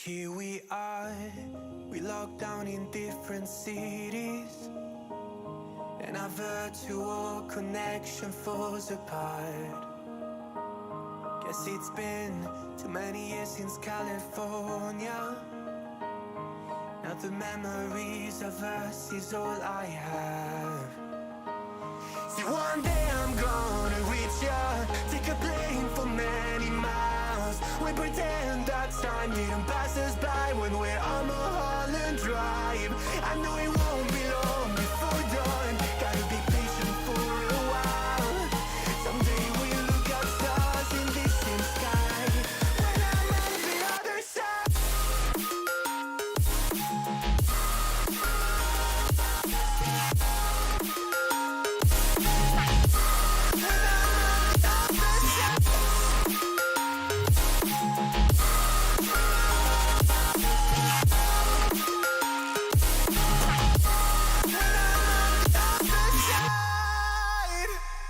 Here we are, we locked down in different cities, and our virtual connection falls apart. Guess it's been too many years since California. Now the memories of us is all I have. See, one day I'm gonna reach ya, take a plane for many miles. We pretend that time didn't pass us by when we're on Mulholland Drive. I know it won't be long before dawn, gotta be patient for a while. Someday we'll look at stars in this same sky, when I'm on the other side.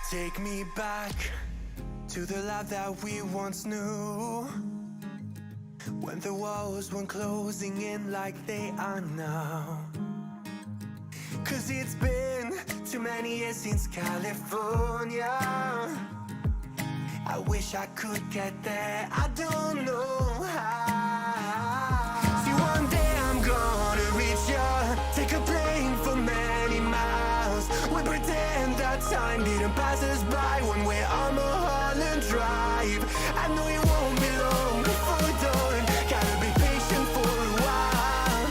Take me back to the life that we once knew, when the walls weren't closing in like they are now. Cause it's been too many years since California. I wish I could get there, I don't know how. See, one day I'm gonna reach ya, take a plane for many miles. We pretend that time didn't pass us by when we're on Mulholland Drive. I know it won't be long before dawn, gotta be patient for a while.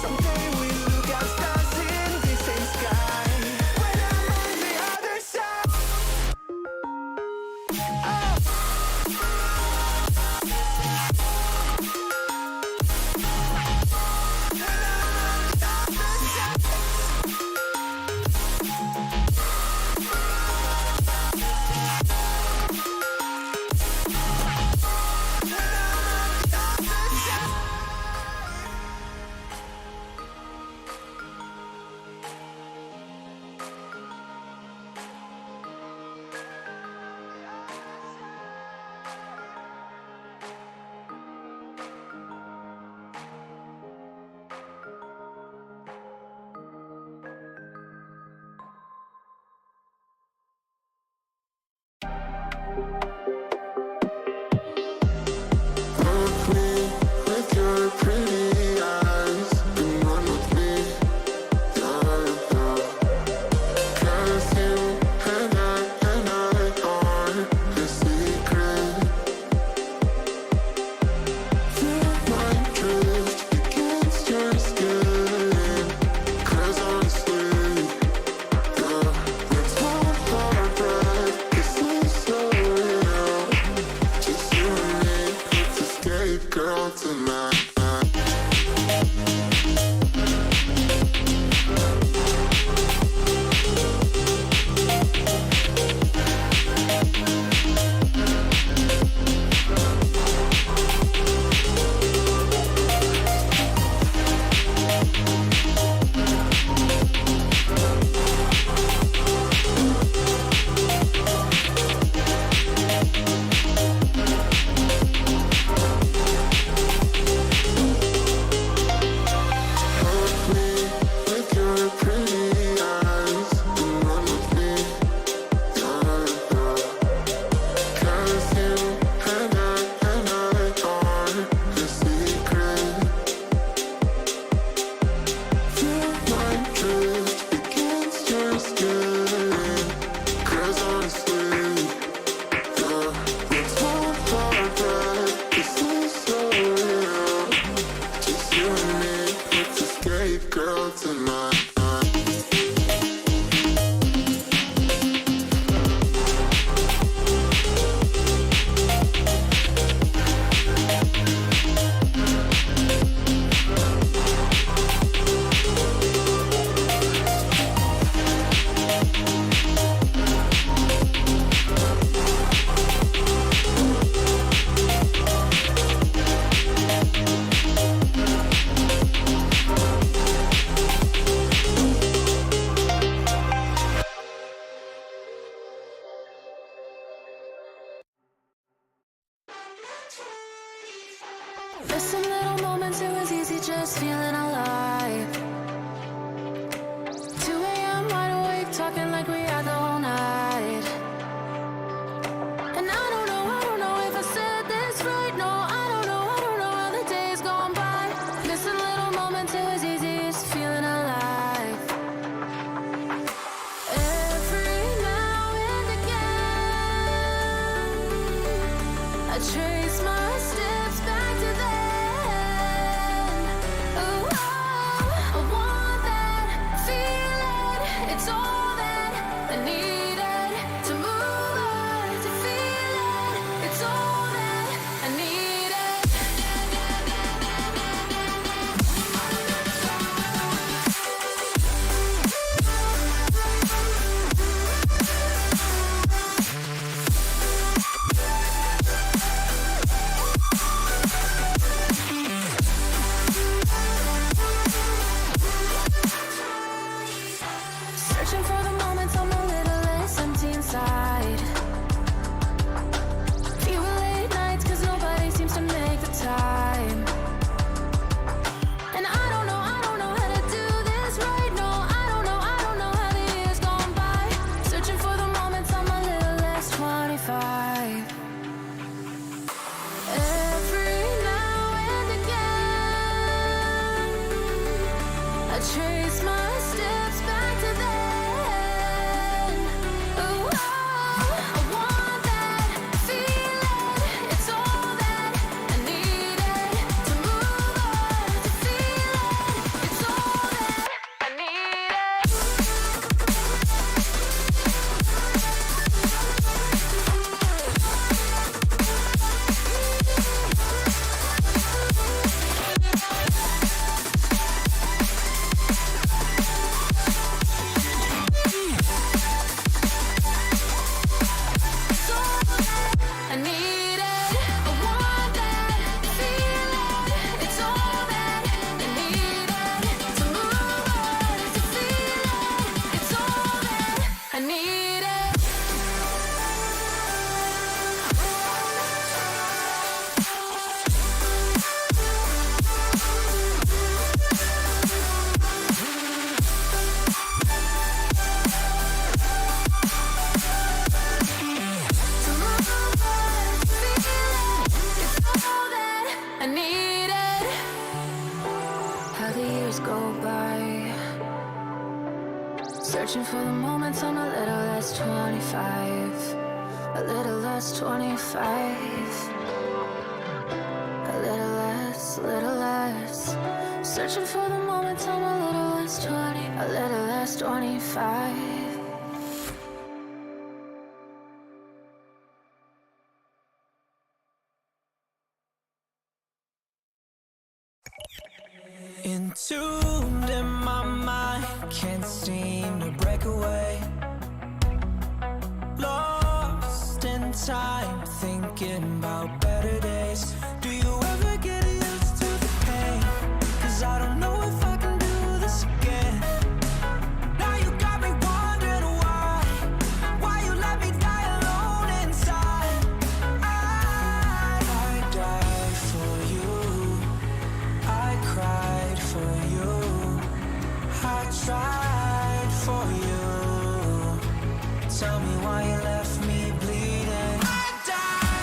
Someday we'll look at stars in the same sky, when I'm on the other side. moments it was easy just feeling alive. 2 a.m. wide awake, talking like we had the whole night. And I don't know if I said this right. No, I don't know how the days gone by. Missing little moments, it was easy just feeling alive. Every now and again, I trace my steps back to then. Ooh, I want that feeling. It's all that I needed to move on, to feel it. It's all that I needed. Searching for the moments I'm a little less empty inside. Fewer late nights cause nobody seems to make the time. And I don't know how to do this right. No, I don't know how the years gone by. Searching for the moments I'm a little less 25. Every now and again, I trace my steps back to then. Ooh, I want that feeling. It's all that I needed to move on, to feel it. It's all that I needed. It's all that I needed. I want that feeling. It's all that I needed to move on, to feel it. It's all that I needed. To move on, to feel it. It's all that I needed. How the years go by, searching for the moments I'm a little less 25. A little less 25. A little less. Searching for the moments I'm a little less 20. A little less 25. Entombed in my mind, can't seem to break away. Lost in time, thinking about better days. Do you ever get used to the pain? 'Cause I don't know if I can do this again. Now you got me wondering why you let me die alone inside. I died for you, I cried for you, I tried for you. Tell me why you left me bleeding. I died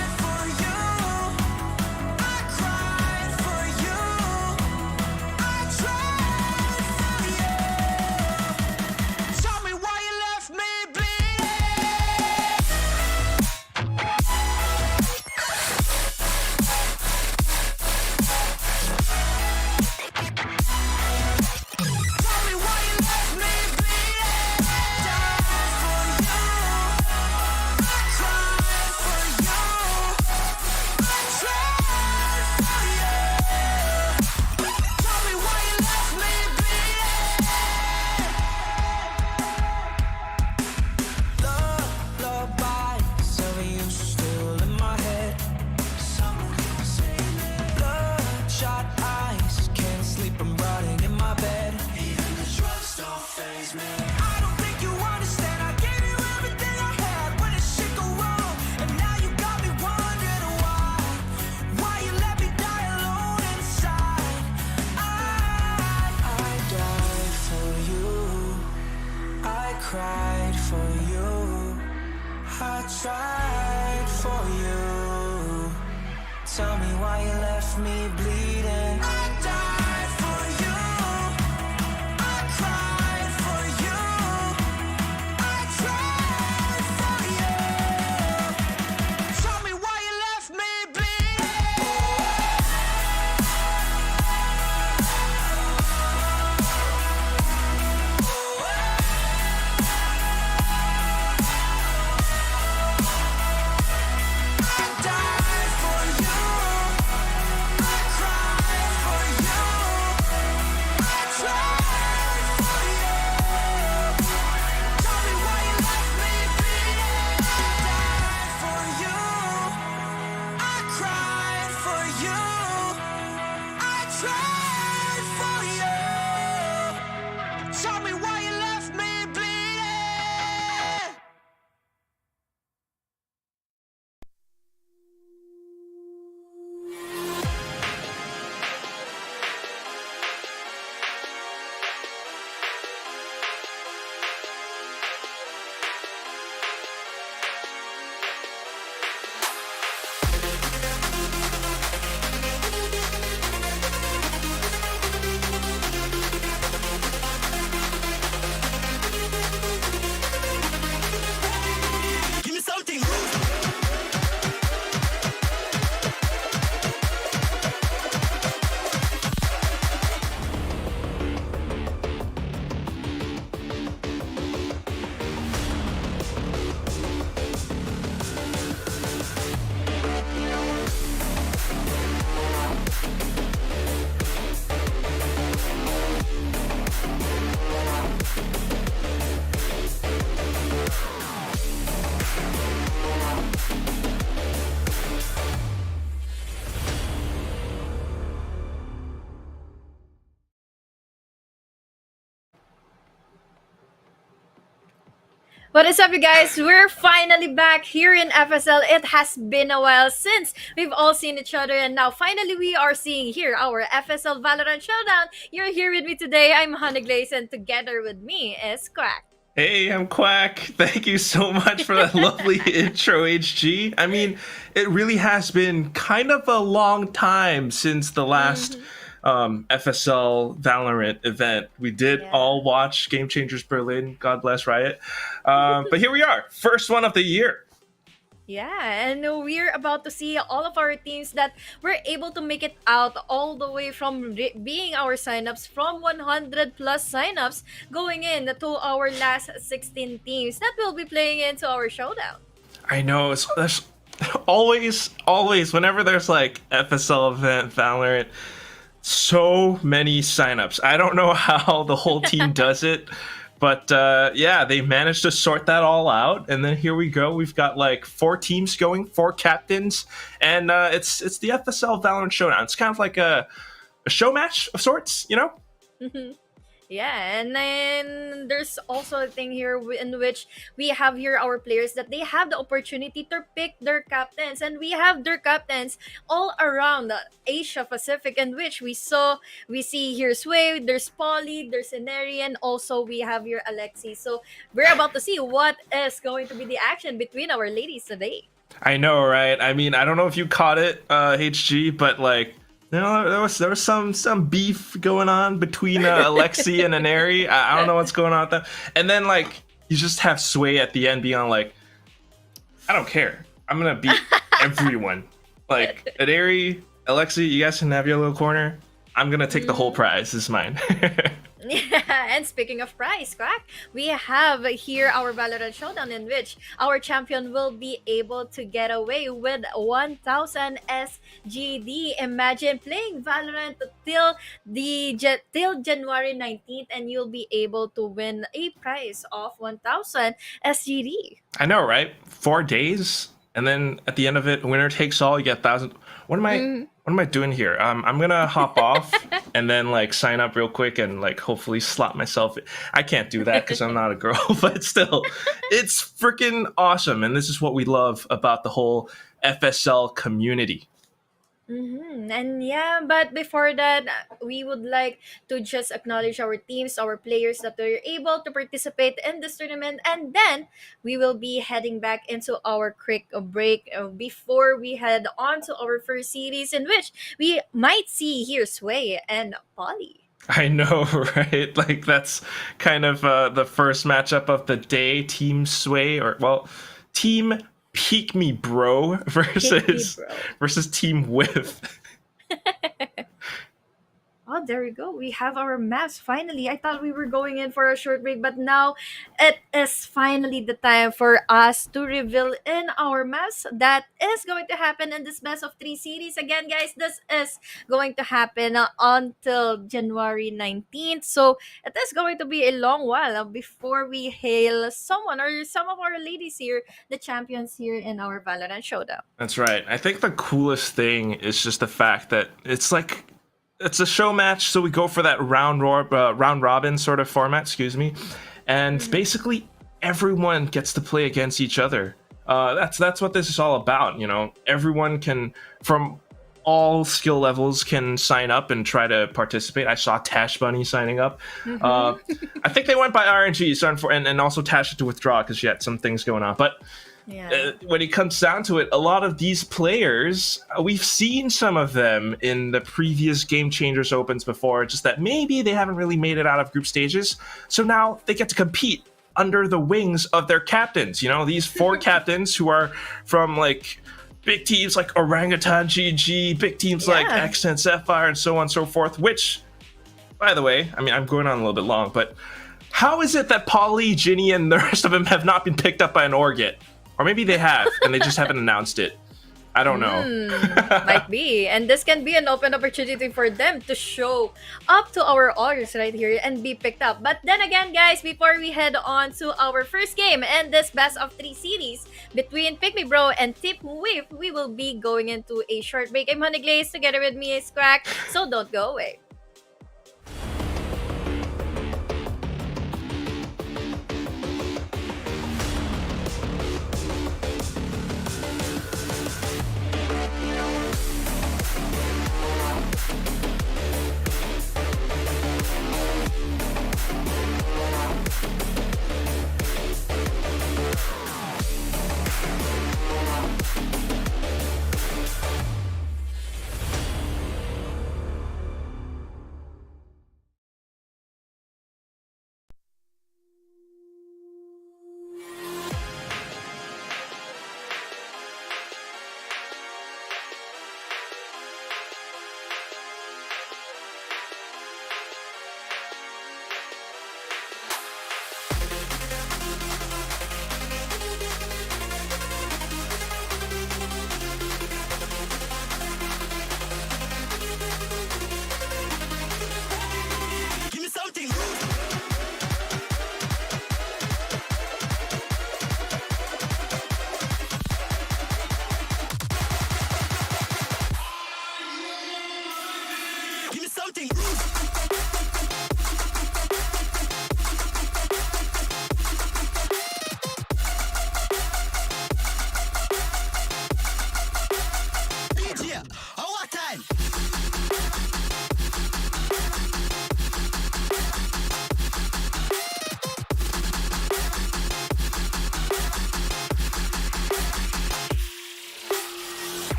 for you. I tried for you. Tell me why you left me bleeding. I died for you. I cried for you. I tried for you. Tell me why you left me What is up, you guys? We're finally back here in FSL. It has been a while since we've all seen each other, and now finally we are seeing here our FSL Valorant Showdown. You're here with me today. I'm Honeyglazee, and together with me is Quack. Hey, I'm Quack. Thank you so much for that lovely intro, HG. I mean, it really has been kind of a long time since the last FSL Valorant event. We did all watch Game Changers Berlin. God bless Riot. But here we are, first one of the year. Yeah, and we're about to see all of our teams that were able to make it out all the way from being our signups from 100 plus signups going in to our last 16 teams that will be playing into our showdown. I know, there's always, whenever there's like FSL event Valorant, so many signups. I don't know how the whole team does it. But yeah, they managed to sort that all out, and then here we go. We've got like 4 teams going, 4 captains, and it's the FSL Valorant Showdown. It's kind of like a show match of sorts, you know? Yeah, and then there's also a thing here in which we have here our players that they have the opportunity to pick their captains, and we have their captains all around the Asia Pacific, in which we see here Sway, there's Polly, there's ENERII, and also we have here ALEXY. So we're about to see what is going to be the action between our ladies today. I know, right? I mean, I don't know if you caught it, HG, but like, you know, there was some beef going on between ALEXY and ENERII. I don't know what's going on with them. And then like you just have Sway at the end being on like, I don't care. I'm gonna beat everyone. Like ENERII, ALEXY, you guys can have your little corner. I'm gonna take the whole prize. This is mine. Yeah, and speaking of prize, Quack, we have here our Valorant Showdown, in which our champion will be able to get away with 1,000 SGD. Imagine playing Valorant till January 19th, and you'll be able to win a prize of 1,000 SGD. I know, right? 4 days, and then at the end of it, winner takes all. You get 1,000. What am I doing here? I'm gonna hop off and then like sign up real quick and like hopefully slot myself. I can't do that because I'm not a girl, but still, it's freaking awesome. And this is what we love about the whole FSL community. And yeah, but before that, we would like to just acknowledge our teams, our players that were able to participate in this tournament, and then we will be heading back into our quick break before we head on to our first series, in which we might see here Sway and Polly. I know, right? Like that's kind of the first matchup of the day. Team Sway, or well, Team Peek Me Bro versus Bro. versus Team Whiff. Oh, there you go. We have our maps finally. I thought we were going in for a short break, but now it is finally the time for us to reveal in our maps that is going to happen in this best of three series. Again, guys, this is going to happen until January 19th. So it is going to be a long while before we hail someone or some of our ladies here, the champions here in our Valorant Showdown. That's right. I think the coolest thing is just the fact that it's a show match, so we go for that round robin sort of format. Excuse me, and basically everyone gets to play against each other. That's what this is all about. You know, everyone can from all skill levels can sign up and try to participate. I saw Tash Bunny signing up. I think they went by RNG, so and also Tash had to withdraw because she had some things going on. But when it comes down to it, a lot of these players, we've seen some of them in the previous Game Changers Opens before, just that maybe they haven't really made it out of group stages. So now they get to compete under the wings of their captains. You know, these four captains who are from like big teams like Orangutan GG, big teams like Accent Sapphire, and so on and so forth, which, by the way, I mean, I'm going on a little bit long, but how is it that Polly, Ginny, and the rest of them have not been picked up by an org yet? Or maybe they have, and they just haven't announced it. I don't know. Might be. And this can be an open opportunity for them to show up to our audience right here and be picked up. But then again, guys, before we head on to our first game and this best of three series between Pick Me Bro and Tip Whiff, we will be going into a short break. I'm Honeyglazee, together with me is Quack, so don't go away.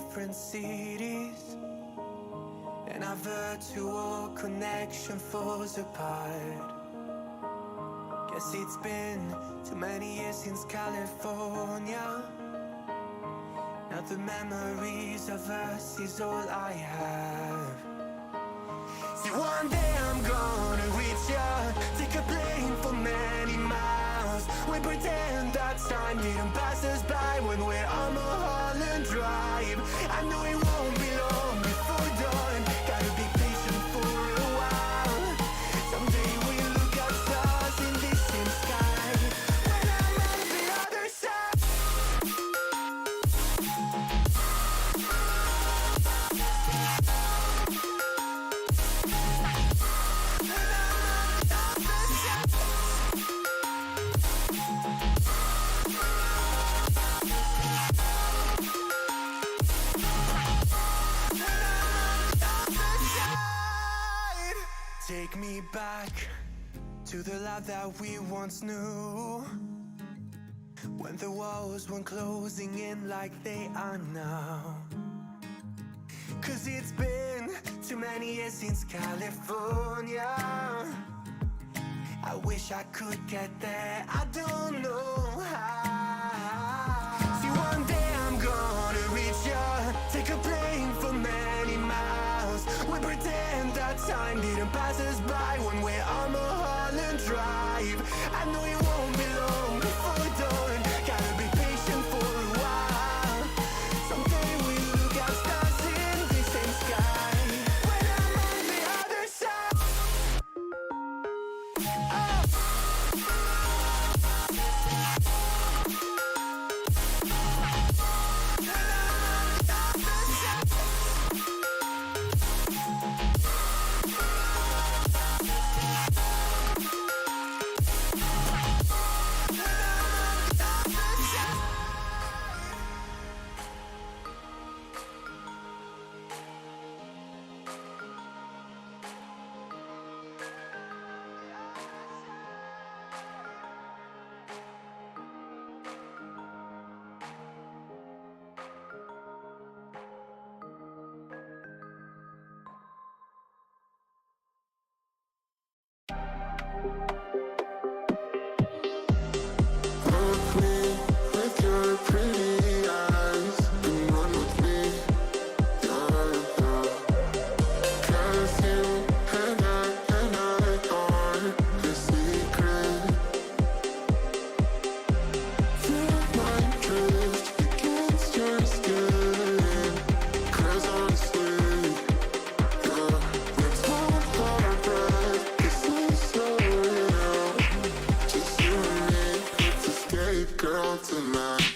different cities, and our virtual connection falls apart. Guess it's been too many years since California. Now the memories of us is all I have. See, one day I'm gonna reach ya, take a plane for many miles. We pretend that time didn't pass us by when we're on Mulholland Drive. I know it won't be long before dawn, gotta be patient for a while. Someday we'll look at stars in the same sky, when I'm on the other side. Take me back to the life that we once knew, when the walls weren't closing in like they are now. Cause it's been too many years since California. I wish I could get there, I don't know how. See, one day I'm gonna reach ya, take a plane for many miles. We pretend that time didn't pass us by when we're on Mulholland Drive. I know it won't be long before dawn, gotta be patient for a while. Someday we'll look at stars in the same sky, when I'm on the other side. Girl tonight.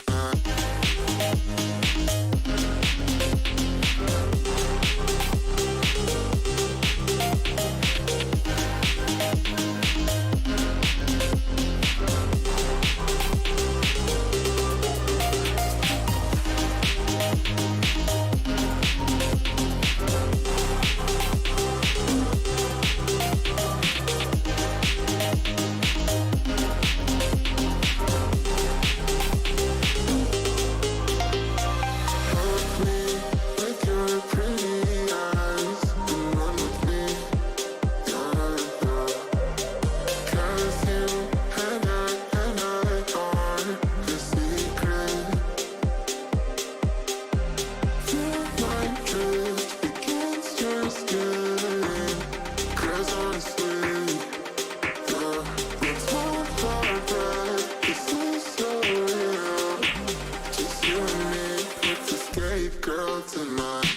Girl tonight.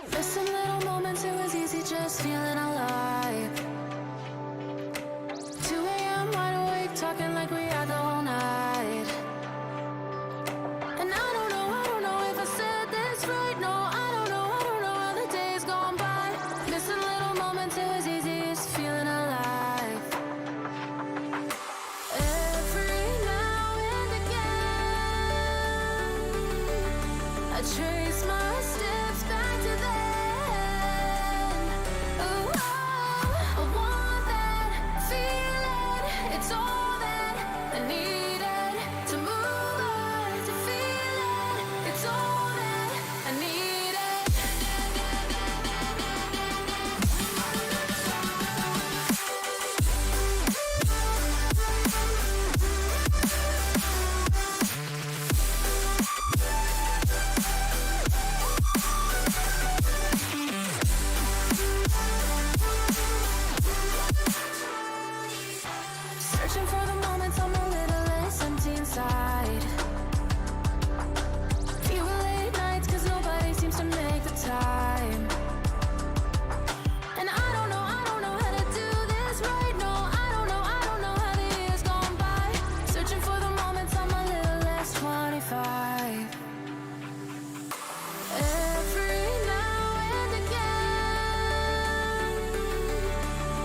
For some little moments it was easy just feeling alive. Searching for the moments I'm a little less empty inside. Fewer late nights cause nobody seems to make the time. And I don't know how to do this right. No, I don't know how the years gone by. Searching for the moments I'm a little less 25. Every now and again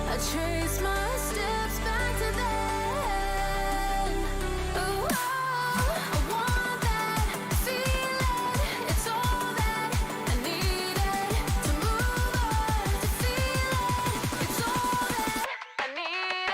I trace my steps back to then. Ooh, oh, I want that feeling. It's all that I needed to move on, to feel it. It's all that I needed.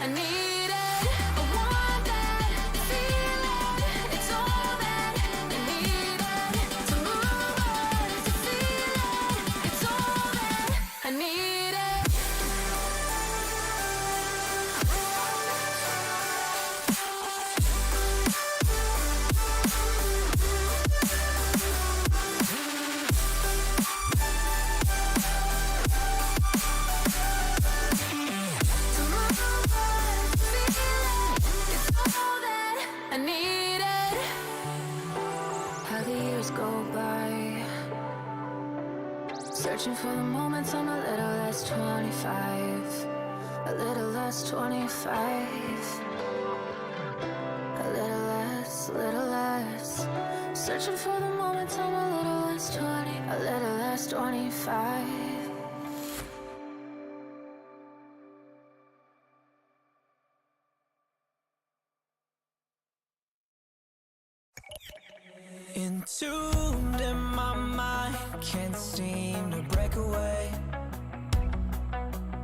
I need it. I want that feeling. It's all that I needed to move on, to feel it. It's all that I needed. To move on, feel it. It's all that I needed. How the years go by, searching for the moments I'm a little less 25. A little less 25. A little less. Searching for the moments I'm a little less 20. A little less 25. Entombed in my mind, can't seem to break away.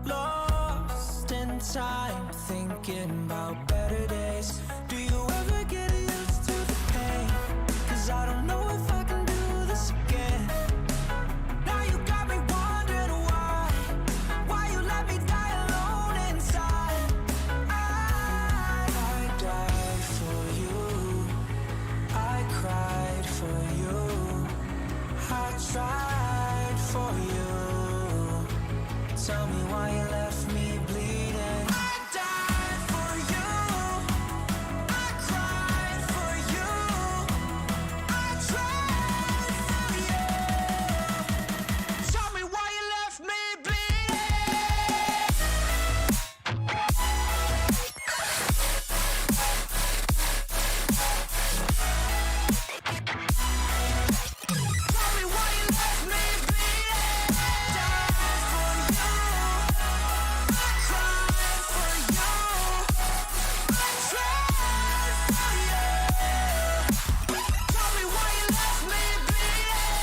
Lost in time, thinking about better days. Do you ever get used to the pain? Cause I don't know if I can do this again. Now you got me wondering why you let me die alone inside. I died for you, I cried for you, I tried for you. Tell me why you left me bleeding. I died for you, I cried for you, I tried for you. Tell me why you left me bleeding. Tell me why you left me bleeding. Died for you, I cried for you, I tried for you. Tell me why you left me bleeding.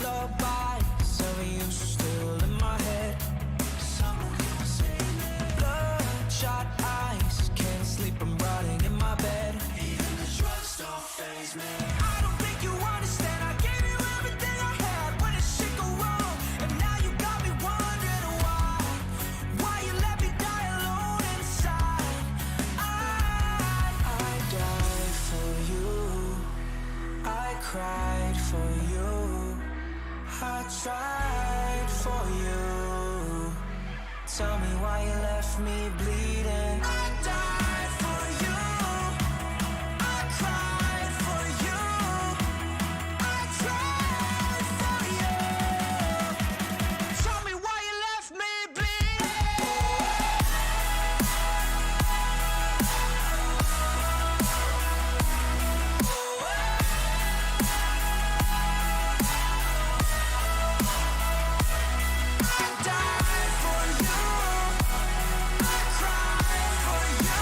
Lullabies of you still in my head. Bloodshot eyes, can't sleep, I'm rotting in my bed. Even the drugs don't faze me. I don't think you understand. I gave you everything I had when the shit go wrong, and now you got me wondering why you let me die alone inside. I died for you, I cried for you, I tried for you. Tell me why you left me bleeding. I died for you, I cried for you, I tried for you. Tell me why you left me bleeding. I died for you, I cried for you,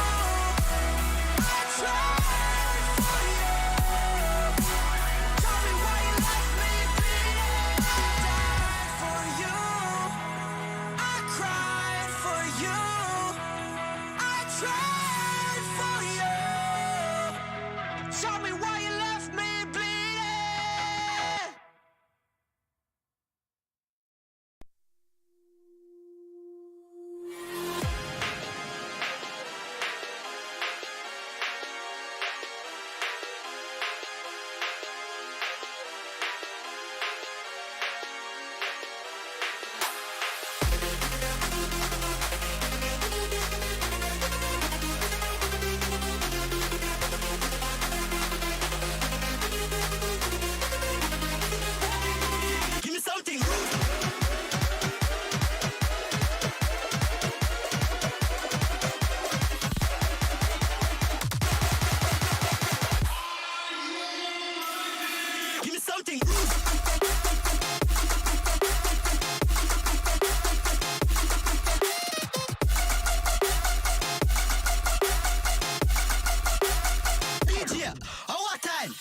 yeah. Oh, what time?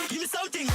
Give me something.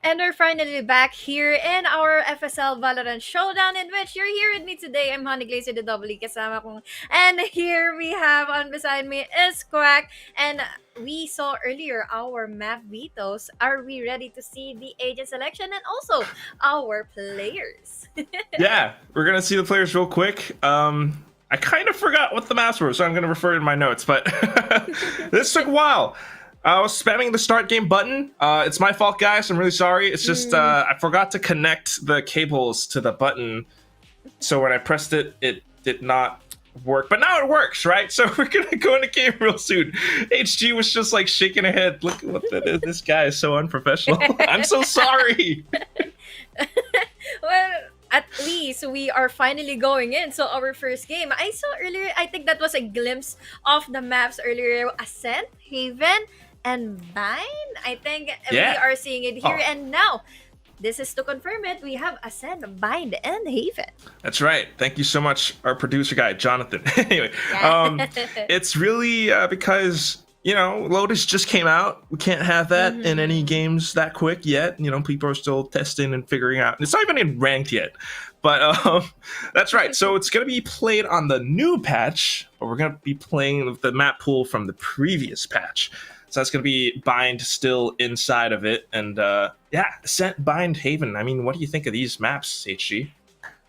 And we're finally back here in our FSL Valorant Showdown, in which you're here with me today. I'm Honeyglazee, the doubly kasama kong. And here we have on beside me is Quack. And we saw earlier our map vetoes. Are we ready to see the agent selection and also our players? Yeah, we're gonna see the players real quick. I kind of forgot what the maps were, so I'm gonna refer to my notes. But this took a while. I was spamming the start game button. It's my fault, guys. I'm really sorry. It's just I forgot to connect the cables to the button, so when I pressed it, it did not work. But now it works, right? So we're gonna go into game real soon. HG was just like shaking her head. Look at what that is. This guy is so unprofessional. I'm so sorry. Well, at least we are finally going in. So our first game, I saw earlier, I think that was a glimpse of the maps earlier. Ascent, Haven, and Bind. I think we are seeing it here. And now, this is to confirm it. We have Ascent, Bind, and Haven. That's right. Thank you so much, our producer guy, Jonathan. Anyway, it's really because, you know, Lotus just came out. We can't have that in any games that quick yet. You know, people are still testing and figuring out. It's not even in ranked yet. But that's right. So it's going to be played on the new patch, but we're going to be playing with the map pool from the previous patch. So that's going to be Bind still inside of it. And yeah, Ascent, Bind, Haven. I mean, what do you think of these maps, HG?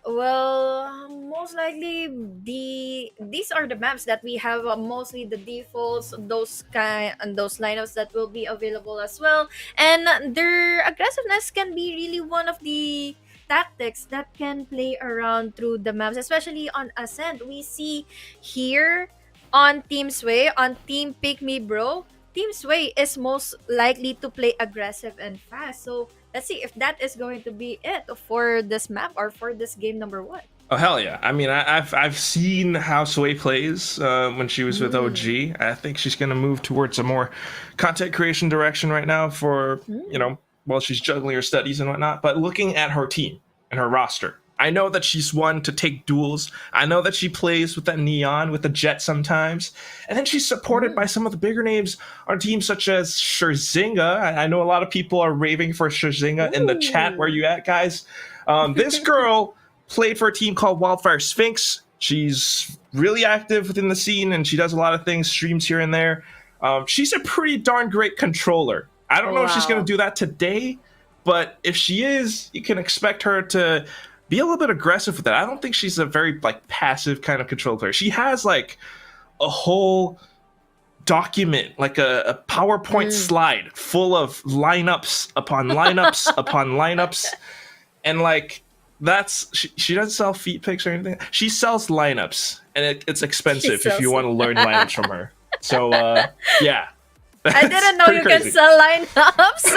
Well, most likely these are the maps that we have. Mostly the defaults, those lineups that will be available as well, and their aggressiveness can be really one of the tactics that can play around through the maps, especially on Ascent. We see here on Team Sway, on Team Pick Me Bro, Team Sway is most likely to play aggressive and fast. So let's see if that is going to be it for this map or for this game number 1. Oh hell yeah! I mean, I've seen how Sway plays when she was with OG. I think she's gonna move towards a more content creation direction right now for you know, while she's juggling her studies and whatnot. But looking at her team and her roster, I know that she's one to take duels. I know that she plays with that Neon, with the Jet sometimes. And then she's supported by some of the bigger names on teams such as Scherzinga. I know a lot of people are raving for Scherzinga in the chat. Where you at, guys? This girl played for a team called Wildfire Sphinx. She's really active within the scene, and she does a lot of things, streams here and there. She's a pretty darn great controller. I don't know if she's going to do that today, but if she is, you can expect her to be a little bit aggressive with it. I don't think she's a very like passive kind of control player. She has like a whole document, like a PowerPoint slide full of lineups upon lineups upon lineups. And like that's she doesn't sell feet pics or anything. She sells lineups, and it's expensive if you want to learn lineups from her. So yeah. I didn't know you can sell lineups.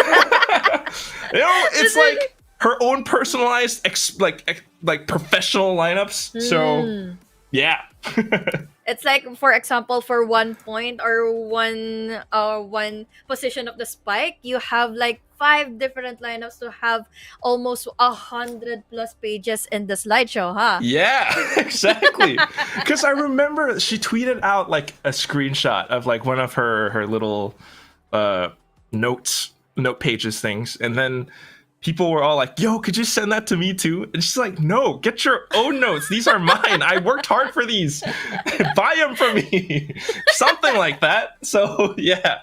You know, it's like her own personalized like professional lineups. So yeah, It's like, for example, for 1 point or one position of the spike, you have like 5 different lineups to have almost 100+ pages in the slideshow, huh? Yeah, exactly. Because I remember she tweeted out like a screenshot of like one of her little note pages things, and then people were all like, "Yo, could you send that to me too?" And she's like, "No, get your own notes. These are mine. I worked hard for these. Buy them from me." Something like that. So yeah.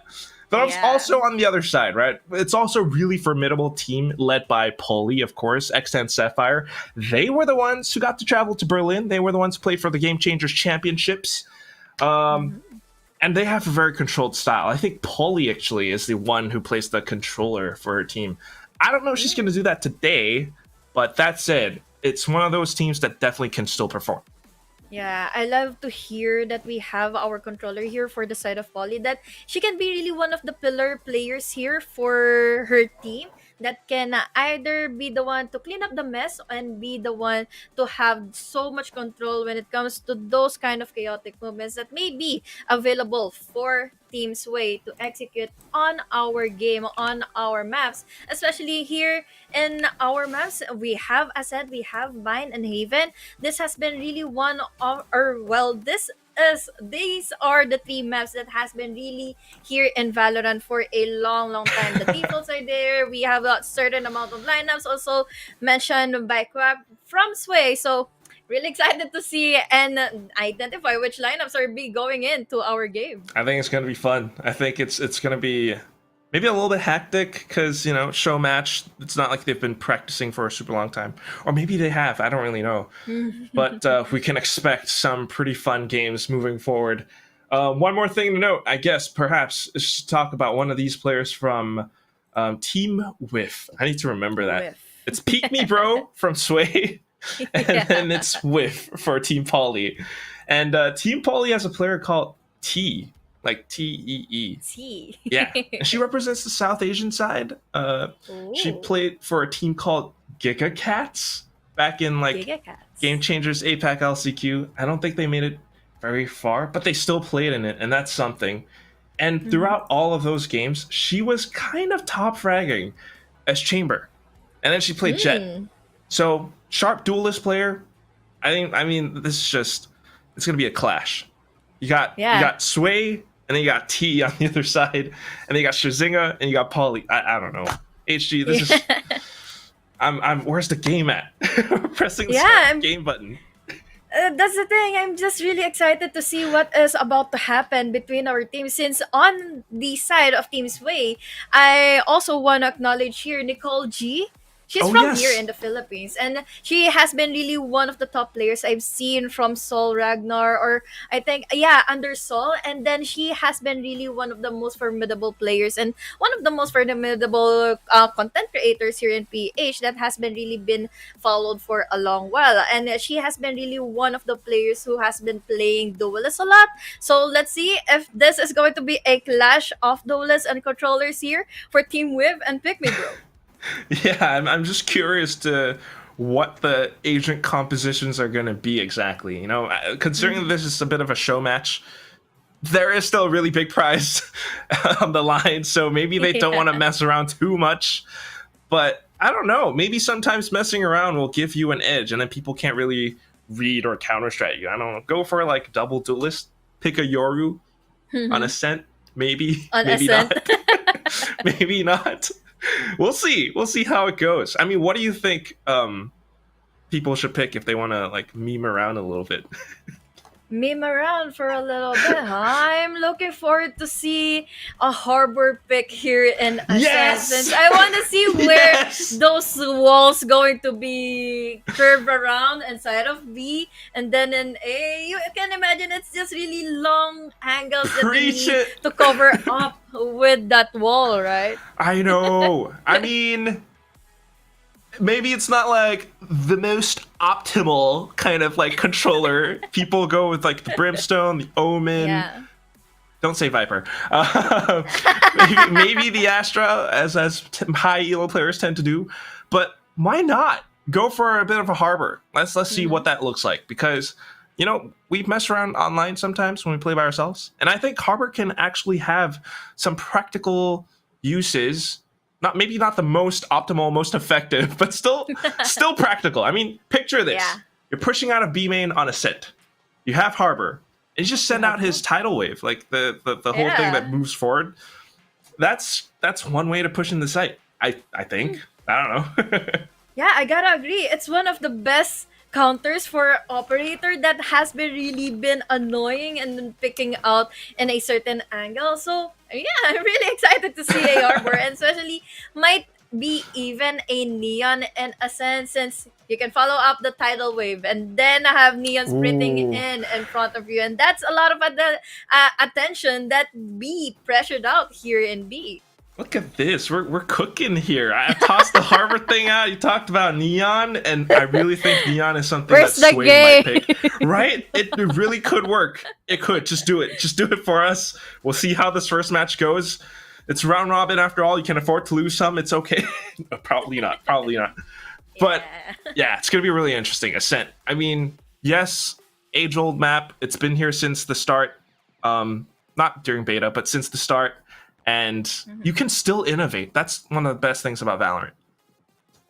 But I'm Yeah. also on the other side, right? It's also a really formidable team led by Polly, of course, X10 Sapphire. They were the ones who got to travel to Berlin. They were the ones who played for the Game Changers Championships. And they have a very controlled style. I think Polly actually is the one who plays the controller for her team. I don't know if she's going to do that today, but that said, it's one of those teams that definitely can still perform. Yeah, I love to hear that we have our controller here for the side of Polly, that she can be really one of the pillar players here for her team, that can either be the one to clean up the mess and be the one to have so much control when it comes to those kind of chaotic movements that may be available for Team Sway to execute on our game, on our maps. Especially here in our maps, we have Ascent, we have Mine and Haven. This has been really one of, or well, these are the 3 maps that has been really here in Valorant for a long time. The defaults are there. We have a certain amount of lineups also mentioned by Quack from Sway. So really excited to see and identify which lineups are be going into our game. I think it's going to be fun. I think it's going to be maybe a little bit hectic because, show match. It's not like they've been practicing for a super long time. Or maybe they have. I don't really know. But we can expect some pretty fun games moving forward. One more thing to note, I guess, perhaps, is to talk about one of these players from Team WHIFF. I need to remember that. WHIFF. It's Peek Me Bro from Sway. And then it's WHIFF for Team Polly. And Team Polly has a player called T, like T-E-E. See. Yeah, and she represents the South Asian side. She Ooh. played for a team called Giga Cats back in like Giga Cats. Game Changers APAC LCQ. I don't think they made it very far, but they still played in it, and that's something. And throughout all of those games, she was kind of top fragging as Chamber, and then she played Jet. So sharp duelist player. I mean, this is just, it's gonna be a clash. You got Sway, and then you got T on the other side, and then you got Shazinga, and you got Polly. I don't know. HG, this is. I'm. Where's the game at? Pressing the start game button. That's the thing. I'm just really excited to see what is about to happen between our teams. Since on the side of Team Sway, I also want to acknowledge here Nicole G. She's from here in the Philippines, and she has been really one of the top players I've seen from Sol Ragnar, or I think, under Sol. And then she has been really one of the most formidable players and one of the most formidable content creators here in PH that has been really been followed for a long while. And she has been really one of the players who has been playing duelists a lot. So let's see if this is going to be a clash of duelists and controllers here for Team WHIFF and Pick Me Bro. Yeah, I'm just curious to what the agent compositions are going to be exactly. Considering this is a bit of a show match, there is still a really big prize on the line, so maybe they don't want to mess around too much. But I don't know. Maybe sometimes messing around will give you an edge, and then people can't really read or counter-strat you. I don't know. Go for like double duelist. Pick a Yoru on Ascent. Maybe. Maybe not. Maybe not. We'll see. We'll see how it goes. I mean, what do you think people should pick if they want to like meme around a little bit? Meme around for a little bit, huh? I'm looking forward to see a harbor pick here in Ascent. Since I want to see where those walls going to be curved around inside of B and then in A. You can imagine it's just really long angles that we need to cover up with that wall, right? I know. I mean, maybe it's not like the most optimal kind of like controller. People go with like the Brimstone, the Omen. Yeah. Don't say Viper. Maybe the Astra, as high elo players tend to do. But why not go for a bit of a harbor? Let's see what that looks like, because you know, we mess around online sometimes when we play by ourselves, and I think Harbor can actually have some practical uses. Maybe not the most optimal, most effective, but still practical. I mean, picture this: you're pushing out a B main on a sit. You have Harbor, and you just send out his tidal wave, like the whole thing that moves forward. That's one way to push in the site. I think. I don't know. Yeah, I gotta agree. It's one of the best counters for operator that has really been annoying and then picking out in a certain angle. So yeah, I'm really excited to see a Harbor, and especially might be even a Neon in a sense, since you can follow up the tidal wave and then have Neon sprinting in front of you, and that's a lot of attention that B pressured out here in B. Look at this. We're cooking here. I tossed the Harbor thing out. You talked about Neon, and I really think Neon is something Where's that the swayed my pick. Right? It really could work. It could. Just do it. Just do it for us. We'll see how this first match goes. It's round robin after all. You can afford to lose some. It's okay. Probably not. Probably not. But yeah, it's going to be really interesting. Ascent. I mean, yes, age-old map. It's been here since the start. Not during beta, but since the start. And you can still innovate. That's one of the best things about Valorant.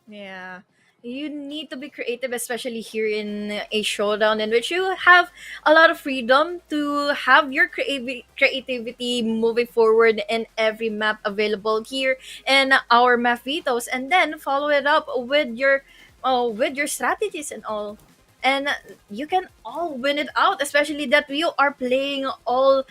Yeah. You need to be creative, especially here in a showdown in which you have a lot of freedom to have your creativity moving forward in every map available here in our map vetoes, and then follow it up with your strategies and all. And you can all win it out, especially that you are playing all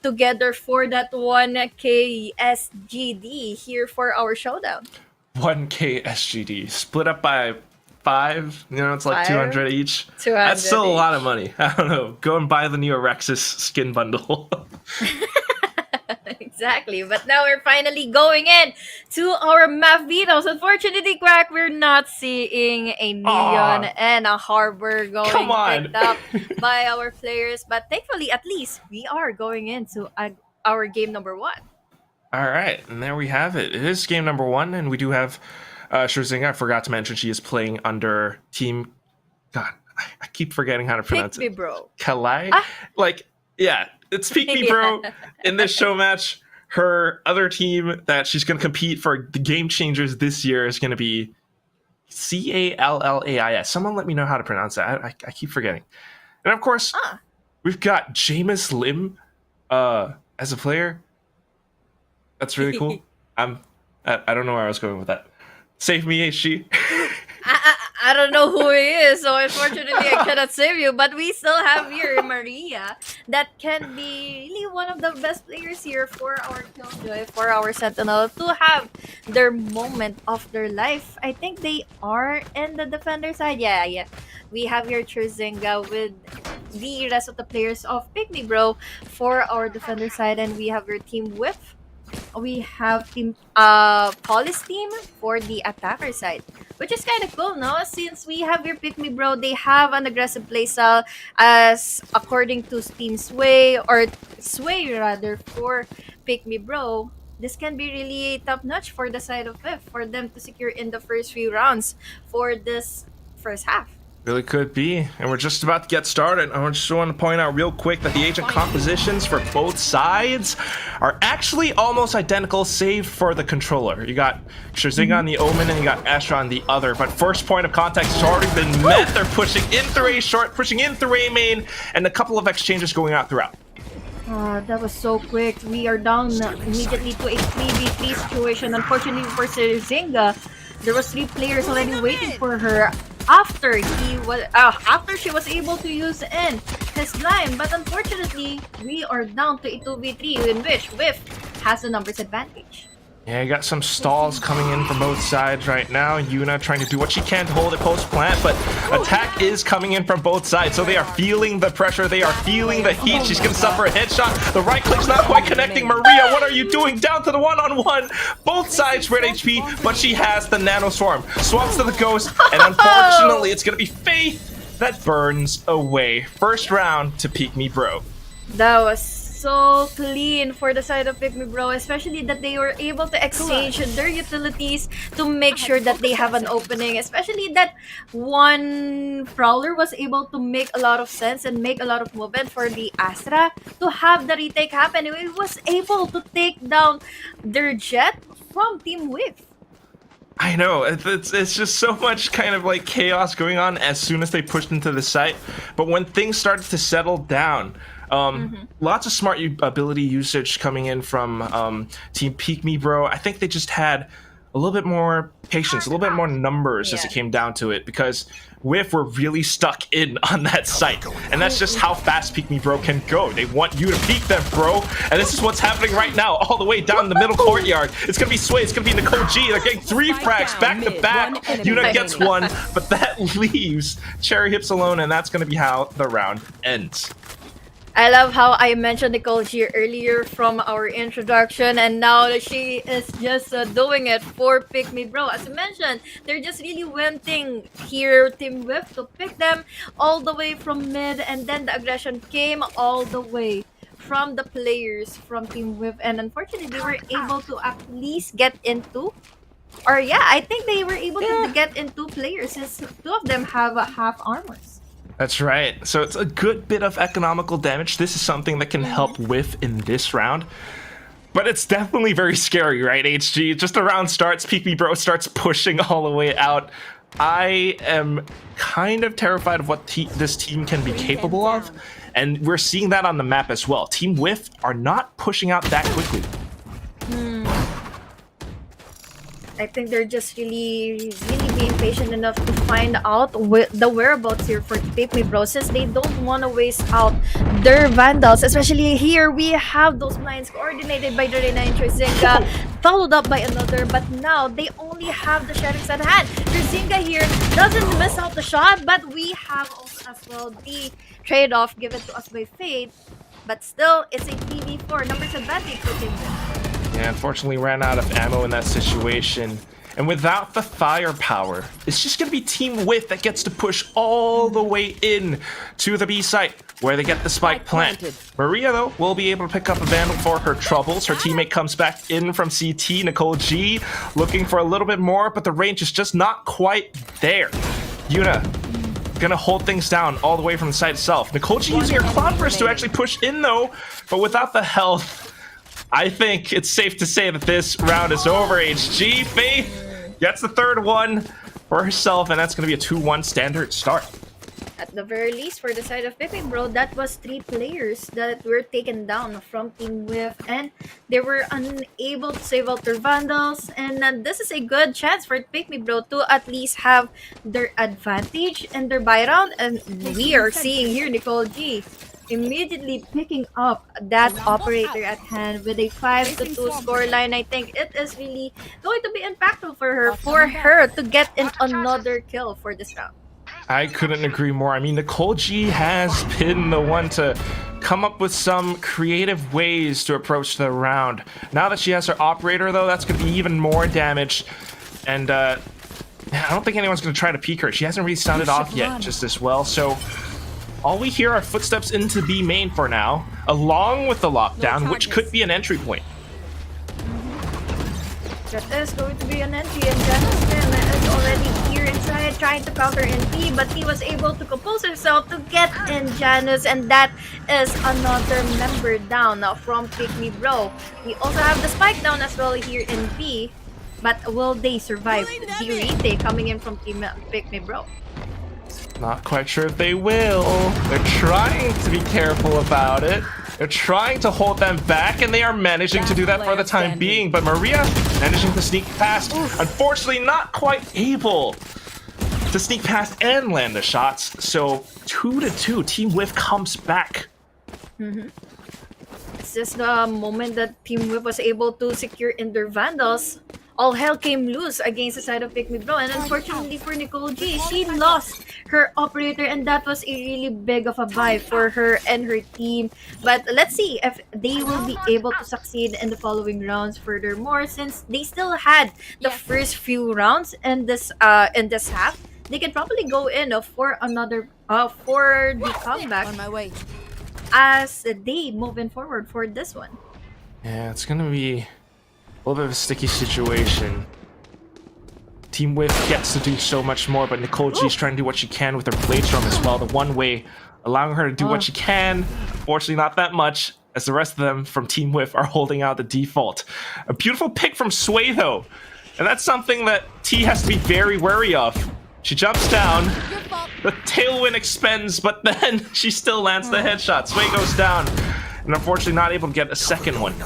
together for that 1K SGD here for our showdown. 1K SGD split up by 5. You know, it's like 5? 200 each. 200 That's still a each. lot of money. I don't know. Go and buy the new Rexus skin bundle. Exactly. But now we're finally going in to our map vetoes. Unfortunately, Quack, we're not seeing a Neon and a Harbor going Come on. picked up by our players. But thankfully, at least we are going into our game number 1. All right, and there we have it. It is game number 1, and we do have Scherzinger. I forgot to mention she is playing under team. God, I keep forgetting how to pronounce Pick me, it. bro. Kalai? It's Peek Me Bro. In this show match, her other team that she's going to compete for the Game Changers this year is going to be CALLAIS. Someone let me know how to pronounce that. I keep forgetting. And of course, we've got Jameis Lim as a player. That's really cool. I don't know where I was going with that. Save me, HG. I don't know who he is, so unfortunately I cannot save you. But we still have here Maria, that can be really one of the best players here for our Killjoy, for our Sentinel, to have their moment of their life. I think they are in the defender side. Yeah. We have here Cherzinga with the rest of the players of Pick Me Bro for our defender side, and we have your team WHIFF. We have team Police team for the attacker side, which is kind of cool, no? Since we have your Pick Me Bro, they have an aggressive playstyle as according to Team Sway rather for Pick Me Bro. This can be really top notch for the side of WHIFF for them to secure in the first few rounds for this first half. Really could be. And we're just about to get started. I just want to point out real quick that the agent compositions for both sides are actually almost identical, save for the controller. You got Scherzinger on the Omen and you got Astra on the other. But first point of contact has already been met. They're pushing in through A short, pushing in through A main, and a couple of exchanges going out throughout. That was so quick. We are down immediately to a 3v3 situation. Unfortunately for Scherzinger, there was 3 players already waiting for her after she was able to use in his line. But unfortunately, we are down to a 2v3 in which WHIFF has the numbers advantage. Yeah, you got some stalls coming in from both sides right now. Yuna trying to do what she can to hold it post-plant, but attack is coming in from both sides, so they are feeling the pressure, they are feeling the heat. She's gonna suffer a headshot. The right click's not quite connecting. Maria, what are you doing? Down to the one-on-one. Both sides red HP, but she has the nano swarm. Swamps to the ghost, and unfortunately, it's gonna be Faith that burns away. First round to Peek Me Bro. That was so clean for the side of Pick Me Bro, especially that they were able to exchange their utilities to make sure that they have an opening, especially that one Prowler was able to make a lot of sense and make a lot of movement for the Astra to have the retake happen. It was able to take down their jet from Team WHIFF. I know, it's just so much kind of like chaos going on as soon as they pushed into the site. But when things started to settle down, lots of smart ability usage coming in from Team Peek Me Bro. I think they just had a little bit more patience, a little bit more numbers as it came down to it, because WHIFF were really stuck in on that site. And that's just how fast Peek Me Bro can go. They want you to peek them, bro. And this is what's happening right now, all the way down the middle courtyard. It's gonna be Sway, it's gonna be Nicole G. They're getting 3 frags back to back. Yuna gets 1, but that leaves Cherry Hips alone, and that's gonna be how the round ends. I love how I mentioned Nicole G earlier from our introduction, and now she is just doing it for Pick Me Bro. As I mentioned, they're just really wanting here Team WHIFF to pick them all the way from mid, and then the aggression came all the way from the players from Team WHIFF, and unfortunately they were able to at least get into, or yeah, I think they were able to get into players since 2 of them have half armors. That's right. So it's a good bit of economical damage. This is something that can help WHIFF in this round. But it's definitely very scary, right, HG? Just the round starts, Peek Me Bro starts pushing all the way out. I am kind of terrified of what this team can be capable of. And we're seeing that on the map as well. Team WHIFF are not pushing out that quickly. I think they're just really being patient enough to find out the whereabouts here for Pick Me Bro, since they don't want to waste out their Vandals. Especially here, we have those blinds coordinated by Dorina and Trezinga, followed up by another, but now they only have the Sheriffs at hand. Trezinga here doesn't miss out the shot, but we have also as well the trade-off given to us by Fate. But still, it's a 3v4 numbers advantage for Team WHIFF. Yeah, unfortunately ran out of ammo in that situation. And without the firepower, it's just going to be Team WHIFF that gets to push all the way in to the B site, where they get the spike plant. Maria, though, will be able to pick up a Vandal for her troubles. Her teammate comes back in from CT, Nicole G, looking for a little bit more, but the range is just not quite there. Yuna gonna hold things down all the way from the site itself. Nicole G using her Cloudburst to actually push in, though, but without the health, I think it's safe to say that this round is over. HG, Faith gets the 3rd one for herself, and that's going to be a 2-1 standard start. At the very least, for the side of Pick Me Bro, that was 3 players that were taken down from Team WHIFF, and they were unable to save out their Vandals. And this is a good chance for Pick Me Bro to at least have their advantage and their buy round. And we are seeing here Nicole G immediately picking up that operator at hand with a 5-2 scoreline. I think it is really going to be impactful for her to get in another kill for this round. I couldn't agree more. I mean, Nicole G has been the one to come up with some creative ways to approach the round. Now that she has her operator, though, that's going to be even more damage. And I don't think anyone's going to try to peek her. She hasn't really sounded off yet just as well. So all we hear are footsteps into B main for now, along with the lockdown, which could be an entry point. That is going to be an entry, and Janus is already here inside trying to counter in B, but he was able to compose himself to get in Janus, and that is another member down now from Pick Me Bro. We also have the spike down as well here in B, but will they survive the retake coming in from Team Pick Me Bro? Not quite sure if they will. They're trying to be careful about it. They're trying to hold them back, and they are managing to do that for the time being. But Maria managing to sneak past. Unfortunately, not quite able to sneak past and land the shots. So 2-2, Team WHIFF comes back. It's just the moment that Team WHIFF was able to secure in their Vandals, all hell came loose against the side of Pick Me Bro. And unfortunately for Nicole G, she lost her operator, and that was a really big of a buy for her and her team. But let's see if they will be able to succeed in the following rounds furthermore, since they still had the first few rounds in this half. They can probably go in for another for the comeback. On my way. as they moving forward for this one. Yeah, it's gonna be a little bit of a sticky situation. Team WHIFF gets to do so much more, but Nicole G's trying to do what she can with her Blade Storm as well. The one way allowing her to do what she can, unfortunately not that much, as the rest of them from Team WHIFF are holding out the default. A beautiful pick from Sway though, and that's something that T has to be very wary of. She jumps down, the tailwind expends, but then she still lands the headshot. Sway goes down, and unfortunately not able to get a second one.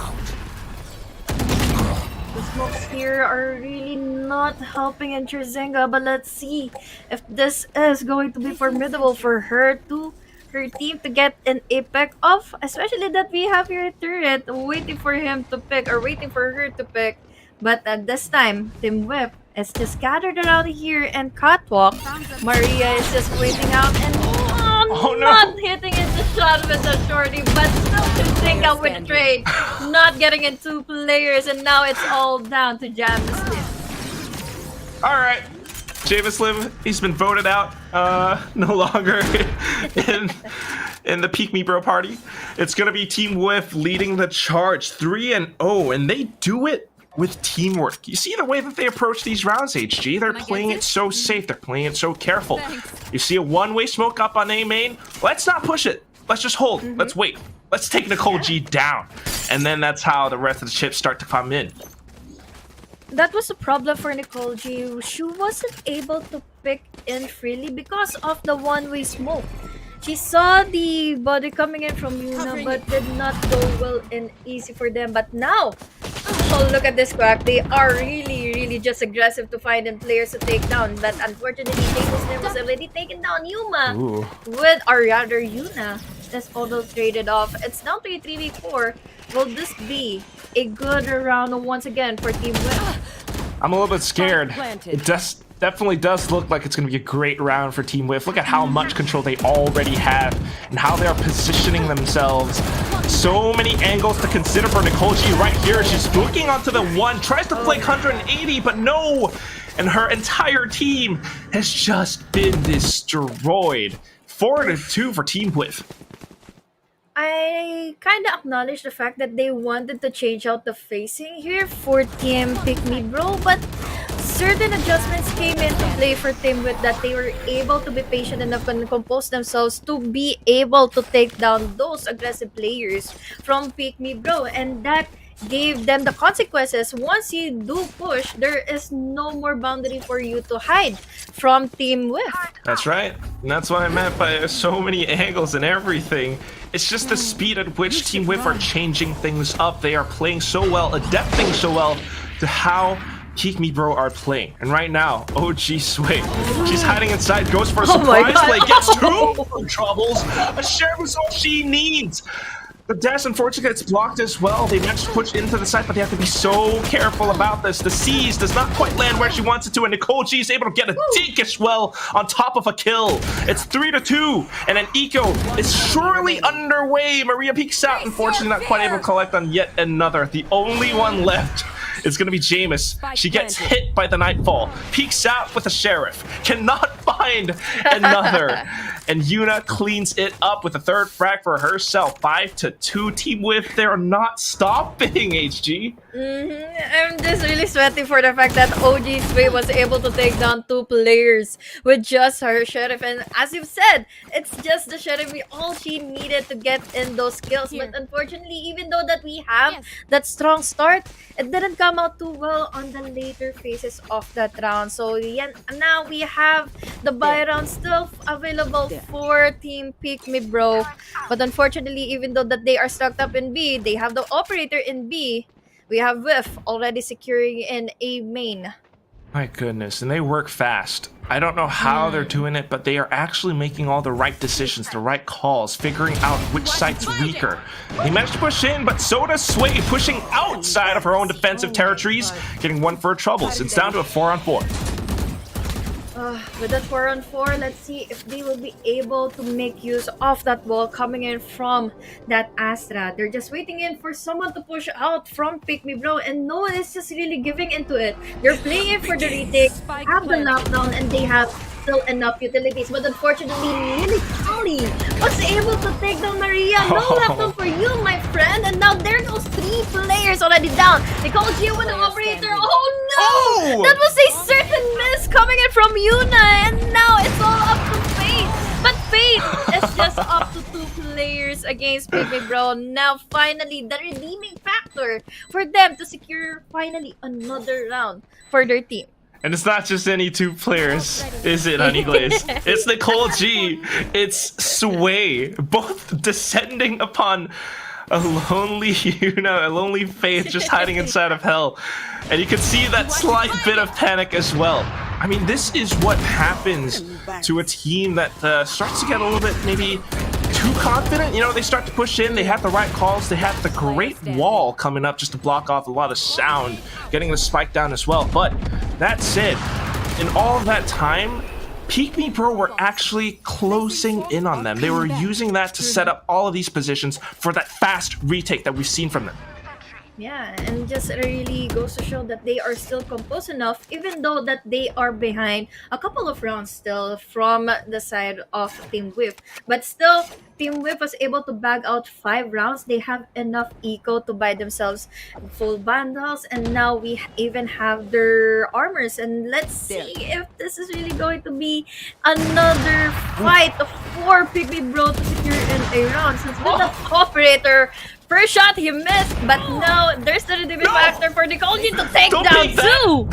The smokes here are really not helping in Trezenga, but let's see if this is going to be formidable for her team to get an apex off, especially that we have here a turret waiting for him to pick or waiting for her to pick. But at this time, Team WHIFF is just scattered around here and catwalk. Maria is just waiting out and not hitting it the shot with the shorty, but still Trezenga with the trade, not getting in 2 players, and now it's all down to Jamison. All right, Jamison, he's been voted out. No longer in the Peek Me Bro party. It's gonna be Team WHIFF leading the charge, 3-0, and they do it with teamwork. You see the way that they approach these rounds, HG? They're playing it so safe. They're playing it so careful. You see a one-way smoke up on A main. Let's not push it. Let's just hold. Let's wait. Let's take Nicole G down. And then that's how the rest of the chips start to come in. That was a problem for Nicole G. She wasn't able to pick in freely because of the one-way smoke. She saw the body coming in from Yuna, but did not go well and easy for them. But now, oh, look at this Quack. They are really just aggressive to find them players to take down. But unfortunately, Jamison was already taken down. Yuma with, or rather Yuna, is also traded off. It's now 3-3v4. Will this be a good round once again for Team WHIFF? I'm a little bit scared. It definitely does look like it's going to be a great round for Team WHIFF. Look at how much control they already have and how they are positioning themselves. So many angles to consider for Nicole G right here. She's looking onto the one, tries to flank 180, but no! And her entire team has just been destroyed. 4-2 for Team WHIFF. I kind of acknowledge the fact that they wanted to change out the facing here for Team Pick Me Bro, but certain adjustments came into play for Team WHIFF that they were able to be patient enough and compose themselves to be able to take down those aggressive players from Pick Me Bro, and that gave them the consequences. Once you do push, there is no more boundary for you to hide from Team WHIFF. That's right. And that's what I meant by so many angles and everything. It's just the speed at which Team WHIFF are changing things up. They are playing so well, adapting so well to how Peek Me Bro are playing. And right now, OG Sway, she's hiding inside, goes for a surprise play, gets 2 troubles. A share was all she needs. The dash, unfortunately, gets blocked as well. They managed to push into the side, but they have to be so careful about this. The C's does not quite land where she wants it to, and Nicole G is able to get a dink as well on top of a kill. It's 3-2, and an eco is surely underway. Maria peeks out, unfortunately not quite able to collect on yet another. The only one left is going to be Jameis. She gets hit by the Nightfall, peeks out with a Sheriff, cannot find another. And Yuna cleans it up with a 3rd frag for herself. 5-2. Team WHIFF, they're not stopping, HG. I'm just really sweaty for the fact that OG Sway was able to take down 2 players with just her Sheriff. And as you've said, it's just the Sheriff. All she needed to get in those kills. But unfortunately, even though that we have that strong start, it didn't come out too well on the later phases of that round. So yeah, now we have the buy round still available for Team Pick Me Bro. But unfortunately, even though that they are stuck up in B, they have the operator in B. We have WHIFF already securing in A main. My goodness, and they work fast. I don't know how they're doing it, but they are actually making all the right decisions, the right calls, figuring out which site's weaker. They managed to push in, but so does Sway, pushing outside of her own defensive territories, getting 1 for her troubles. It's down to a 4-on-4. With that 4-on-4, let's see if they will be able to make use of that wall coming in from that Astra. They're just waiting in for someone to push out from Pick Me Bro, and no one is just really giving into it. They're playing for the retake, have the knockdown, and they have still enough utilities. But unfortunately, Lily Polly was able to take down Maria. No laptop for you, my friend. And now there goes 3 players already down. Nicole G with the operator. Oh no! Oh! That was a certain miss coming in from Yuna. And now it's all up to Fate. But Fate is just up to 2 players against Baby Bro. Now finally the redeeming factor for them to secure finally another round for their team. And it's not just any 2 players, is it, Honeyglazee? It's Nicole G, it's Sway, both descending upon a lonely Yuna, a lonely Faith just hiding inside of hell. And you can see that slight bit of panic as well. I mean, this is what happens to a team that starts to get a little bit maybe too confident. You know, they start to push in, they have the right calls, they have the great wall coming up just to block off a lot of sound, getting the spike down as well. But that said, in all of that time, Pygmy Bro were actually closing in on them. They were using that to set up all of these positions for that fast retake that we've seen from them. Yeah, and just really goes to show that they are still composed enough, even though that they are behind a couple of rounds still from the side of Team WHIFF. But still, Team WHIFF was able to bag out 5 rounds. They have enough eco to buy themselves full bundles, and now we even have their armors. And let's see if this is really going to be another fight for Pygmy Bro to secure in a round. Since with the operator, first shot he missed, but no, there's the redeeming factor for Nicole G to take Don't down peek that. 2.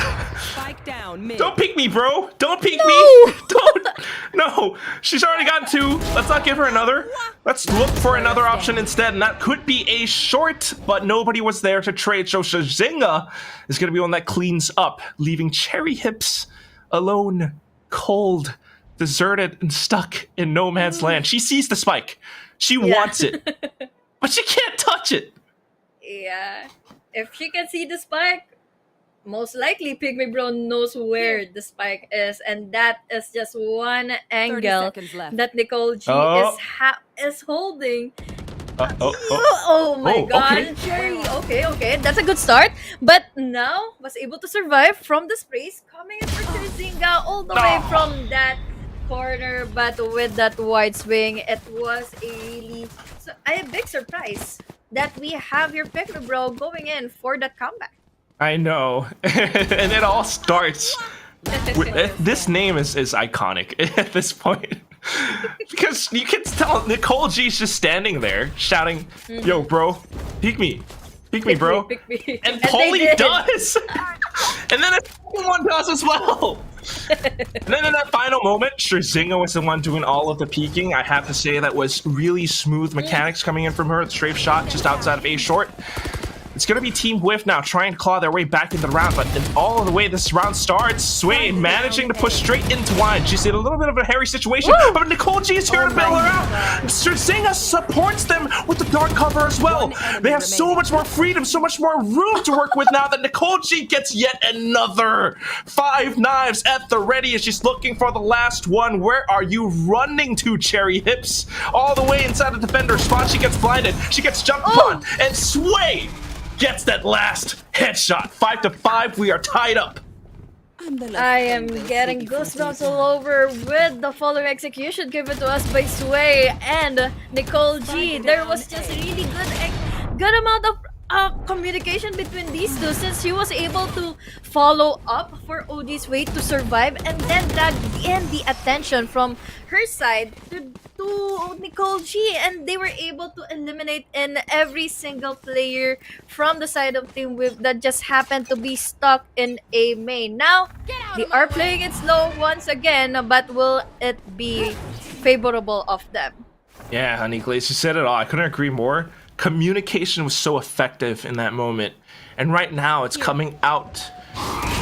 Spike down mid. Don't peek me, bro. Don't peek No. me. Don't. No, she's already gotten 2. Let's not give her another. Let's look for another option instead, and that could be a short, but nobody was there to trade. So Shazinga is going to be one that cleans up, leaving Cherry Hips alone, cold, deserted, and stuck in no man's land. She sees the spike. She wants it, but she can't touch it. Yeah, if she can see the spike, most likely Pygmy Bro knows where the spike is, and that is just one 30 angle seconds left. that Nicole G Oh. is holding. Oh. Oh my Oh, god, okay. Cherry. Okay, that's a good start. But now was able to survive from the sprays coming in for Zinga all the way from that corner. But with that wide swing, it was a big surprise that we have your Pygmy Bro going in for that comeback. I know. And it all starts with, this name is iconic at this point. Because you can tell Nicole G's just standing there shouting, yo, bro, peek me, bro. Pick me. And they Polly did. does. And then a second one does as well. And then in that final moment, Shazinga was the one doing all of the peeking. I have to say that was really smooth mechanics coming in from her. The strafe shot just outside of A short. It's going to be Team WHIFF now trying to claw their way back into the round, but in all of the way this round starts, Sway managing to push straight into wine. She's in a little bit of a hairy situation, but Nicole G is here to bail her out. Shazinga supports them with the dark cover as well. They have so much more freedom, so much more room to work with now that Nicole G gets yet another 5 knives at the ready as she's looking for the last one. Where are you running to, Cherry Hips? All the way inside the defender spot, she gets blinded, she gets jumped upon, and Sway gets that last headshot. 5-5, we are tied up. I am getting goosebumps all over with the following execution given to us by Sway and Nicole G. There was just really good amount of communication between these two, since she was able to follow up for OG's way to survive and then drag in the attention from her side to Nicole G, and they were able to eliminate in every single player from the side of Team WHIFF that just happened to be stuck in a main. Now they are playing it slow once again, but will it be favorable of them? Yeah, Honeyglazee, you said it all. I couldn't agree more. Communication was so effective in that moment. And right now, it's coming out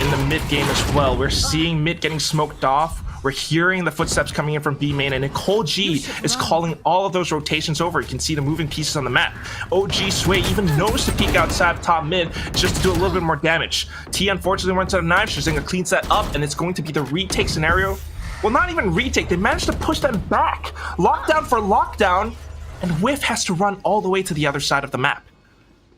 in the mid game as well. We're seeing mid getting smoked off. We're hearing the footsteps coming in from B main, and Nicole G is calling all of those rotations over. You can see the moving pieces on the map. OG Sway even knows to peek outside top mid just to do a little bit more damage. T unfortunately runs out of knives. Shazinga cleans that up, and it's going to be the retake scenario. Well, not even retake. They managed to push them back. Lockdown for lockdown, and WHIFF has to run all the way to the other side of the map.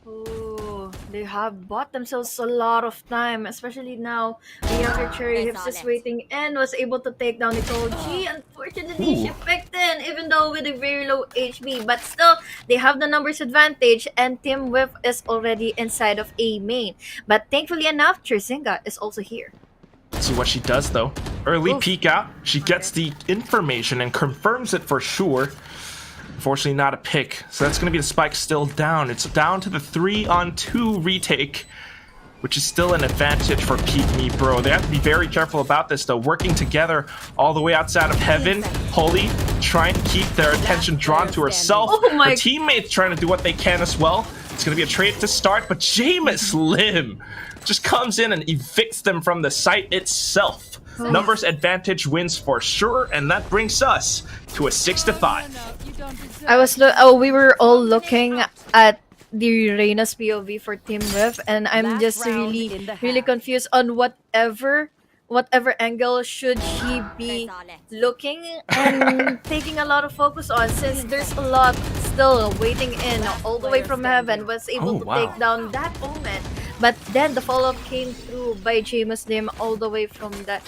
Oh, they have bought themselves a lot of time, especially now the younger Cherry Hips is waiting and was able to take down Nicole G. Unfortunately, she picked in, even though with a very low HP, but still, they have the numbers advantage, and Team Whiff is already inside of A main. But thankfully enough, Cherzinga is also here. See what she does though. Early peek out. She gets the information and confirms it for sure. Unfortunately, not a pick. So that's going to be the spike still down. It's down to the 3-on-2 retake, which is still an advantage for Peek Me Bro. They have to be very careful about this though. Working together all the way outside of heaven. Holy trying to keep their attention drawn to herself. Her teammates trying to do what they can as well. It's going to be a trade to start, but Jameis Lim just comes in and evicts them from the site itself. Numbers advantage wins for sure, and that brings us to a 6-5. We were all looking at the Reyna's POV for Team Whiff, and I'm just really confused on whatever angle should she be looking and taking a lot of focus on, since there's a lot still waiting in all the way from heaven. Was able to take down that Omen, but then the follow-up came through by Jameis Lim all the way from the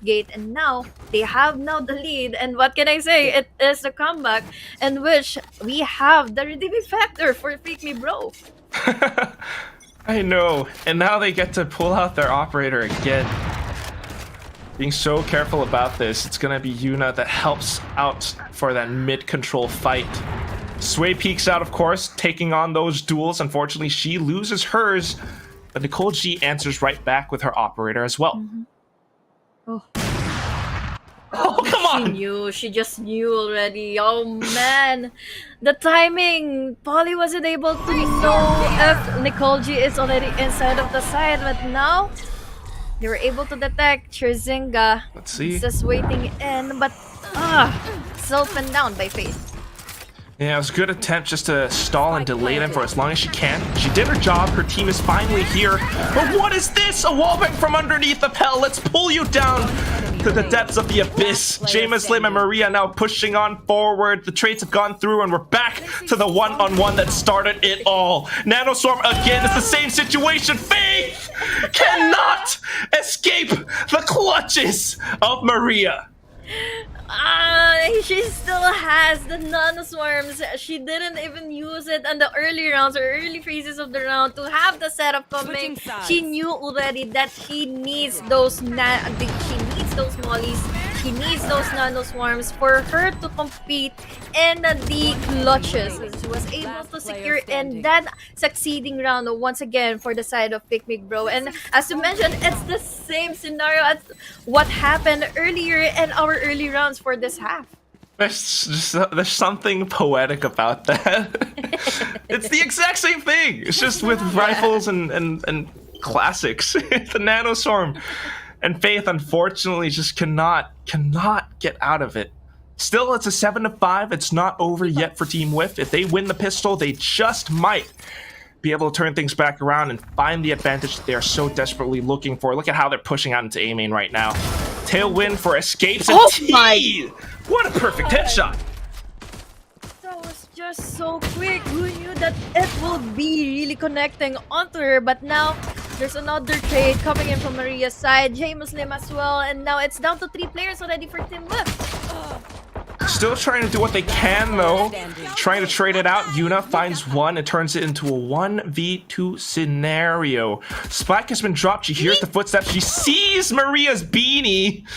gate, and now they have the lead. And what can I say? It is the comeback in which we have the redeeming factor for Pick Me Bro. I know, and now they get to pull out their operator again. Being so careful about this, it's gonna be Yuna that helps out for that mid-control fight. Sway peeks out, of course, taking on those duels. Unfortunately, she loses hers, but Nicole G answers right back with her operator as well. Oh, come on! She just knew already. Oh man, the timing. Polly wasn't able to know if Nicole G is already inside of the side, but now they were able to detect Cherzinga. Let's see. Just waiting in, but still pinned down by Faith. Yeah, it was a good attempt just to stall and delay them for as long as she can. She did her job. Her team is finally here. But what is this? A wallbang from underneath the hell. Let's pull you down to the depths of the abyss. Jameis Lim and Maria now pushing on forward. The trades have gone through, and we're back to the one-on-one that started it all. Nanoswarm again. It's the same situation. Faith cannot escape the clutches of Maria. She still has the nanoswarms. She didn't even use it in the early rounds or early phases of the round to have the setup coming. She knew already that she needs those mollies. She needs those nanoswarms for her to compete in the clutches. She was able to secure in that succeeding round once again for the side of Pick Me Bro. And as you mentioned, it's the same scenario as what happened earlier in our early rounds for this half. There's something poetic about that. It's the exact same thing. It's just with rifles and classics. The nanoswarm. And Faith, unfortunately, just cannot get out of it. Still, it's a 7-5. It's not over yet for Team Whiff. If they win the pistol, they just might be able to turn things back around and find the advantage that they are so desperately looking for. Look at how they're pushing out into A main right now. Tailwind for escapes and T! What a perfect headshot! That was just so quick. Who knew that it will be really connecting onto her? But now there's another trade coming in from Maria's side. Jameis Lim as well. And now it's down to 3 players already for Team Whiff. Still trying to do what they can, though. Trying to trade it out. Yuna finds one and turns it into a 1v2 scenario. Spike has been dropped. She hears the footsteps. She sees Maria's beanie.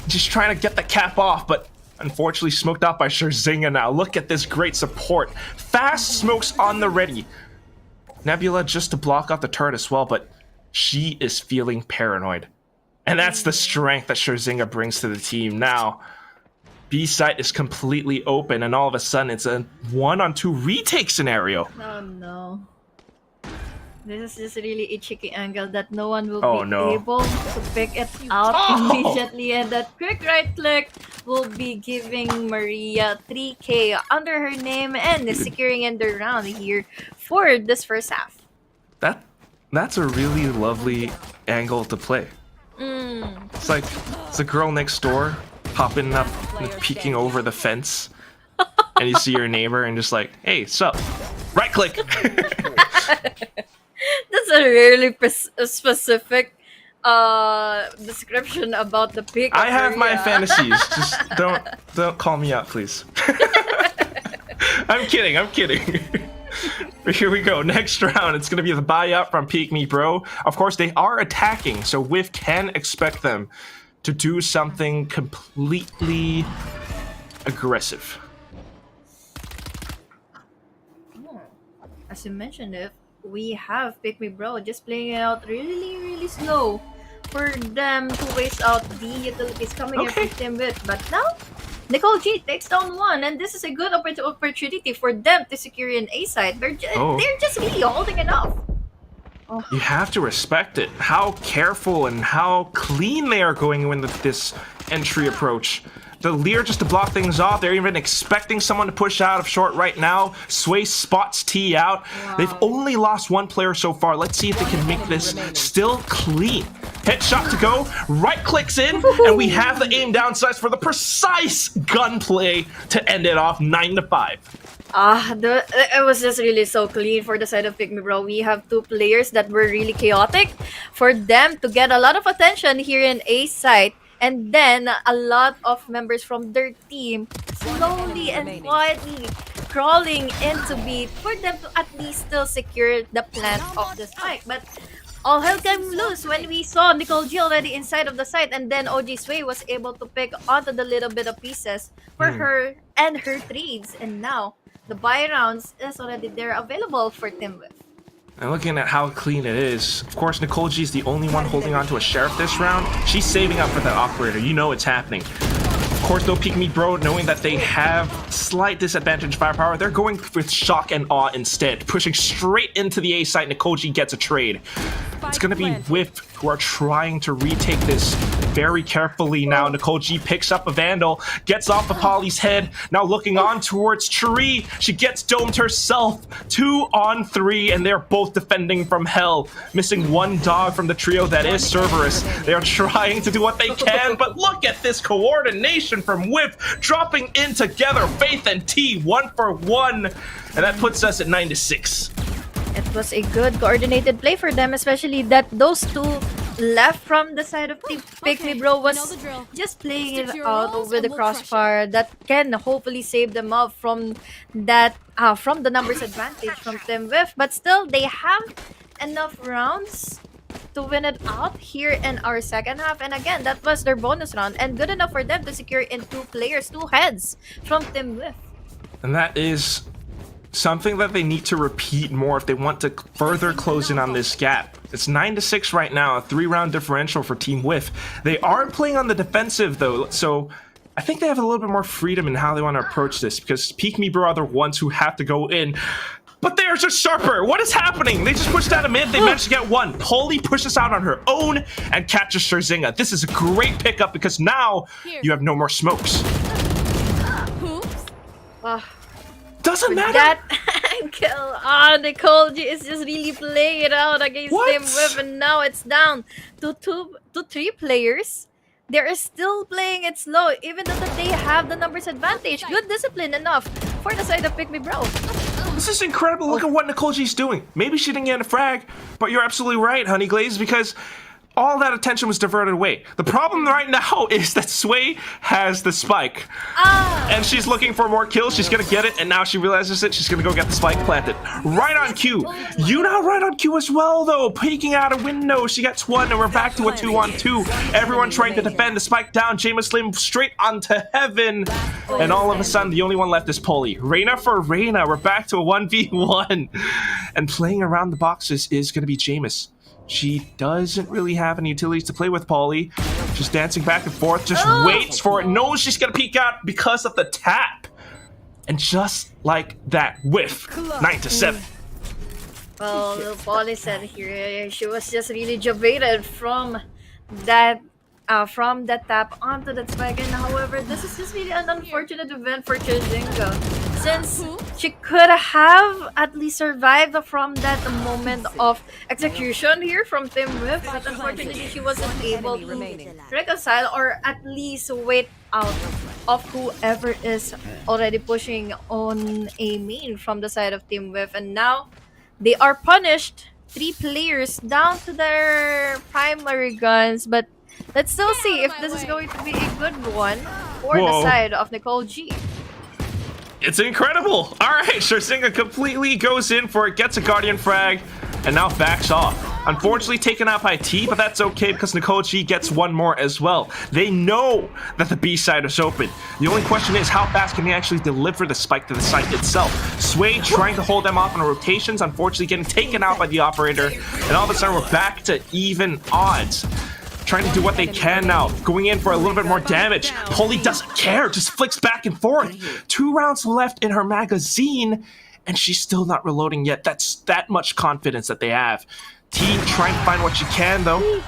Just trying to get the cap off, but unfortunately smoked out by Cherzinga now. Look at this great support. Fast smokes on the ready. Nebula just to block off the turret as well, but she is feeling paranoid. And that's the strength that Cherzinga brings to the team. Now, B site is completely open, and all of a sudden it's a 1-on-2 retake scenario. Oh no. This is just really a tricky angle that no one will be able to pick it out immediately, and that quick right click will be giving Maria 3k under her name and is securing in the round here for this first half. That's a really lovely angle to play. It's like it's a girl next door popping up and peeking over the fence, and you see your neighbor and just like, hey, sup? Right click. That's a really specific description about the pick. I have my Korea. fantasies. Just don't call me out, please. I'm kidding. But here we go. Next round, it's gonna be the buyout from Peek Me Bro. Of course, they are attacking, so WHIFF can expect them to do something completely aggressive. As you mentioned, if we have Pick Me Bro just playing it out really slow for them to waste out the utilities coming in from Team WHIFF. But now, Nicole G takes down one, and this is a good opportunity for them to secure an A side. They're just really holding it off. You have to respect it. How careful and how clean they are going with this entry approach. The Lear just to block things off. They're even expecting someone to push out of short right now. Sway spots T out. Wow. They've only lost one player so far. Let's see if they can make this still clean. Headshot to go. Right clicks in. And we have the aim down slice for the precise gunplay to end it off 9-5. It was just really so clean for the side of Pick Me Bro. We have two players that were really chaotic for them to get a lot of attention here in A site. And then a lot of members from their team slowly and quietly crawling into B for them to at least still secure the plant of the spike. But all hell came loose when we saw Nicole G already inside of the site, and then OG Sway was able to pick onto the little bit of pieces for her and her trades. And now the buy rounds is already there available for Team WHIFF. And looking at how clean it is, of course, Nicole G is the only one holding on to a Sheriff this round. She's saving up for that operator. You know it's happening. Of course, though, Peek Me Bro, knowing that they have slight disadvantage firepower, they're going with Shock and Awe instead, pushing straight into the A site. Nicole G gets a trade. It's going to be WHIFF who are trying to retake this very carefully now. Nicole G picks up a Vandal, gets off the Polly's head, now looking on towards Tree. She gets domed herself. 2 on 3, and they're both defending from hell. Missing one dog from the trio that is Cerberus. They are trying to do what they can, but look at this coordination from WHIFF, dropping in together. Faith and T, 1 for 1, and that puts us at 9-6. It was a good coordinated play for them, especially that those two left from the side of the Pick Me Bro was just playing it out with the crossfire that can hopefully save them up from that from the numbers advantage from Team WHIFF. But still, they have enough rounds to win it out here in our second half. And again, that was their bonus round, and good enough for them to secure in 2 players, 2 heads from Team WHIFF. And that is something that they need to repeat more if they want to further close in on this gap. It's 9-6 right now, a 3-round differential for Team WHIFF. They are playing on the defensive though, so I think they have a little bit more freedom in how they want to approach this, because Peek Me Bro are the ones who have to go in. But they're just sharper. What is happening? They just pushed out a mid. They managed to get one. Polly pushes out on her own and catches Sherzinga. This is a great pickup because now you have no more smokes. Doesn't matter. That kill. Nicole G is just really playing it out against Team WHIFF, and now it's down to 3 players. They're still playing it slow, even though that they have the numbers advantage. Good discipline enough for the side of Pick Me Bro. This is incredible. Look at what Nicole G's doing. Maybe she didn't get a frag, but you're absolutely right, Honeyglazee, because all that attention was diverted away. The problem right now is that Sway has the spike. And she's looking for more kills. She's gonna get it, and now she realizes it. She's gonna go get the spike planted. Right on cue. Yuna right on cue as well, though. Peeking out a window. She gets one, and we're back to a 2-on-2. Everyone trying to defend the spike down. Jameis Slim straight onto heaven. And all of a sudden, the only one left is Polly. Reyna for Reyna. We're back to a 1v1. And playing around the boxes is gonna be Jameis. She doesn't really have any utilities to play with Polly. Just dancing back and forth, just waits for it. Knows she's gonna peek out because of the tap. And just like that, whiff. 9-7. Well, Polly said here she was just really javated from that tap onto that spike. And however, this is just really an unfortunate event for Sherzinga, since she could have at least survived from that moment of execution here from Team WHIFF, but unfortunately she wasn't able to reconcile or at least wait out of whoever is already pushing on a main from the side of Team WHIFF. And now they are punished 3 players down to their primary guns, but let's still see if this is going to be a good one for the Whoa. side of Nicole G. It's incredible. All right, Sherzinga completely goes in for it, gets a Guardian frag, and now backs off. Unfortunately taken out by T, but that's okay because Nicole G gets one more as well. They know that the B side is open. The only question is how fast can they actually deliver the spike to the site itself. Sway trying to hold them off on rotations, unfortunately getting taken out by the operator, and all of a sudden we're back to even odds. Trying to do what they can now, going in for a little bit more damage. Polly doesn't care, just flicks back and forth. 2 rounds left in her magazine, and she's still not reloading yet. That's that much confidence that they have. T trying to find what she can though,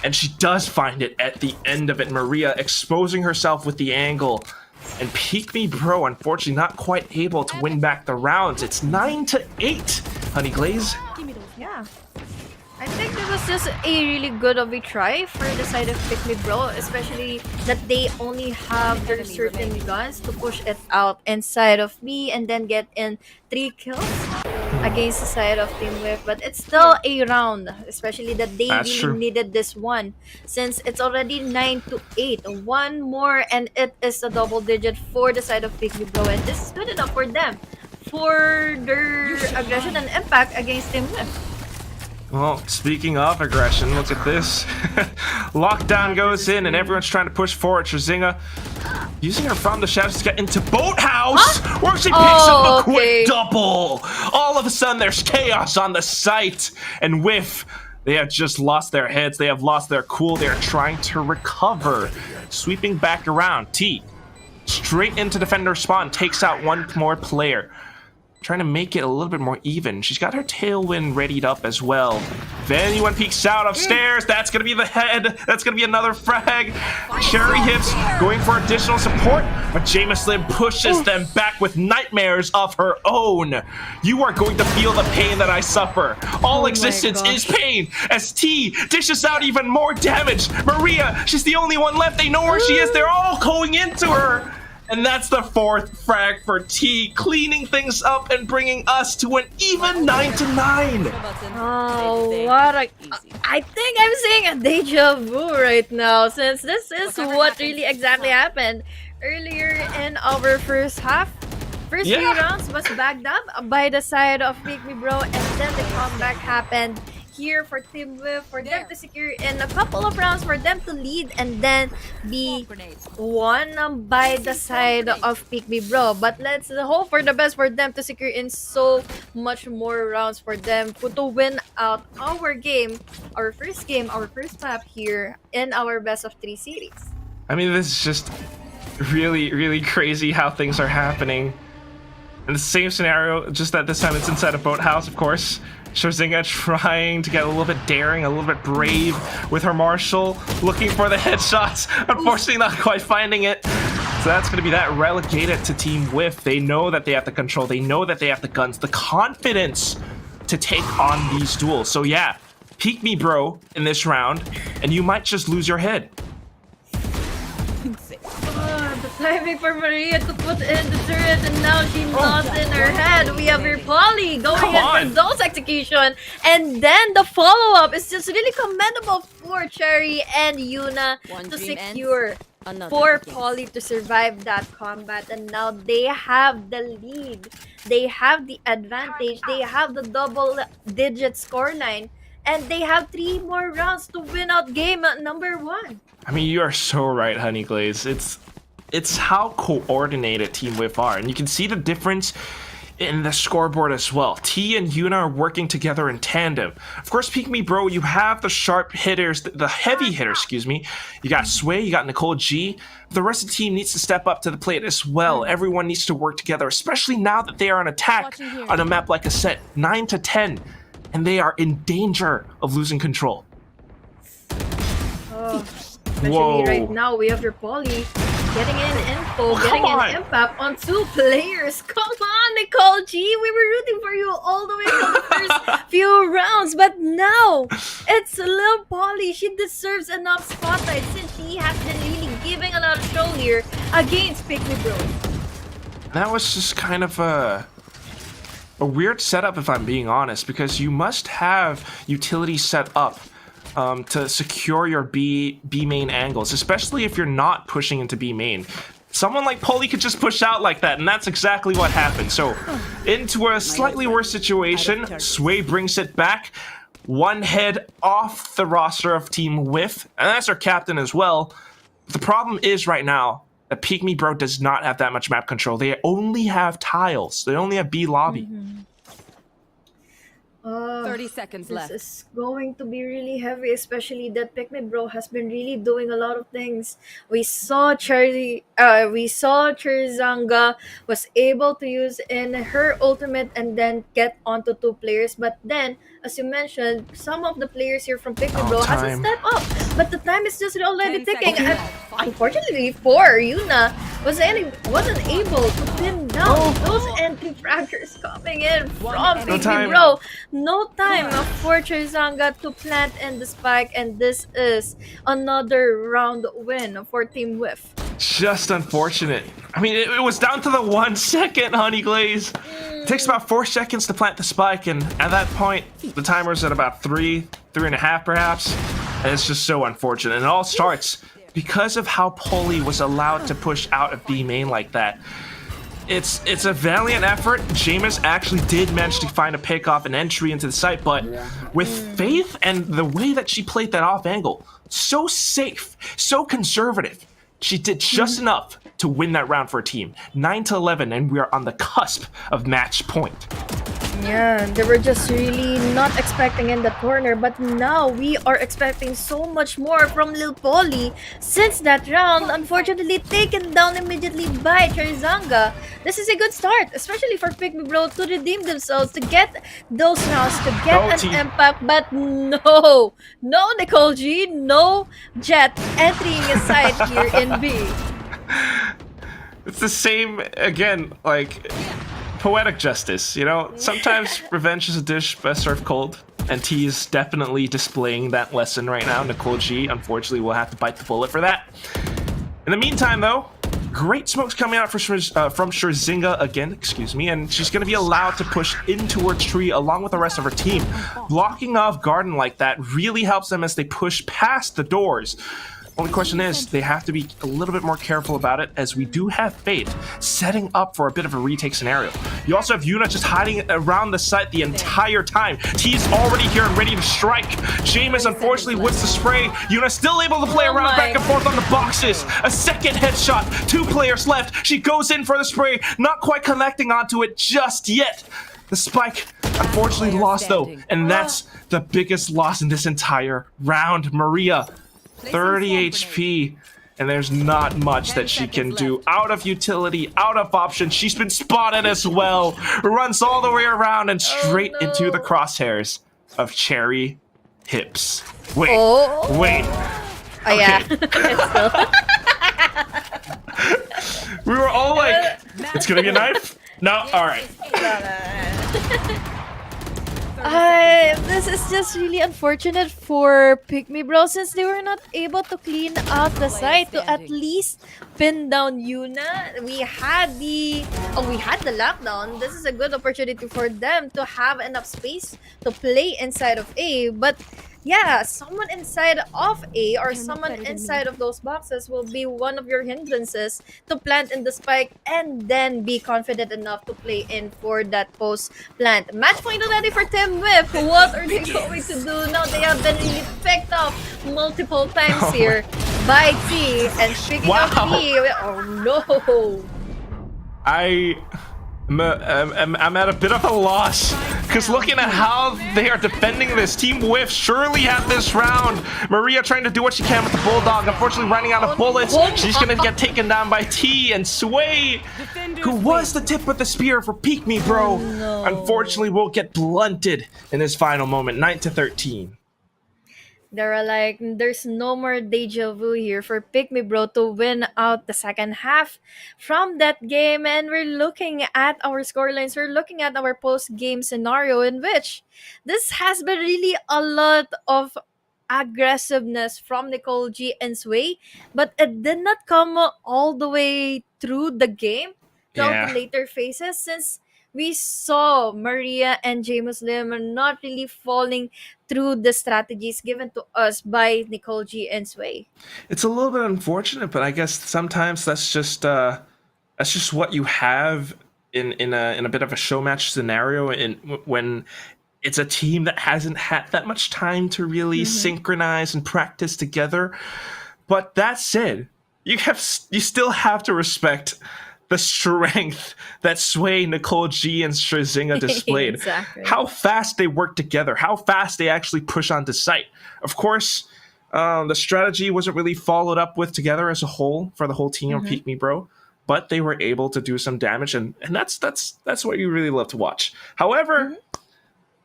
and she does find it at the end of it. Maria exposing herself with the angle, and BABYGRR unfortunately not quite able to win back the rounds. It's 9-8, Honeyglazee. Yeah. I think it was just a really good of a try for the side of BABYGRR, especially that they only have their certain guns to push it out inside of B and then get in 3 kills against the side of Team WHIFF. But it's still a round, especially that they That's really true. needed this one since it's already 9-8. One more and it is a double digit for the side of BABYGRR, and this is good enough for them for their aggression and impact against Team WHIFF. Well, speaking of aggression, look at this. Lockdown goes in and everyone's trying to push forward. Sherzinga using her from the shadows to get into Boathouse, where she picks up a quick double. All of a sudden, there's chaos on the site. And WHIFF, they have just lost their heads. They have lost their cool. They are trying to recover. Sweeping back around. T, straight into defender spawn, takes out one more player. Trying to make it a little bit more even. She's got her tailwind readied up as well. If anyone peeks out upstairs, that's going to be the head. That's going to be another frag. Cherry Hips going for additional support, but Jameslyn pushes them back with nightmares of her own. You are going to feel the pain that I suffer. All existence is pain as T dishes out even more damage. Maria, she's the only one left. They know where she is. They're all going into her. And that's the 4th frag for T, cleaning things up and bringing us to an even 9-9. Oh, what a... I think I'm seeing a deja vu right now, since this is what really exactly happened earlier in our first half. First 3 rounds was backed up by the side of BABYGRR, and then the comeback happened here for Team WHIFF, for them to secure in a couple of rounds, for them to lead and then be won by the side of BABYGRR. But let's hope for the best for them to secure in so much more rounds for them to win out our game, our first map here in our best of 3 series. I mean, this is just really, really crazy how things are happening. In the same scenario, just that this time it's inside a boathouse, of course. Sherzinga trying to get a little bit daring, a little bit brave with her Marshall, looking for the headshots. Unfortunately, not quite finding it. So that's going to be that relegated to Team WHIFF. They know that they have the control. They know that they have the guns, the confidence to take on these duels. So yeah, peek me, bro, in this round, and you might just lose your head. The timing for Maria to put in the turret, and now she lost in her head. We have her Polly going in for those execution, and then the follow-up is just really commendable for Cherry and Yuna to secure for Polly to survive that combat, and now they have the lead. They have the advantage. They have the double-digit scoreline, and they have 3 more rounds to win out game number 1. I mean, you are so right, Honeyglazee. It's how coordinated Team WHIFF are, and you can see the difference in the scoreboard as well. T and Yuna are working together in tandem. Of course, peek me, bro, you have the sharp hitters, the heavy hitters, excuse me. You got Sway, you got Nicole G. The rest of the team needs to step up to the plate as well. Everyone needs to work together, especially now that they are on attack on a map like a set 9-10, and they are in danger of losing control. Especially right now, we have your Polly getting in info, getting in impact on 2 players. Come on, Nicole G. We were rooting for you all the way from the first few rounds, but now it's little Polly. She deserves enough spotlight since she has been really giving a lot of show here against BABYGRR. That was just kind of a a weird setup, if I'm being honest, because you must have utility set up to secure your B main angles, especially if you're not pushing into B main. Someone like Polly could just push out like that, and that's exactly what happened. So, into a slightly worse situation, Sway brings it back. One head off the roster of Team WHIFF, and that's our captain as well. The problem is right now that PickMeBro does not have that much map control. They only have tiles. They only have B lobby. 30 seconds This left. is going to be really heavy, especially that Bro has been really doing a lot of things. We saw Cherzanga was able to use in her ultimate and then get onto 2 players. But then, as you mentioned, some of the players here from Bro hasn't time. stepped up. But the time is just already 10 ticking. seconds And unfortunately for Yuna, wasn't able to pin down those entry fractures coming in from No time. Bro. No time for Cherzanga to plant in the spike, and this is another round win for Team WHIFF. Just unfortunate. I mean, it was down to the 1 second, Honeyglazee. It takes about 4 seconds to plant the spike, and at that point, the timer's at about 3.5 perhaps. And it's just so unfortunate. And it all starts because of how Polly was allowed to push out of B main like that. It's a valiant effort. Jameis actually did manage to find a pickoff and entry into the site, but with Faith and the way that she played that off angle, so safe, so conservative, she did just enough to win that round for a team. 9-11, and we are on the cusp of match point. Yeah, they were just really not expecting in the corner, but now we are expecting so much more from Lil Polly since that round, unfortunately taken down immediately by Cherzanga. This is a good start, especially for Bro to redeem themselves, to get those rounds, to get an impact, but no Nicole G, no Jet entering a side here in B. It's the same, again, like, poetic justice, you know? Sometimes revenge is a dish best served cold, and T is definitely displaying that lesson right now. Nicole G, unfortunately, will have to bite the bullet for that. In the meantime, though, great smokes coming out from Cherzanga again, and she's going to be allowed to push in towards tree along with the rest of her team. Blocking off Garden like that really helps them as they push past the doors. Only question is, they have to be a little bit more careful about it, as we do have Faith setting up for a bit of a retake scenario. You also have Yuna just hiding around the site the entire time. T's already here and ready to strike. Jameis unfortunately with the spray. Yuna still able to play around back and forth on the boxes. A second headshot, 2 players left. She goes in for the spray, not quite connecting onto it just yet. The spike unfortunately lost though, and that's the biggest loss in this entire round. Maria, 30 HP, and there's not much that she can do. Out of utility, out of option. She's been spotted as well. Runs all the way around and straight into the crosshairs of Cherry Hips. Wait. Oh yeah. We were all like, it's gonna be a knife? No? Alright. This is just really unfortunate for Bro since they were not able to clean out the site to at least pin down Yuna. We had the lockdown. This is a good opportunity for them to have enough space to play inside of A, but yeah, someone inside of A or someone inside of those boxes will be one of your hindrances to plant in the spike and then be confident enough to play in for that post plant. Match point already for Team WHIFF. What are they going to do now? They have been really picked up multiple times here by T. And speaking of T, oh no. I'm at a bit of a loss, because looking at how they are defending this, Team WHIFF surely had this round. Maria trying to do what she can with the Bulldog, unfortunately running out of bullets. She's going to get taken down by T, and Sway, who was the tip with the spear for Bro, unfortunately will get blunted in his final moment, 9-13. They're like, there's no more deja vu here for Bro to win out the second half from that game. And we're looking at our scorelines. We're looking at our post-game scenario in which this has been really a lot of aggressiveness from Nicole G and Sway, but it did not come all the way through the game, throughout the later phases, since we saw Maria and J Muslim are not really falling through the strategies given to us by Nicole G and Sway. It's a little bit unfortunate, but I guess sometimes that's just what you have in a bit of a show match scenario, when it's a team that hasn't had that much time to really synchronize and practice together. But that said, you still have to respect the strength that Sway, Nicole G, and Strazinga displayed. Exactly. How fast they work together, how fast they actually push onto site. Of course, the strategy wasn't really followed up with together as a whole for the whole team of Peek Me Bro, but they were able to do some damage, and that's what you really love to watch. However,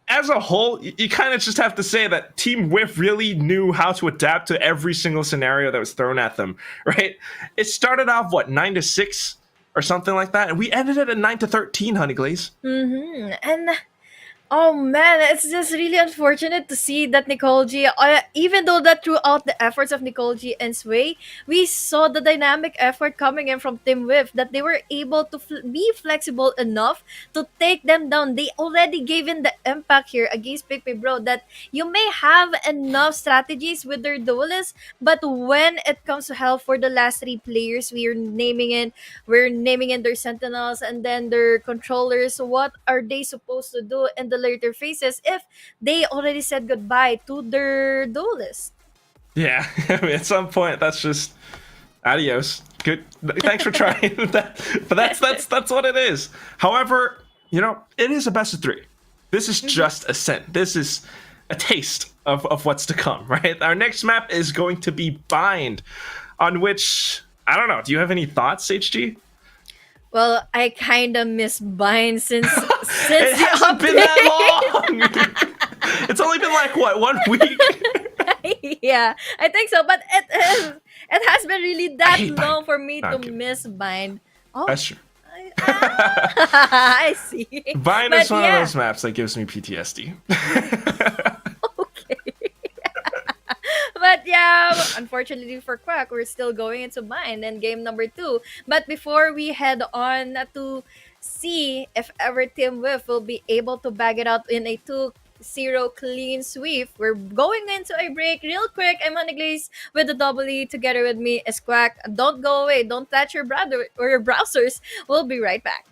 as a whole, you kind of just have to say that Team WHIFF really knew how to adapt to every single scenario that was thrown at them, right? It started off, 9-6 or something like that, and we ended it at 9-13, Honeyglazee. And oh man, it's just really unfortunate to see that Nicole G, even though that throughout the efforts of Nicole G and Sway, we saw the dynamic effort coming in from Team WHIFF, that they were able to be flexible enough to take them down. They already gave in the impact here against Pick Me Bro, that you may have enough strategies with their duelists, but when it comes to help for the last three players, we're naming in their sentinels and then their controllers. What are they supposed to do in the later phases if they already said goodbye to their duelist? Yeah, I mean, at some point, that's just adios. Good, thanks for trying that, but that's what it is. However, it is a best of 3. This is just a scent. This is a taste of what's to come, right? Our next map is going to be Bind, on which, I don't know, do you have any thoughts, HG? Well, I kind of miss Bind since It hasn't been that long. It's only been 1 week. Yeah, I think so, but it has been really that hate long Bind. for me No, to I'm kidding. miss Bind. Oh, That's true. I see. Bind But is one yeah. of those maps that gives me PTSD. Okay. But yeah, unfortunately for Quack, we're still going into Bind and game number 2. But before we head on to see if ever Team WHIFF will be able to bag it out in a 2-0 clean sweep, we're going into a break real quick. I'm Honeyglazee with the double E. Together with me is Quack. Don't go away. Don't touch your browser or your browsers. We'll be right back.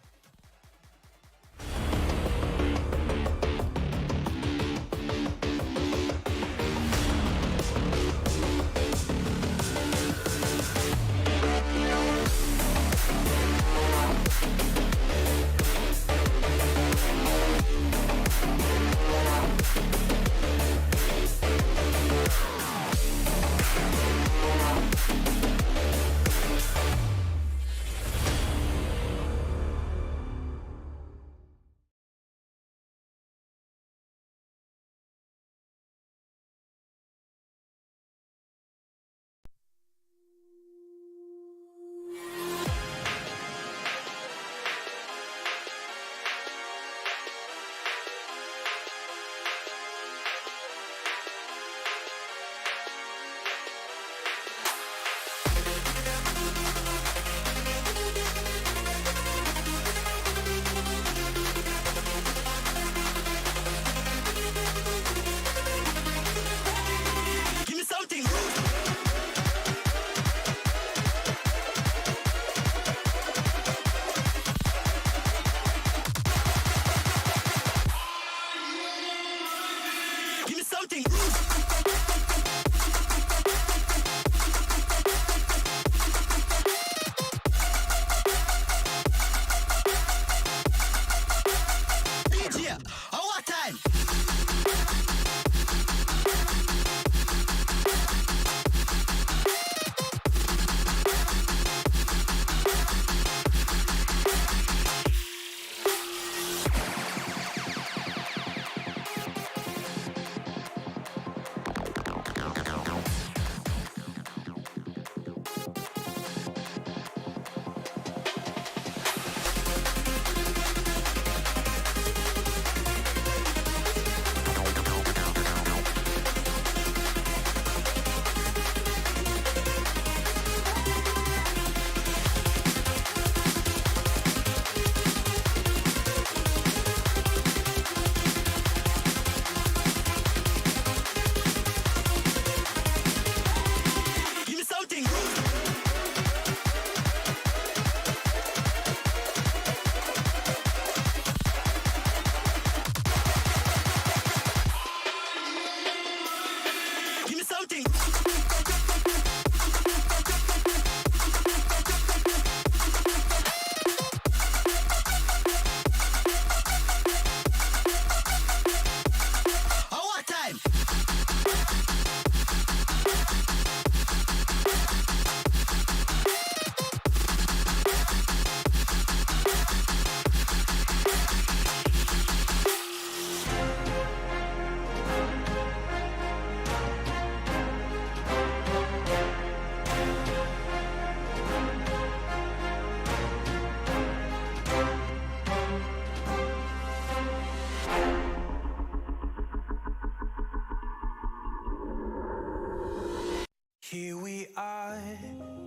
Here we are,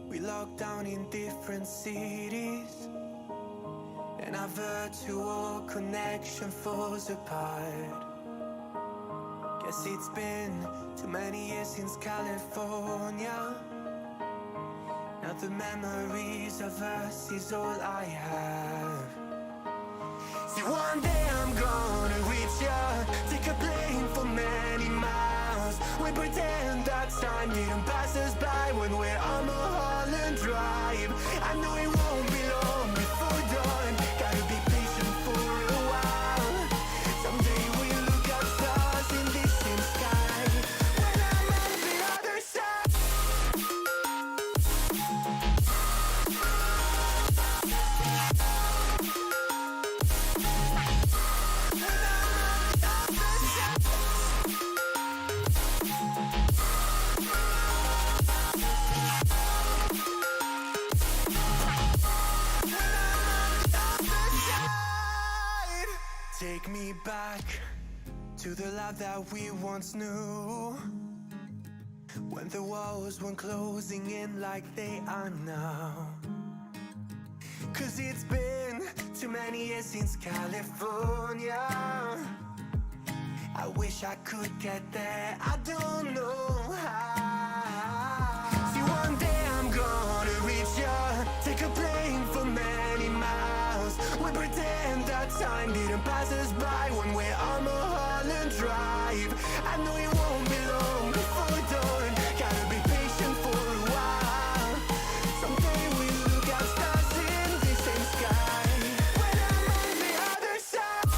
we locked down in different cities, and our virtual connection falls apart. Guess it's been too many years since California. Now the memories of us is all I have. See, one day I'm gonna reach ya, take a plane for many miles. We pretend that time didn't pass us by when we're on Mulholland Drive. I know it won't be long before dawn, gotta be patient for a while. Someday we'll look at stars in this same sky, when I'm on the other side. Take me back to the life that we once knew, when the walls weren't closing in like they are now. Cause it's been too many years since California. I wish I could get there, I don't know how. See, one day I'm gonna reach ya, take a plane for many miles. We pretend that time didn't pass us by when we're on Mulholland Drive. I know it won't be long before dawn, gotta be patient for a while. Someday we'll look at stars in the same sky, when I'm on the other side.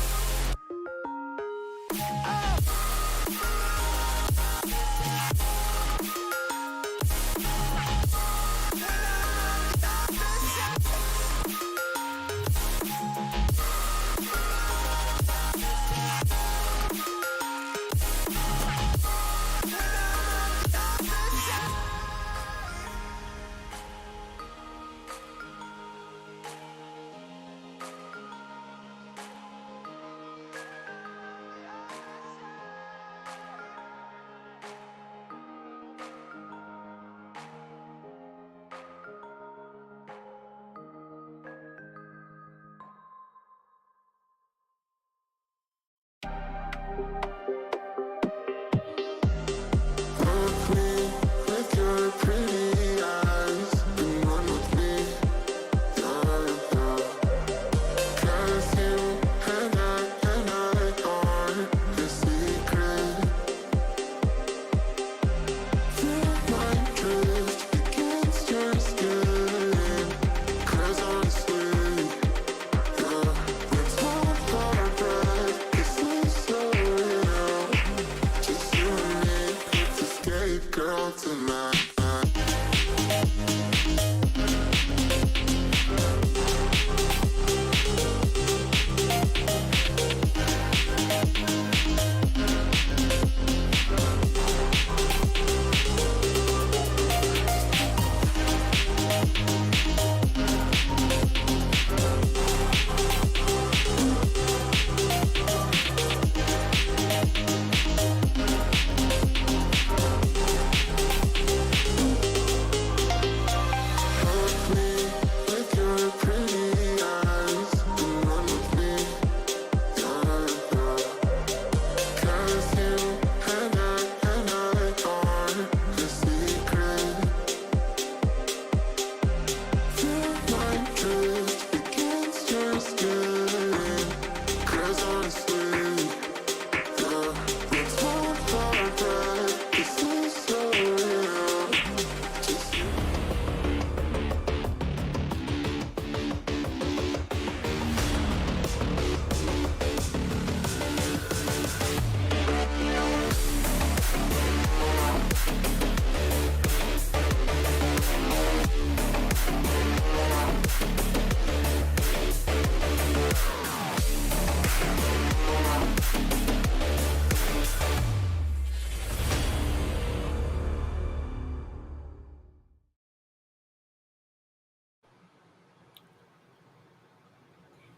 Look me with your pretty eyes and run with me, yeah. Cause you and I are the secret. Feel my drift against your skin. Cause honestly, yeah, let's hold our breath, this is so real. Just you and me, let's escape, girl, tonight.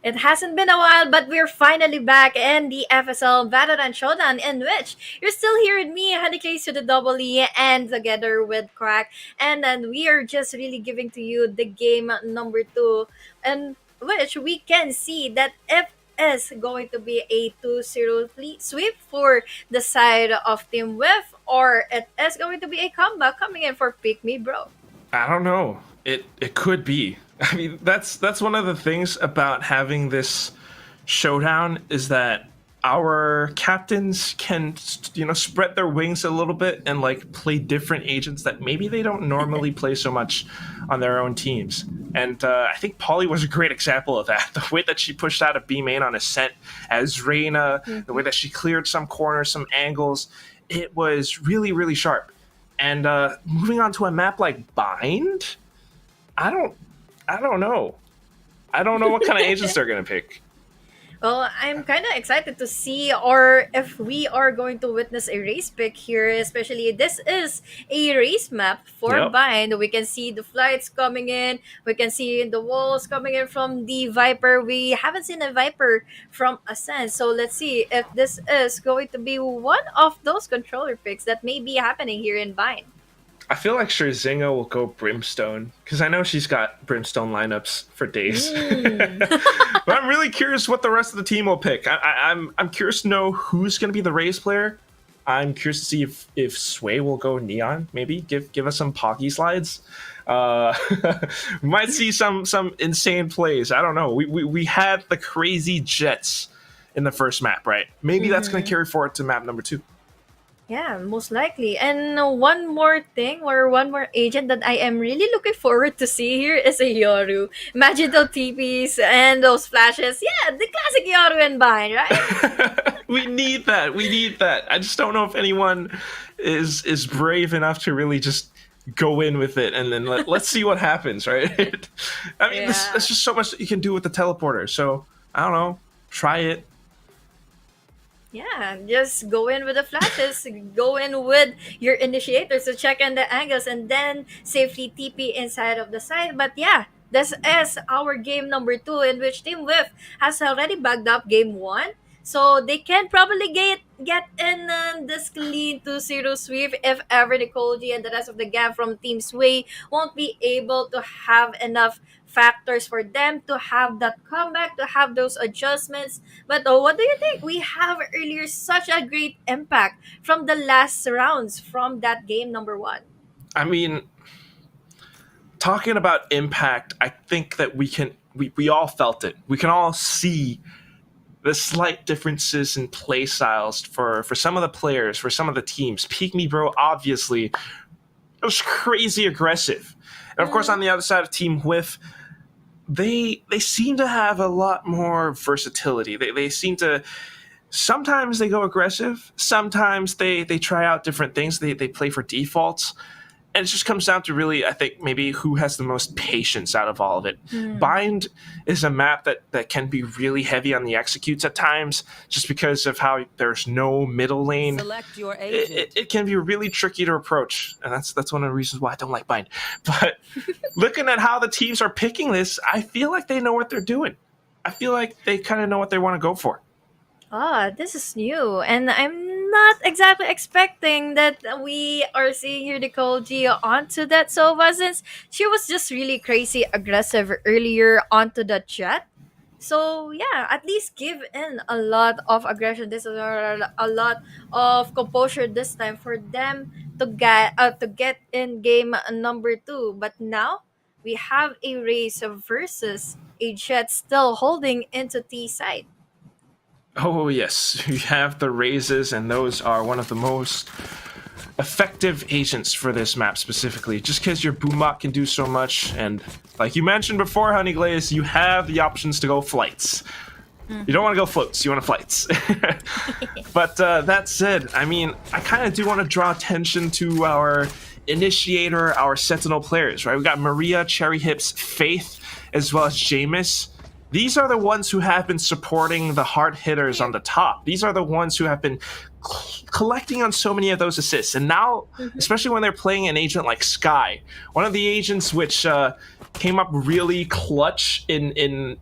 It hasn't been a while, but we're finally back in the FSL Valorant Showdown, in which you're still here with me, Honeyglazee to the double E, and together with Quack. And then we are just really giving to you the game number 2, in which we can see that if is going to be a 2-0 sweep for the side of Team WHIFF, or it is going to be a comeback coming in for Pick Me Bro. I don't know. It could be. I mean, that's one of the things about having this showdown is that our captains can, spread their wings a little bit and like play different agents that maybe they don't normally play so much on their own teams. And I think Polly was a great example of that. The way that she pushed out a B main on Ascent as Reyna, the way that she cleared some corners, some angles, it was really, really sharp. And moving on to a map like Bind, I don't know. I don't know what kind of agents they're gonna pick. Well, I'm kind of excited to see, or if we are going to witness a race pick here, especially this is a race map for Yep. Bind. We can see the flights coming in, we can see the walls coming in from the Viper. We haven't seen a Viper from Ascent, so let's see if this is going to be one of those controller picks that may be happening here in Bind. I feel like Scherzinga will go Brimstone because I know she's got Brimstone lineups for days. But I'm really curious what the rest of the team will pick. I'm curious to know who's going to be the Raze player. I'm curious to see if Sway will go Neon. Maybe give us some Pocky slides. We might see some insane plays. I don't know. We had the crazy Jets in the first map, right? Maybe that's going to carry forward to map number 2. Yeah, most likely. And one more thing, or one more agent that I am really looking forward to see here is a Yoru. Imagine those TPs and those flashes. Yeah, the classic Yoru and Bind, right? We need that. We need that. I just don't know if anyone is brave enough to really just go in with it and then let's see what happens, right? I mean, Yeah. there's just so much that you can do with the teleporter. So, I don't know. Try it. Yeah, just go in with the flashes, go in with your initiators to check in the angles, and then safely TP inside of the side. But yeah, this is our game number 2, in which Team WHIFF has already bagged up game 1. So they can probably get in this clean 2-0 sweep if ever Nicole G and the rest of the gang from Team Sway won't be able to have enough factors for them to have that comeback, to have those adjustments. But what do you think? We have earlier such a great impact from the last rounds from that game number 1. I mean, talking about impact, I think that we all felt it. We can all see the slight differences in play styles for some of the players, for some of the teams. Peek Me Bro, obviously, it was crazy aggressive. And of course, on the other side of Team WHIFF, they seem to have a lot more versatility. They seem to, sometimes they go aggressive, sometimes they try out different things. They play for defaults. And it just comes down to really, I think, maybe who has the most patience out of all of it. Bind is a map that can be really heavy on the executes at times, just because of how there's no middle lane. Select your agent. It can be really tricky to approach, and that's one of the reasons why I don't like Bind. But looking at how the teams are picking this, I feel like they know what they're doing. I feel like they kind of know what they want to go for. Ah, this is new, and I'm not exactly expecting that we are seeing here Nicole G onto that Sova, since she was just really crazy aggressive earlier onto the Jet. So yeah, at least give in a lot of aggression. This is a lot of composure this time for them to get in game number 2. But now we have a race versus a Jet still holding into T side. Oh, yes. You have the raises, and those are one of the most effective agents for this map specifically, just because your Boombot can do so much. And like you mentioned before, Honeyglazee, you have the options to go flights. You don't want to go floats, you want to flights. But that said, I mean, I kind of do want to draw attention to our initiator, our sentinel players, right? We got Maria, Cherry Hips, Faith, as well as Jameis. these are the ones who have been supporting the hard hitters on the top. These are the ones who have been collecting on so many of those assists. And now, especially when they're playing an agent like Sky, one of the agents which came up really clutch in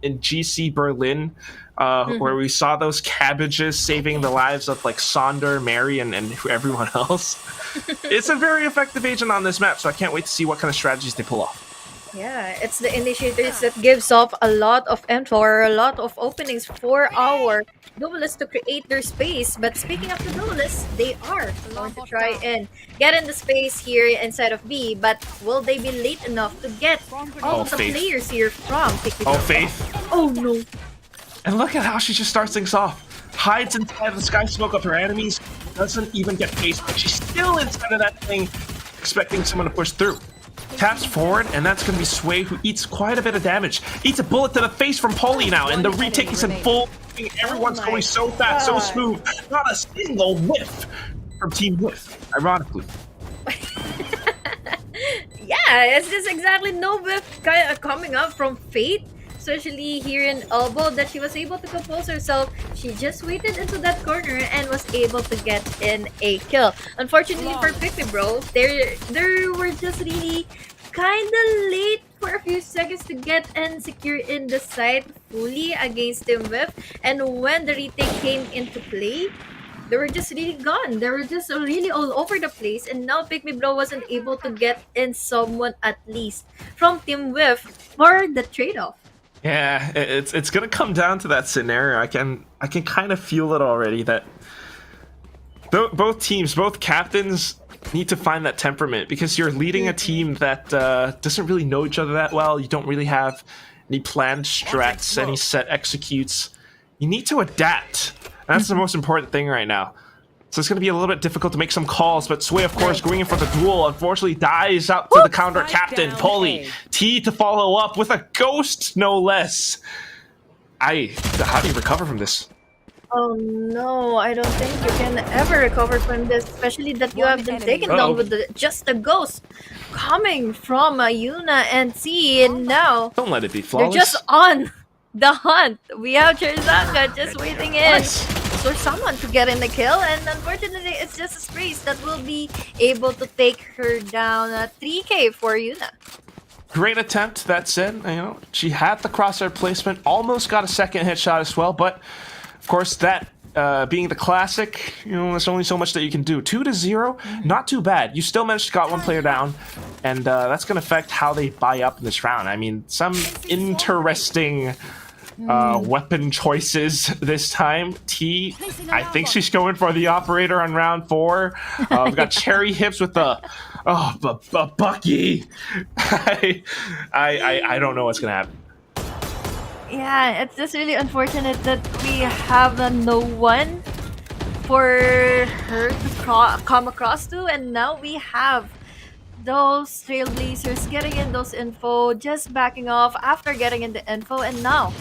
GC Berlin, where we saw those cabbages saving the lives of like Sonder, Mary, and everyone else. It's a very effective agent on this map, so I can't wait to see what kind of strategies they pull off. Yeah, it's the initiators that gives off a lot of info or a lot of openings for our duelists to create their space. But speaking of the duelists, they are going to try and get in the space here inside of B. But will they be late enough to get all of the Faith. players here from Pick Me Oh, Up? Faith. Oh no. And look at how she just starts things off. Hides inside of the sky smoke of her enemies, doesn't even get faced, but she's still inside of that thing, expecting someone to push through. Taps forward, and that's going to be Sway, who eats quite a bit of damage. Eats a bullet to the face from Poli now, and the retake is in full. Everyone's going so fast, so smooth. Not a single whiff from Team Whiff, ironically. Yeah, it's just exactly no whiff coming up from Fate. Especially here in Elbow, that she was able to compose herself. She just waited into that corner and was able to get in a kill. Unfortunately for Pick Me Bro, they were just really kinda late for a few seconds to get and secure in the site fully against Team Whiff. And when the retake came into play, they were just really gone. They were just really all over the place. And now Pick Me Bro wasn't able to get in someone at least from Team Whiff for the trade-off. Yeah, it's gonna come down to that scenario. I can kind of feel it already that both teams, both captains need to find that temperament, because you're leading a team that doesn't really know each other that well. You don't really have any planned strats, any set executes. You need to adapt. That's the most important thing right now. So it's going to be a little bit difficult to make some calls, but Sway, of course, going in for the duel, unfortunately dies out to the counter captain, Poli. T to follow up with a ghost, no less. How do you recover from this? Oh no, I don't think you can ever recover from this, especially that you have been taken down with just the ghost coming from Yuna and T, and now Don't let it be they're flawless. just on the hunt. We have Cherzanga just waiting in for someone to get in the kill, and unfortunately it's just a Sprays that will be able to take her down. 3k for Yuna. Great attempt, that said. You know, she had the crosshair placement, almost got a second headshot as well, but of course that being the classic, you know, there's only so much that you can do. 2-0, not too bad. You still managed to got one player down, and that's going to affect how they buy up in this round. I mean, some interesting weapon choices this time. T, I think she's going for the operator on round 4. We've got Cherry Hips with the Bucky. I don't know what's gonna happen. Yeah, it's just really unfortunate that we have no one for her to come across to, and now we have those Trailblazers getting in those info, just backing off after getting in the info, and now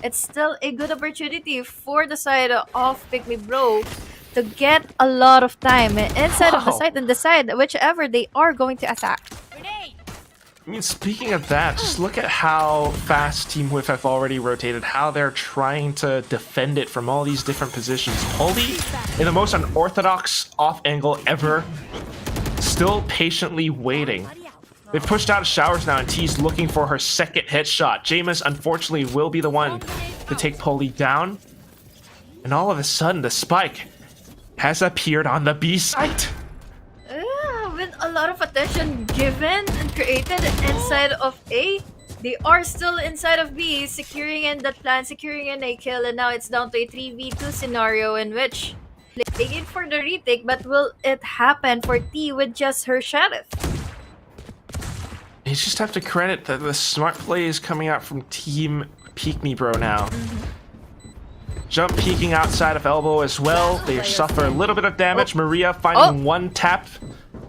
it's still a good opportunity for the side of Pick Me Bro to get a lot of time inside of the site and decide whichever they are going to attack. I mean, speaking of that, just look at how fast Team WHIFF have already rotated, how they're trying to defend it from all these different positions. Poli, in the most unorthodox off angle ever, still patiently waiting. They've pushed out of showers now, and T's looking for her second headshot. Jameis, unfortunately, will be the one to take Poli down. And all of a sudden, the spike has appeared on the B site. With a lot of attention given and created inside of A, they are still inside of B, securing in that plan, securing in a kill, and now it's down to a 3v2 scenario in which they in for the retake, but will it happen for T with just her Sheriff? You just have to credit that the smart play is coming out from Team Peek Me Bro now. Jump peeking outside of elbow as well. They suffer a little bit of damage. Maria finding one tap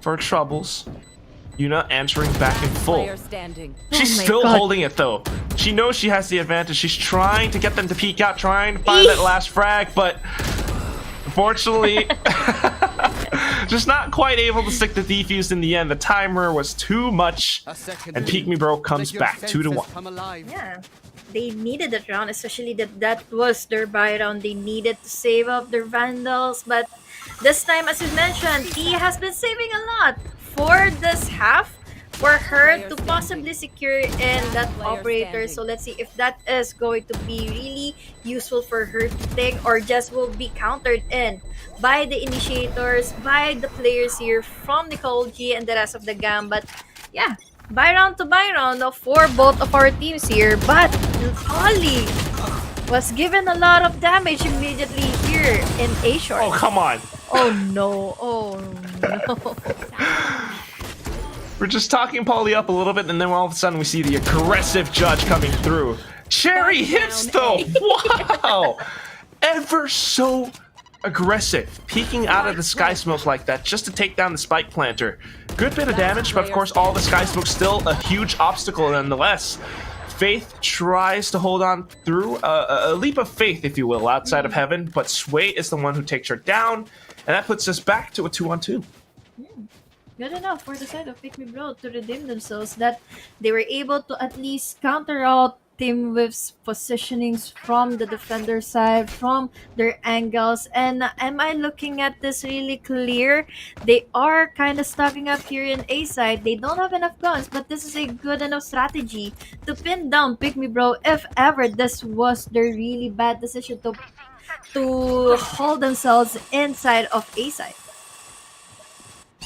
for troubles. Yuna answering back in full. Player standing. She's my still God. holding it though. She knows she has the advantage. She's trying to get them to peek out, trying to find that last frag, but unfortunately, just not quite able to stick the defuse in the end. The timer was too much, and Peek Me Bro comes back 2-1. Yeah. they needed that round, especially that was their buy round. They needed to save up their Vandals, but this time, as you mentioned, T has been saving a lot for this half for her to possibly secure in that operator. So let's see if that is going to be really useful for her to take, or just will be countered in by the initiators, by the players here from Nicole G and the rest of the gang. But yeah, buy round to buy round for both of our teams here. But Ollie was given a lot of damage immediately here in A short. Oh, come on. Oh no, oh no. We're just talking Polly up a little bit, and then all of a sudden we see the aggressive judge coming through. Cherry hits though! Wow! Ever so aggressive. Peeking out of the sky smoke like that just to take down the spike planter. Good bit of damage, but of course all the sky smoke still a huge obstacle nonetheless. Faith tries to hold on through a leap of faith, if you will, outside of heaven, but Sway is the one who takes her down, and that puts us back to a 2-on-2. Good enough for the side of Pick Me Bro to redeem themselves, that they were able to at least counter out Team WHIFF's positionings from the defender side, from their angles. And am I looking at this really clear? They are kind of stocking up here in A side. They don't have enough guns, but this is a good enough strategy to pin down Pick Me Bro if ever this was their really bad decision to hold themselves inside of A side.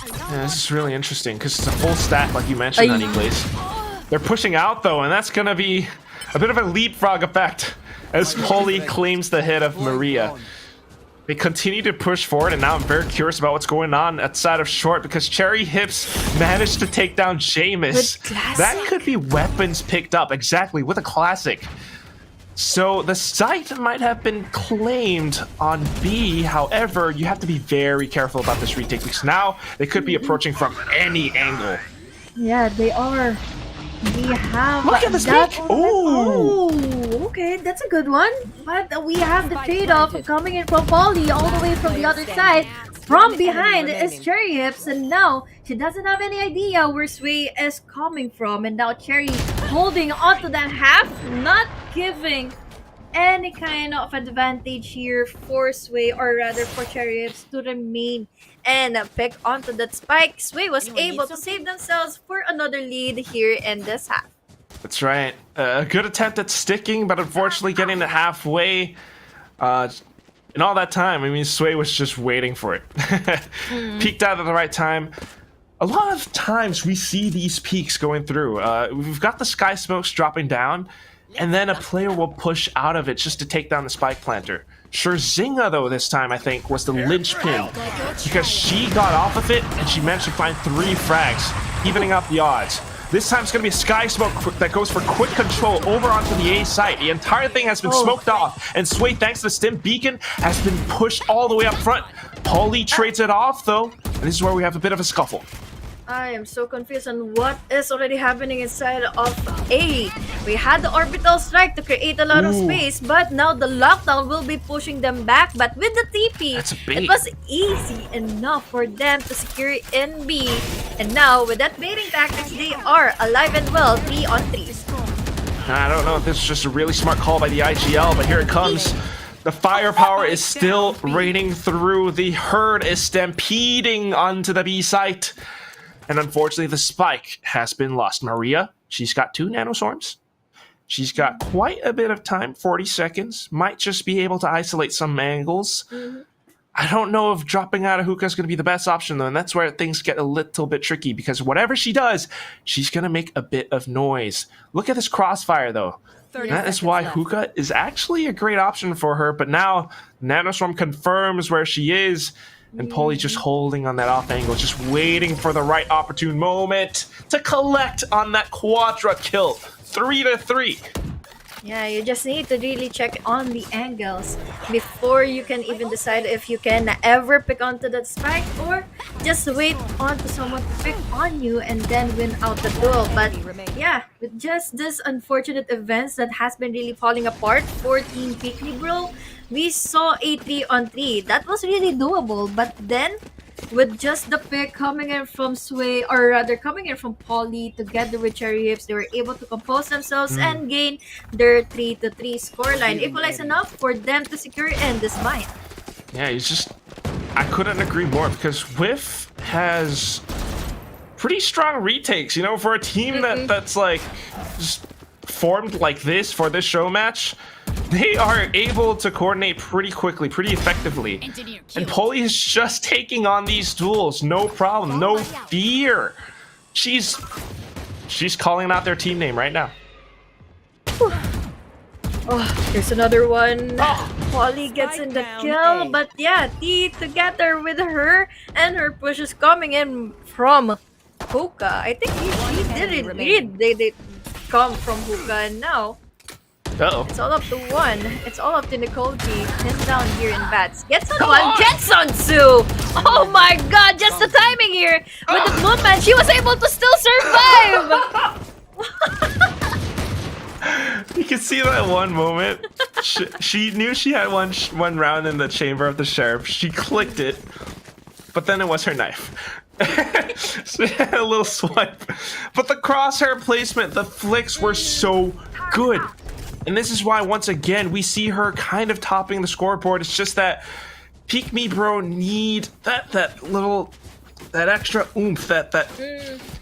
Yeah, this is really interesting because it's a full stack, like you mentioned, Honeyglazee. They're pushing out though, and that's gonna be a bit of a leapfrog effect as Polly claims the hit of Maria. They continue to push forward, and now I'm very curious about what's going on outside of short because Cherry Hips managed to take down Jameis. That could be weapons picked up, exactly, with a classic. So the site might have been claimed on B, however, you have to be very careful about this retake because now they could be approaching from any angle. Yeah, they are. We have Look at this peek! Oh, okay, that's a good one. But we have the trade-off coming in from Polly all the way from the other side. From behind is Cherry Hips, and now she doesn't have any idea where Sway is coming from. And now Cherry holding onto that half, not giving any kind of advantage here for Sway, or rather for Cherry Hips to remain and pick onto that spike. Sway was able to save themselves for another lead here in this half. That's right. A good attempt at sticking, but unfortunately getting to halfway. In all that time, I mean, Sway was just waiting for it. Peeked out at the right time. A lot of times we see these peaks going through. We've got the sky smokes dropping down, and then a player will push out of it just to take down the spike planter. Scherzinga, though, this time, I think, was the linchpin because she got off of it and she managed to find 3 frags, evening out the odds. This time it's going to be a sky smoke that goes for quick control over onto the A site. The entire thing has been smoked off, and Sway, thanks to the stim beacon, has been pushed all the way up front. Polly trades it off, though, and this is where we have a bit of a scuffle. I am so confused on what is already happening inside of A. We had the orbital strike to create a lot of space, but now the lockdown will be pushing them back. But with the TP, it was easy enough for them to secure in B. And now with that baiting tactics, they are alive and well, 3-on-3. I don't know if this is just a really smart call by the IGL, but here it comes. The firepower is still raining through. The herd is stampeding onto the B site. And unfortunately, the spike has been lost. Maria, she's got 2 nanoswarms. She's got quite a bit of time, 40 seconds. Might just be able to isolate some angles. I don't know if dropping out of hookah is going to be the best option, though. And that's where things get a little bit tricky. Because whatever she does, she's going to make a bit of noise. Look at this crossfire, though. That is why hookah is actually a great option for her. But now, nanoswarm confirms where she is. And Polly just holding on that off angle, just waiting for the right opportune moment to collect on that quadra kill. 3-3. Yeah, you just need to really check on the angles before you can even decide if you can ever pick onto that spike, or just wait onto someone to pick on you and then win out the duel. But yeah, with just this unfortunate events that has been really falling apart for Team Pick Me Bro, we saw a 3-on-3. That was really doable, but then with just the pick coming in from Sway, or rather coming in from Polly together with Cherry Hips, they were able to compose themselves and gain their 3-3 scoreline, equalize enough for them to secure in this bind. Yeah, he's just... I couldn't agree more, because WHIFF has pretty strong retakes, you know, for a team that's like just formed like this for this show match. They are able to coordinate pretty quickly, pretty effectively. And Polly is just taking on these duels, no problem, no fear. She's calling out their team name right now. Oh, there's another one. Polly gets in the kill, but yeah, T together with her, and her push is coming in from Hookah. I think she didn't read. They come from Hookah, and now Uh-oh. it's all up to one. It's all up to Nicole G. Pinned down here in bats. Gets on one, gets on two. Oh my god, just the timing here. With the movement, she was able to still survive. You can see that one moment. She knew she had one round in the chamber of the sheriff. She clicked it, but then it was her knife. So she had a little swipe. But the crosshair placement, the flicks were so good. And this is why, once again, we see her kind of topping the scoreboard. It's just that Peek Me Bro need that extra oomph, that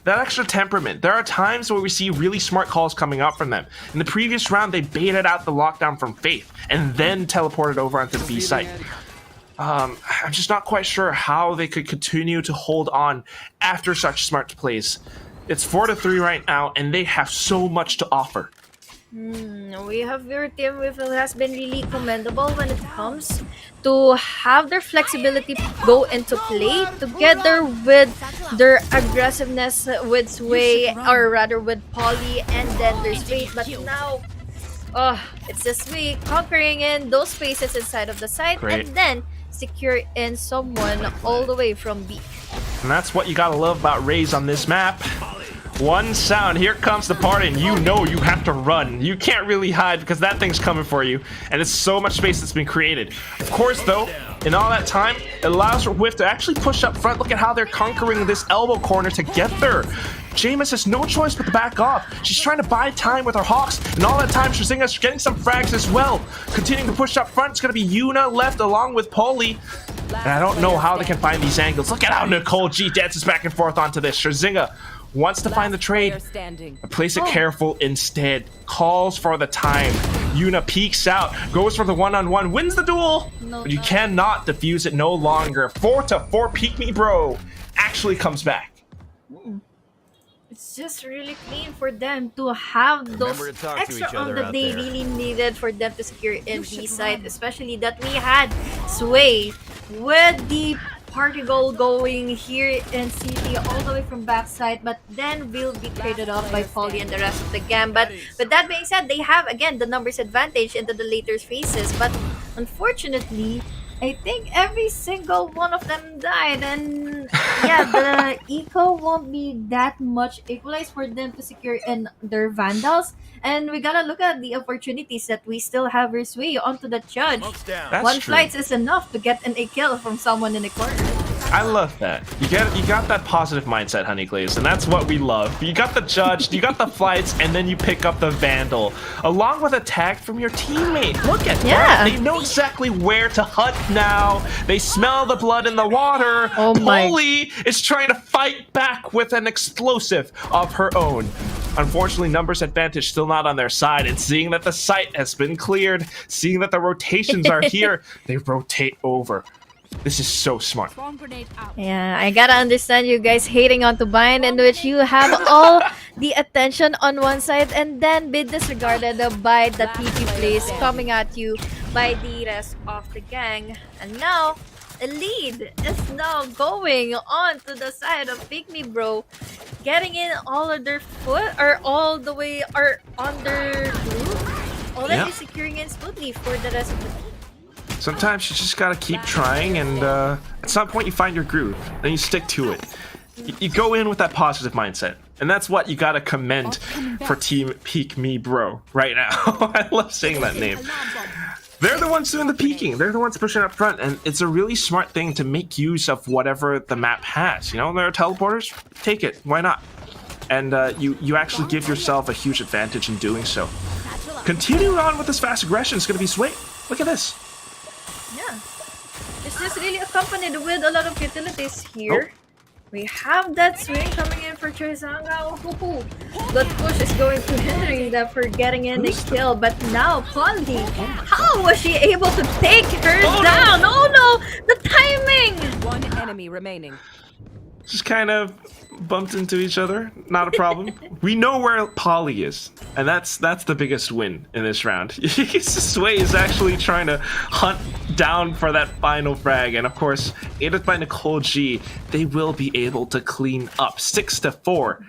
extra temperament. There are times where we see really smart calls coming up from them. In the previous round, they baited out the lockdown from Faith and then teleported over onto the B site. I'm just not quite sure how they could continue to hold on after such smart plays. It's 4-3 right now, and they have so much to offer. We have your team who has been really commendable when it comes to have their flexibility go into play together with their aggressiveness with Sway, or rather with Polly, and then there's Sway. But now, it's just Sway conquering in those spaces inside of the site. Great. And then secure in someone all the way from B. And that's what you gotta love about Raze on this map. One sound, here comes the party, and you know you have to run. You can't really hide because that thing's coming for you, and it's so much space that's been created. Of course, though, in all that time, it allows for WHIFF to actually push up front. Look at how they're conquering this elbow corner together. Jameis has no choice but to back off. She's trying to buy time with her Hawks, and all that time, Shazinga's getting some frags as well. Continuing to push up front, it's going to be Yuna left along with Polly. And I don't know how they can find these angles. Look at how Nicole G dances back and forth onto this. Shazinga wants to find the trade, but plays it careful instead. Calls for the time. Yuna peeks out, goes for the one-on-one, wins the duel, but you cannot defuse it no longer. 4-4 Peek Me Bro actually comes back. It's just really clean for them to have those extra on that they really needed for them to secure in B side, especially that we had Sway with the party goal going here in CT all the way from backside, but then will be traded off by Polly and the rest of the game. But with that being said, they have again the numbers advantage into the later phases, but unfortunately I think every single one of them died, and yeah, the eco won't be that much equalized for them to secure in their Vandals. And we gotta look at the opportunities that we still have our Sway onto the judge. That's One true. flight is enough to get a kill from someone in the corner. I love that. You got that positive mindset, Honeyglazee, and that's what we love. You got the judge, you got the flights, and then you pick up the Vandal, along with a tag from your teammate. Look at that. They know exactly where to hunt now. They smell the blood in the water. Oh my. Polly is trying to fight back with an explosive of her own. Unfortunately, numbers advantage still not on their side, and seeing that the site has been cleared, seeing that the rotations are here, they rotate over. This is so smart. Yeah, I gotta understand you guys hating on to Bind, in which you have all the attention on one side and then be disregarded by the TP plays coming at you by the rest of the gang. And now, the lead is now going on to the side of Peek Me Bro, getting in all of their foot, or all the way, or on their group, already securing in smoothly for the rest of the team. Sometimes you just gotta keep trying, and at some point you find your groove, then you stick to it. You go in with that positive mindset, and that's what you gotta commend for Team Peek Me Bro right now. I love saying that name. They're the ones doing the peeking. They're the ones pushing up front, and it's a really smart thing to make use of whatever the map has. You know, there are teleporters. Take it. Why not? And you actually give yourself a huge advantage in doing so. Continuing on with this fast aggression is going to be Sway. Look at this. Yeah. It's just really accompanied with a lot of utilities here. We have that swing coming in for Choizanga. That push is going to hindering them for getting in the kill. But now, Polly, how was she able to take her down? Oh no! The timing! One enemy remaining. Just kind of bumped into each other. Not a problem. We know where Polly is, and that's the biggest win in this round. Sway is actually trying to hunt down for that final frag, and of course, aided by Nicole G, they will be able to clean up 6-4.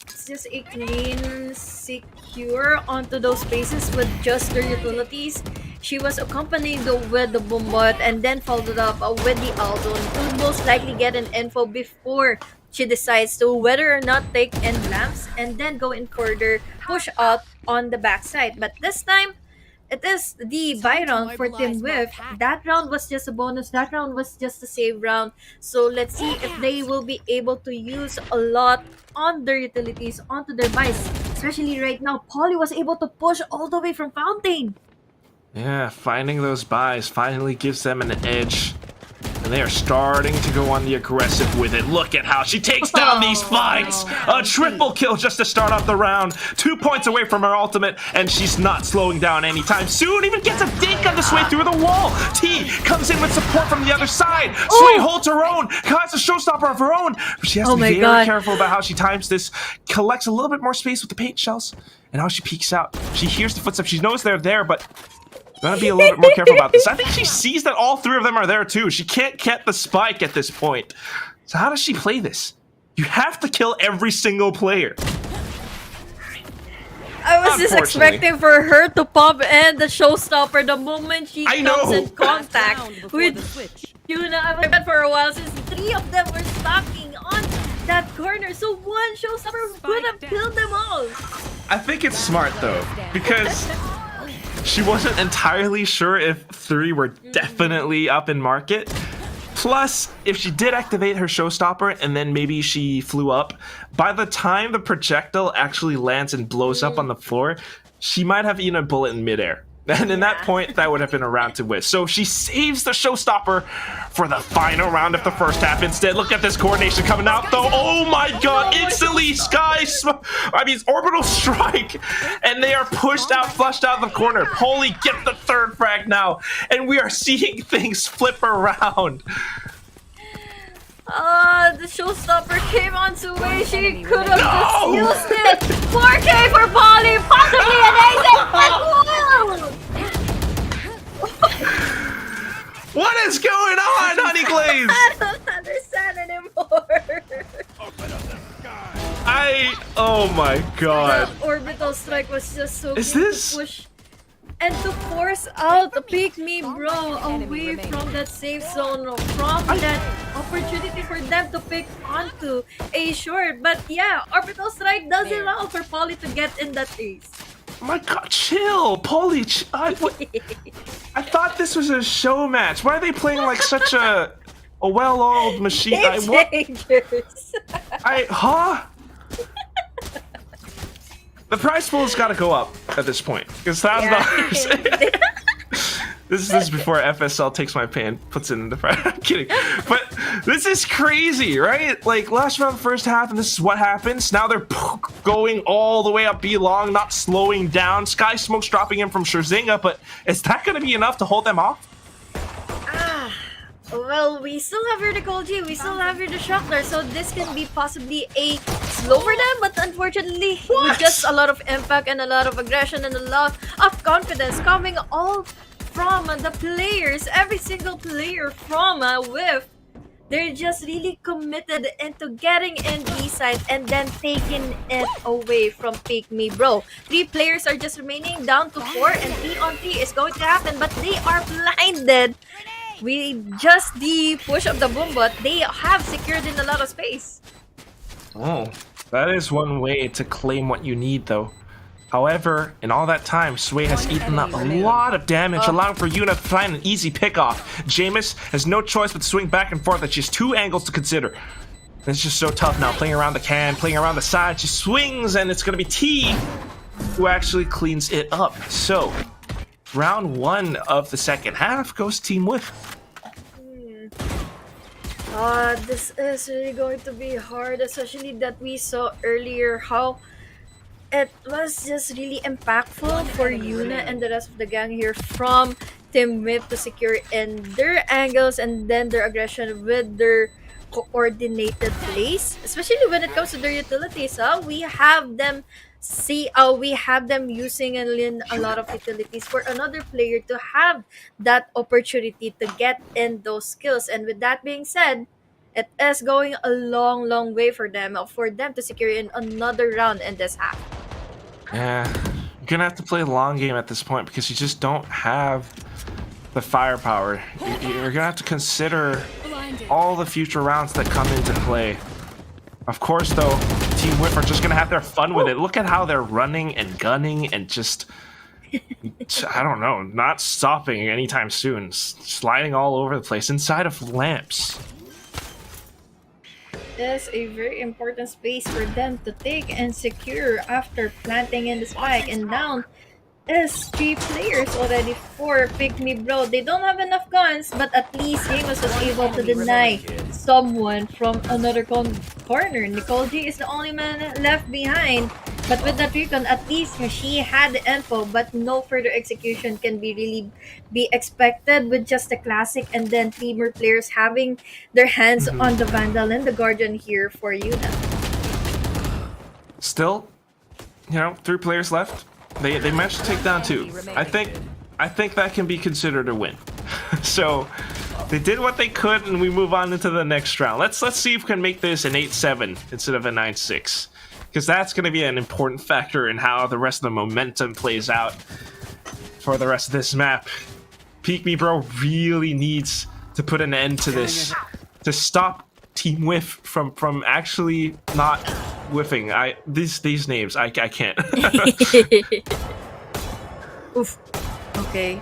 It's just a clean, secure onto those spaces with just their utilities. She was accompanied with the Bombot and then followed up with the Aldon to most likely get an info before she decides to whether or not take end lamps and then go in further push out on the backside. But this time, it is the buy round for Team WHIFF. That round was just a bonus. That round was just a save round. So let's see if they will be able to use a lot on their utilities, onto their buys. Especially right now, Polly was able to push all the way from Fountain. Yeah, finding those buys finally gives them an edge. And they are starting to go on the aggressive with it. Look at how she takes down these fights! A triple kill just to start off the round. 2 points away from her ultimate, and she's not slowing down anytime soon. Even gets a dink on the Sway through the wall. T comes in with support from the other side. Sway holds her own, has a showstopper of her own. But she has to be very careful about how she times this. Collects a little bit more space with the paint shells. And how she peeks out. She hears the footsteps. She knows they're there, but gotta be a little bit more careful about this. I think she sees that all three of them are there too. She can't get the spike at this point. So how does she play this? You have to kill every single player. I was just expecting for her to pop in the showstopper the moment she comes in contact with Yuna. I've been for a while since 3 of them were stalking on that corner. So one showstopper could have killed them all. I think it's smart though, because she wasn't entirely sure if 3 were definitely up in market. Plus, if she did activate her showstopper and then maybe she flew up, by the time the projectile actually lands and blows up on the floor, she might have eaten a bullet in midair. And in that point, that would have been a round to win. So she saves the showstopper for the final round of the first half. Instead, look at this coordination coming out, though. Oh my god, instantly orbital strike. And they are pushed out, flushed out of the corner. Polly get the 3rd frag now. And we are seeing things flip around. The showstopper came on Sway. She could have just used it. 4K for Polly, possibly an ace. What is going on, Honeyglazee? I don't understand anymore. Oh my god. The orbital strike was just so Is cute this to push and to force out the pick me bro away from that safe zone, from that opportunity for them to pick onto a short. But yeah, orbital strike does allow for Polly to get in that ace. Oh my god, chill, Polly. I thought this was a show match. Why are they playing like such a well-oiled machine? The prize pool has got to go up at this point, because $1,000. This is before FSL takes my pay and puts it in the prize. I'm kidding, but this is crazy, right? Like last round, first half, and this is what happens. Now they're going all the way up B long, not slowing down. Sky Smoke's dropping in from Scherzinga, but is that going to be enough to hold them off? Well, we still have here the Cold G, we still have here the Shockler, so this can be possibly a slow for them, but unfortunately, with just a lot of impact and a lot of aggression and a lot of confidence coming all from the players, every single player from WHIFF, they're just really committed into getting in B side and then taking it away from Pick Me Bro. 3 players are just remaining, down to 4, and 3-on-3 is going to happen, but they are blinded. With just the push of the Boombot, they have secured in a lot of space. Oh, that is one way to claim what you need, though. However, in all that time, Sway has eaten up a lot of damage, allowing for Yuna to find an easy pickoff. Jameis has no choice but to swing back and forth, and she has 2 angles to consider. It's just so tough now, playing around the can, playing around the side. She swings, and it's going to be T who actually cleans it up. So, round 1 of the second half goes Team WHIFF. This is really going to be hard, especially that we saw earlier how it was just really impactful for Yuna and the rest of the gang here from Team WHIFF to secure in their angles and then their aggression with their coordinated plays, especially when it comes to their utilities. We have them using and in a lot of utilities for another player to have that opportunity to get in those skills. And with that being said, it is going a long way for them to secure in another round in this half. Yeah, you're gonna have to play the long game at this point because you just don't have the firepower. You're gonna have to consider all the future rounds that come into play. Of course, though, Team WHIFF are just gonna have their fun with it. Look at how they're running and gunning and just, I don't know, not stopping anytime soon. Sliding all over the place inside of lamps. Is a very important space for them to take and secure after planting in the spike, and down is 3 players already for Pick Me Bro. They don't have enough guns, but at least James was able to deny someone from another corner. Nicole G is the only man left behind, but with that recon, at least she had the info, but no further execution can really be expected with just the classic and then 3 more players having their hands on the Vandal and the Guardian here for Yuna. Still, 3 players left. They managed to take down 2. I think that can be considered a win. So they did what they could, and we move on into the next round. Let's see if we can make this an 8-7 instead of a 9-6, because that's going to be an important factor in how the rest of the momentum plays out for the rest of this map. Peek Me Bro really needs to put an end to this, to stop Team WHIFF from actually not whiffing. These names, I can't. Oof. Okay.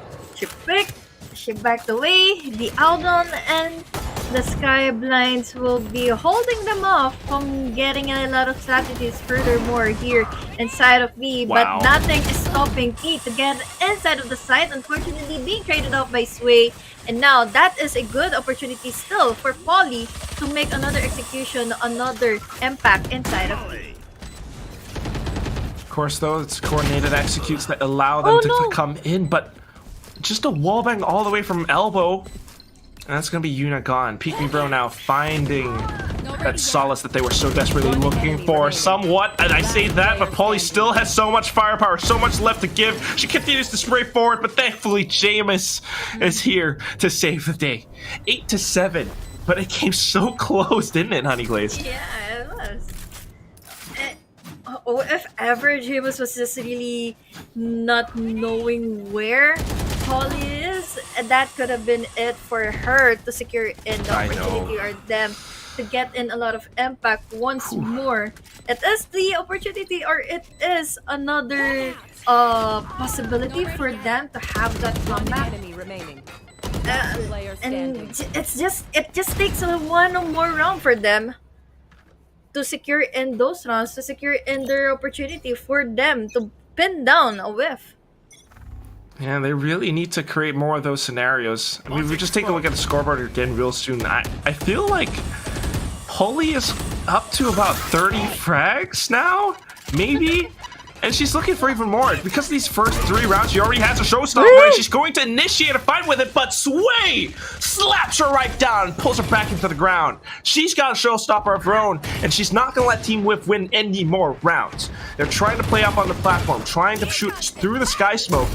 She backed away. The Aldon and the Sky Blinds will be holding them off from getting a lot of strategies furthermore here inside of me. Wow. But nothing is stopping T to get inside of the site, unfortunately being traded off by Sway. And now that is a good opportunity still for Polly to make another execution, another impact inside of me. Of course, though, it's coordinated executes that allow them to come in, but just a wallbang all the way from elbow, and that's gonna be Yuna gone. Peek Me Bro now finding that solace that they were so desperately looking for somewhat, and I say that, but Polly still has so much firepower, so much left to give. She continues to spray forward, but thankfully Jameis is here to save the day. 8-7, but it came so close, didn't it, Honeyglazee? Yeah, it was. If ever James was just really not knowing where Polly is, that could have been it for her to secure in the opportunity or them to get in a lot of impact once more. It is the opportunity, or it is another possibility for them to have that comeback. And it just takes one more round for them to secure in those rounds, to secure in their opportunity for them to pin down a whiff. Yeah, they really need to create more of those scenarios. I mean, we just take a look at the scoreboard again real soon. I feel like Polly is up to about 30 frags now, maybe? And she's looking for even more. Because of these first 3 rounds, she already has a showstopper, and she's going to initiate a fight with it, but Sway slaps her right down and pulls her back into the ground. She's got a showstopper of her own, and she's not going to let Team WHIFF win any more rounds. They're trying to play up on the platform, trying to shoot through the sky smoke,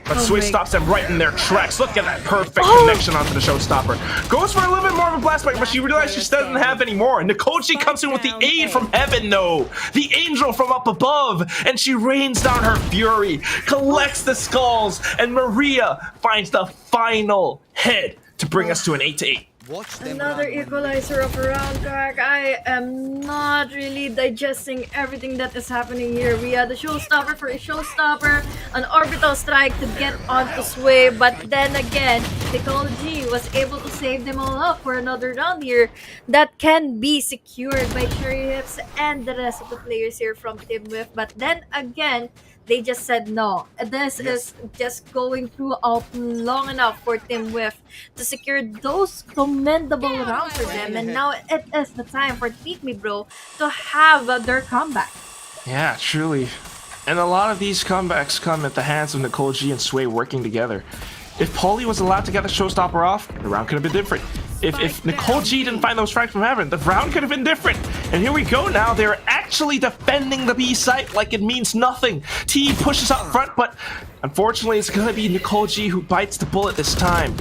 but Sway stops them right in their tracks. Look at that perfect connection onto the showstopper. Goes for a little bit more of a blast spike, but she realizes she doesn't have any more. And Nikochi comes in with the aid from heaven, though. The angel from up above. And she rains down her fury, collects the skulls, and Maria finds the final head to bring us to an 8-8. Watch them Another run when equalizer of a round, Quack. I am not really digesting everything that is happening here. We had a showstopper for a showstopper, an orbital strike to get onto Sway, but then again, Nicole G was able to save them all up for another round here that can be secured by Cherry Hips and the rest of the players here from Team WHIFF. But then again, they just said no. This is just going throughout long enough for Team WHIFF to secure those commendable rounds for them. And now it is the time for Pick Me Bro to have their comeback. Yeah, truly. And a lot of these comebacks come at the hands of Nicole G and Sway working together. If Paulie was allowed to get the showstopper off, the round could have been different. If Nicole G didn't find those frags from heaven, the round could have been different. And here we go now. They're actually defending the B site like it means nothing. T pushes up front, but unfortunately it's going to be Nicole G who bites the bullet this time.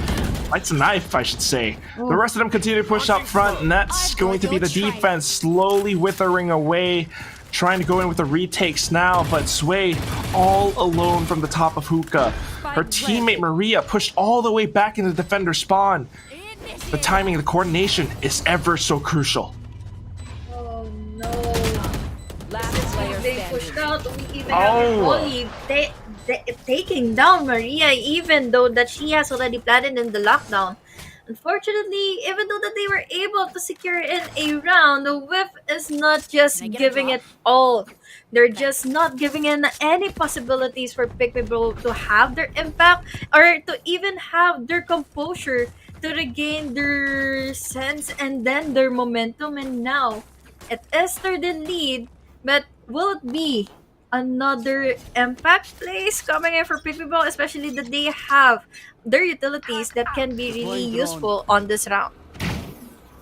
Bites the knife, I should say. The rest of them continue to push up front, and that's going to be the defense slowly withering away. Trying to go in with the retakes now, but Sway all alone from the top of Hookah. Her teammate Maria pushed all the way back into the defender spawn. The timing and the coordination is ever so crucial. Oh no. Last player They standing. pushed out. We even have Polly taking down Maria, even though that she has already planted in the lockdown. Unfortunately, even though that they were able to secure in a round, the WHIFF is not just giving it all. They're just not giving in any possibilities for Pick Me Bro to have their impact or to even have their composure to regain their sense and then their momentum. And now, it is third in lead, but will it be another impact plays coming in for Pick Me Bro, especially that they have their utilities that can be really useful on this round?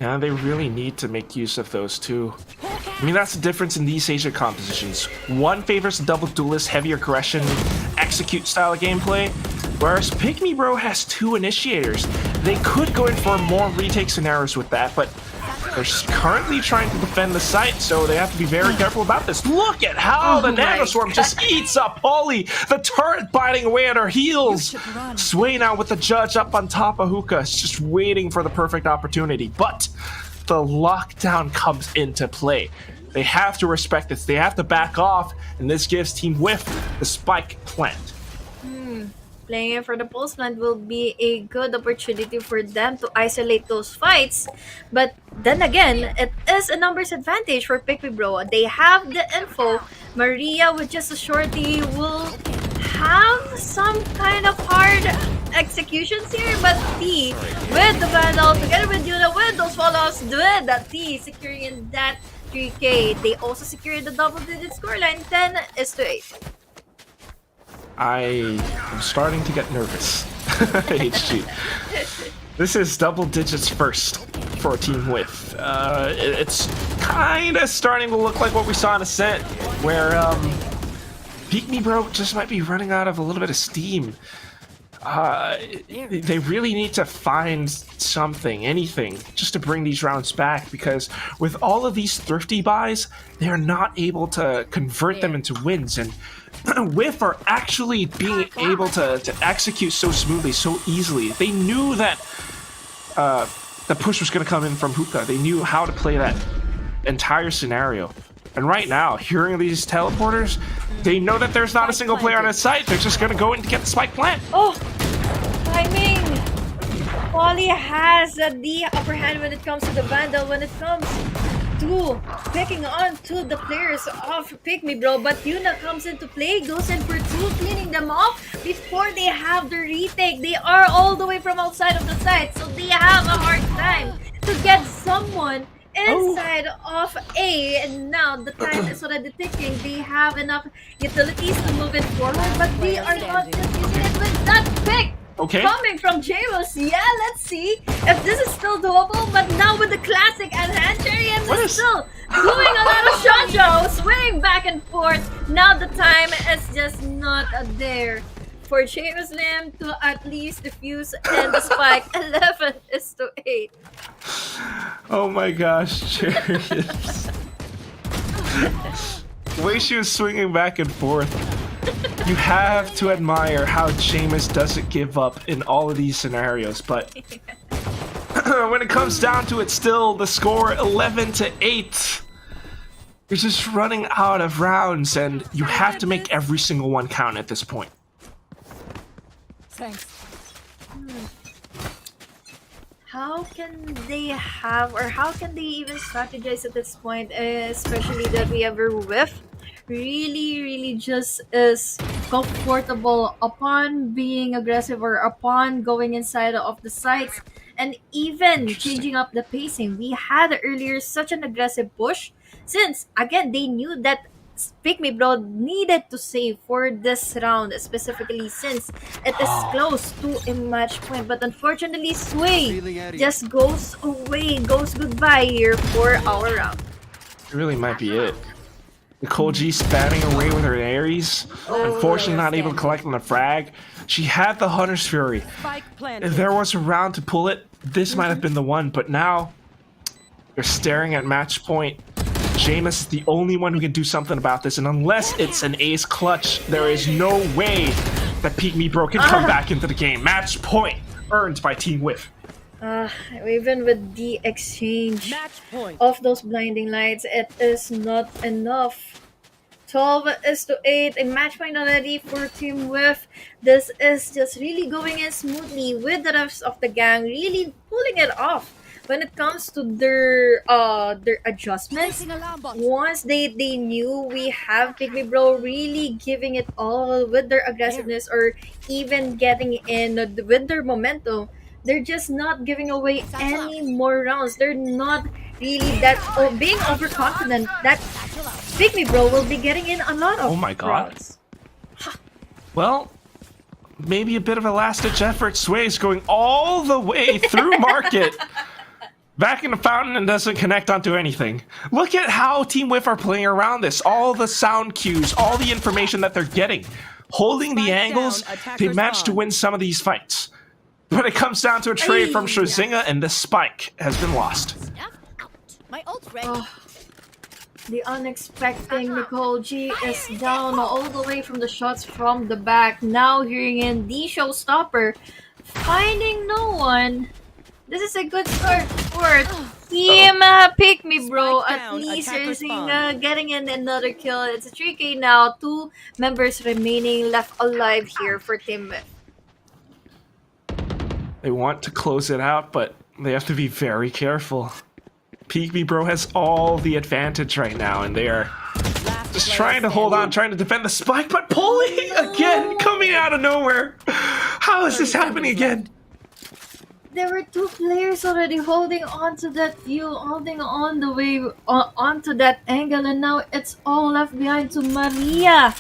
Yeah, they really need to make use of those too. I mean, that's the difference in these Asia compositions. One favors the double duelist, heavy aggression, execute style of gameplay, whereas Pick Me Bro has two initiators. They could go in for more retake scenarios with that, but they're currently trying to defend the site, so they have to be very careful about this. Look at how the Nanoswarm just eats up Polly! The turret biting away at her heels! Sway now with the judge up on top of Hookah, just waiting for the perfect opportunity. But the lockdown comes into play. They have to respect this, they have to back off, and this gives Team WHIFF the spike plant. Playing in for the Pulse Plant will be a good opportunity for them to isolate those fights. But then again, it is a numbers advantage for Pick Me Bro. They have the info. Maria with just a shorty will have some kind of hard executions here, but T with the Vandal together with Yuna with those follows with that T securing in that 3K. They also secured the double-digit scoreline, 10-8. I am starting to get nervous. HG. This is double digits first for Team WHIFF. It's kind of starting to look like what we saw in Ascent, where Pick Me Bro just might be running out of a little bit of steam. They really need to find something, anything, just to bring these rounds back, because with all of these thrifty buys, they are not able to convert them into wins, and WHIFF are actually being able to execute so smoothly, so easily. They knew that the push was going to come in from Hookah. They knew how to play that entire scenario. And right now, hearing these teleporters, they know that there's not a single player on his site. They're just going to go in to get the spike plant. Oh, timing! Polly has the upper hand when it comes to the Vandal, when it comes to picking on to the players of Pick Me Bro, but Yuna comes into play, goes in for two, cleaning them off before they have the retake. They are all the way from outside of the site, so they have a hard time to get someone inside of A, and now the time is already ticking. They have enough utilities to move it forward, but they are not just using it with that pick. Okay. Coming from James, yeah, let's see if this is still doable. But now with the classic at hand, Cherry is still doing a lot of shot shows, swaying back and forth. Now the time is just not there for James Lim to at least defuse and the spike. 11-8. Oh my gosh, Cherry. The way she was swinging back and forth. You have to admire how Jameis doesn't give up in all of these scenarios, but when it comes down to it, still the score 11-8. You're just running out of rounds, and you have to make every single one count at this point. Thanks. How can they have, or how can they even strategize at this point, especially that we have a whiff really just is comfortable upon being aggressive or upon going inside of the sites and even changing up the pacing. We had earlier such an aggressive push since again they knew that Pick Me Bro needed to save for this round, specifically since it is close to a match point. But unfortunately, Sway just goes away, goes goodbye here for our round. It really might be it. Nicole G spamming away with her Ares. Unfortunately, not able to collect on the frag. She had the Hunter's Fury. If there was a round to pull it, this might have been the one. But now, you're staring at match point. Jameis is the only one who can do something about this, and unless it's an ace clutch, there is no way that Peek Me Bro can come back into the game. Match point earned by Team WHIFF. Even with the exchange Match point. of those blinding lights, it is not enough. 12-8, a match point already for Team WHIFF. This is just really going in smoothly with the rest of the gang, really pulling it off. When it comes to their adjustments, once they knew we have Pick Me Bro really giving it all with their aggressiveness or even getting in with their momentum, they're just not giving away any more rounds. They're not really that being overconfident that Pick Me Bro will be getting in a lot of Oh my god. rounds. Well, maybe a bit of a last-ditch effort. Sway's going all the way through market. Back in the fountain and doesn't connect onto anything. Look at how Team WHIFF are playing around this. All the sound cues, all the information that they're getting. Holding the Spike angles, down, attackers they managed to spawn. win some of these fights. When it comes down to a trade from Shozinga, and the spike has been lost. My ult's ready. The unexpected Nicole G is down all the way from the shots from the back. Now hearing in the showstopper, finding no one. This is a good start for Team Pick Me Bro. Spike At down, least attacker Shozinga getting in another kill. It's a 3K now. 2 members remaining left alive here for Team WHIFF. They want to close it out, but they have to be very careful. Peek Me Bro has all the advantage right now, and they are just trying to hold on, trying to defend the spike, but Polly again coming out of nowhere. How is this happening again? There were 2 players already holding on to that view, holding on the way onto that angle, and now it's all left behind to Maria.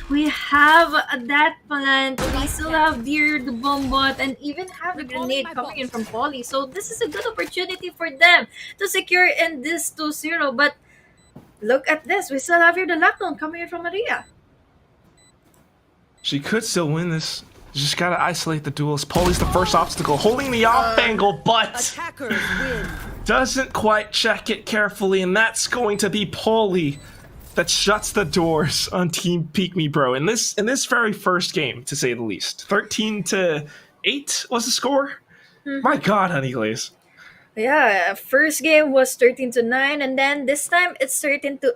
We have that plant, we still have Deer, the bomb bot, and even have the grenade coming in from Polly. So this is a good opportunity for them to secure in this 2-0. But look at this, we still have here the lockdown coming in from Maria. She could still win this. You just gotta isolate the duelist. Polly's the first obstacle, holding the off angle, but Attackers win. doesn't quite check it carefully, and that's going to be Polly that shuts the doors on Team Peek Me Bro in this very first game, to say the least. 13-8 was the score. My God, Honeyglazee. Yeah, first game was 13-9, and then this time it's 13-8.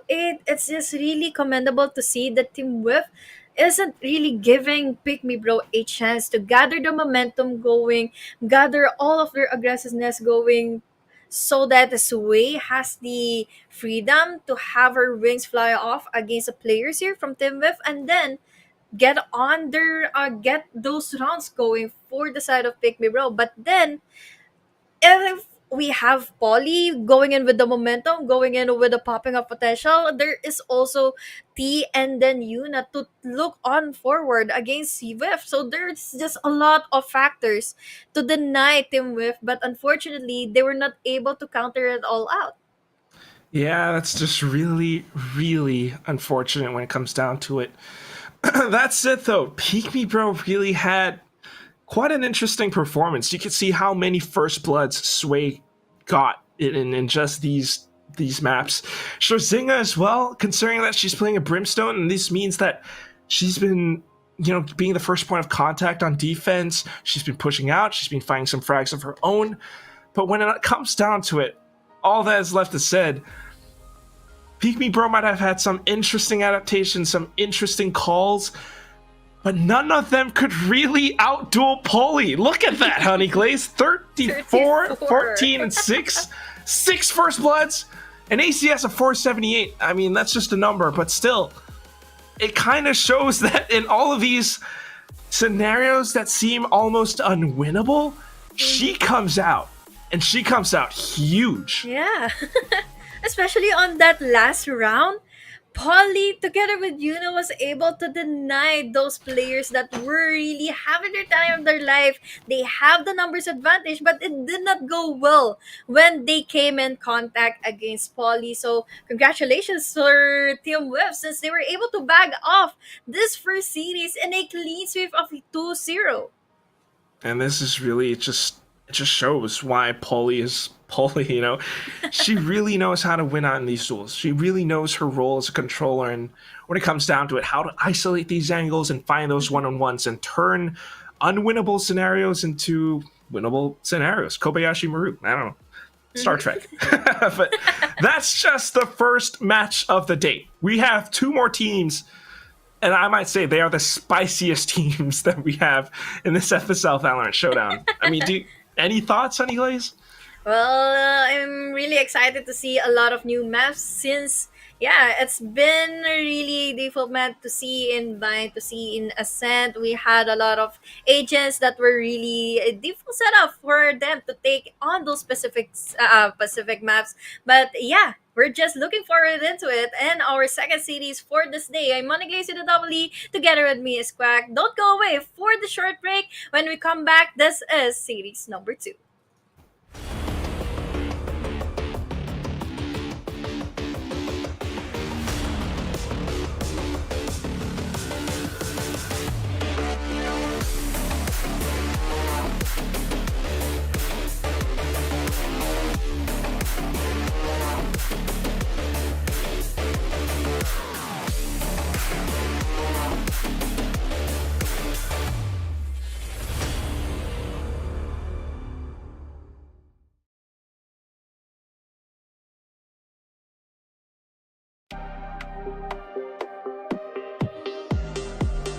It's just really commendable to see that Team WHIFF isn't really giving Pick Me Bro a chance to gather the momentum going, gather all of their aggressiveness going, so that Sway has the freedom to have her wings fly off against the players here from Team WHIFF, and then get on their get those rounds going for the side of Pick Me Bro. But then if we have Polly going in with the momentum, going in with the popping of potential, there is also T and then Yuna to look on forward against WHIFF. So there's just a lot of factors to deny Team WHIFF, but unfortunately, they were not able to counter it all out. Yeah, that's just really, really unfortunate when it comes down to it. That's it, though. Peek Me Bro really had quite an interesting performance. You could see how many first bloods Sway got in just these maps. Shozinga as well, considering that she's playing a Brimstone, and this means that she's been, being the first point of contact on defense. She's been pushing out. She's been finding some frags of her own. But when it comes down to it, all that is left is said. Pygmy Bro might have had some interesting adaptations, some interesting calls, but none of them could really outduel Polly. Look at that, Honeyglazee. 34, 14, and 6. 6 First Bloods, an ACS of 478. I mean, that's just a number, but still, it kind of shows that in all of these scenarios that seem almost unwinnable, she comes out, and she comes out huge. Yeah. Especially on that last round, Polly, together with Yuna, was able to deny those players that were really having their time of their life. They have the numbers advantage, but it did not go well when they came in contact against Polly. So, congratulations for Team WHIFF, since they were able to bag off this first series in a clean sweep of 2-0. And this is really it just shows why Polly is Polly, you know. She really knows how to win out in these duels. She really knows her role as a controller, and when it comes down to it, how to isolate these angles and find those one-on-ones and turn unwinnable scenarios into winnable scenarios. Kobayashi Maru, I don't know. Star Trek. But that's just the first match of the day. We have 2 more teams, and I might say they are the spiciest teams that we have in this FSL Valorant Showdown. I mean, any thoughts, Honeyglazee? Well, I'm really excited to see a lot of new maps since, yeah, it's been really development to see in Bind, to see in Ascent. We had a lot of agents that were really a default setup for them to take on those specific maps. But yeah, we're just looking forward into it. And our second series for this day, I'm Honeyglazee the Double E. Together with me is Quack. Don't go away for the short break. When we come back, this is series number 2.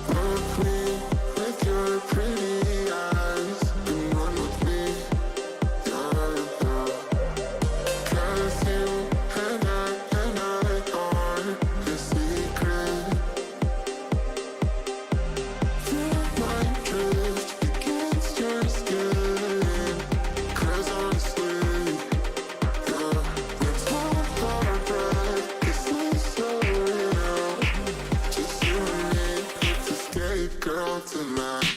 Look me with your pretty eyes and run with me, yeah. 'Cause you and I are the secret. Feel my drift against your skin. 'Cause honestly, yeah, let's hold our breath. This is so real. Just you and me, let's escape, girl, tonight.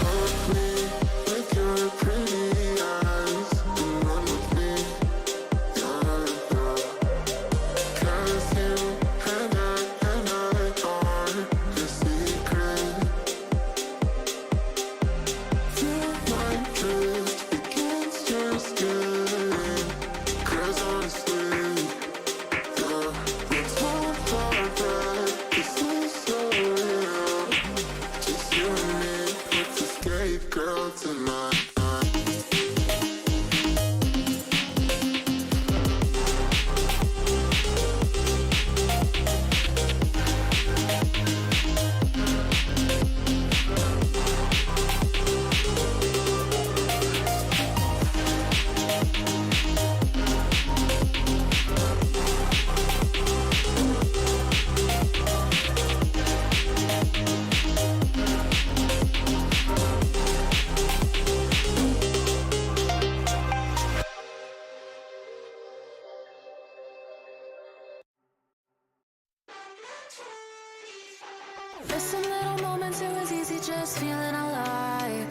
Look me with your pretty eyes and run with me, yeah. 'Cause you and I are the secret. Feel my drift against your skin. 'Cause honestly, yeah, let's hold our breath. This is so real. Just you and me, let's escape, girl, tonight. There's some little moments it was easy just feeling alive.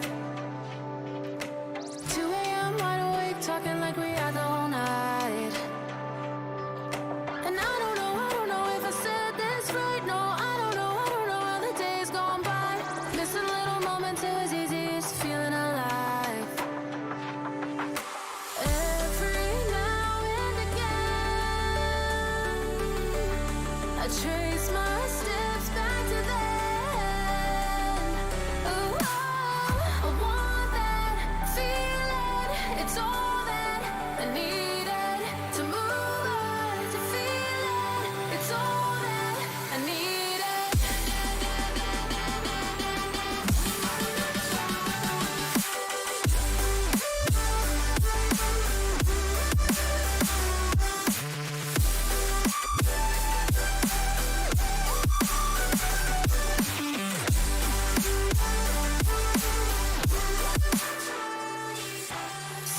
trace my steps back to then. Oh, I want that feeling. It's all that I needed to move on, to feel it. It's all that I needed.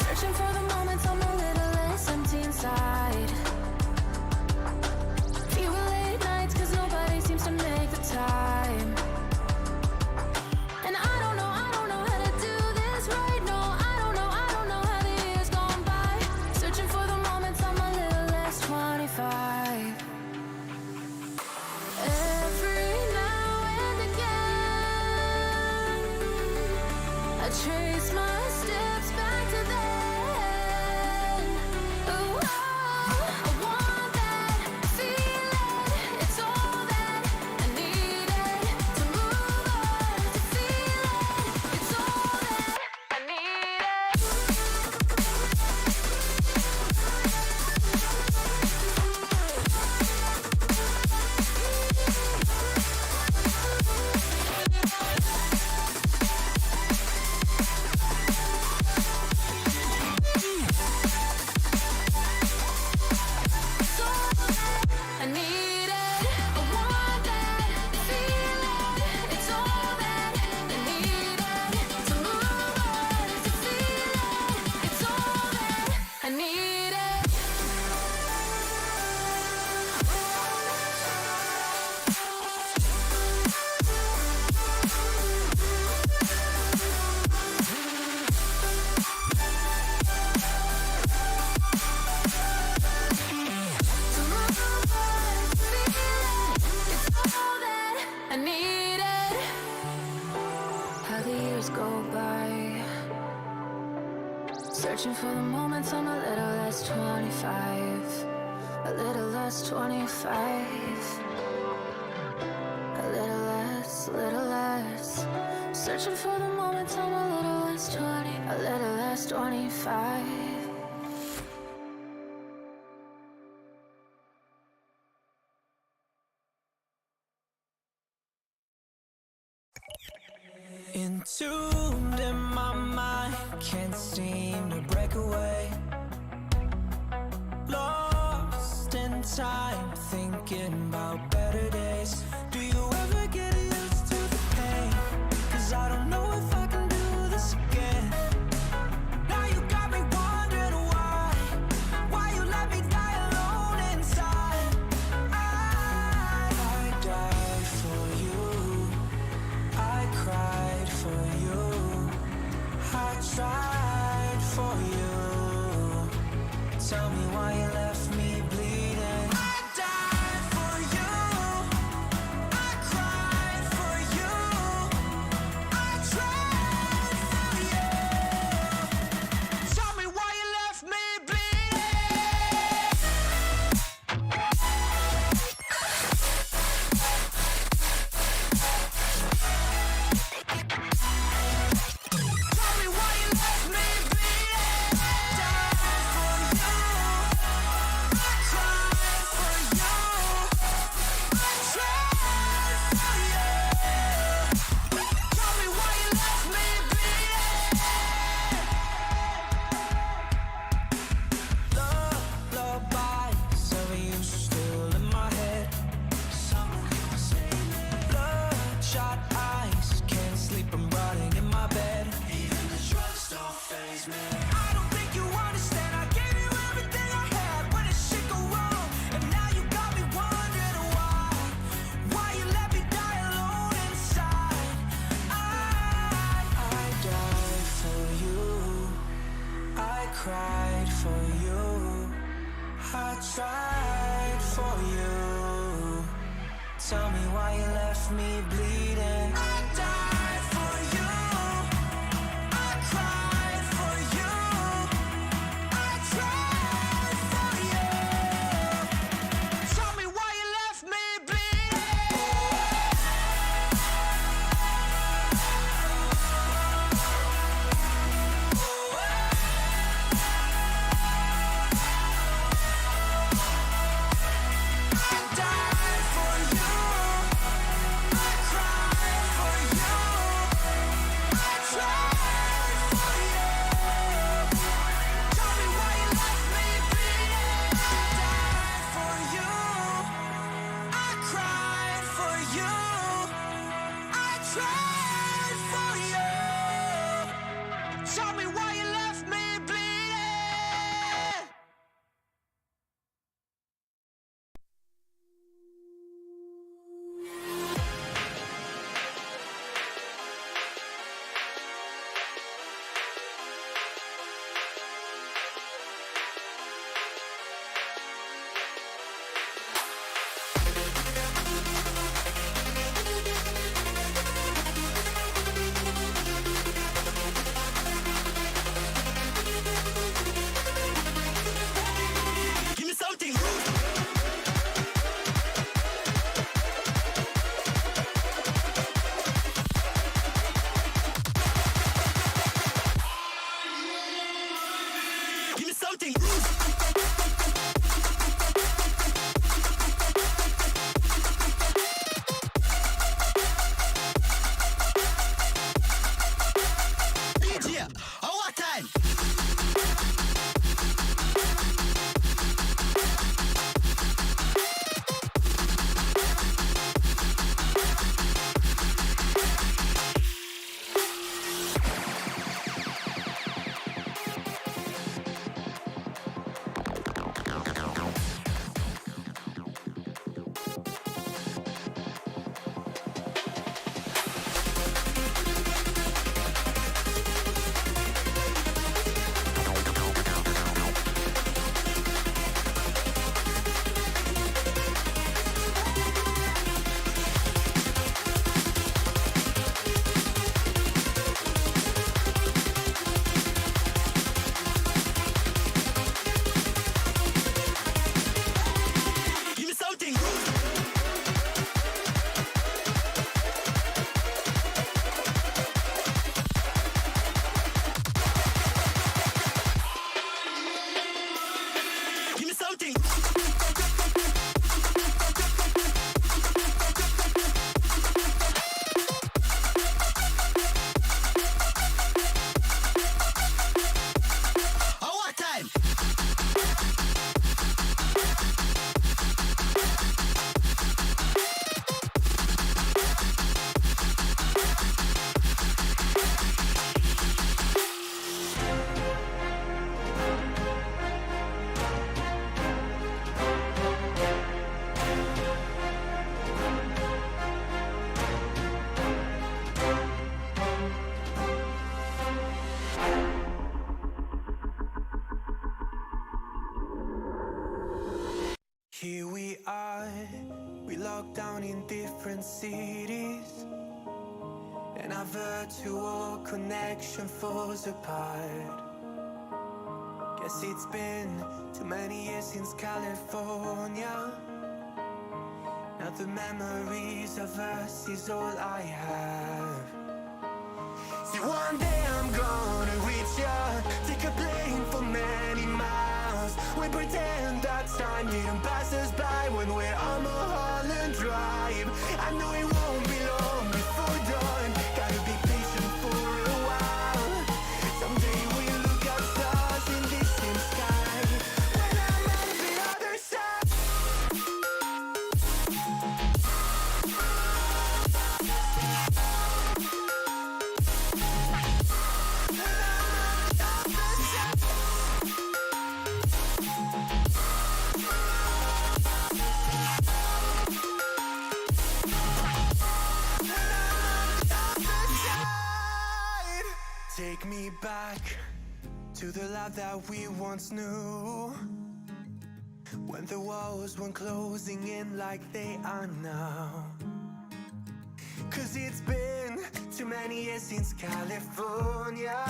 Searching for the moments I'm a little less empty inside. Fewer late nights 'cause nobody seems to make the time. And I don't know how to do this right. No, I don't know how the years gone by. Searching for the moments I'm a little less 25. Every now and again, I trace my steps back to then. Oh, I want that feeling. It's all that I needed to move on, to feel it. It's all that I needed. I need it. I want that feeling. It's all that I needed to move on, to feel it. It's all that I needed. To move on, to feel it. It's all that I needed. How the years go by, searching for the moments I'm a little less 25, a little less 25, a little less, searching for the moments I'm a little less 20, a little less 25. Entombed in my mind, can't seem to break away. Lost in time, thinking about better days. Do you ever get used to the pain? 'Cause I don't know if I can do this again. Now you got me wondering why you let me die alone inside. I died for you, I cried for you, I tried for you. Tell me why you left me bleeding. I died for you, I cried for you, I tried for you. Tell me why you left me bleeding. Tell me why you left me bleeding. Died for you, I cried for you, I tried for you. Tell me why you left me bleeding. Lullabies of you still in my head. Bloodshot eyes, can't sleep, I'm rotting in my bed. Even the drugs don't faze me. I don't think you understand. I gave you everything I had when it shit go wrong, and now you got me wondering why you let me die alone inside. I died for you, I cried for you, I tried for you. Tell me why you left me bleeding. I died for you, I cried for you, I tried for you. Tell me why you left me bleeding. Here we are, we locked down in different cities, and our virtual connection falls apart. Guess it's been too many years since California. Now the memories of us is all I have. See, one day I'm gonna reach ya, take a plane for many miles. We pretend that time didn't pass us by when we're on Mulholland Drive. I know it won't be long before dawn, gotta be patient for a while. Someday we'll look at stars in the same sky, when I'm on the other side. Take me back to the life that we once knew, when the walls weren't closing in like they are now. Cause it's been too many years since California.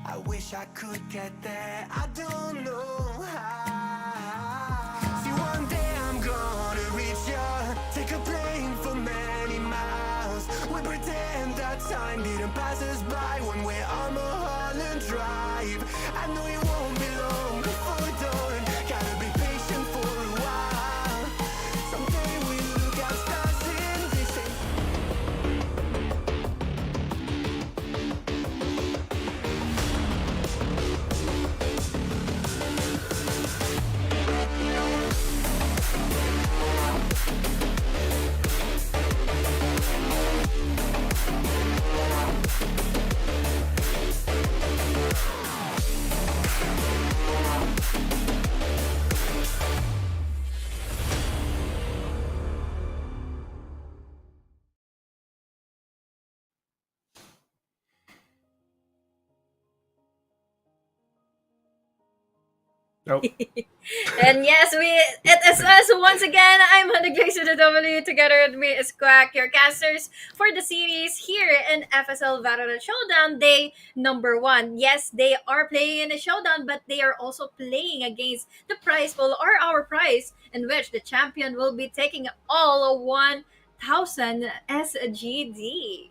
I wish I could get there, I don't know how. See, one day I'm gonna reach ya, take a plane for many miles. We pretend that time didn't pass us by when we're on Mulholland Drive. I know it won't be long before dawn, gotta be patient for a while. Someday we'll look at stars in the same. Nope. And yes, it is us once again. I'm Honeyglazee the W. Together with me is Quack, your casters for the series here in FSL Valorant Showdown Day number 1. Yes, they are playing in a showdown, but they are also playing against the prize pool or our prize, in which the champion will be taking all 1,000 SGD.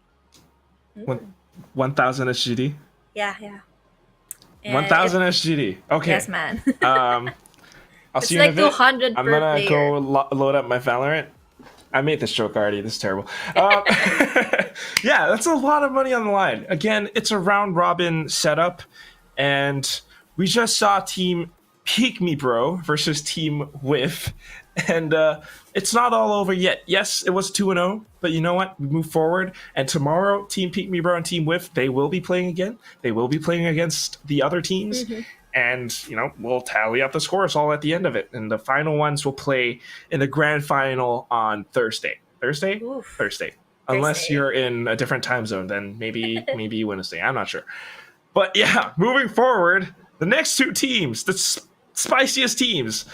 1,000 SGD. Yeah, yeah. And 1,000 SGD. Okay. Yes, man. I'll It's see you in a like bit. 200 I'm per gonna player. go load up my Valorant. I made this joke already. This is terrible. Yeah, that's a lot of money on the line. Again, it's a round robin setup, and we just saw Team Peek Me Bro versus Team WHIFF, and it's not all over yet. Yes, it was 2-0, but you know what? We move forward, and tomorrow, Team Peek Me Bro and Team WHIFF, they will be playing again. They will be playing against the other teams. And, you know, we'll tally up the scores all at the end of it. And the final ones will play in the grand final on Thursday. Thursday? Oof. Thursday. Unless Thursday. you're in a different time zone, then maybe Wednesday. I'm not sure. But yeah, moving forward, the next two teams, the spiciest teams.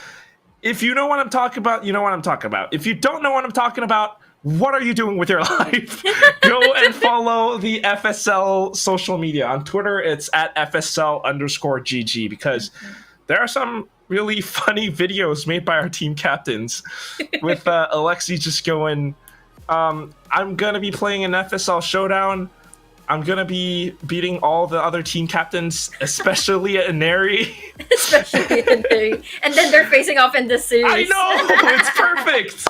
If you know what I'm talking about, you know what I'm talking about. If you don't know what I'm talking about, what are you doing with your life? Go and follow the FSL social media. On Twitter, it's at FSL_GG, because there are some really funny videos made by our team captains with ALEXY just going, I'm going to be playing an FSL Showdown. I'm going to be beating all the other team captains, especially at ENERII. Especially in theory. And then they're facing off in the series. I know! It's perfect!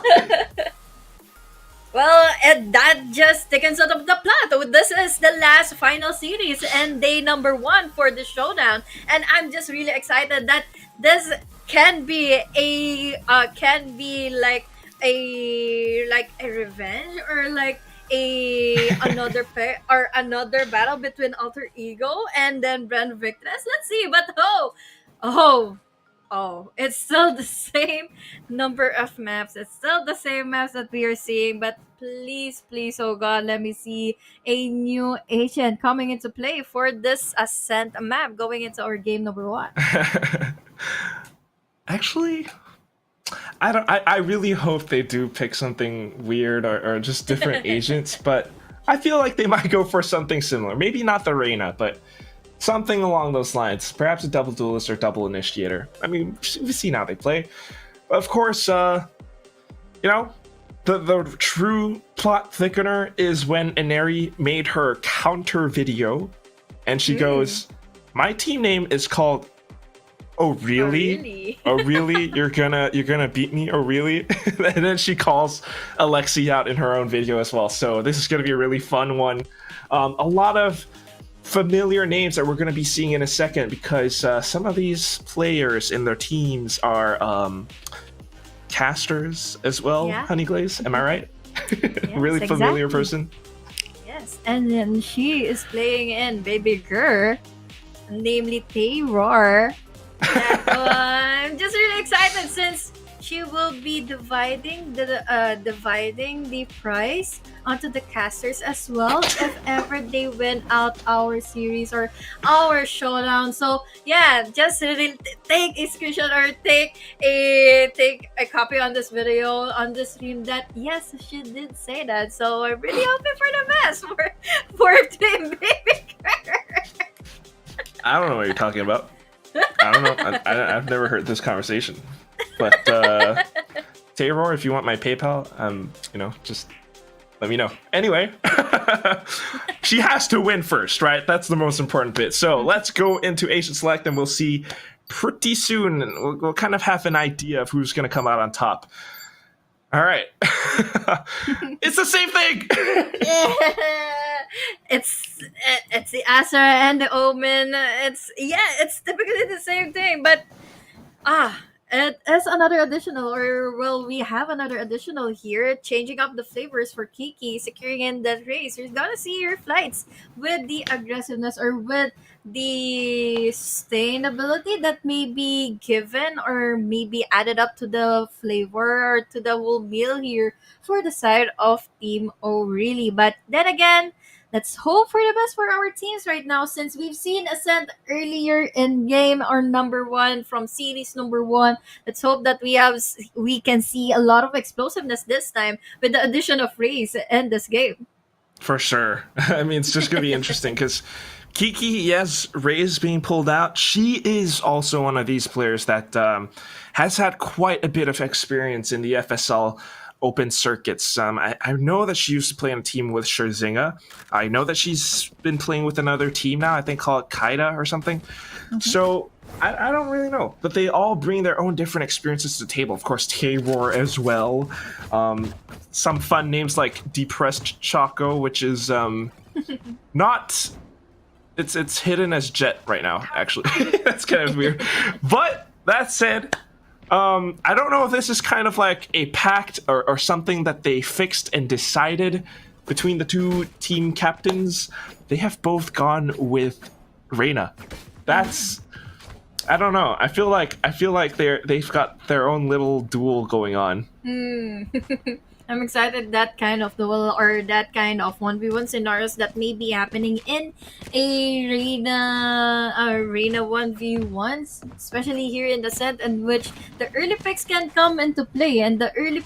Well, and that just thickens out of the plot. This is the last final series and day number 1 for the showdown. And I'm just really excited that this can be like a revenge, or like another pair or another battle between Alter Ego and then Brand Victress. Let's see, but it's still the same number of maps. It's still the same maps that we are seeing, but please, oh god, let me see a new agent coming into play for this Ascent map going into our game number 1. Actually, I really hope they do pick something weird or just different agents, but I feel like they might go for something similar. Maybe not the Reyna, but something along those lines. Perhaps a double duelist or double initiator. I mean, we've seen how they play. Of course, you know, the true plot thickener is when ENERII made her counter video, and she goes, "My team name is called." Oh really? Oh, really? Oh really? You're gonna beat me? Oh really? And then she calls ALEXY out in her own video as well. So this is gonna be a really fun one. A lot of familiar names that we're gonna be seeing in a second because some of these players in their teams are casters as well. Yeah. Honeyglazee, am I right? Really Yes, familiar exactly. person. Yes, and then she is playing in BABYGRR, namely Terror. I'm just really excited since she will be dividing the prize onto the casters as well if ever they win out our series or our showdown. So yeah, just really take a screenshot or take a copy on this video on the stream that yes, she did say that. So I'm really hoping for the best for Team BABYGRR. I don't know what you're talking about. I don't know. I've never heard this conversation. But Terror, if you want my PayPal, you know, just let me know. Anyway, she has to win first, right? That's the most important bit. So let's go into Asian Select, and we'll see pretty soon. We'll kind of have an idea of who's going to come out on top. All right, it's the same thing. it's the Asura and the Omen. It's typically the same thing, but it is another additional, or well, we have another additional here, changing up the flavors for Kiki, securing in that race. You're gonna see your flights with the aggressiveness or with the sustainability that may be given or maybe added up to the flavor or to the whole meal here for the side of Team O'Reilly. But then again, let's hope for the best for our teams right now since we've seen Ascent earlier in game or number one from series number one. Let's hope that we can see a lot of explosiveness this time with the addition of Raze in this game. For sure. I mean, it's just going to be interesting because Kiki, yes, Ray's being pulled out. She is also one of these players that has had quite a bit of experience in the FSL open circuits. I know that she used to play on a team with Scherzinga. I know that she's been playing with another team now, I think called Kaida or something. So I don't really know. But they all bring their own different experiences to the table. Of course, Terror as well. Some fun names like Depressed Choco, which is not... It's hidden as Jet right now, actually. That's kind of weird. But that said, I don't know if this is kind of like a pact or something that they fixed and decided between the two team captains. They have both gone with Reyna. That's... I don't know. I feel like they've got their own little duel going on. I'm excited that kind of duel or that kind of 1v1 scenarios that may be happening in a Reyna 1v1s, especially here in the set in which the early picks can come into play, and the early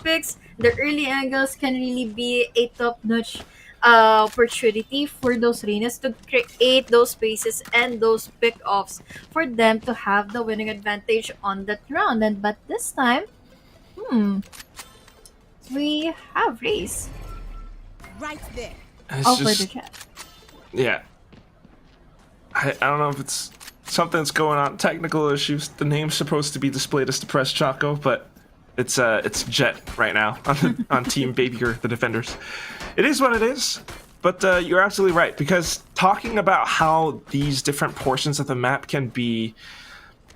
angles can really be a top-notch opportunity for those Reynas to create those spaces and those pick-offs for them to have the winning advantage on that round. But this time, we have Raze. Right there. It's Over just- the chat. Yeah. I don't know if it's something that's going on. Technical issues. The name's supposed to be displayed as Depressed Choco, but it's Jet right now on Team BABYGRR, the defenders. It is what it is, but you're absolutely right, because talking about how these different portions of the map can be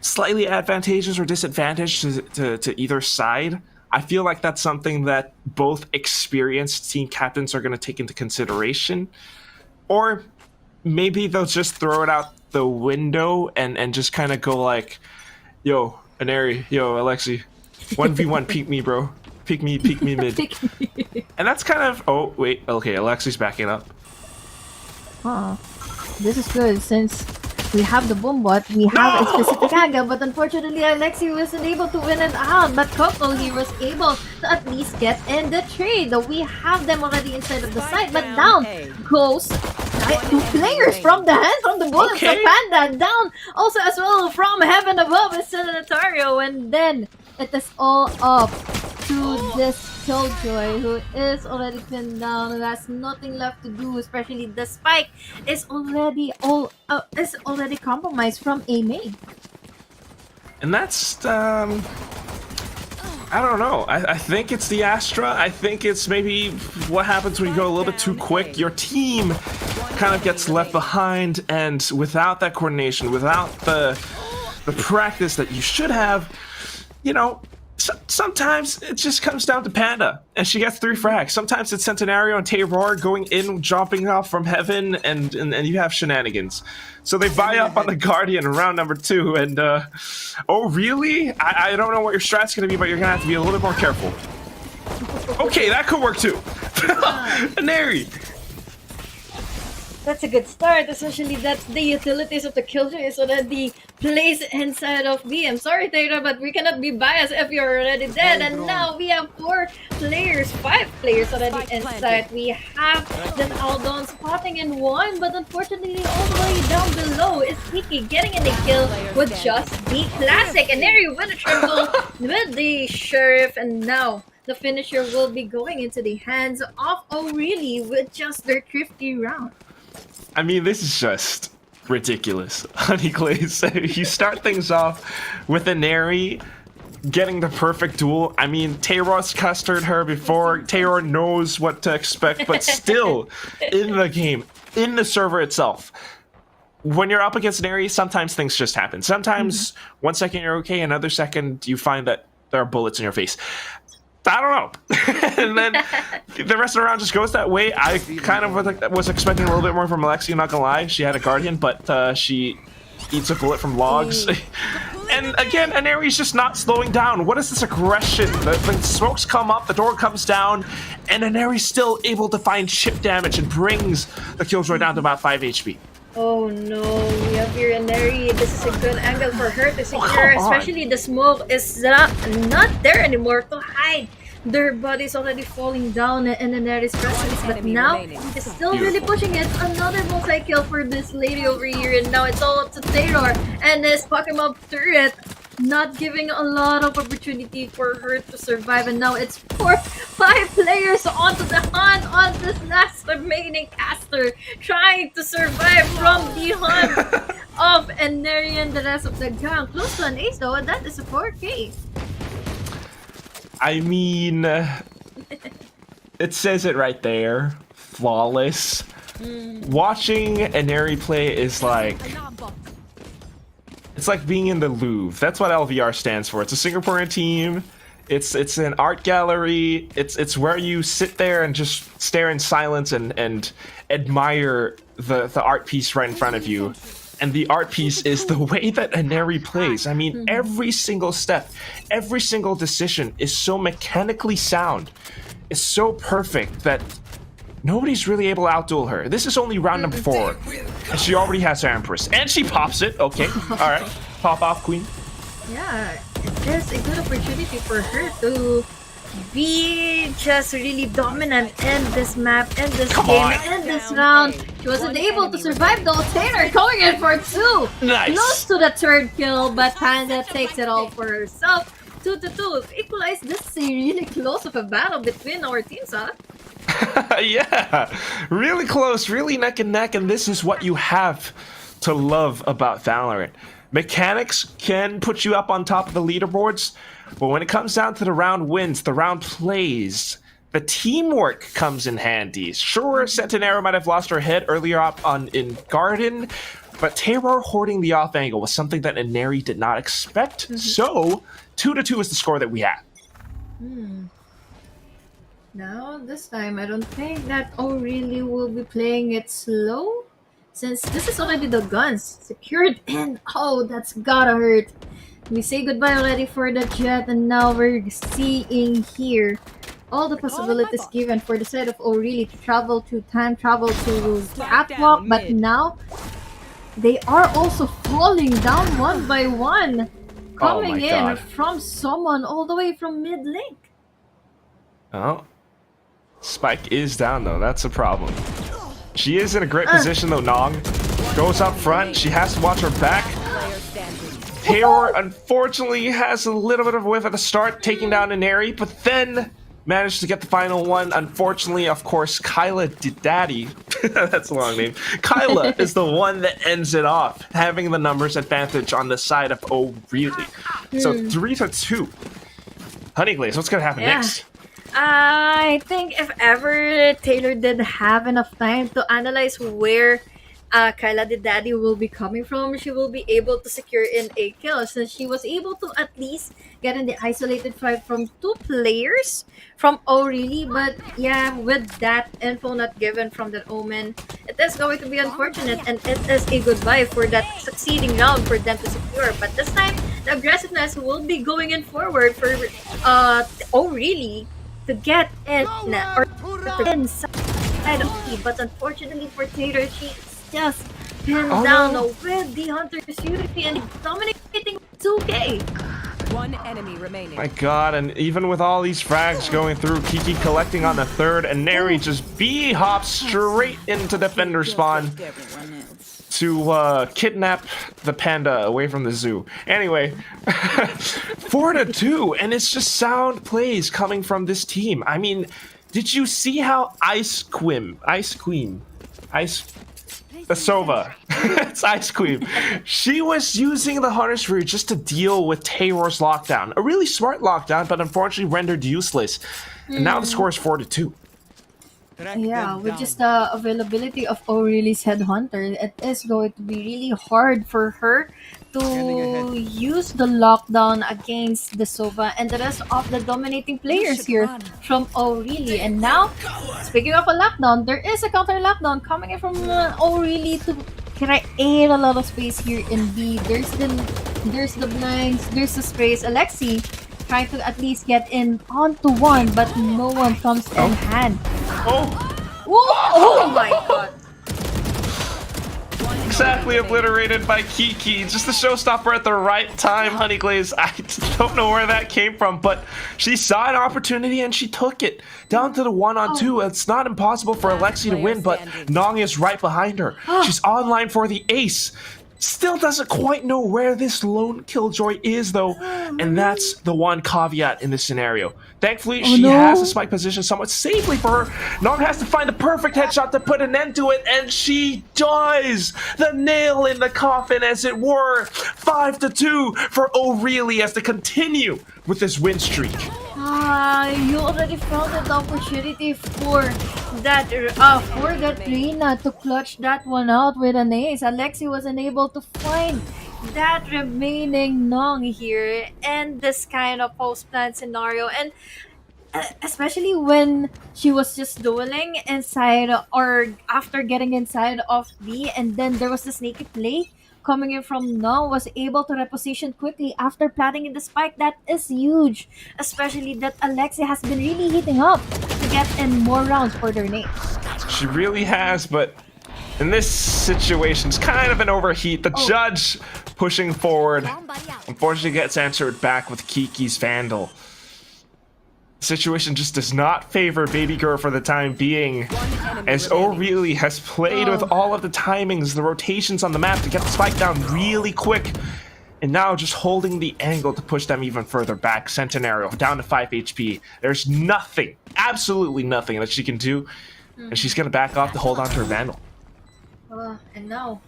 slightly advantageous or disadvantageous to either side, I feel like that's something that both experienced team captains are going to take into consideration. Or maybe they'll just throw it out the window and just kind of go like, yo, ENERII, yo, ALEXY, 1v1, peek me, bro. Peek me mid. And that's kind of... Oh, wait. Okay, ALEXY's backing up. This is good since We have the Boombot, we have a specific angle, but unfortunately ALEXY wasn't able to win it out. But Coco, he was able to at least get in the trade. We have them already inside of the site, but down goes two players from the hand from the bullets of Panda. Down also as well from heaven above is Sanitario, and then it is all up to this Killjoy, who is already pinned down, who has nothing left to do, especially the spike is already compromised from a main. And that's I don't know. I think it's the Astra. I think it's maybe what happens when you go a little bit too quick. Your team kind of gets left behind, and without that coordination, without the practice that you should have, you know, sometimes it just comes down to Panda, and she gets 3 frags. Sometimes it's Centenario and Terror going in, jumping off from heaven, and you have shenanigans. So they buy up on the Guardian in round number 2, and oh really? I don't know what your strat's gonna be, but you're gonna have to be a little bit more careful. Okay, that could work too. ENERII. That's a good start, especially that the utilities of the Killjoy is already placed inside of B. I'm sorry, Taylor, but we cannot be biased if you're already dead. And now we have 5 players already inside. We have that Aldon spotting in 1, but unfortunately all the way down below is Kiki getting in the kill with just the classic. And there you win a triple with the Sheriff, and now the finisher will be going into the hands of O'Reilly with just their thrifty round. I mean, this is just ridiculous. Honeyglazee, you start things off with ENERII getting the perfect duel. I mean, Taylor's custard her before. Taylor knows what to expect, but still, in the game, in the server itself, when you're up against ENERII, sometimes things just happen. Sometimes 1 second you're okay, another second you find that there are bullets in your face. I don't know. And then the rest of the round just goes that way. I kind of was expecting a little bit more from ALEXY, not gonna lie. She had a Guardian, but she eats a bullet from logs. And again, ENERII's just not slowing down. What is this aggression? The smokes come up, the door comes down, and ENERII's still able to find chip damage and brings the Killjoy down to about 5 HP. Oh no, we have here ENERII. This is a good angle for her to secure, especially the smoke is not there anymore to hide. Their body's already falling down in ENERII's presence, but now it's still really pushing it. Another multi-kill for this lady over here, and now it's all up to Taylor and his Pokemon turret, not giving a lot of opportunity for her to survive. And now it's 5 players onto the hunt on this last remaining caster, trying to survive from the hunt of ENERII and the rest of the gang. Close to an ace though, and that is a 4K. I mean, it says it right there. Flawless. Watching ENERII play is like... It's like being in the Louvre. That's what LVR stands for. It's a Singaporean team. It's an art gallery. It's where you sit there and just stare in silence and admire the art piece right in front of you. And the art piece is the way that ENERII plays. I mean, every single step, every single decision is so mechanically sound. It's so perfect that nobody's really able to outduel her. This is only round number 4. And she already has her Empress. And she pops it. Okay. Alright. Pop off, Queen. Yeah, there's a good opportunity for her to be just really dominant in this map, in this game, in this round. She wasn't able to survive though. Taylor going in for 2. Nice. Close to the 3rd kill, but Panda takes it all for herself. 2-2. Equalize. This is a really close of a battle between our teams, huh? Yeah, really close, really neck and neck, and this is what you have to love about Valorant. Mechanics can put you up on top of the leaderboards, but when it comes down to the round wins, the round plays, the teamwork comes in handy. Sure, Centenario might have lost her head earlier up in Garden, but Terror hoarding the off angle was something that ENERII did not expect. So, 2-2 is the score that we have. Now, this time, I don't think that O'Reilly will be playing it slow, since this is already the guns secured, and oh, that's gotta hurt. We say goodbye already for the Jet, and now we're seeing here all the possibilities given for the side of O'Reilly to travel to time travel to catwalk, but now they are also falling down one by one. Oh my Coming in God. from someone all the way from mid link. Oh. Spike is down though, that's a problem. She is in a great position though, Nong. Goes up front, she has to watch her back. Terror unfortunately has a little bit of a whiff at the start, taking down ENERII, but then managed to get the final one. Unfortunately, of course, Kyla Daddy, that's a long name. Kyla is the one that ends it off, having the numbers advantage on the side of Oh Really. So 3-2. Honeyglazee, what's gonna happen next? I think if ever Taylor did have enough time to analyze where Kyla the Daddy will be coming from, she will be able to secure in a kill since she was able to at least get in the isolated fight from 2 players from Oh Really. But yeah, with that info not given from that Omen, it is going to be unfortunate and it is a goodbye for that succeeding round for them to secure. But this time, the aggressiveness will be going in forward for Oh Really to get in or to get inside of me. But unfortunately for Taylor, she's just pinned down with the Hunter's Fury and dominating 2K. One enemy remaining. My God, and even with all these frags going through, Kiki collecting on the third, and ENERII just B-hops straight into defender spawn to kidnap the panda away from the zoo. Anyway, 4-2, and it's just sound plays coming from this team. I mean, did you see how Sova, it's Ice Queen. She was using the Hunter's Fury just to deal with Taylor's lockdown. A really smart lockdown, but unfortunately rendered useless. And now the score is 4-2. Yeah, with just the availability of O'Reilly's Headhunter, it is going to be really hard for her to use the lockdown against the Sova and the rest of the dominating players here from O'Reilly. And now, speaking of a lockdown, there is a counter lockdown coming in from O'Reilly to create a lot of space here in B. There's the blinds, there's the space. ALEXY trying to at least get in onto one, but no one comes in hand. Oh my God. Exactly obliterated by Kiki. Just the showstopper at the right time, Honeyglazee. I don't know where that came from, but she saw an opportunity and she took it. Down to the 1-on-2. It's not impossible for ALEXY to win, but Nong is right behind her. She's online for the ace. Still doesn't quite know where this lone killjoy is, though, and that's the one caveat in this scenario. Thankfully, she has a spike position somewhat safely for her. Nong has to find the perfect headshot to put an end to it, and she does! The nail in the coffin, as it were. 5-2 for O'Reilly as they continue with this win streak. You already found the opportunity for that Reina to clutch that one out with an ace. ALEXY was unable to find that remaining Nong here and this kind of post-plan scenario, and especially when she was just dueling inside or after getting inside of B, and then there was the sneaky play coming in from Nong, was able to reposition quickly after planting in the spike. That is huge, especially that ALEXY has been really heating up to get in more rounds for their name. She really has, but in this situation, it's kind of an overheat. The judge pushing forward, unfortunately gets answered back with Kiki's Vandal. The situation just does not favor BABYGRR for the time being, as O'Reilly has played with all of the timings, the rotations on the map to get the spike down really quick, and now just holding the angle to push them even further back. Centenario down to 5 HP. There's nothing, absolutely nothing that she can do, and she's gonna back off to hold on to her Vandal. And now,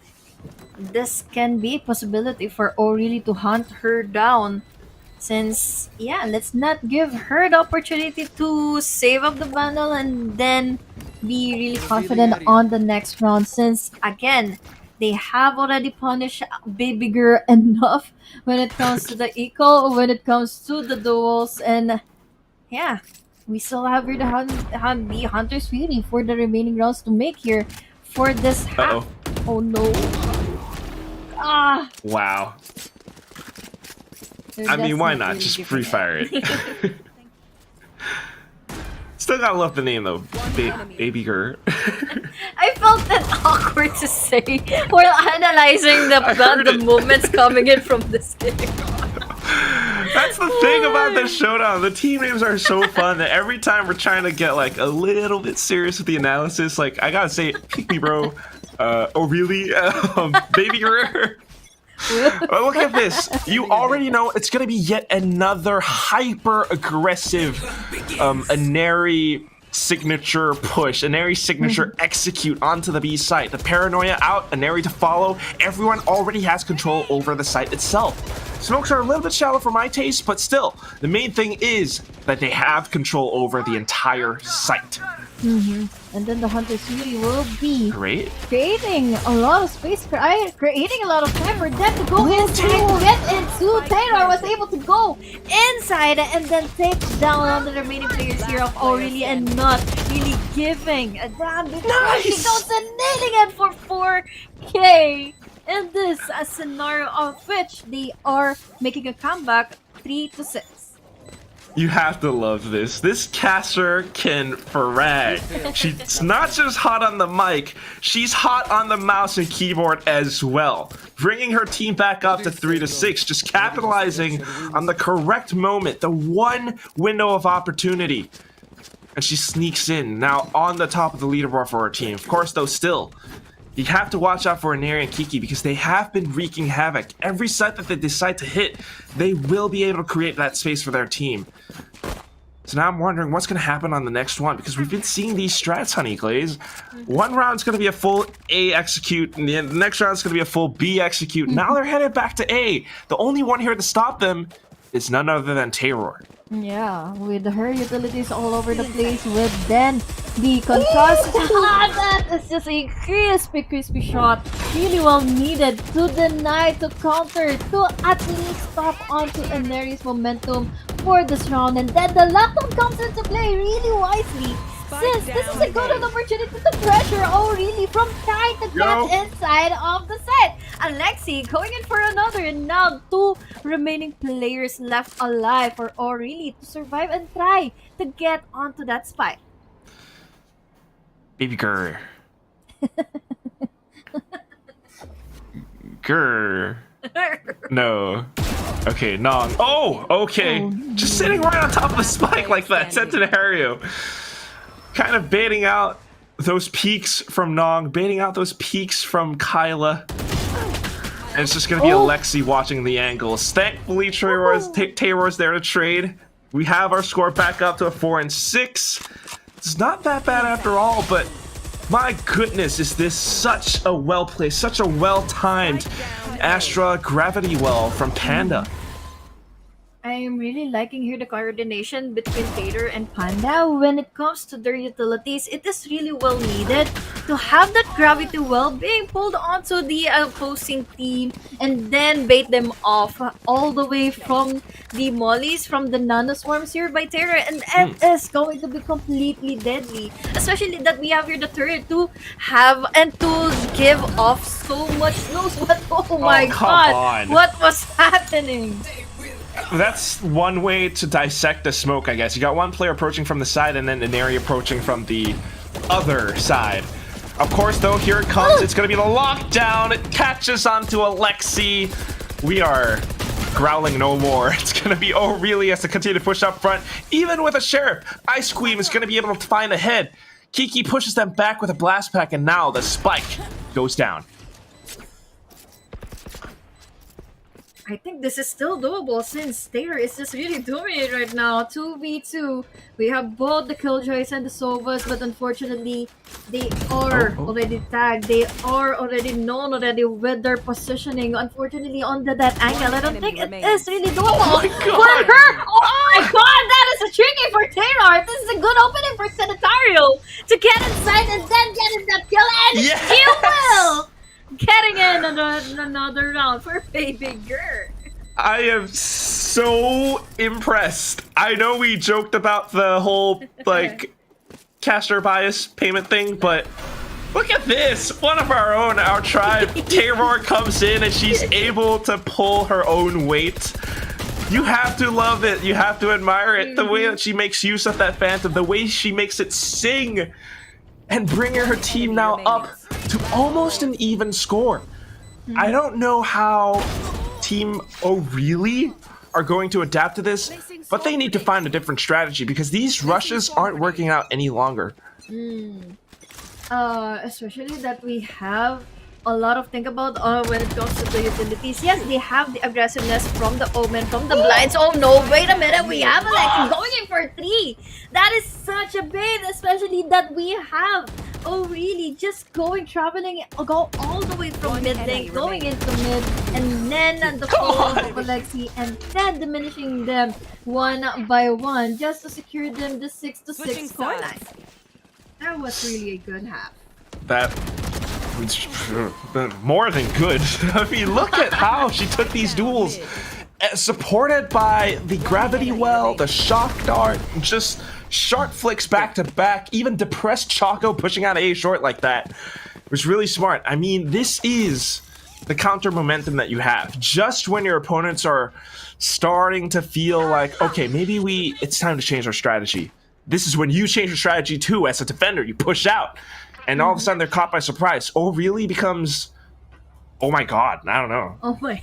this can be a possibility for O'Reilly to hunt her down. Since, yeah, let's not give her the opportunity to save up the Vandal and then be really confident on the next round. Since, again, they have already punished BABYGRR enough when it comes to the eco, when it comes to the duels, and yeah, we still have here the Hunter's Fury for the remaining rounds to make here for this half. Oh no. Wow. I mean, why not? Just free fire it. It's Still gotta love the name though, BABYGRR. I felt that awkward to say while analyzing the movements coming in from this game. That's the thing about this showdown. The team names are so fun that every time we're trying to get like a little bit serious with the analysis, like I gotta say, pick me, bro. Oh really? BABYGRR. Oh, look at this. You already know it's gonna be yet another hyper aggressive ENERII signature push, ENERII signature execute onto the B site. The paranoia out, ENERII to follow. Everyone already has control over the site itself. Smokes are a little bit shallow for my taste, but still, the main thing is that they have control over the entire site. And then the Hunter's Fury will be Great. creating a lot of space, creating a lot of time for them to go inside, get into. Taylor was able to go inside and then take down on the remaining players here of Aurelia and not really giving a damn because she goes and nailing it for 4K. In this scenario of which they are making a comeback 3-6. You have to love this. This caster can frag. She's not just hot on the mic, she's hot on the mouse and keyboard as well. Bringing her team back up to 3-6, just capitalizing on the correct moment, the one window of opportunity. And she sneaks in, now on the top of the leaderboard for her team. Of course, though, still, you have to watch out for ENERII and Kiki because they have been wreaking havoc. Every site that they decide to hit, they will be able to create that space for their team. So now I'm wondering what's going to happen on the next one because we've been seeing these strats, Honeyglazee. One round's going to be a full A execute, and the next round's going to be a full B execute. Now they're headed back to A. The only one here to stop them is none other than Terror. Yeah, with her utilities all over the place, with then the contrast. That is just a crispy shot. Really well needed to deny, to counter, to at least stop onto ENERII's momentum for this round. And then the lockdown comes into play really wisely. Since this is a golden opportunity to pressure Aurelia from trying to get inside of the set. ALEXY going in for another, and now 2 remaining players left alive for Aurelia to survive and try to get onto that spike. BABYGRR. Grr. No. Okay, Nong. Oh, okay. Just sitting right on top of the spike like that. Centenario. Kind of baiting out those peaks from Nong, baiting out those peaks from Kyla. And it's just going to be ALEXY watching the angles. Thankfully, Taylor's there to trade. We have our score back up to a 4-6. It's not that bad after all, but my goodness, is this such a well-placed, such a well-timed Astra Gravity Well from Panda. I am really liking here the coordination between Taylor and Panda. When it comes to their utilities, it is really well needed to have that gravity well being pulled onto the opposing team and then bait them off all the way from the mollies, from the nanoswarms here by Taylor, and it is going to be completely deadly. Especially that we have here the turret to have and to give off so much nose. But oh my god, what was happening? That's one way to dissect the smoke, I guess. You got one player approaching from the side and then ENERII approaching from the other side. Of course, though, here it comes. It's going to be the lockdown. It catches onto ALEXY. We are growling no more. It's going to be Aurelia has to continue to push up front. Even with a Sheriff, Ice Queen is going to be able to find a head. Kiki pushes them back with a blast pack, and now the spike goes down. I think this is still doable since Taylor is just really dominating right now. 2v2. We have both the Killjoys and the Sovas, but unfortunately, they are already tagged. They are already known already with their positioning. Unfortunately, under that angle, I don't think it is really doable. Oh my god! For her! Oh my god, that is a tricky for Taylor. This is a good opening for Sanitario to get inside and then get in that kill, and she will! Getting in another round for BABYGRR. I am so impressed. I know we joked about the whole, like, caster bias payment thing, but look at this. One of our own, our tribe, Terror comes in and she's able to pull her own weight. You have to love it. You have to admire it. The way that she makes use of that Phantom, the way she makes it sing, and bringing her team now up to almost an even score. I don't know how Team O'Reilly are going to adapt to this, but they need to find a different strategy because these rushes aren't working out any longer. Especially that we have a lot of think about when it comes to the utilities. Yes, they have the aggressiveness from the Omen, from the blinds. Oh no, wait a minute, we have Alexy going in for 3. That is such a bait, especially that we have really just traveling, go all the way from mid lane, going into mid, and then the fall of Alexy, and then diminishing them one by one just to secure them the 6-6 score line. That was really a good half. That was more than good. I mean, look at how she took these duels, supported by the gravity well, the shock dart, just sharp flicks back to back, even depressed Choco pushing out A short like that. It was really smart. I mean, this is the counter momentum that you have. Just when your opponents are starting to feel like, okay, maybe it's time to change our strategy. This is when you change your strategy too as a defender. You push out, and all of a sudden they're caught by surprise. Oh, really becomes, oh my god, I don't know. Oh my.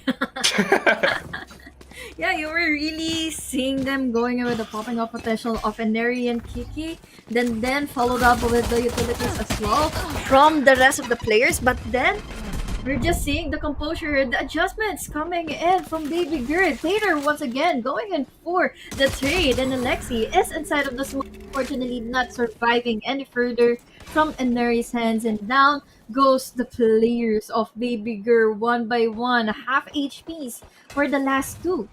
Yeah, you were really seeing them going with the popping up potential of ENERII and Kiki, then followed up with the utilities as well from the rest of the players. But then we're just seeing the composure, the adjustments coming in from BABYGRR. Tater once again going in for the trade, and Alexy is inside of the smoke, unfortunately not surviving any further from ENERII's hands, and down goes the players of BABYGRR one by one, half HPs for the last 2.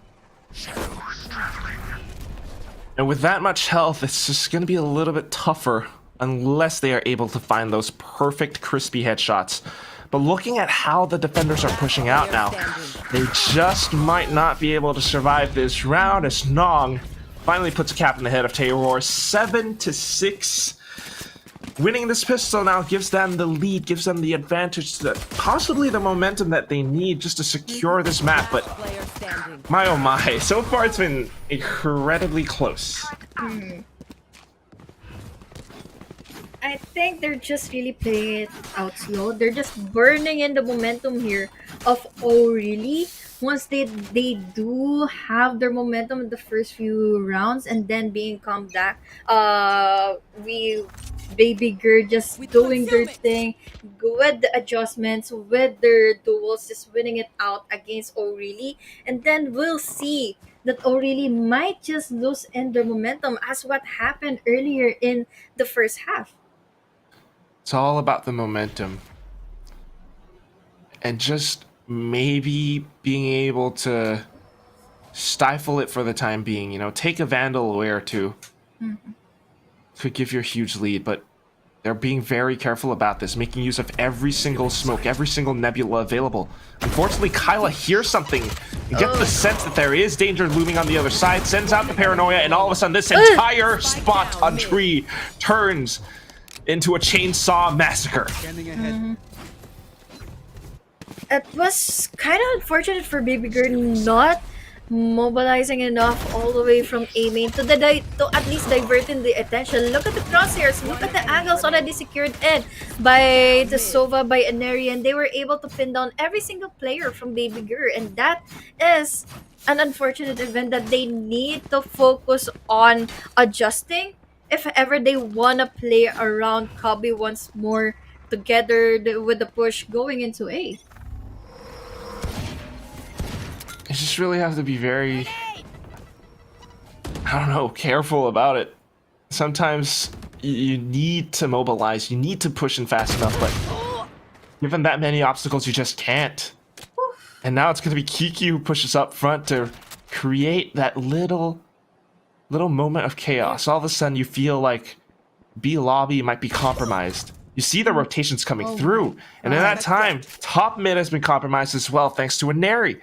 And with that much health, it's just going to be a little bit tougher unless they are able to find those perfect crispy headshots. But looking at how the defenders are pushing out now, they just might not be able to survive this round as Nong finally puts a cap in the head of Taylor. 7-6. Winning this pistol now gives them the lead, gives them the advantage, possibly the momentum that they need just to secure this map. But my oh my, so far it's been incredibly close. I think they're just really playing it out slow. They're just burning in the momentum here of really. Once they do have their momentum in the first few rounds and then being calmed back, BABYGRR just doing their thing with the adjustments, with their duels, just winning it out against O'Reilly, and then we'll see that O'Reilly might just lose in their momentum as what happened earlier in the first half. It's all about the momentum. And just maybe being able to stifle it for the time being. You know, take a Vandal away or two. Could give you a huge lead, but they're being very careful about this, making use of every single smoke, every single nebula available. Unfortunately, Kyla hears something and gets the sense that there is danger looming on the other side, sends out the paranoia, and all of a sudden this entire spot on tree turns into a chainsaw massacre. It was kind of unfortunate for BABYGRR not mobilizing enough all the way from A main to at least diverting the attention. Look at the crosshairs, look at the angles already secured in by the Sova, by ENERII, and they were able to pin down every single player from BABYGRR, and that is an unfortunate event that they need to focus on adjusting if ever they want to play around Cubby once more together with the push going into A. You just really have to be very, I don't know, careful about it. Sometimes you need to mobilize, you need to push in fast enough, but given that many obstacles, you just can't. And now it's going to be Kiki who pushes up front to create that little moment of chaos. All of a sudden you feel like B lobby might be compromised. You see the rotations coming through, and in that time, top mid has been compromised as well thanks to ENERII.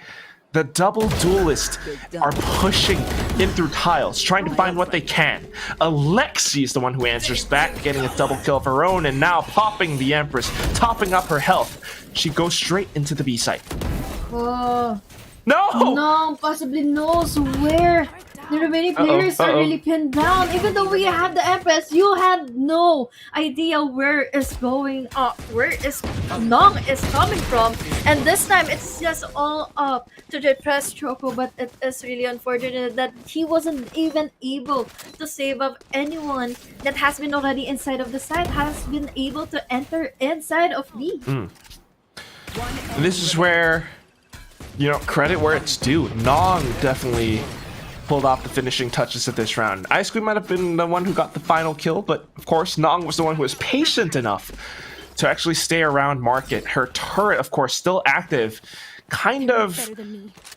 The double duelists are pushing in through tiles, trying to find what they can. Alexy is the one who answers back, getting a double kill of her own, and now popping the Empress, topping up her health. She goes straight into the B site. Oh, No! No, possibly knows where the remaining players are really pinned down. Even though we have the Empress, you had no idea where is Nong is coming from. And this time it's just all up to the press Choco, but it is really unfortunate that he wasn't even able to save up anyone that has been already inside of the site, has been able to enter inside of B. This is where, you know, credit where it's due. Nong definitely pulled off the finishing touches of this round. Ice Cream might have been the one who got the final kill, but of course Nong was the one who was patient enough to actually stay around market. Her turret, of course, still active. Kind of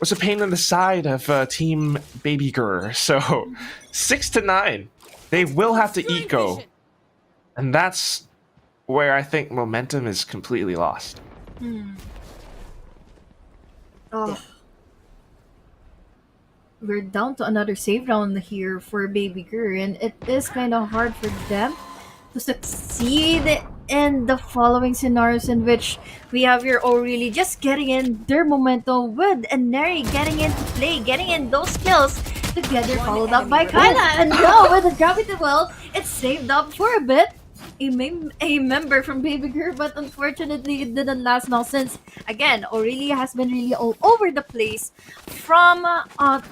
was a pain in the side of Team BABYGRR. So 6-9, they will have to eco, and that's where I think momentum is completely lost. Oh. We're down to another save round here for BABYGRR, and it is kind of hard for them to succeed in the following scenarios, in which we have here O'Reilly just getting in their momentum with ENERII getting into play, getting in those kills together, followed up by Kyla, and now with the gravity well, it's saved up for a bit. A member from BABYGRR, but unfortunately it didn't last now, since again O'Reilly has been really all over the place from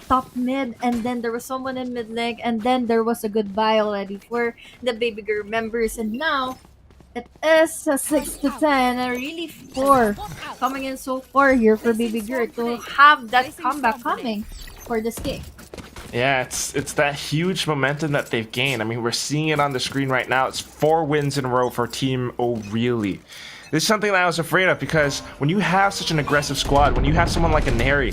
top mid, and then there was someone in mid lane, and then there was a goodbye already for the BABYGRR members, and now it is a 6-10, and really 4 coming in so far here for BABYGRR to have that comeback coming for this game. Yeah, it's that huge momentum that they've gained. I mean, we're seeing it on the screen right now. It's 4 wins in a row for Team O'Reilly. This is something that I was afraid of, because when you have such an aggressive squad, when you have someone like ENERII,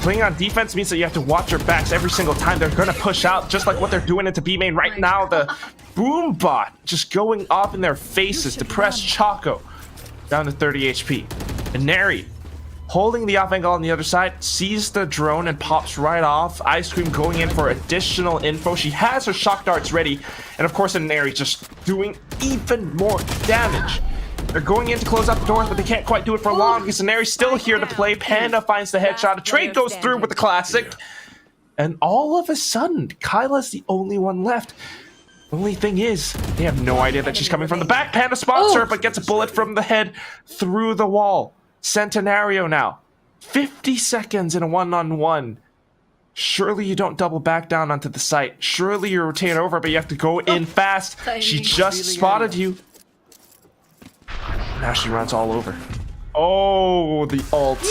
playing on defense means that you have to watch your backs every single time. They're going to push out, just like what they're doing into B main right now. The boom bot just going off in their faces. Depressed Choco down to 30 HP. ENERII holding the off angle on the other side, sees the drone and pops right off. Ice Cream going in for additional info. She has her shock darts ready, and of course ENERII just doing even more damage. They're going in to close up the doors, but they can't quite do it for long because ENERII's still here to play. Panda finds the headshot. A trade goes through with the classic, and all of a sudden Kyla's the only one left. The only thing is, they have no idea that she's coming from the back. Panda spots her, but gets a bullet from the head through the wall. Centenario now. 50 seconds in a one-on-one. Surely you don't double back down onto the site. Surely you rotate over, but you have to go in fast. She just spotted you. Now she runs all over. Oh, the ult.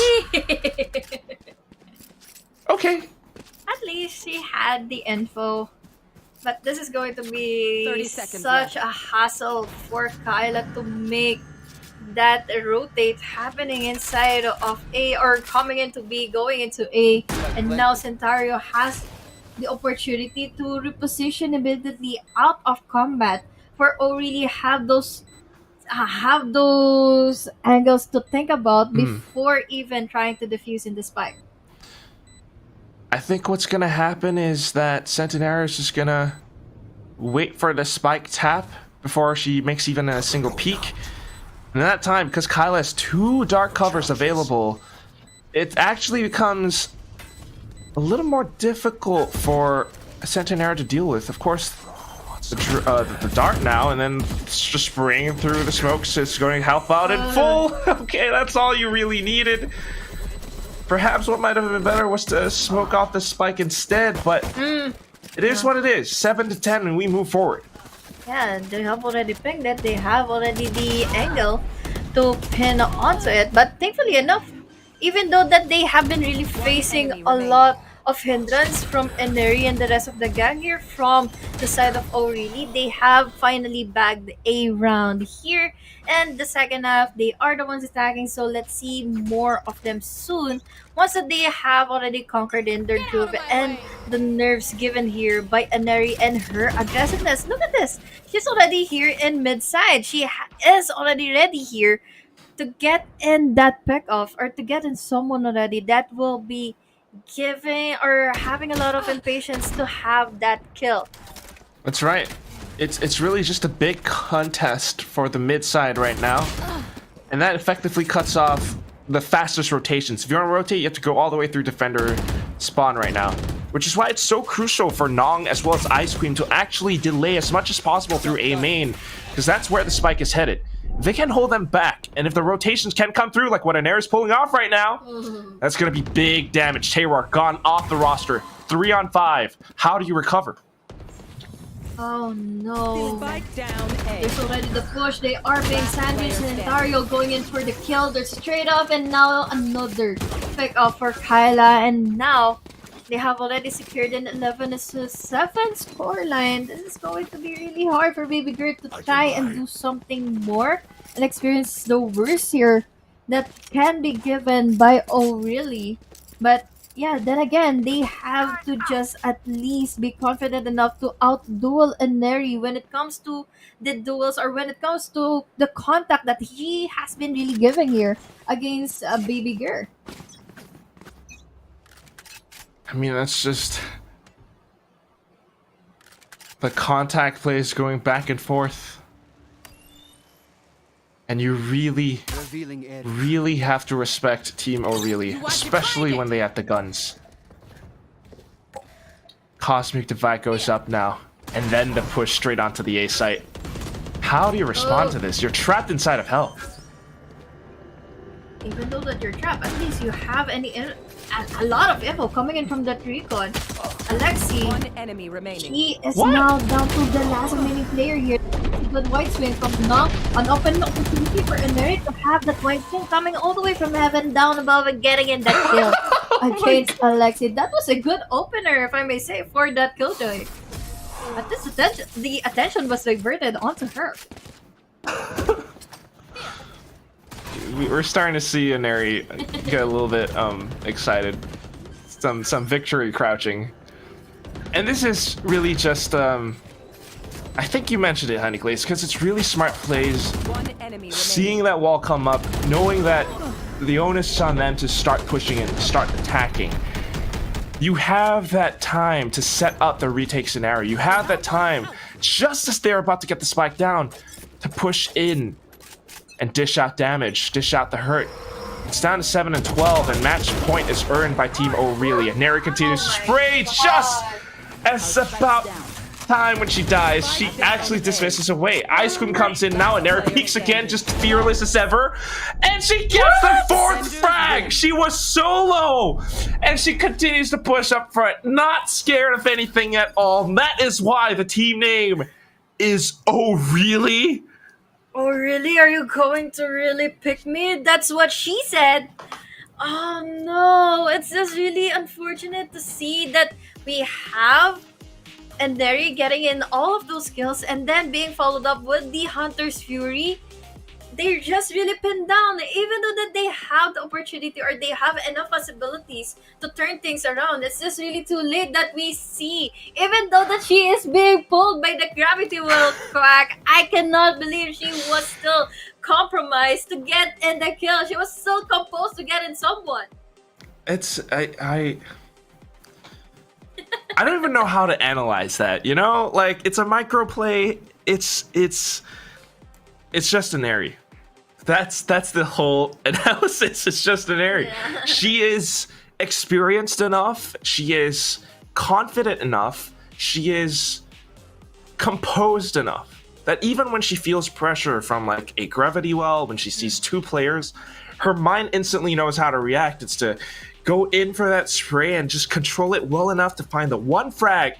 Okay. At least she had the info. But this is going to be 30 seconds such a hassle for Kyla to make that rotate happening inside of A, or coming into B, going into A, and now Centario has the opportunity to reposition immediately out of combat for O'Reilly have those angles to think about before even trying to defuse in the spike. I think what's gonna happen is that Centenario is just gonna wait for the spike tap before she makes even a single peek. And at that time, because Kyla has 2 dark covers available, it actually becomes a little more difficult for Centenario to deal with. Of course, the dart now, and then it's just spraying through the smokes. It's going to help out in full. Okay, that's all you really needed. Perhaps what might have been better was to smoke off the spike instead, but it is what it is. 7-10, and we move forward. Yeah, they have already pinged it. They have already the angle to pin onto it. But thankfully enough, even though that they have been really facing a lot of hindrance from ENERII and the rest of the gang here from the side of O'Reilly, they have finally bagged a round here. And the second half, they are the ones attacking. So let's see more of them soon. Once that they have already conquered in their groove, and the nerves given here by ENERII and her aggressiveness. Look at this. She's already here in mid side. She is already ready here to get in that pick off, or to get in someone already that will be giving or having a lot of impatience to have that kill. That's right. It's really just a big contest for the mid side right now, and that effectively cuts off the fastest rotations. If you want to rotate, you have to go all the way through defender spawn right now, which is why it's so crucial for Nong as well as Ice Cream to actually delay as much as possible through A main, because that's where the spike is headed. If they can hold them back, and if the rotations can come through like what ENERII is pulling off right now, that's going to be big damage. Taywar gone off the roster. 3 on 5. How do you recover? Oh no. Spike down A. There's already the push. They are being sandwiched, and Dario going in for the kill. They're straight up, and now another pick up for Kyla. And now they have already secured an 11-7 scoreline. This is going to be really hard for BABYGRR to try and do something more and experience the worst here that can be given by O'Reilly. But yeah, then again, they have to just at least be confident enough to outduel ENERII when it comes to the duels, or when it comes to the contact that he has been really giving here against BABYGRR. I mean, that's just the contact plays going back and forth. And you really have to respect Team O'Reilly, especially when they have the guns. Cosmic Divide goes up now, and then the push straight onto the A site. How do you respond to this? You're trapped inside of hell. Even though that you're trapped, at least you have a lot of info coming in from that recon. ALEXY, One enemy remaining. he is now down to the last remaining player here. Good white swing from Nong. An open opportunity for ENERII to have that white swing coming all the way from heaven down above and getting in that kill against ALEXY. That was a good opener, if I may say, for that killjoy. But this the attention was diverted onto her. We're starting to see ENERII get a little bit excited. Some victory crouching. And this is really just I think you mentioned it, Honeyglazee, because it's really smart plays. One enemy remaining. Seeing that wall come up, knowing that the onus is on them to start pushing and start attacking. You have that time to set up the retake scenario. You have that time, just as they're about to get the spike down, to push in and dish out damage, dish out the hurt. It's down to 7 and 12, and match point is earned by Team O'Reilly. ENERII continues to spray just as about time when she dies. She actually dismisses away. Ice Cream comes in now, and ENERII peeks again, just fearless as ever, and she gets the 4th frag. She was solo, and she continues to push up front, not scared of anything at all. And that is why the team name is O'Reilly. Oh, really? Are you going to really pick me? That's what she said. Oh, no. It's just really unfortunate to see that we have ENERII getting in all of those kills and then being followed up with the Hunter's Fury. They're just really pinned down, even though that they have the opportunity or they have enough possibilities to turn things around. It's just really too late that we see, even though that she is being pulled by the gravity well quack. I cannot believe she was still compromised to get in the kill. She was still composed to get in someone. It's I don't even know how to analyze that, you know? Like, it's a micro play. It's just ENERII. That's the whole analysis. It's just ENERII. Yeah. She is experienced enough. She is confident enough. She is composed enough that even when she feels pressure from like a gravity well, when she sees 2 players, her mind instantly knows how to react. It's to go in for that spray and just control it well enough to find the 1 frag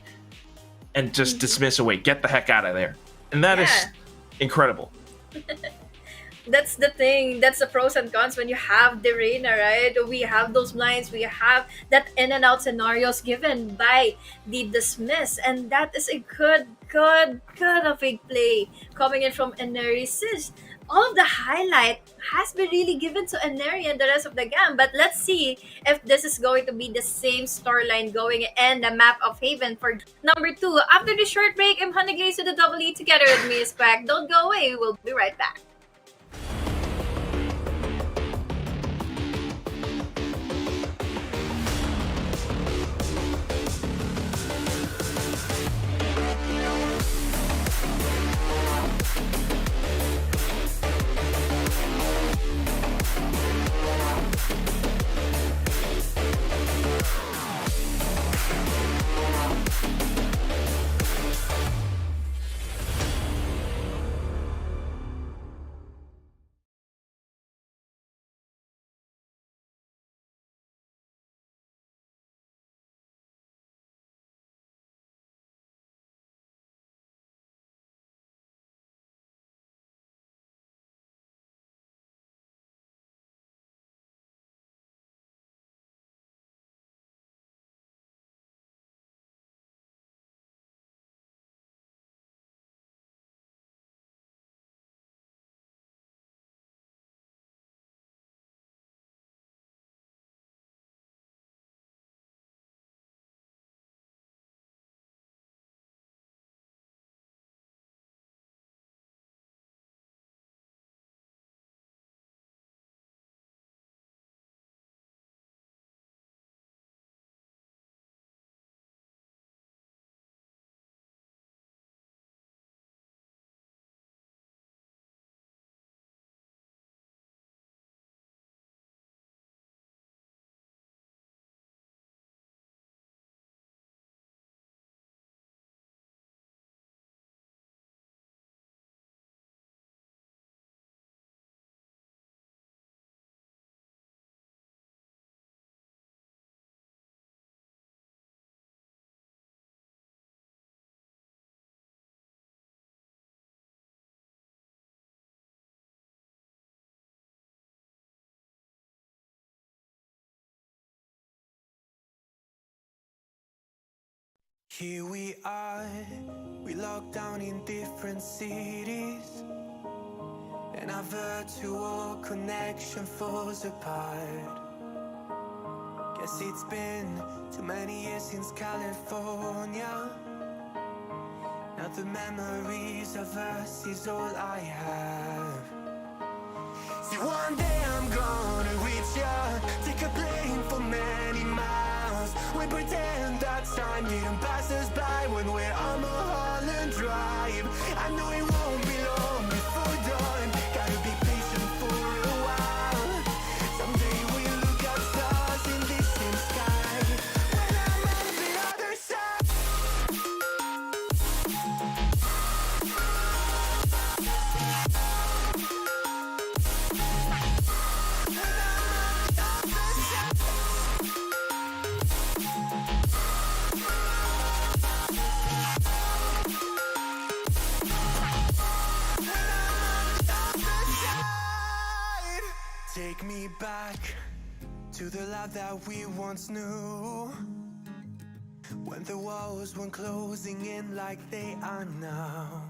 and just dismiss away. Get the heck out of there. And that is incredible. That's the thing. That's the pros and cons when you have the Reina, right? We have those blinds. We have that in and out scenarios given by the dismiss, and that is a good of a play coming in from ENERII. Since all of the highlight has been really given to ENERII and the rest of the game, but let's see if this is going to be the same storyline going in the map of Haven for number 2. After the short break, I'm Honeyglazee to the double E together with me is Quack. Don't go away. We'll be right back. Here we are, we locked down in different cities, and our virtual connection falls apart. Guess it's been too many years since California. Now the memories of us is all I have. See, one day I'm gonna reach ya, take a plane for many miles. We pretend that time didn't pass us by when we're on Mulholland Drive. I know it won't be long before dawn, gotta be patient for a while. Someday we'll look at stars in the same sky, when I'm on the other side. Take me back to the life that we once knew, when the walls weren't closing in like they are now.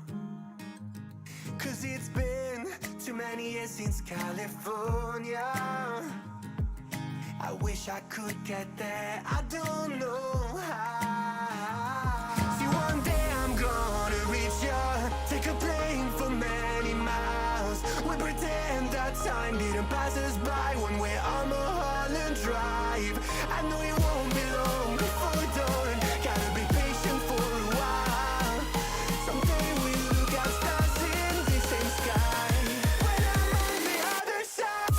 Cause it's been too many years since California. I wish I could get there, I don't know how. See, one day I'm gonna reach ya, take a plane for many miles. We pretend that time didn't pass us by when we're on Mulholland Drive. I know it won't be long before dawn, gotta be patient for a while. Someday we'll look at stars in the same sky, when I'm on the other side.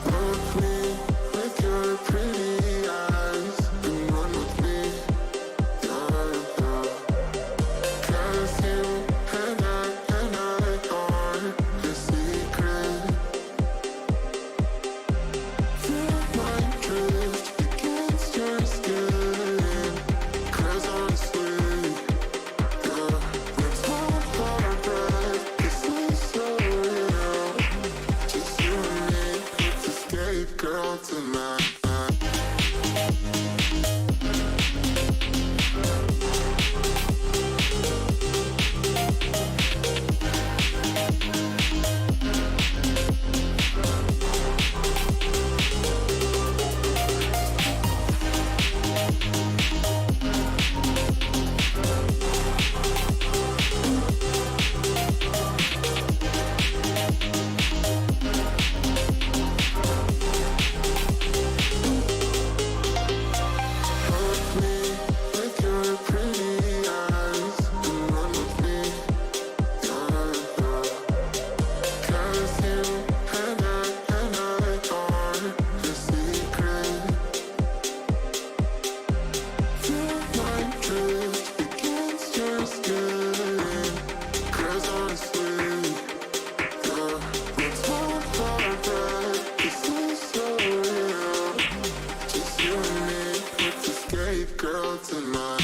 Look me with your pretty eyes and run with me, yeah. Cause you and I are a secret. Feel my drift against your skin. Cause honestly, yeah, let's hold our breath, this is so real. Just you and me, let's escape, girl, tonight. Look me with your pretty eyes and run with me, yeah. Cause you and I are a secret. Feel my drift against your skin. Cause honestly, yeah, let's hold our breath, this is so real. Just you and me, let's escape, girl, tonight.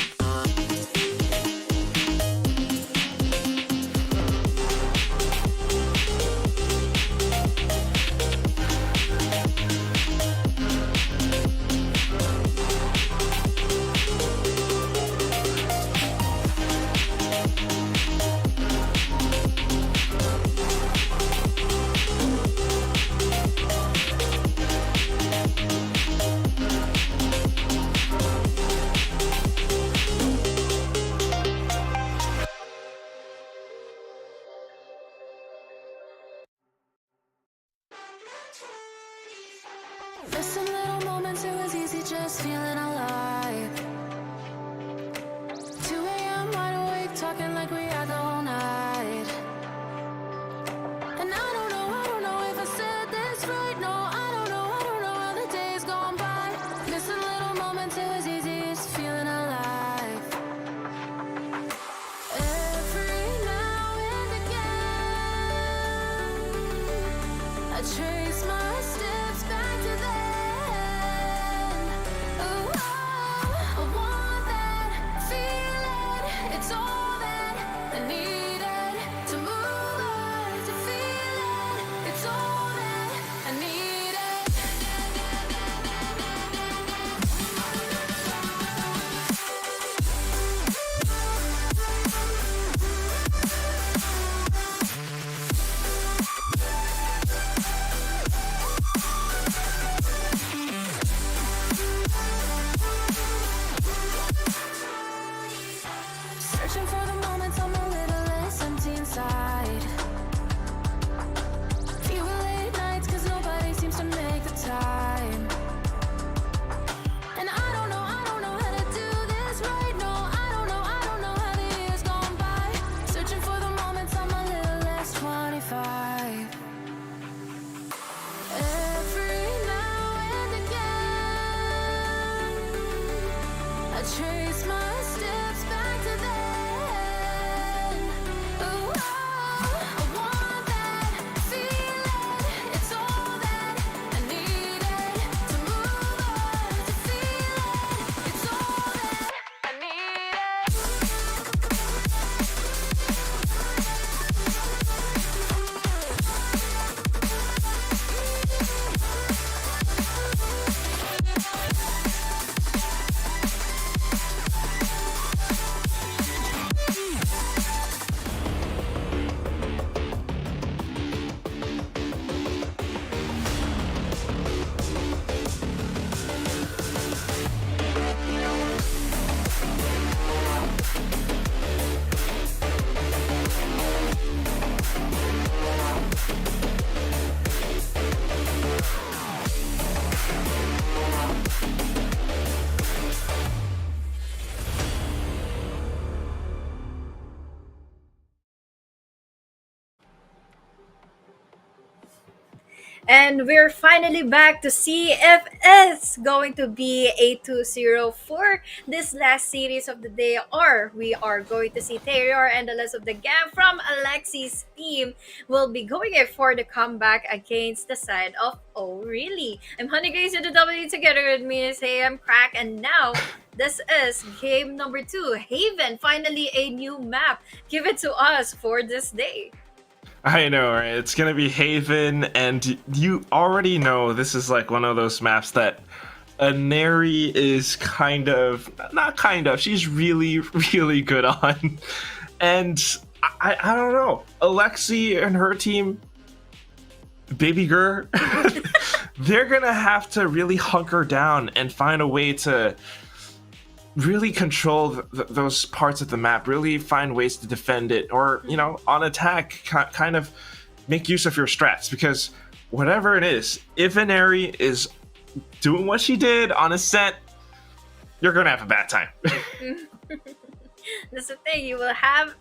easiest feeling alive. 2 a.m. wide awake, talking like we had the whole night. And I don't know if I said this right. No, I don't know how the days gone by. Missing little moments, it was easiest feeling alive. Every now and again, I trace my steps back to then. Ooh, I want that feeling. It's all that I needed to move on, to feel it. It's all that I needed. Searching for the moments I'm a little less empty inside. Fewer late nights cause nobody seems to make the time. And I don't know how to do this right. No, I don't know how the years gone by. Searching for the moments I'm a little less 25. Every now and again, I trace my steps back to then. Ooh, I want that feeling. It's all that I needed to move on, to feel it. It's all that I needed. And we're finally back to see if it's going to be a 2-0 for this last series of the day, or we are going to see Taylor and the rest of the gang from Alexy's team will be going in for the comeback against the side of Oh Really. I'm Honeyglazee the W, together with me is Heyimquack, and now this is game number 2. Haven, finally a new map. Give it to us for this day. I know, right? It's gonna be Haven, and you already know this is like one of those maps that ENERII is not kind of, she's really, really good on. And I don't know, ALEXY and her team, BABYGRR, they're gonna have to really hunker down and find a way to really control those parts of the map, really find ways to defend it, or on attack, kind of make use of your strats, because whatever it is, if ENERII is doing what she did on a set, you're gonna have a bad time. That's the thing. You will have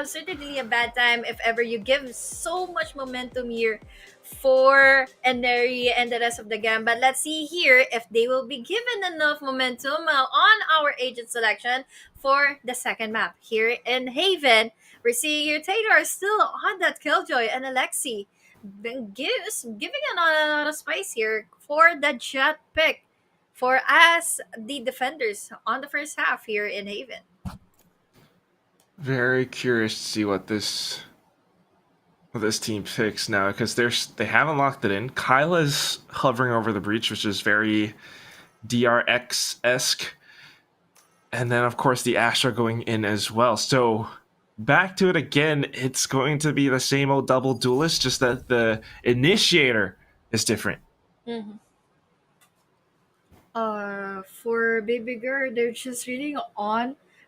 certainly a bad time if ever you give so much momentum here for ENERII and the rest of the gang. But let's see here if they will be given enough momentum on our agent selection for the second map here in Haven. We're seeing here Taylor still on that Killjoy, and ALEXY giving a lot of spice here for the jet pick for as the defenders on the first half here in Haven. Very curious to see what this team picks now, because they haven't locked it in. Kyla's hovering over the breach, which is very DRX-esque. And then, of course, the Astra going in as well. So back to it again. It's going to be the same old double duelist, just that the initiator is different. Mm-hmm. For BABYGRR, they're just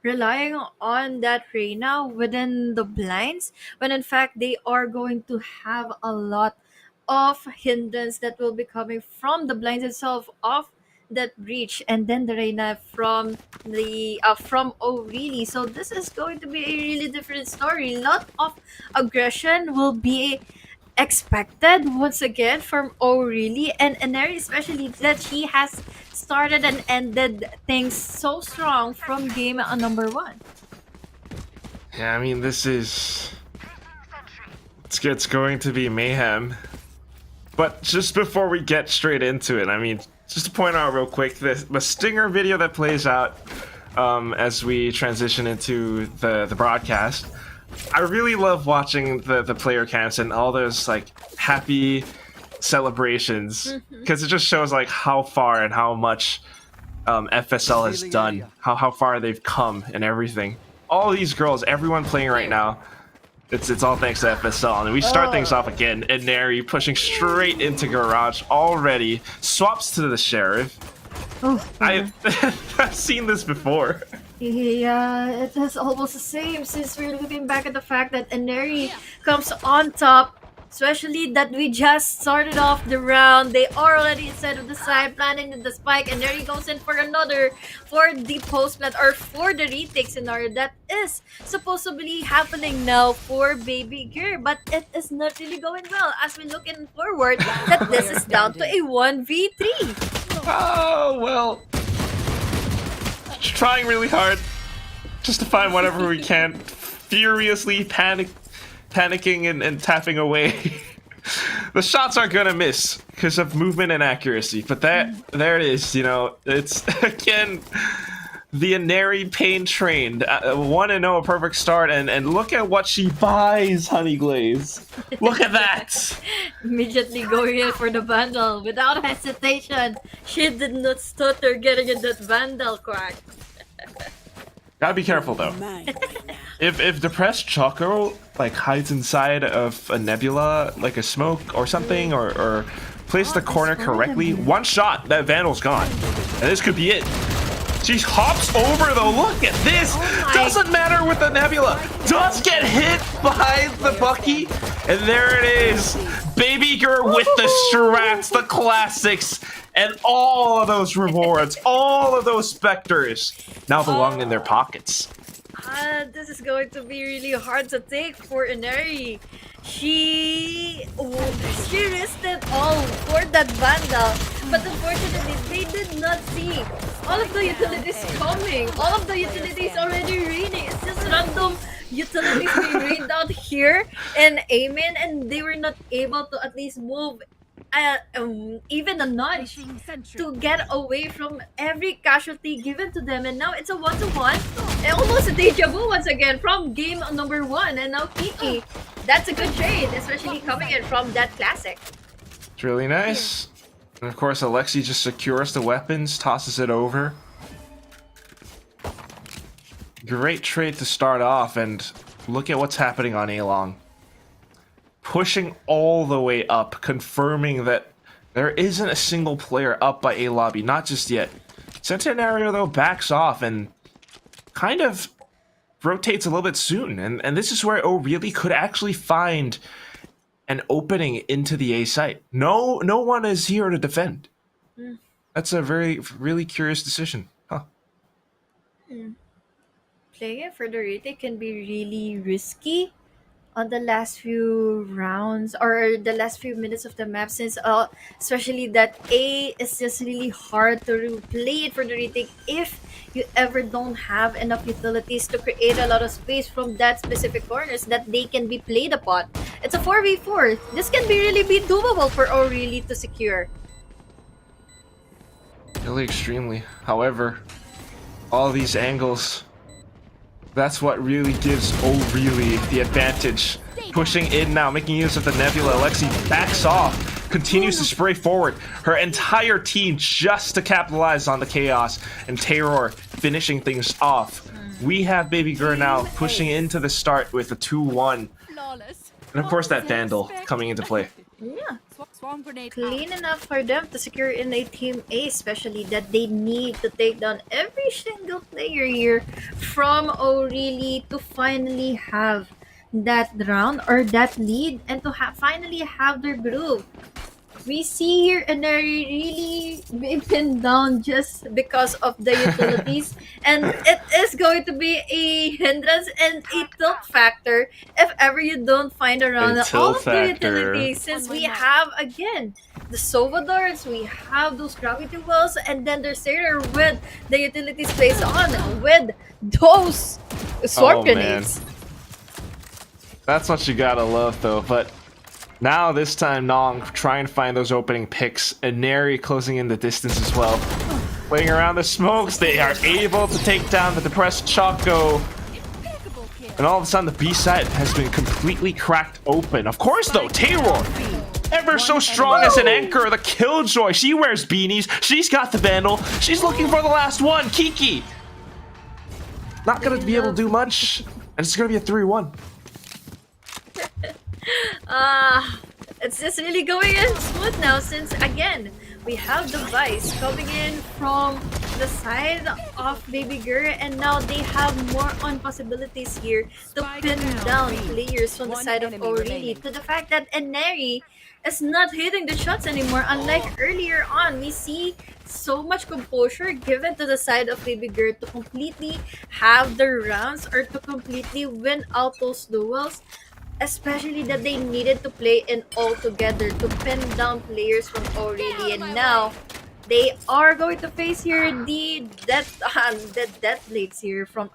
relying on that Reyna within the blinds, when in fact they are going to have a lot of hindrance that will be coming from the blinds itself of that breach, and then the Reyna from O'Reilly. So this is going to be a really different story. Lot of aggression will be expected once again from O'Reilly and ENERII, especially that she has started and ended things so strong from game number 1. Yeah, I mean, it's going to be mayhem. But just before we get straight into it, I mean, just to point out real quick, the stinger video that plays out as we transition into the broadcast, I really love watching the player camps and all those like happy celebrations, because it just shows like how far and how much FSL has done, how far they've come and everything. All these girls, everyone playing right now, it's all thanks to FSL. And we start things off again. ENERII pushing straight into Garage already. Swaps to the Sheriff. Oh, I've seen this before. Yeah, it is almost the same since we're looking back at the fact that ENERII comes on top. Especially that we just started off the round. They are already inside of the side, planning the spike. ENERII goes in for another for the post plant or for the retake scenario that is supposedly happening now for BABYGRR. But it is not really going well as we looking forward that this is down to a 1v3. Oh, well. Trying really hard just to find whatever we can. Furiously panicking and tapping away. The shots are gonna miss because of movement and accuracy, but there it is. You know, it's again the ENERII pain trained 1-0, a perfect start, and look at what she buys, Honeyglazee. Look at that. Immediately going in for the Vandal without hesitation. She did not stutter getting in that Vandal, Quack. Gotta be careful though. If depressed Choco like hides inside of a nebula, like a smoke or something, or plays the corner correctly, one shot, that Vandal's gone. And this could be it. She hops over though, look at this! Doesn't matter with the nebula! Does get hit by the Bucky, and there it is! BABYGRR with the strats, the classics, and all of those rewards, all of those specters now belong in their pockets. This is going to be really hard to take for ENERII. She risked it all for that Vandal, but unfortunately they did not see all of the utilities coming. All of the utilities already raining. It's just random utilities being rained out here and Amen, and they were not able to at least move even a nudge to get away from every casualty given to them. And now it's a 1-to-1, and almost a deja vu once again from game number 1. And now Kiki, that's a good trade, especially coming in from that classic. It's really nice. And of course, ALEXY just secures the weapons, tosses it over. Great trade to start off, and look at what's happening on A-Long. Pushing all the way up, confirming that there isn't a single player up by A-Lobby, not just yet. Centenario, though, backs off and kind of rotates a little bit soon. And this is where O'Reilly could actually find an opening into the A site. No one is here to defend. That's a really curious decision. Huh. Playing it for the retake can be really risky on the last few rounds or the last few minutes of the map, since especially that A is just really hard to play it for the retake if you ever don't have enough utilities to create a lot of space from that specific corners that they can be played upon. It's a 4v4. This can really be doable for O'Reilly to secure. Really extremely. However, all these angles, that's what really gives O'Reilly the advantage. Pushing in now, making use of the Nebula. ALEXY backs off, continues to spray forward. Her entire team just to capitalize on the chaos, and Terror finishing things off. We have BABYGRR now pushing into the start with a 2-1. And of course that Vandal coming into play. Yeah. Clean enough for them to secure in a team A, especially that they need to take down every single player here from O'Reilly to finally have that round or that lead and to finally have their groove. We see here ENERII really being pinned down just because of the utilities, and it is going to be a hindrance and a tilt factor if ever you don't find around A all tilt of the factor. utilities, since we have again the Sovadors, we have those gravity wells, and then there's there with the utilities placed on with those sword Oh, man. grenades. That's what you gotta love, though. But now, this time, Nong trying to find those opening picks. ENERII closing in the distance as well. Playing around the smokes, they are able to take down the depressed Choco. And all of a sudden, the B side has been completely cracked open. Of course, though, Taylor, ever so strong as an anchor, the Killjoy. She wears beanies. She's got the Vandal. She's looking for the last one, Kiki. Not gonna be able to do much. And it's gonna be a 3-1. It's just really going in smooth now, since again we have the Vice coming in from the side of BABYGRR, and now they have more on possibilities here to pin down players from the One side of enemy O'Reilly, remaining. to the fact that ENERII is not hitting the shots anymore. Unlike earlier on, we see so much composure given to the side of BABYGRR to completely have the rounds or to completely win out those duels, especially that they needed to play in all together to pin down players from O'Reilly, and now they are going to face here the death blades here from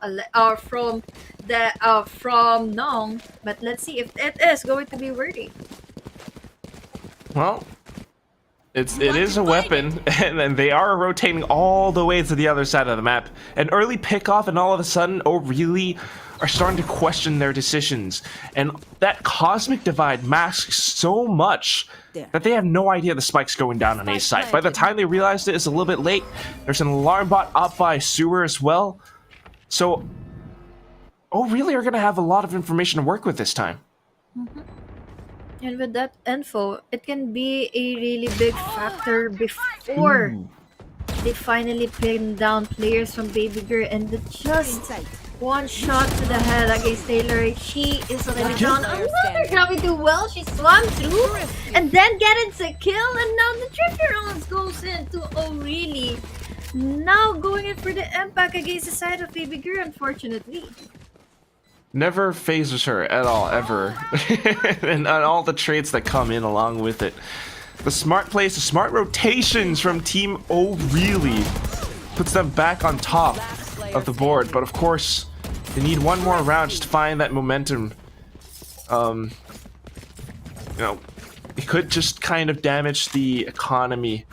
from Nong. But let's see if it is going to be worthy. Well, it is a weapon, and then they are rotating all the way to the other side of the map. An early pickoff, and all of a sudden, O'Reilly are starting to question their decisions. And that cosmic divide masks so much that they have no idea the spike's going down on A side. By the time they realized it, it's a little bit late. There's an alarm bot up by Sewer as well. So, O'Reilly are going to have a lot of information to work with this time. And with that info, it can be a really big factor before they finally pin down players from BABYGRR, and the just one shot to the head against Taylor. She is already down. Another gravity well. She swam through and then getting to kill, and now the trigger rounds goes into O'Reilly. Now going in for the impact against the side of BABYGRR, unfortunately. Never phases her at all, ever. And all the traits that come in along with it. The smart plays, the smart rotations from Team O'Reilly puts them back on top of the board. But of course, they need one more round just to find that momentum. You know, it could just kind of damage the economy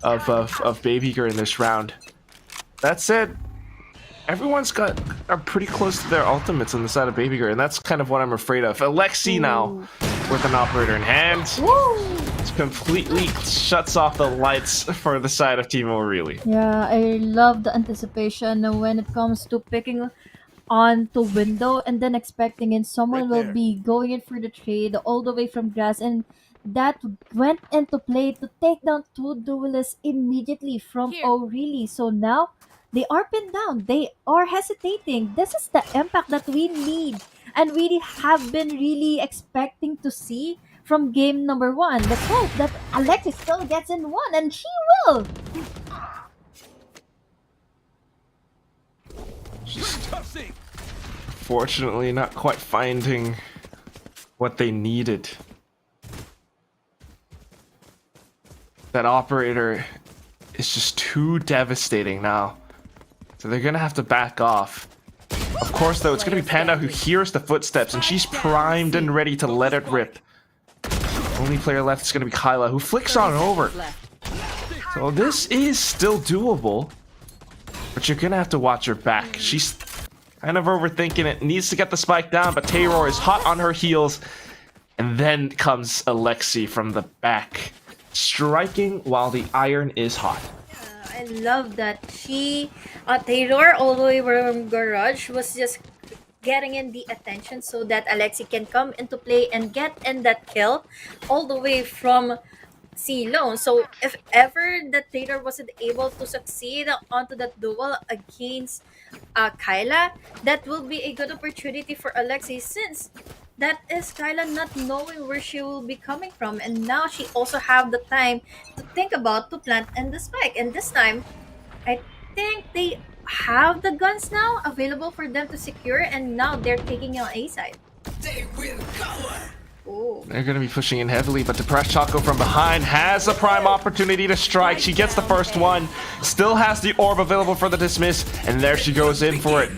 of BABYGRR in this round. That said, everyone's are pretty close to their ultimates on the side of BABYGRR, and that's kind of what I'm afraid of. ALEXY now with an operator in hand. It completely shuts off the lights for the side of Team O'Reilly. Yeah, I love the anticipation when it comes to picking on to window and then expecting and someone will be going in for the trade all the way from grass, and that went into play to take down two duelists immediately from O'Reilly. So now they are pinned down. They are hesitating. This is the impact that we need and we have been really expecting to see from game number 1. Let's hope that ALEXY still gets in one, and she will. Fortunately, not quite finding what they needed. That operator is just too devastating now. So they're gonna have to back off. Of course, though, it's gonna be Panda who hears the footsteps, and she's primed and ready to let it rip. Only player left is gonna be Kyla, who flicks on over. So this is still doable, but you're gonna have to watch her back. She's kind of overthinking it, needs to get the spike down, but Taylor is hot on her heels. And then comes ALEXY from the back, striking while the iron is hot. I love that Taylor, all the way from Garage, was just getting in the attention so that ALEXY can come into play and get in that kill all the way from C lone. So if ever that Taylor wasn't able to succeed onto that duel against Kyla, that will be a good opportunity for ALEXY, since That is Kyla not knowing where she will be coming from, and now she also have the time to think about to plant and the spike. And this time, I think they have the guns now available for them to secure, and now they're taking on A side. Oh. They're going to be pushing in heavily, but Depressed Choco from behind has a prime opportunity to strike. She gets the first one, still has the orb available for the dismiss, and there she goes in for it.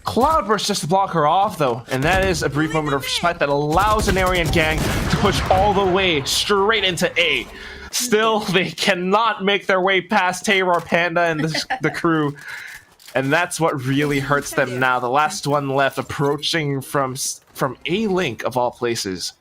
Cloudburst just to block her off, though, and that is a brief moment of respite that allows ENERII and gang to push all the way straight into A. Still, they cannot make their way past Terror Panda and the crew, and that's what really hurts them now. The last one left, approaching from A Link of all places.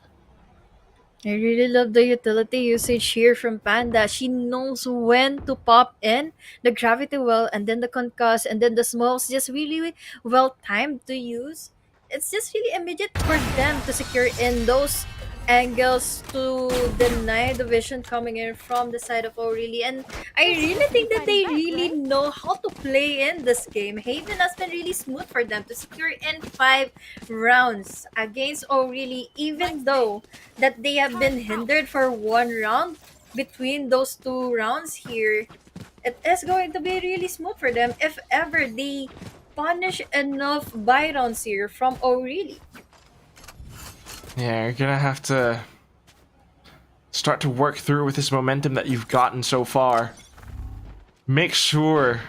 I really love the utility usage here from Panda. She knows when to pop in the gravity well and then the concuss and then the smokes, just really well timed to use. It's just really immediate for them to secure in those angles to deny the vision coming in from the side of O'Reilly. And I really think that they really know how to play in this game. Haven has been really smooth for them to secure in 5 rounds against O'Reilly, even though that they have been hindered for 1 round between those 2 rounds here. It is going to be really smooth for them if ever they punish enough buy rounds here from O'Reilly. Yeah, you're gonna have to start to work through with this momentum that you've gotten so far. Make sure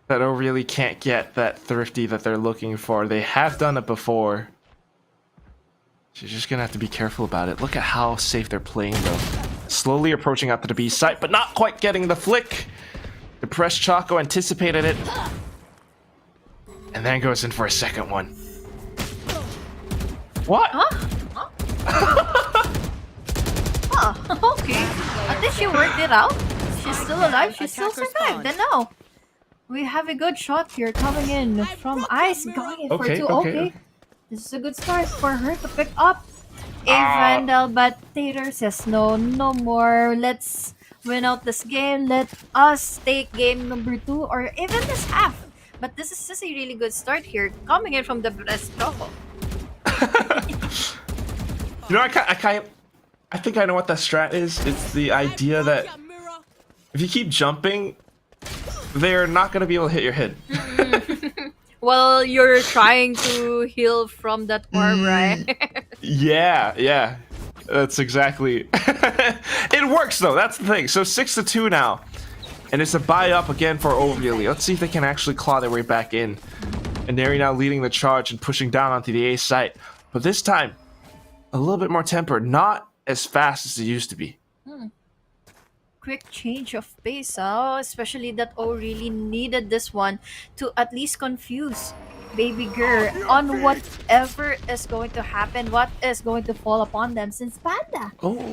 that O'Reilly can't get that thrifty that they're looking for. They have done it before. So you're just gonna have to be careful about it. Look at how safe they're playing, though. Slowly approaching out to the B site, but not quite getting the flick. Depressed Choco anticipated it. And then goes in for a second one. What? Huh? Oh, okay. I think she worked it out. She's still alive. She's still survived. Then no. We have a good shot here coming in from Ice, going in for 2. Okay. This is a good start for her to pick up a Vandal, but Tater says no more. Let's win out this game. Let us take game number 2 or even this half. But this is just a really good start here, coming in from the Breast Choco. You know, I think I know what that strat is. It's the idea that if you keep jumping, they're not going to be able to hit your head. Well, you're trying to heal from that orb, right? Yeah. That's exactly. It works, though. That's the thing. So 6-2 now. And it's a buy up again for O'Reilly. Let's see if they can actually claw their way back in. And ENERII now leading the charge and pushing down onto the A site. But this time, a little bit more tempered. Not as fast as it used to be. Quick change of pace, especially that O'Reilly needed this one to at least confuse BABYGRR on whatever is going to happen, what is going to fall upon them, since Panda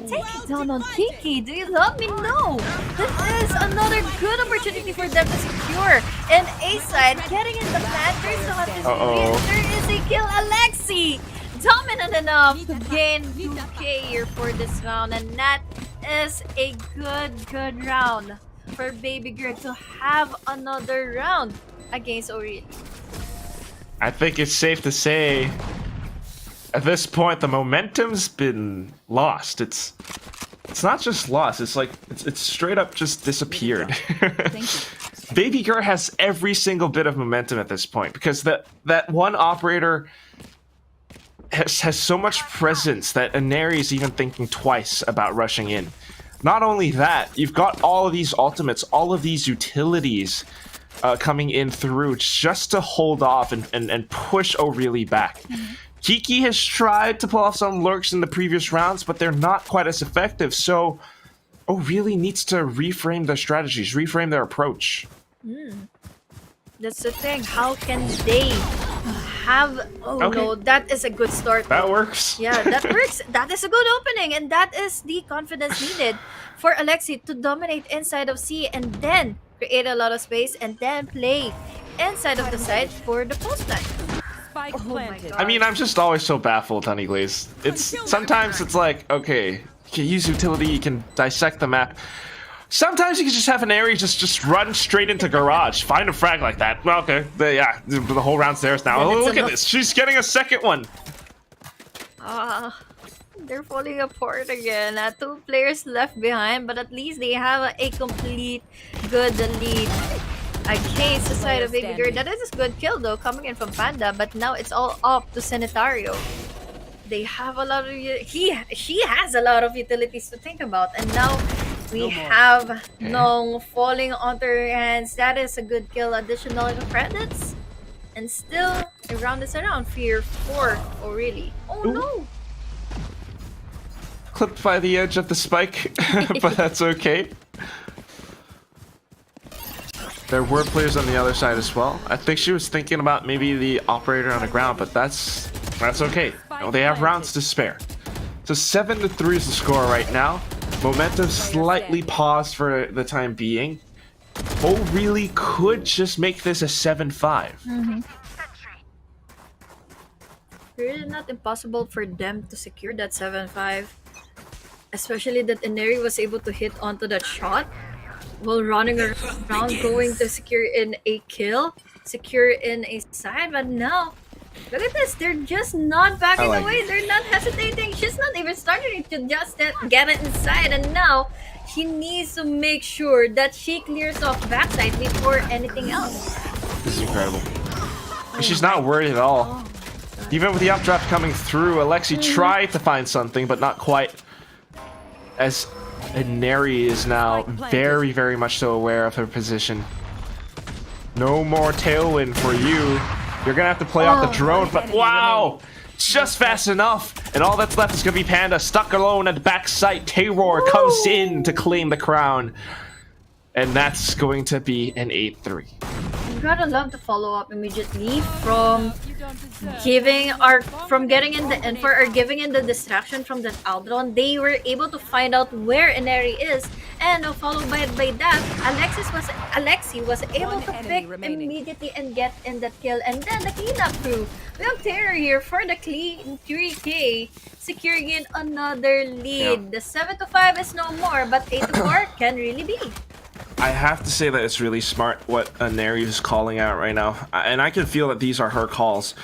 take it down on Kiki. Do you let me know? This is another good opportunity for them to secure an A side, getting in the plant. There's still have this there is a kill. ALEXY dominant enough to gain 2k here for this round, and that is a good round for BABYGRR to have another round against O'Reilly. I think it's safe to say at this point the momentum's been lost. It's not just lost, it's like it's straight up just disappeared. BABYGRR has every single bit of momentum at this point because that one operator has so much presence that ENERII is even thinking twice about rushing in. Not only that, you've got all of these ultimates, all of these utilities coming in through just to hold off and push O'Reilly back. Kiki has tried to pull off some lurks in the previous rounds, but they're not quite as effective, so O'Reilly needs to reframe their strategies, reframe their approach. That's the thing. How can they have... no, that is a good start. That works. Yeah, that works. That is a good opening, and that is the confidence needed for ALEXY to dominate inside of C and then create a lot of space and then play inside of the side for the post-time. Spike planted. I mean, I'm just always so baffled, Honeyglazee. Sometimes it's like, okay, you can use utility, you can dissect the map. Sometimes you can just have ENERII just run straight into garage, find a frag like that. Well, okay, the whole round's theirs now. Oh, look at this, she's getting a second one. They're falling apart again. 2 players left behind, but at least they have a complete good lead against the side of BABYGRR. That is a good kill though, coming in from Panda, but now it's all up to Sanitario. They have a lot of she has a lot of utilities to think about, and now we have Nong falling onto her hands. That is a good kill. Additional credits, and still around this around Fear 4. Oh really? Oh no! Clipped by the edge of the spike, but that's okay. There were players on the other side as well. I think she was thinking about maybe the operator on the ground, but that's okay. You know, they have rounds to spare. So 7-3 is the score right now. Momentum slightly paused for the time being. Oh, really could just make this a 7-5. Really not impossible for them to secure that 7-5. Especially that ENERII was able to hit onto that shot while running around going to secure in a kill, secure in a side, but now look at this, they're just not backing away, they're not hesitating. She's not even starting to just get it inside, and now she needs to make sure that she clears off backside before anything else. This is incredible. And she's not worried at all. Even with the updraft coming through, ALEXY tried to find something, but not quite. As ENERII is now very, very much so aware of her position. No more tailwind for you. You're gonna have to play out the drone, but wow! Just fast enough! And all that's left is gonna be Panda stuck alone at the back site. Terror comes in to claim the crown. And that's going to be an 8-3. You gotta love the follow-up immediately from getting in the info or giving in the distraction from the Aldron. They were able to find out where ENERII is, and followed by that, ALEXY was able to pick immediately and get in that kill. And then the cleanup crew. We have Terror here for the clean 3K, securing in another lead. The 7-5 is no more, but 8-4 can really be. I have to say that it's really smart what ENERII is calling out right now, and I can feel that these are her calls.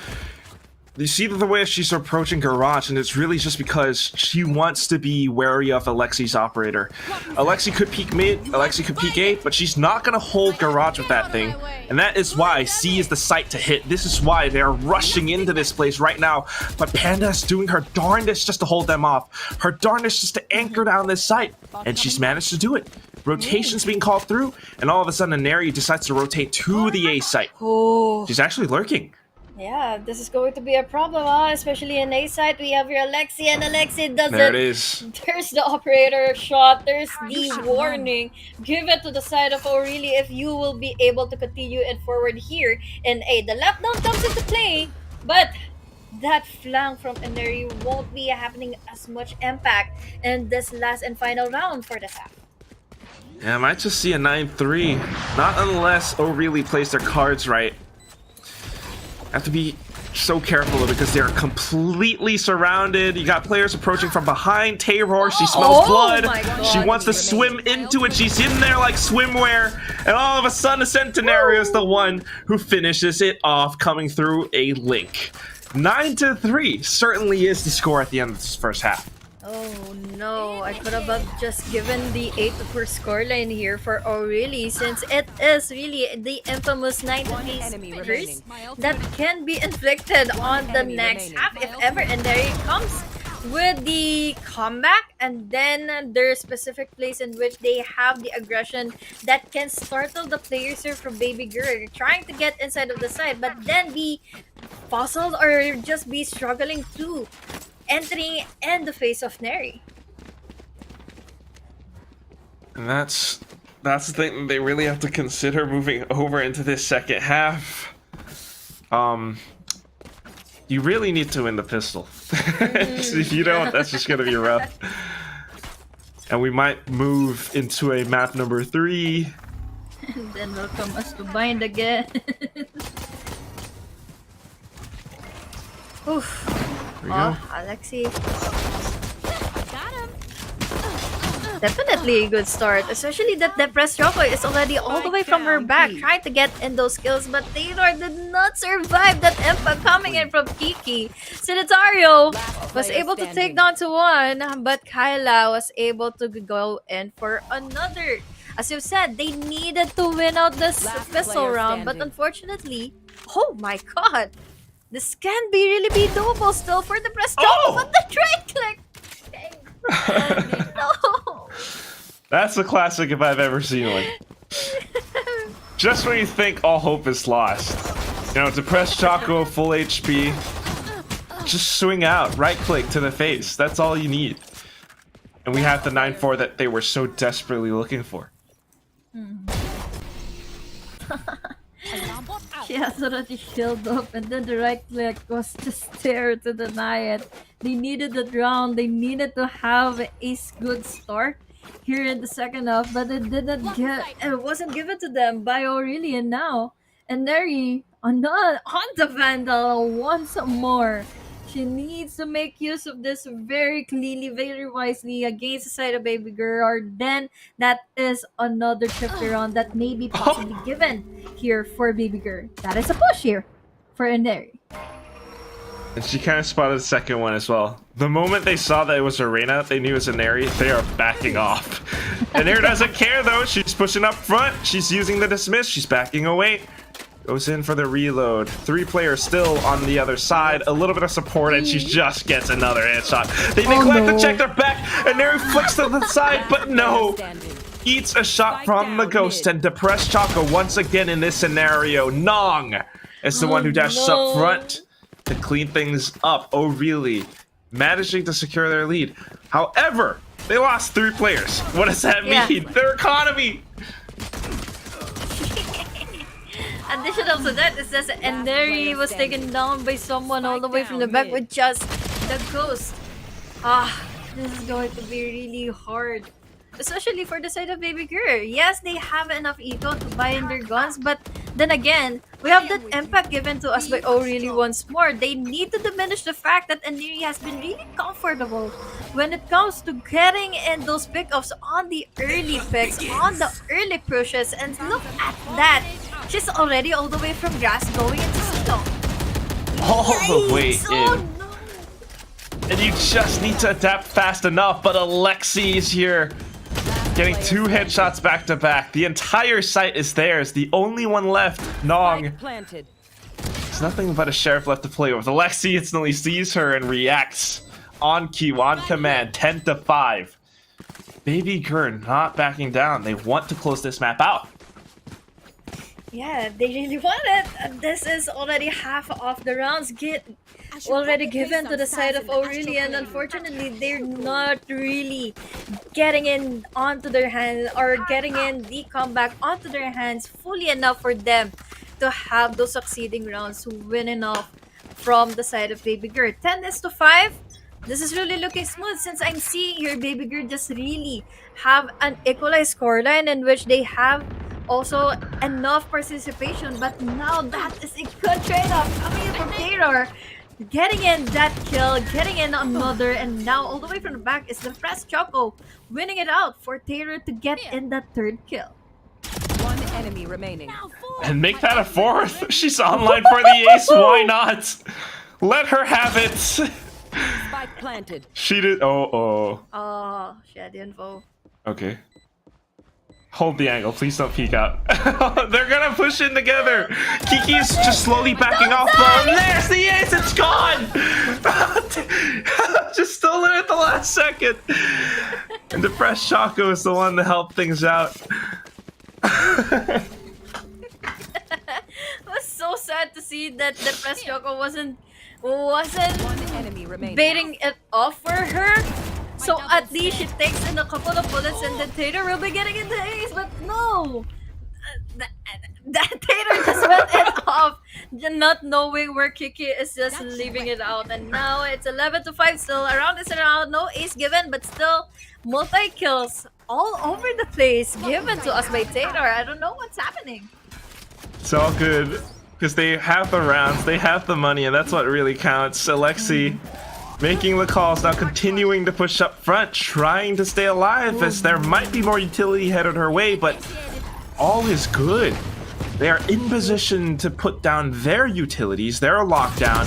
You see the way she's approaching Garage, and it's really just because she wants to be wary of ALEXY's operator. ALEXY could peek mid, ALEXY could peek A, but she's not going to hold Garage with that thing. And that is why C is the site to hit. This is why they're rushing into this place right now. But Panda is doing her darndest just to hold them off. Her darndest just to anchor down this site. And she's managed to do it. Rotation's being called through, and all of a sudden ENERII decides to rotate to the A site. Oh. She's actually lurking. Yeah, this is going to be a problem, especially in A side. We have your ALEXY, and ALEXY does There it is. There's the operator shot. There's the warning. Give it to the side of O'Reilly if you will be able to continue it forward here in A. The left down comes into play, but that flank from ENERII won't be happening as much impact in this last and final round for the half. Yeah, I might just see a 9-3. Not unless O'Reilly plays their cards right. Have to be so careful because they're completely surrounded. You got players approaching from behind. Terror, she smells blood. She wants to swim into it. She's in there like swimwear. And all of a sudden, the Centenario is the one who finishes it off, coming through a link. 9-3 certainly is the score at the end of this first half. Oh no, I could have just given the 8-4 scoreline here for O'Reilly, since it is really the infamous 9-3 spinners that can be inflicted on the next half if ever ENERII comes with the comeback, and then there's specific place in which they have the aggression that can startle the players here from BABYGRR trying to get inside of the side, but then be puzzled or just be struggling to entering in the face of ENERII. And that's the thing they really have to consider moving over into this second half. You really need to win the pistol. If you don't, that's just gonna be rough. And we might move into a map number 3. And then welcome us to bind again. Oof. There we go. ALEXY. Got him. definitely a good start. Especially that Depressed Choco is already all the way from her back trying to get in those kills, but Taylor did not survive that Impa coming in from Kiki. Sinitario was able to take down to one, but Kyla was able to go in for another. As you said, they needed to win out this FSL round, but unfortunately, oh my god, this can be really be doable still for the Depressed Choco, but the trade click. No. That's a classic if I've ever seen one. Just when you think all hope is lost, you know, Depressed Choco, full HP, just swing out, right click to the face. That's all you need. And we have the 9-4 that they were so desperately looking for. She has already healed up, and then the right click was just there to deny it. They needed that round. They needed to have a good start here in the second half, but it didn't get. It wasn't given to them by Aurelian now. And ENERII on the Vandal once more. She needs to make use of this very cleanly, very wisely against the side of BABYGRR. Then that is another chapter round that may be possibly given here for BABYGRR. That is a push here for ENERII. And she kind of spotted the second one as well. The moment they saw that it was Arena, they knew it was ENERII. They are backing off. ENERII doesn't care though. She's pushing up front. She's using the dismiss. She's backing away. Goes in for the reload. 3 players still on the other side. A little bit of support, and she just gets another headshot. They neglect to check their back. ENERII flicks to the side, but no. Eats a shot from the Ghost, and Depressed Choco once again in this scenario. Nong is the one who dashes up front to clean things up. Oh, really? Managing to secure their lead. However, they lost 3 players. What does that mean? Their economy. Additional to that is that ENERII was taken down by someone all the way from the back with just the Ghost. This is going to be really hard. Especially for the side of BABYGRR. Yes, they have enough ego to buy in their guns, but then again, we have that impact given to us by Aureli once more. They need to diminish the fact that ENERII has been really comfortable when it comes to getting in those pickups on the early picks, on the early pushes, and look at that. She's already all the way from grass going into Sino. All the way Oh, in. no. And you just need to adapt fast enough, but ALEXY is here. Getting 2 headshots back to back. The entire site is theirs. The only one left, Nong. There's nothing but a sheriff left to play with. ALEXY instantly sees her and reacts on cue, on command, 10-5. BABYGRR not backing down. They want to close this map out. Yeah, they really want it. This is already half of the rounds already given to the side of Aurelian. Unfortunately, they're not really getting in onto their hands or getting in the comeback onto their hands fully enough for them to have those succeeding rounds to win enough from the side of BABYGRR. 10-5. This is really looking smooth since I'm seeing here BABYGRR just really have an equalized scoreline in which they have also enough participation, but now that is a good trade-off coming in from Taylor. Getting in that kill, getting in another, and now all the way from the back is the Depressed Choco winning it out for Taylor to get in that 3rd kill. 1 enemy remaining. And make that a 4th. She's online for the ace. Why not? Let her have it. Spike planted. She did. Oh. Oh, she had the info. Okay. Hold the angle. Please don't peek out. They're gonna push in together. Kiki's just slowly backing off. And there's the ace. It's gone. Just stolen it at the last second. And Depressed Choco is the one to help things out. It was so sad to see that Depressed Choco wasn't One enemy remaining. baiting it off for her. So at least she takes in a couple of bullets and then Taylor will be getting in the ace, but no! That Taylor just went it off, not knowing where Kiki is just leaving it out. And now it's 11-5 still. Around this round, no ace given, but still multi-kills all over the place given to us by Taylor. I don't know what's happening. It's all good. Because they have the rounds, they have the money, and that's what really counts. ALEXY making the calls, now continuing to push up front, trying to stay alive as there might be more utility headed her way, but all is good. They are in position to put down their utilities, their lockdown.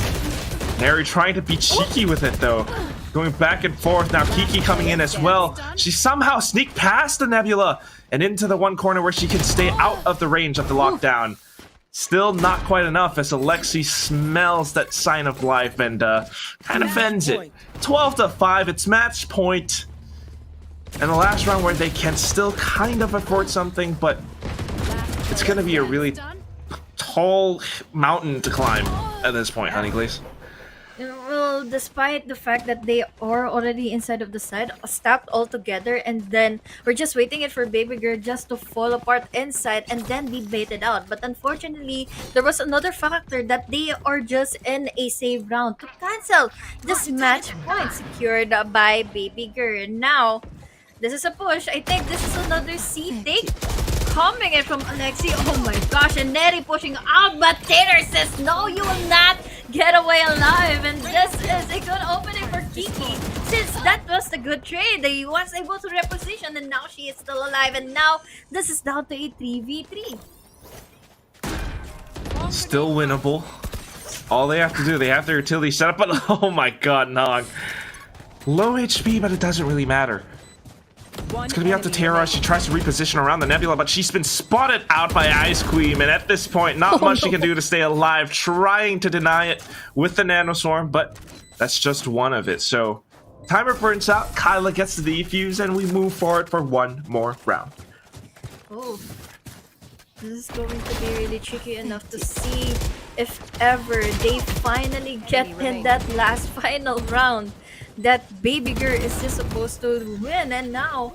ENERII trying to be cheeky with it though. Going back and forth, now Kiki coming in as well. She somehow sneaked past the Nebula and into the one corner where she can stay out of the range of the lockdown. Still not quite enough as ALEXY smells that sign of life and kind of ends it. 12-5, it's match point. And the last round where they can still kind of afford something, but it's going to be a really tall mountain to climb at this point, Honeyglazee. Well, despite the fact that they are already inside of the side, stacked all together, and then we're just waiting it for BABYGRR just to fall apart inside and then be baited out. But unfortunately, there was another factor that they are just in a save round to cancel this match point secured by BABYGRR. Now, this is a push. I think this is another C take coming in from ALEXY. Oh my gosh, and ENERII pushing out, but Taylor says, no, you will not get away alive. And this is a good opening for Kiki, since that was the good trade. He was able to reposition, and now she is still alive. And now this is down to a 3v3. Still winnable. All they have to do, they have their utility set up, but oh my god, Nog. Low HP, but it doesn't really matter. It's gonna be up to Tara. She tries to reposition around the Nebula, but she's been spotted out by Ice Queen, and at this point, not much she can do to stay alive, trying to deny it with the Nanoswarm, but that's just one of it. So, timer burns out, Kyla gets the defuse, and we move forward for one more round. Oh, this is going to be really tricky enough to see if ever they finally get in that last final round that BABYGRR is just supposed to win. And now,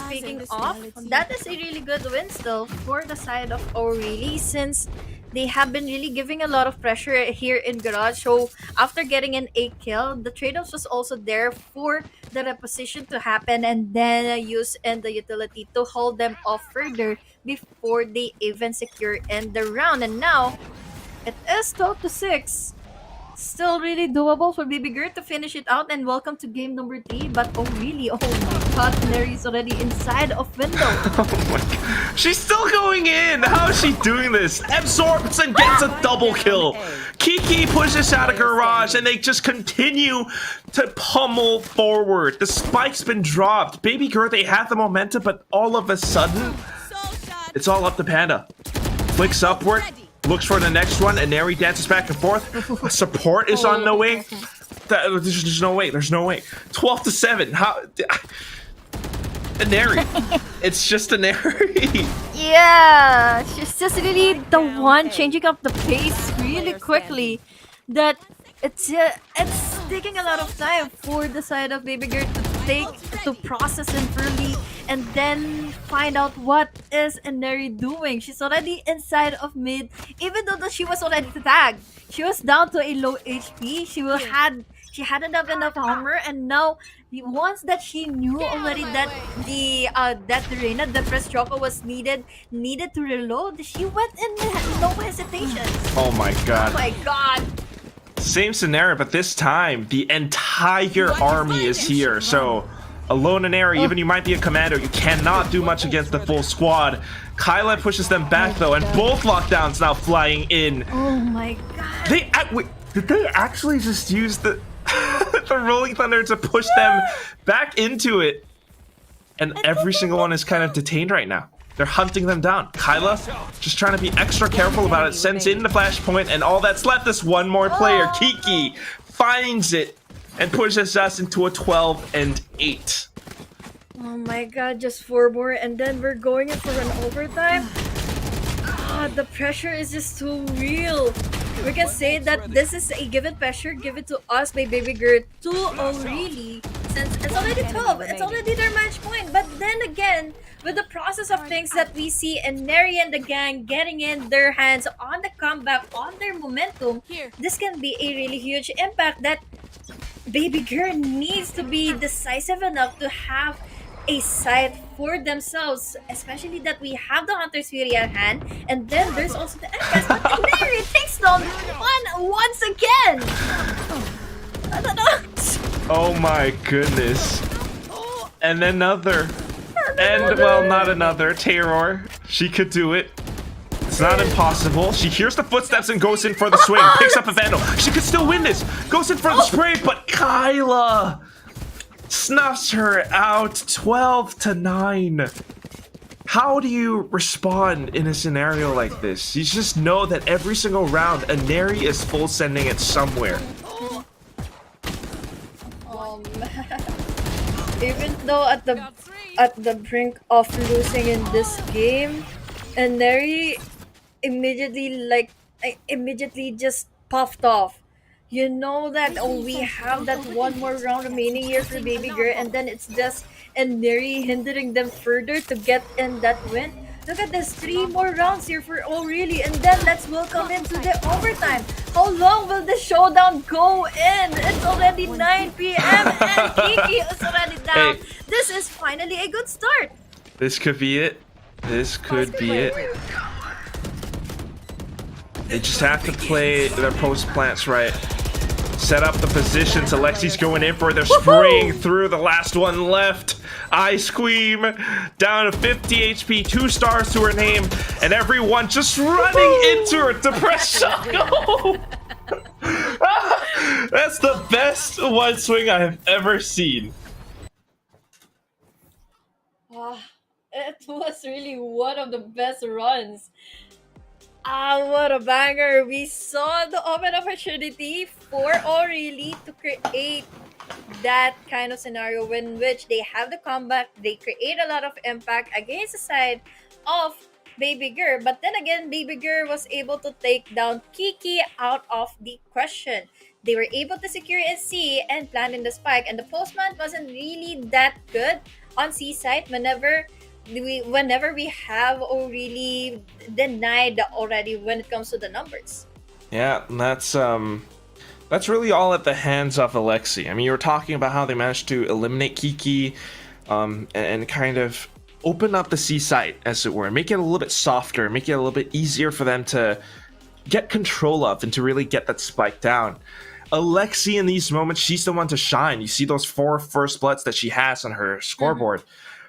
speaking of, that is a really good win still for the side of Aurelie, since they have been really giving a lot of pressure here in Garage. So after getting in a kill, the trade-offs was also there for the reposition to happen, and then use in the utility to hold them off further before they even secure in the round. And now, it is 12-6. Still really doable for BABYGRR to finish it out, and welcome to game number 3. But oh really, oh my god, ENERII's already inside of window. Oh my god. She's still going in! How is she doing this? Absorbs and gets a double kill. Kiki pushes out of Garage, and they just continue to pummel forward. The spike's been dropped. BABYGRR, they have the momentum, but all of a sudden, it's all up to Panda. Flicks upward. Looks for the next one, and ENERII dances back and forth. Support is on the way. There's no way. There's no way. 12-7. How? ENERII. It's just ENERII. Yeah, she's just really the one changing up the pace really quickly. That it's taking a lot of time for the side of BABYGRR to process and fully, and then find out what is ENERII doing. She's already inside of mid, even though she was already tagged. She was down to a low HP. She hadn't have enough armor, and now once that she knew already that the Reina, the press Choco was needed to reload, she went in with no hesitation. Oh my god. Oh my god. Same scenario, but this time the entire army is here. So alone ENERII, even you might be a commander, you cannot do much against the full squad. Kyla pushes them back though, and both lockdowns now flying in. Oh my god. Wait, did they actually just use the the Rolling Thunder to push them back into it? And every single one is kind of detained right now. They're hunting them down. Kyla just trying to be extra careful about it, sends in the flashpoint, and all that's left is one more player. Kiki finds it and pushes us into a 12-8. Oh my god, just 4 more, and then we're going in for an overtime. The pressure is just too real. We can say that this is a given pressure given to us by BABYGRR to Aurelie, since it's already 12, it's already their match point. But then again, with the process of things that we see ENERII and the gang getting in their hands on the comeback, on their momentum, this can be a really huge impact that BABYGRR needs to be decisive enough to have a side for themselves, especially that we have the Hunter's Fury at hand, and then there's also the Empress, but ENERII takes down one once again. Oh my goodness. And another. And, well, not another. Terror. She could do it. It's not impossible. She hears the footsteps and goes in for the swing. Picks up a Vandal. She could still win this. Goes in for the spray, but Kyla snuffs her out 12-9. How do you respond in a scenario like this? You just know that every single round, ENERII is full sending it somewhere. Oh man. Even though at the brink of losing in this game, ENERII immediately just puffed off. You know that we have that one more round remaining here for BABYGRR, and then it's just ENERII hindering them further to get in that win. Look at this, 3 more rounds here for really, and then let's welcome into the overtime. How long will the showdown go in? It's already 9 p.m. and Kiki is already down. Hey. This is finally a good start. This could be it. This could be it. They just have to play their post plants right. Set up the positions. ALEXY's going in for it. They're spraying through. The last one left. Ice Queen down to 50 HP. 2 stars to her name. And everyone just running into her. Depressed shot. Oh. That's the best one swing I have ever seen. It was really one of the best runs. What a banger. We saw the open opportunity for Aurelie to create that kind of scenario in which they have the comeback, they create a lot of impact against the side of BABYGRR. But then again, BABYGRR was able to take down Kiki out of the question. They were able to secure a C and plant in the spike, and the postman wasn't really that good on C side whenever we have really denied already when it comes to the numbers. Yeah, that's really all at the hands of ALEXY. I mean, you were talking about how they managed to eliminate Kiki and kind of open up the C site, as it were, make it a little bit softer, make it a little bit easier for them to get control of and to really get that spike down. ALEXY in these moments, she's the one to shine. You see those 4 first bloods that she has on her scoreboard.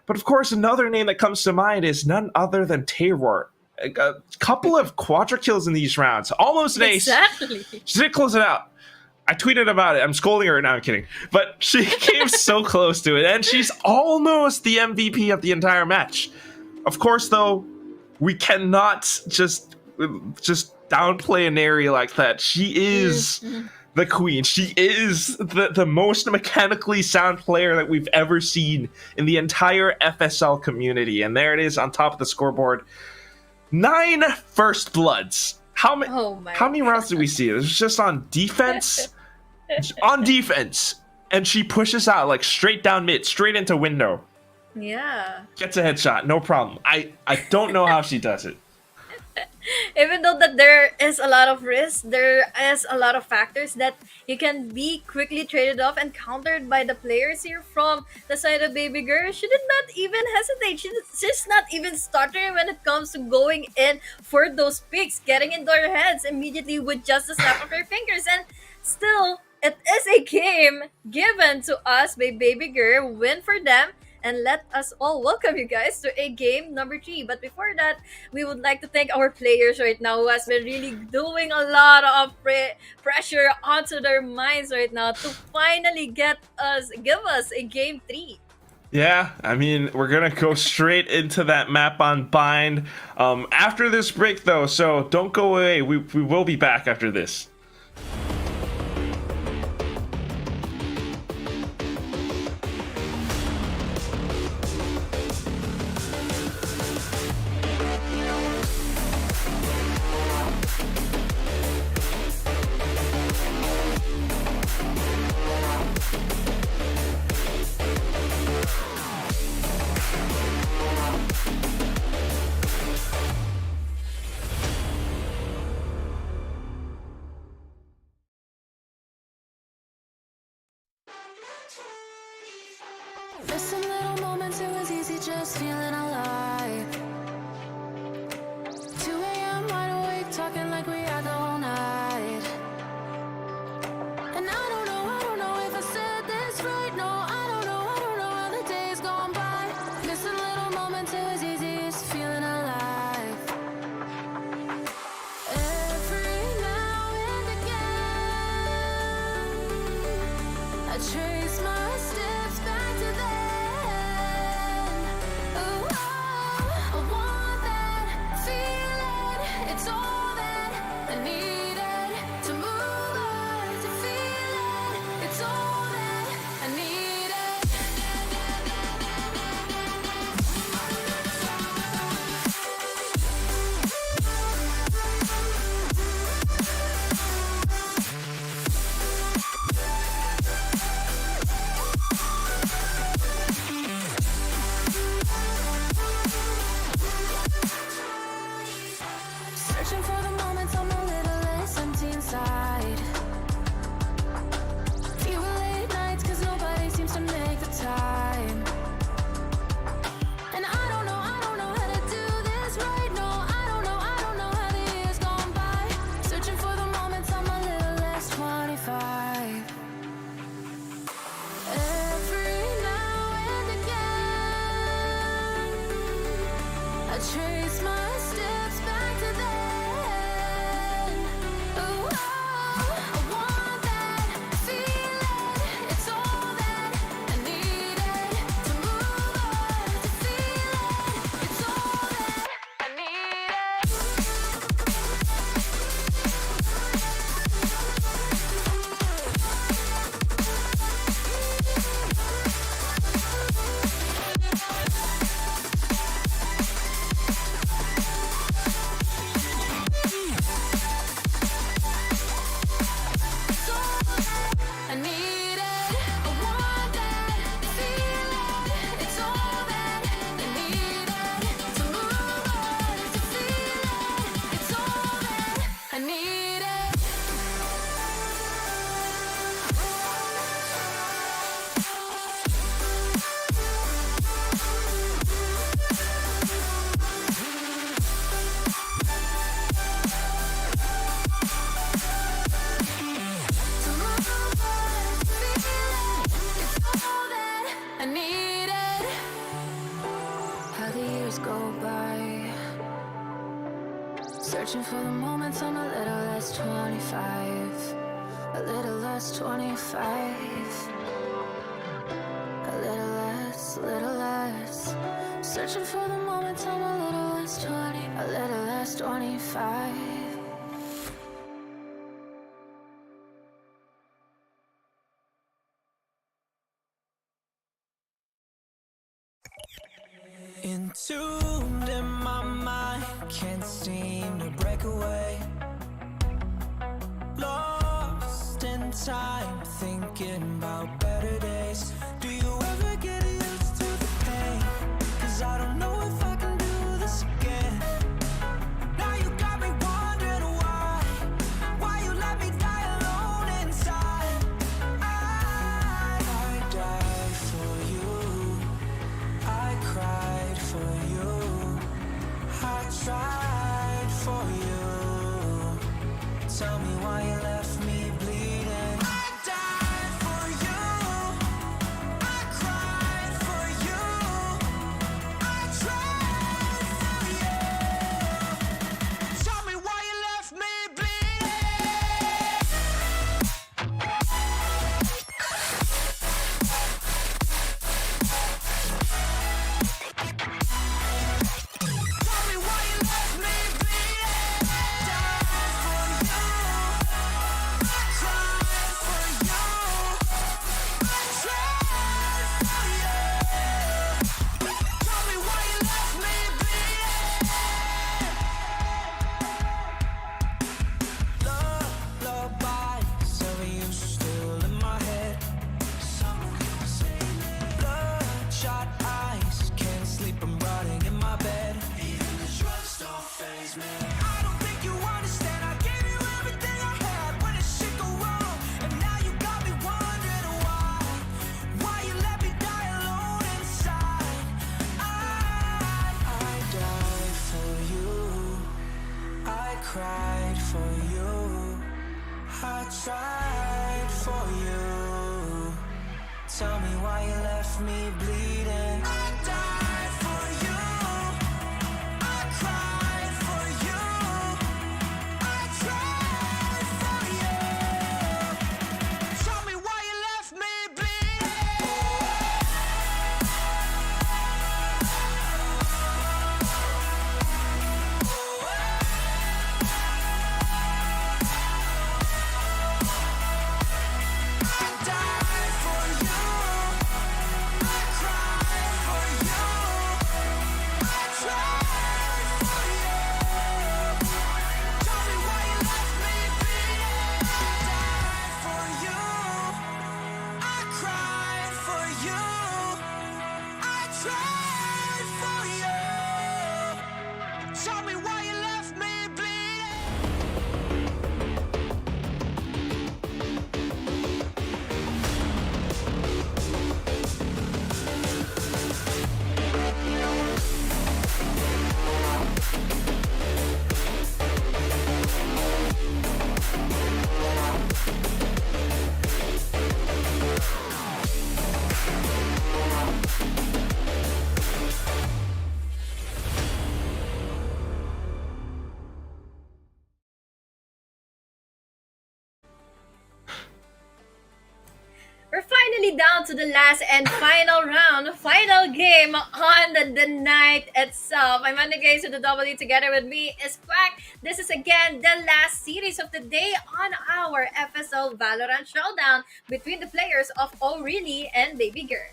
But of course, another name that comes to mind is none other than Terror. A couple of quadra kills in these rounds. Almost an ace. Exactly. She did close it out. I tweeted about it. I'm scolding her. No, I'm kidding. But she came so close to it. And she's almost the MVP of the entire match. Of course, though, we cannot just downplay ENERII like that. She is the queen. She is the most mechanically sound player that we've ever seen in the entire FSL community. And there it is on top of the scoreboard. 9 first bloods. How many rounds did we see? It was just on defense. On defense. And she pushes out like straight down mid, straight into window. Yeah. Gets a headshot, no problem. I don't know how she does it. Even though that there is a lot of risk, there is a lot of factors that you can be quickly traded off and countered by the players here from the side of BABYGRR. She did not even hesitate. She's not even stuttering when it comes to going in for those picks, getting into her heads immediately with just a snap of her fingers. And still, it is a game given to us by BABYGRR. Win for them. And let us all welcome you guys to a game number 3. But before that, we would like to thank our players right now who has been really doing a lot of pressure onto their minds right now to finally give us a game 3. Yeah, I mean, we're gonna go straight into that map on Bind after this break, though. So don't go away. We will be back after this. For some little moments it was easy just feeling alive. 2 a.m. wide awake talking like we had the whole night. And I don't know if I said this I trace my steps back to then. Ooh, I want that feeling. It's all that I needed to move on, to feel it. It's all that I needed. Searching for the moments I'm a little less empty inside. Fewer late nights 'cause nobody seems to make the time. And I don't know how to do this right. No, I don't know how the years gone by. Searching for the moments I'm a little less 25. Every now and again, I trace my steps back to then. Ooh, I want that feeling. It's all that I needed to move on, to feel it. It's all that I needed. It's all that I needed. I want that feeling. It's all that I needed to move on, to feel it. It's all that I needed. To move on, to feel it. It's all that I needed. How the years go by, searching for the moments I'm a little less 25, a little less 25, a little less, searching for the moments I'm a little less 20, a little less 25. Entombed in my mind, can't seem to break away. Lost in time, thinking about better days. Do you ever get used to the pain? 'Cause I don't know if I can do this again. Now you got me wondering why you let me die alone inside. I died for you, I cried for you, I tried for you. Tell me why you left me bleeding. I died for you, I cried for you, I tried for you. Tell me why you left me bleeding. Tell me why you left me bleeding. Died for you, I cried for you, I tried for you. Tell me why you left me bleeding. Lullaby, some of you still in my head. Bloodshot eyes, can't sleep, I'm rotting in my bed. Even the drugs don't faze me. I don't think you understand, I gave you everything I had. When did shit go wrong? And now you got me wondering why you let me die alone inside. I died for you, I cried for you, I tried for you. Tell me why you left me bleeding. I died for you, I cried for you, I tried for you. Tell me why you left me really down to the last and final round, final game on the night itself. I'm Honeyglazee to the W. Together with me is Quack. This is again the last series of the day on our FSL Valorant Showdown between the players of ENERII and BABYGRR.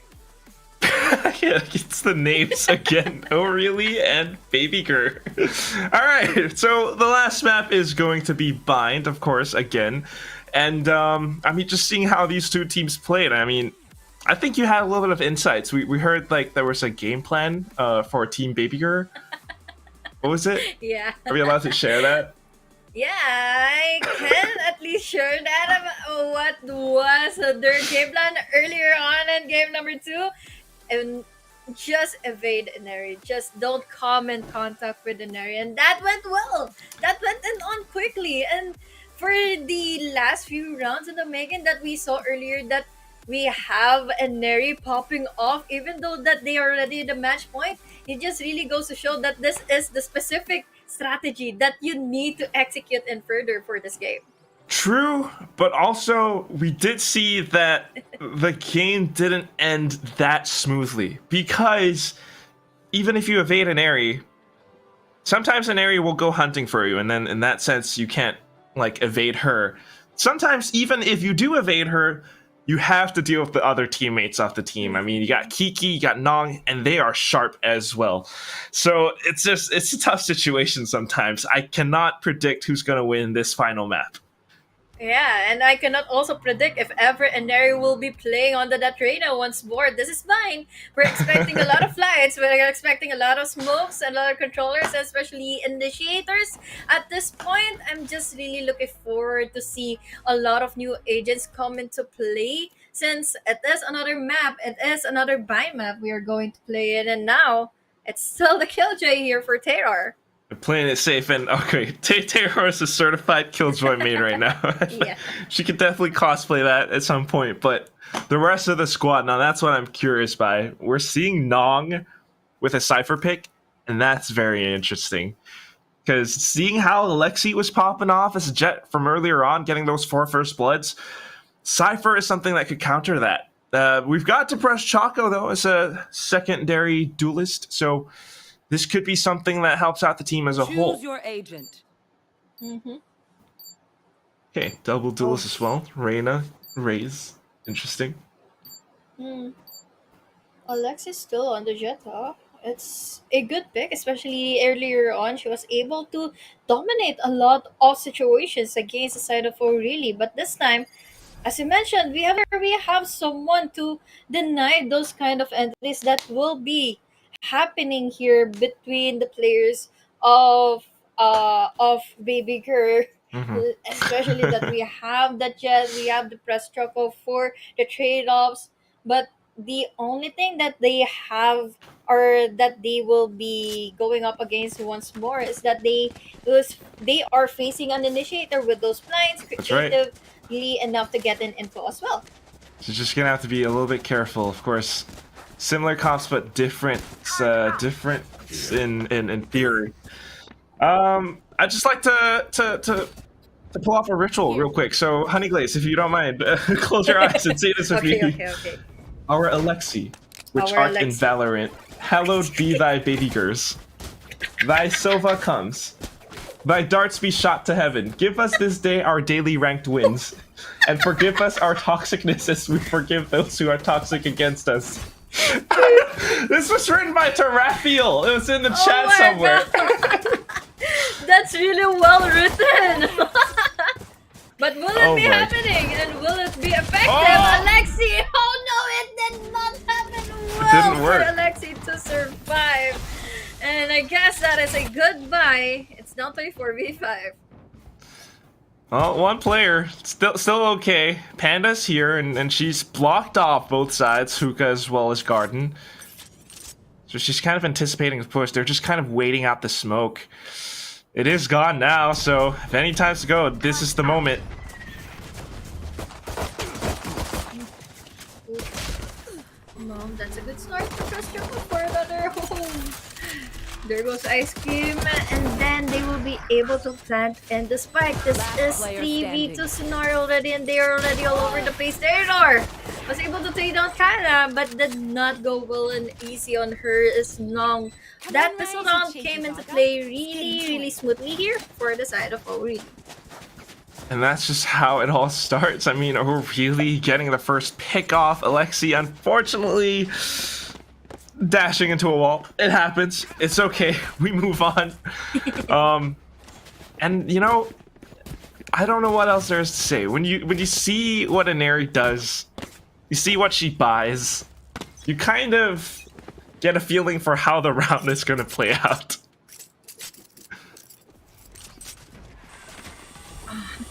Yeah, it's the names again. Oh, really? And BABYGRR. All right, so the last map is going to be Bind, of course, again. And, I mean, just seeing how these two teams played, I mean, I think you had a little bit of insights. We heard, like, there was a game plan for Team BABYGRR. What was it? Yeah. Are we allowed to share that? Yeah, I can at least share that what was their game plan earlier on in game number 2. And just evade ENERII. Just don't come in contact with ENERII. And that went well. That went on quickly. And for the last few rounds in the making that we saw earlier, that we have ENERII popping off, even though that they are already in the match point, it just really goes to show that this is the specific strategy that you need to execute and further for this game. True, but also we did see that the game didn't end that smoothly, because even if you evade ENERII, sometimes ENERII will go hunting for you, and then in that sense you can't like evade her. Sometimes even if you do evade her, you have to deal with the other teammates off the team. I mean, you got Kiki, you got Nong, and they are sharp as well. So it's a tough situation sometimes. I cannot predict who's going to win this final map. Yeah, and I cannot also predict if ever ENERII will be playing on the Datrina once more. This is fine. We're expecting a lot of flights. We're expecting a lot of smokes and a lot of controllers, especially initiators. At this point, I'm just really looking forward to see a lot of new agents come into play, since it is another map. It is another bind map we are going to play in, and now it's still the Killjoy here for Terror. Playing it safe, and okay, Terror is a certified Killjoy main right now. Yeah. She could definitely cosplay that at some point, but the rest of the squad, now that's what I'm curious by. We're seeing Nong with a Cypher pick, and that's very interesting. Because seeing how ALEXY was popping off as a Jet from earlier on, getting those 4 first bloods, Cypher is something that could counter that. We've got to press Choco, though, as a secondary duelist, so this could be something that helps out the team as a whole. Choose your agent. Mm-hmm. Okay, double duelist as well. Reyna, Raze. Interesting. Alexy's still on the Jet, huh? It's a good pick, especially earlier on. She was able to dominate a lot of situations against the side of ENERII. But this time, as you mentioned, we have someone to deny those kind of entities that will be happening here between the players of BABYGRR. Especially that we have the Jet, we have the press Choco for the trade-offs, but the only thing that they have, or that they will be going up against once more, is that they are facing an initiator with those blinds creatively enough to get an info as well. So just gonna have to be a little bit careful, of course. Similar comps, but different in theory. I'd just like to pull off a ritual real quick. So, Honeyglazee, if you don't mind, close your eyes and say this with me. Okay. Our ALEXY, which Our art in ALEXY. Valorant, hallowed be thy BABYGRRs. Thy Silva comes. Thy darts be shot to heaven. Give us this day our daily ranked wins. And forgive us our toxicness as we forgive those who are toxic against us. This was written by Tarathiel. It was in the chat my somewhere. That's really well written. But will it Oh be my. happening, and will it be effective? Oh! ALEXY! Oh no, it did not happen well didn't work. for ALEXY to survive. And I guess that is a goodbye. It's now 34v5. Well, one player, still okay. Panda's here, and she's blocked off both sides, Hookah as well as Garden. So she's kind of anticipating the push. They're just kind of waiting out the smoke. It is gone now, so if any time's to go, this is the moment. Mom, that's a good start for Trust Choco for another home. There goes Ice Cream, and then they will be able to plant and the spike. This Last is player 3v2 standing. scenario already, and they are already all over the place. Theodore! was able to take down Kyla, but did not go well and easy on her as long. That pistol round came into play really smoothly here for the side of Ori. And that's just how it all starts. I mean, really getting the first pick off. ALEXY, unfortunately, dashing into a wall. It happens. It's okay. We move on. And you know, I don't know what else there is to say. When you see what ENERII does, you see what she buys, you kind of get a feeling for how the round is going to play out.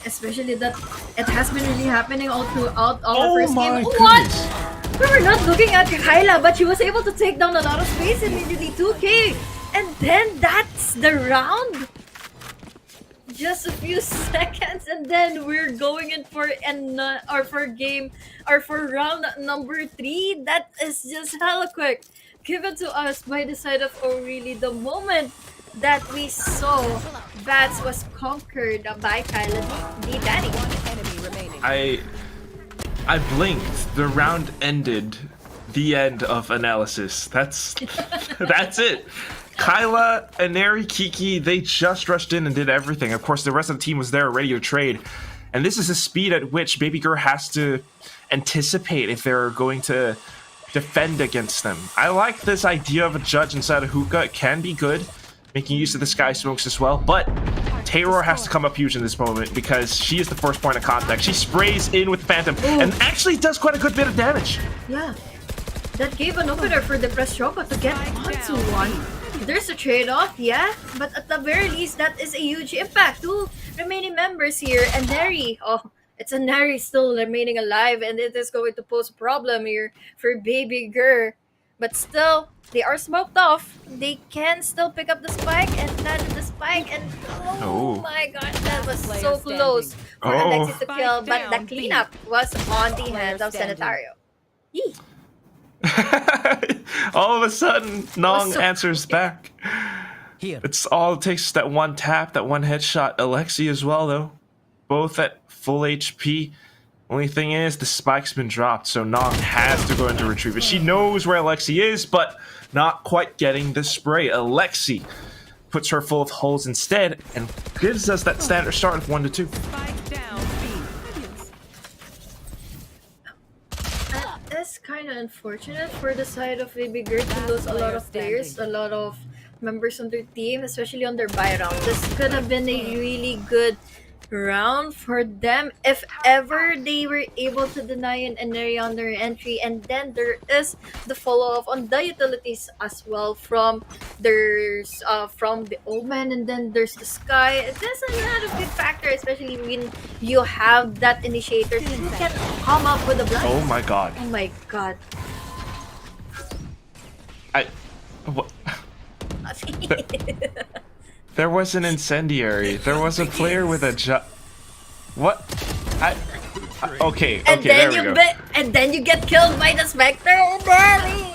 Especially that it has been really happening all throughout Oh the first my game. goodness. What? We were not looking at Kyla, but she was able to take down a lot of space immediately. 2K, and then that's the round. Just a few seconds, and then we're going in for round number 3. That is just hella quick, given to us by the side of O'Reilly. The moment that we saw Bats was conquered by Kyla the Daddy. Enemy remaining. I blinked. The round ended. The end of analysis. That's that's it. Kyla, ENERII, Kiki, they just rushed in and did everything. Of course, the rest of the team was there ready to trade. And this is the speed at which BABYGRR has to anticipate if they're going to defend against them. I like this idea of a judge inside a hookah. It can be good, making use of the sky smokes as well. But Terror has to come up huge in this moment because she is the first point of contact. She sprays in with Phantom and actually does quite a good bit of damage. Yeah, that gave an opener for the Press Choco to get onto one. There's a trade-off, yeah, but at the very least, that is a huge impact. 2 remaining members here, and ENERII, it's ENERII still remaining alive, and it is going to pose a problem here for BABYGRR. But still, they are smoked off. They can still pick up the spike and plant the spike, and oh my god, that was so close for ALEXY to kill, but the cleanup was on the hands of Sanitario. Yee. All of a sudden, Nong so answers back. It's all it takes is that one tap, that one headshot. ALEXY as well, though. Both at full HP. Only thing is, the spike's been dropped, so Nong has to go into retrieve it. She knows where ALEXY is, but not quite getting the spray. ALEXY puts her full of holes instead and gives us that standard start of 1-2. Spike down B. It's kind of unfortunate for the side of BABYGRR to lose a lot of players, a lot of members on their team, especially on their buy round. This could have been a really good round for them if ever they were able to deny an ENERII on their entry. And then there is the follow-up on the utilities as well from the Omen, and then there's the Sky. There's another big factor, especially when you have that initiator who can come up with a blast. Oh my god. Oh my god. What? There was an incendiary. There was a player with a What? Okay, And there then we go. and then you get killed by the Spectre. Barely.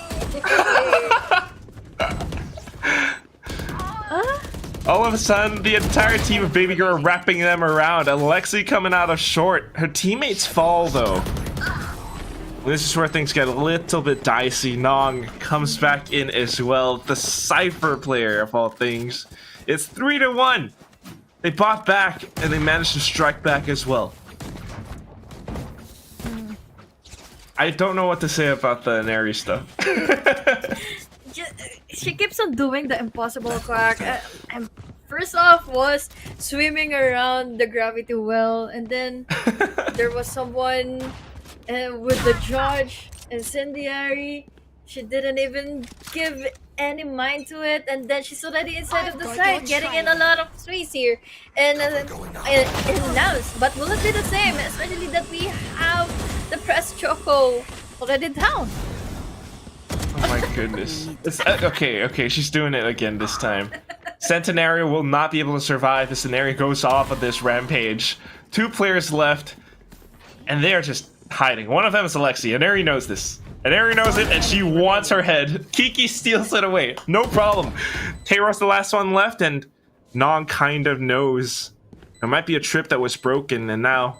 All of a sudden, the entire team of BABYGRR wrapping them around. ALEXY coming out of short. Her teammates fall, though. This is where things get a little bit dicey. Nong comes back in as well. The Cypher player, of all things. It's 3-1. They bought back, and they managed to strike back as well. I don't know what to say about the ENERII stuff. She keeps on doing the impossible quack. And first off was swimming around the gravity well, and then there was someone with the judge, incendiary. She didn't even give any mind to it, and then she's already inside of the site, getting in a lot of space here, and announced. But will it be the same? Especially that we have the Press Choco already down. Oh my goodness. Okay, she's doing it again this time. Centenario will not be able to survive. The scenario goes off of this rampage. 2 players left, and they are just hiding. One of them is ALEXY. ENERII knows this. ENERII knows it, and she wants her head. Kiki steals it away. No problem. Taylor's the last one left, and Nong kind of knows. There might be a trip that was broken, and now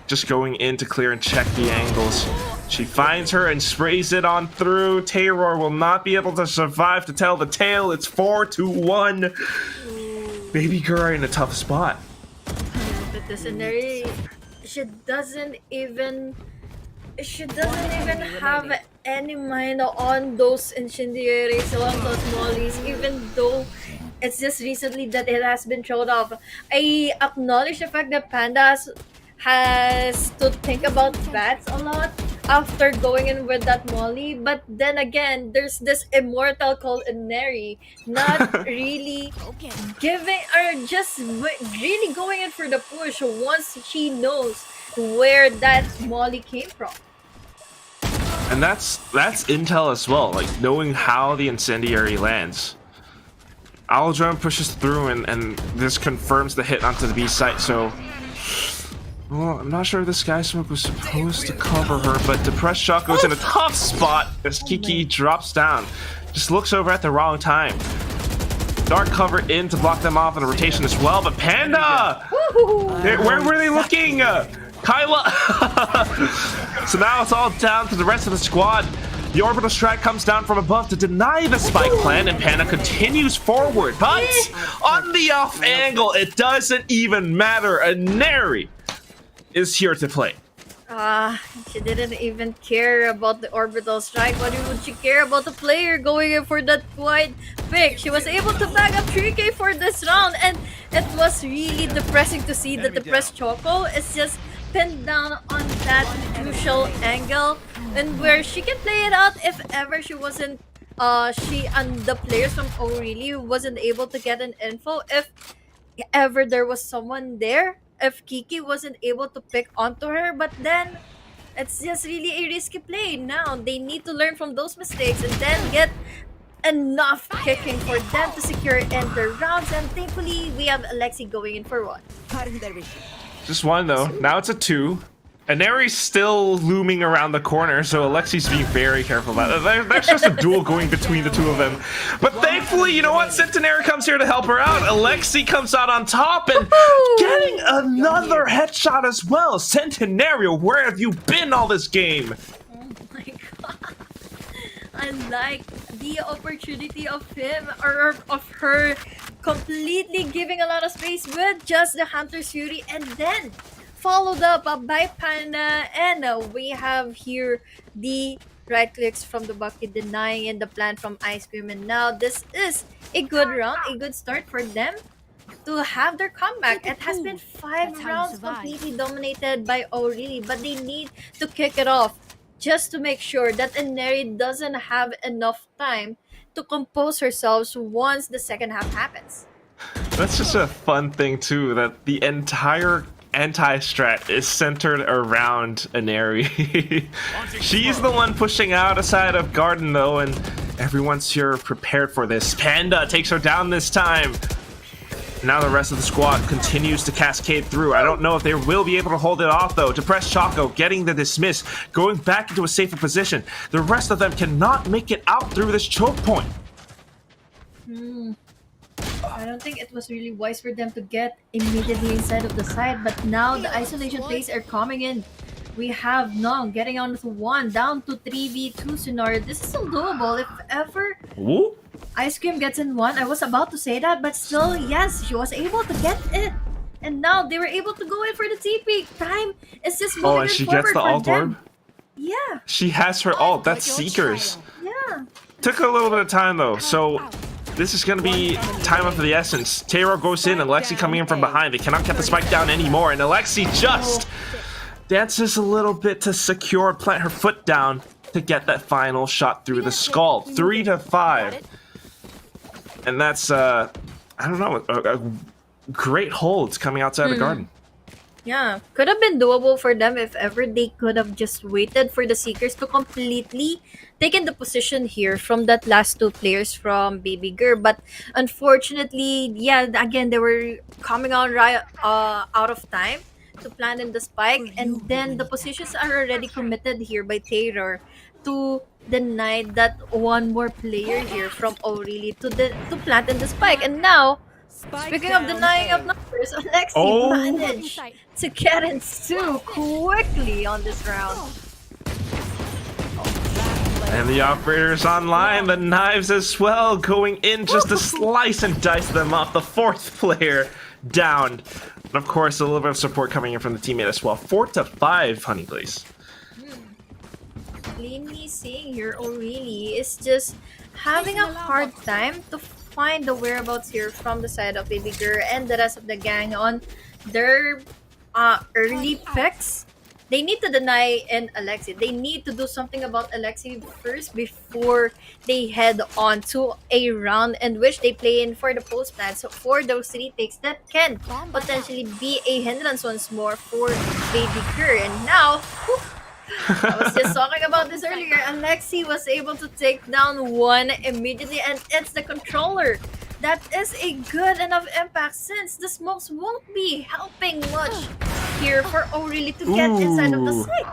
just going in to clear and check the angles. She finds her and sprays it on through. Terror will not be able to survive to tell the tale. It's 4-1. BABYGRR in a tough spot. But this ENERII, she doesn't even have any mind on those incendiaries, on those mollies, even though it's just recently that it has been showed off. I acknowledge the fact that Panda has to think about bats a lot after going in with that molly, but then again, there's this immortal called ENERII not really giving or just really going in for the push once she knows where that molly came from. And that's intel as well, like knowing how the incendiary lands. Aldrin pushes through and this confirms the hit onto the B site, so well, I'm not sure if this Sky Smoke was supposed to cover her, but Depressed Shock goes in a tough spot as Kiki drops down. Just looks over at the wrong time. Dark cover in to block them off in a rotation as well, but Panda! Where were they looking? Kyla! So now it's all down to the rest of the squad. The orbital strike comes down from above to deny the spike plan, and Panda continues forward. But on the off angle, it doesn't even matter. ENERII is here to play. She didn't even care about the orbital strike. Why would she care about the player going in for that wide pick? She was able to bag up 3K for this round, and it was really depressing to see that the Depressed Choco is just pinned down on that crucial angle, and where she can play it out if ever she wasn't she and the players from O'Reilly wasn't able to get an info, if ever there was someone there, if Kiki wasn't able to pick onto her. But then it's just really a risky play. Now they need to learn from those mistakes and then get enough kicking for them to secure in their rounds, and thankfully we have ALEXY going in for one. Just one though. Now it's a 2. ENERII's still looming around the corner, so ALEXY's being very careful about it. There's just a duel going between the two of them. But thankfully, you know what? Centenary comes here to help her out. ALEXY comes out on top and getting another headshot as well. Centenary, where have you been all this game? Oh my god. I like the opportunity of him or of her completely giving a lot of space with just the Hunter's Fury, and then followed up by Panda, and we have here the right clicks from the Bucky denying in the plan from Ice Cream, and now this is a good round, a good start for them to have their comeback. It has been 5 rounds completely dominated by O'Reilly, but they need to kick it off just to make sure that ENERII doesn't have enough time to compose herself once the second half happens. That's just a fun thing too, that the entire anti-strat is centered around ENERII. She's the one pushing out aside of Garden though, and everyone's here prepared for this. Panda takes her down this time. Now the rest of the squad continues to cascade through. I don't know if they will be able to hold it off though. Depressed Choco getting the dismiss, going back into a safer position. The rest of them cannot make it out through this choke point. I don't think it was really wise for them to get immediately inside of the side, but now the isolation plays are coming in. We have Nong getting on to 1, down to 3v2 scenario. This is still doable if ever Ooh. Ice Cream gets in 1. I was about to say that, but still, yes, she was able to get it. And now they were able to go in for the TP. Time is just moving and she forward gets the for alt orb? them. Yeah, She has her ult. That's Seekers. yeah. Took a little bit of time though, so this is going to be time of the essence. Terror goes in, and ALEXY coming in from behind. They cannot get the spike down anymore, and ALEXY just dances a little bit to secure, plant her foot down to get that final shot through the skull. 3-5. And that's, I don't know, a great holds coming outside the garden. Yeah, could have been doable for them if ever they could have just waited for the Seekers to completely taken the position here from that last 2 players from BABYGRR. But unfortunately, yeah, again, they were coming on right out of time to plant in the spike, and then the positions are already committed here by Taylor to deny that one more player here from O'Reilly to plant in the spike. And now, speaking of denying of numbers, ALEXY managed to get in 2 quickly on this round. And the operator's online, the knives as well, going in just to slice and dice them off. The fourth player down. And of course, a little bit of support coming in from the teammate as well. 4-5, Honeyglazee. Plainly seeing here, O'Reilly is just having a hard time to find the whereabouts here from the side of BABYGRR and the rest of the gang on their early picks. They need to deny and ALEXY. They need to do something about ALEXY first before they head on to a round in which they play in for the post plan. So for those retakes that can potentially be a hindrance once more for BABYGRR. And now, I was just talking about this earlier. ALEXY was able to take down one immediately, and it's the controller. That is a good enough impact since the smokes won't be helping much here for O'Reilly to get inside of the site.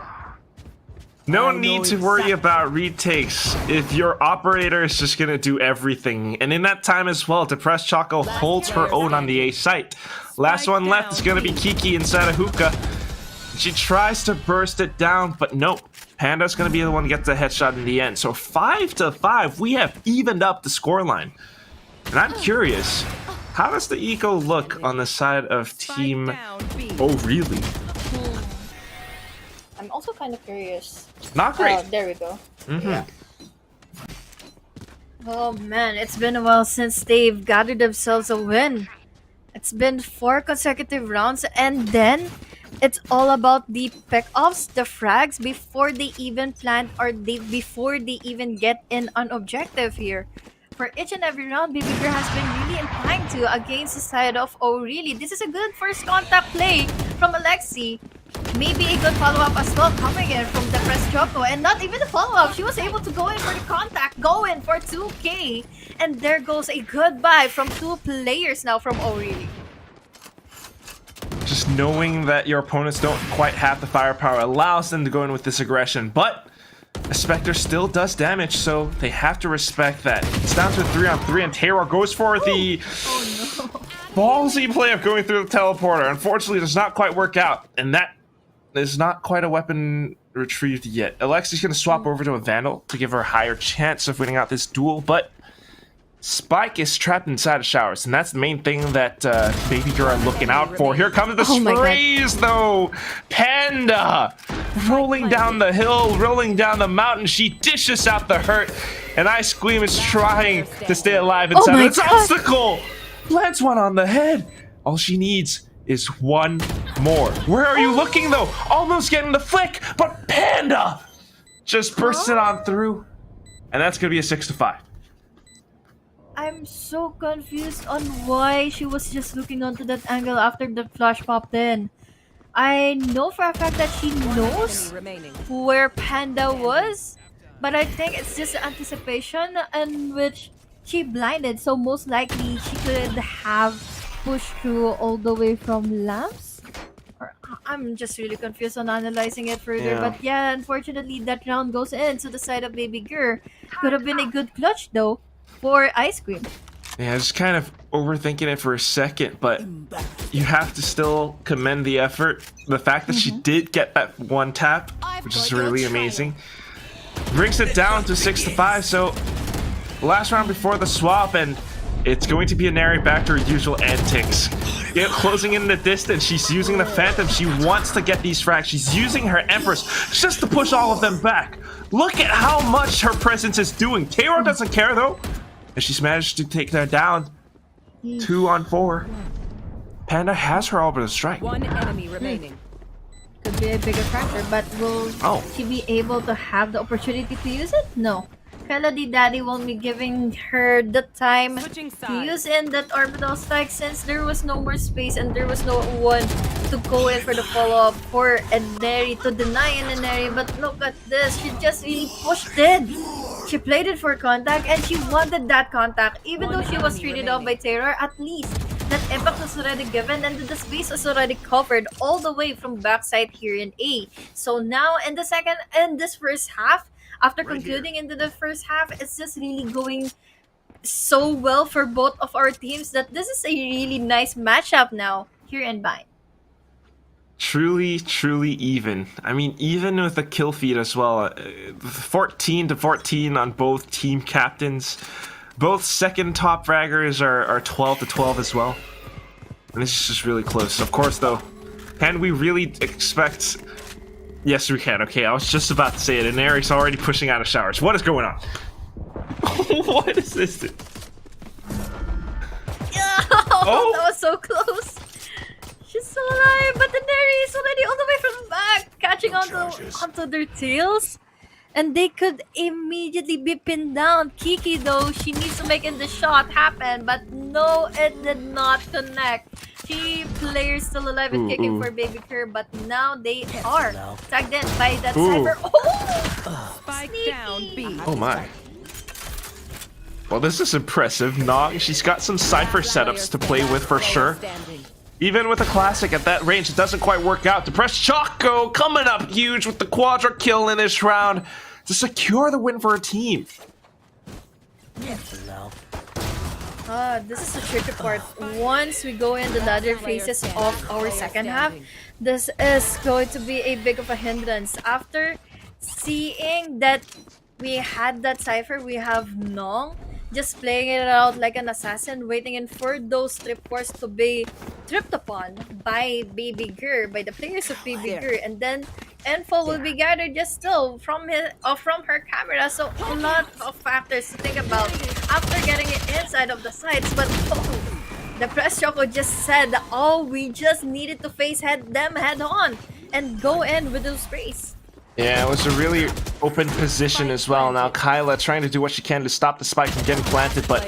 No need to worry about retakes if your operator is just going to do everything. And in that time as well, Depressed Choco holds her own on the A site. Last one left is going to be Kiki inside of Hookah. She tries to burst it down, but nope. Panda's going to be the one to get the headshot in the end. So 5-5, we have evened up the scoreline. And I'm curious, how does the eco look on the side of Team O'Reilly? I'm also kind of curious. Not great. Oh, there we go. Yeah. Oh man, it's been a while since they've gathered themselves a win. It's been 4 consecutive rounds, and then it's all about the pick-offs, the frags, before they even plant or before they even get in on objective here. For each and every round, BABYGRR has been really inclined to against the side of O'Reilly. This is a good first contact play from ALEXY. Maybe a good follow-up as well coming in from Depressed Choco. And not even the follow-up. She was able to go in for the contact, go in for 2K. And there goes a goodbye from 2 players now from O'Reilly. Just knowing that your opponents don't quite have the firepower allows them to go in with this aggression. But a Spectre still does damage, so they have to respect that. It's down to a 3-on-3, and Taylor goes for the ballsy play of going through the teleporter. Unfortunately, it does not quite work out, and that is not quite a weapon retrieved yet. Alexy's going to swap over to a Vandal to give her a higher chance of winning out this duel, but Spike is trapped inside of showers, and that's the main thing that BABYGRR are looking out for. Here comes the sprays, though. Panda rolling down the hill, rolling down the mountain. She dishes out the hurt, and Ice Queen is trying to stay alive inside of this obstacle. Plants one on the head. All she needs is one more. Where are you looking, though? Almost getting the flick, but Panda just bursts it on through, and that's going to be a 6-5. I'm so confused on why she was just looking onto that angle after the flash popped in. I know for a fact that she knows where Panda was, but I think it's just anticipation in which she blinded, so most likely she could have pushed through all the way from lamps. I'm just really confused on analyzing it further, but yeah, unfortunately that round goes in to the side of BABYGRR. Could have been a good clutch though for Ice Cream. Yeah, just kind of overthinking it for a second, but you have to still commend the effort. The fact that she did get that one tap, which is really amazing, brings it down to 6-5. So last round before the swap, and it's going to be ENERII back to her usual antics. Closing in the distance, she's using the Phantom. She wants to get these frags. She's using her Empress just to push all of them back. Look at how much her presence is doing. Taylor doesn't care though, and she's managed to take that down. 2-on-4. Panda has her orbital strike. One enemy remaining. Could be a bigger factor, but will she be able to have the opportunity to use it? No. Melody Daddy won't be giving her the time to use in that orbital strike since there was no more space and there was no one to go in for the follow-up for ENERII to deny an ENERII. But look at this, she just really pushed in. She played it for contact and she wanted that contact. Even though she was treated off by Terror, at least that impact was already given and the space was already covered all the way from backside here in A. So now in this first half, after concluding into the first half, it's just really going so well for both of our teams that this is a really nice matchup now here in Bind. Truly, truly even. I mean, even with the kill feed as well. 14-14 on both team captains. Both second top fraggers are 12-12 as well. And this is just really close. Of course, though, can we really expect... Yes, we can. Okay, I was just about to say it. ENERII's already pushing out of showers. What is going on? What is this? Oh, that was so close. She's still alive, but ENERII is already all the way from the back, catching onto their tails. And they could immediately be pinned down. Kiki, though, she needs to make the shot happen, but no, it did not connect. 3 players still alive and kicking for BABYGRR, but now they are tagged in by that Cypher. Oh! Spike down B. Oh my. Well, this is impressive. Nog, she's got some Cypher setups to play with for sure. Even with a classic at that range, it doesn't quite work out. Depressed Choco coming up huge with the quadra kill in this round to secure the win for her team. This is the tricky part. Once we go in the latter phases of our second half, this is going to be a big of a hindrance. After seeing that we had that Cypher, we have Nong just playing it out like an assassin, waiting in for those trip wars to be tripped upon by BABYGRR, by the players of BABYGRR, and then info will be gathered just still from her camera. So a lot of factors to think about after getting it inside of the sites. But the press Choco just said, oh, we just needed to face them head on and go in with those sprays. Yeah, it was a really open position as well. Now Kyla trying to do what she can to stop the spike from getting planted, but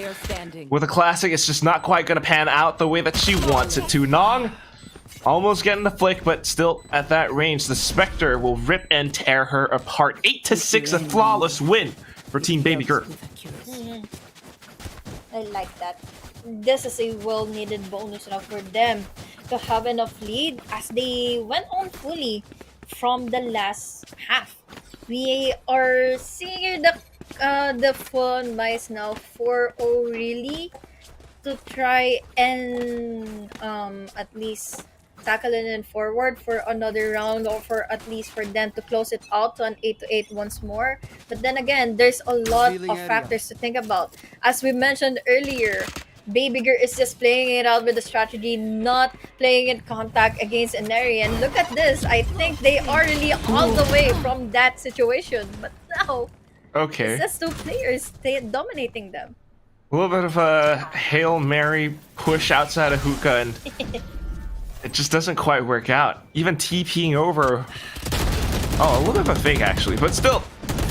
with a classic, it's just not quite going to pan out the way that she wants it to. Nong almost getting the flick, but still at that range. The Spectre will rip and tear her apart. 8-6, a flawless win for Team BABYGRR. I like that. This is a well-needed bonus now for them to have enough lead as they went on fully from the last half. We are seeing the full mice now for O'Reilly to try and at least tackle it in forward for another round, or for at least for them to close it out to an 8-8 once more. But then again, there's a lot of factors to think about. As we mentioned earlier, BABYGRR is just playing it out with the strategy, not playing in contact against ENERII. And look at this, I think they are really all the way from that situation. But now, it's just 2 players dominating them. A little bit of a Hail Mary push outside of hookah, and it just doesn't quite work out. Even TPing over. Oh, a little bit of a fake actually, but still.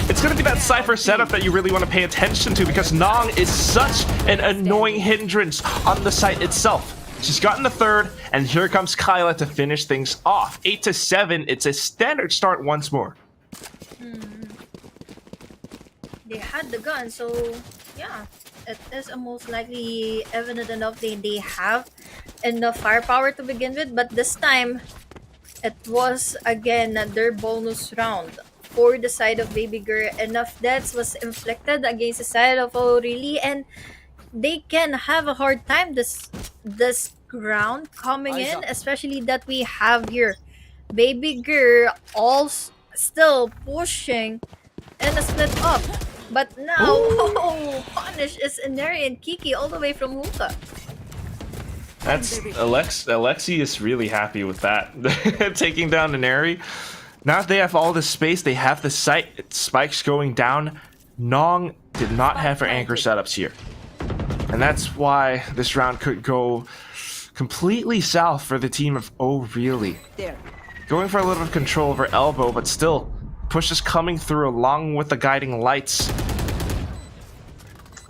It's going to be that Cypher setup that you really want to pay attention to, because Nong is such an annoying hindrance on the site itself. She's gotten the third, and here comes Kyla to finish things off. 8-7, it's a standard start once more. They had the gun, so yeah, it is most likely evident enough they have enough firepower to begin with, but this time it was again their bonus round. For the side of BABYGRR, enough deaths was inflicted against the side of O'Reilly, and they can have a hard time this round coming in, especially that we have here BABYGRR all still pushing in a split up. But now, punish is ENERII and Kiki all the way from hookah. That's ALEXY is really happy with that. Taking down ENERII. Now that they have all this space, they have the site, spikes going down. Nong did not have her anchor setups here. And that's why this round could go completely south for the team of O'Reilly. Going for a little bit of control over elbow, but still, push is coming through along with the guiding lights.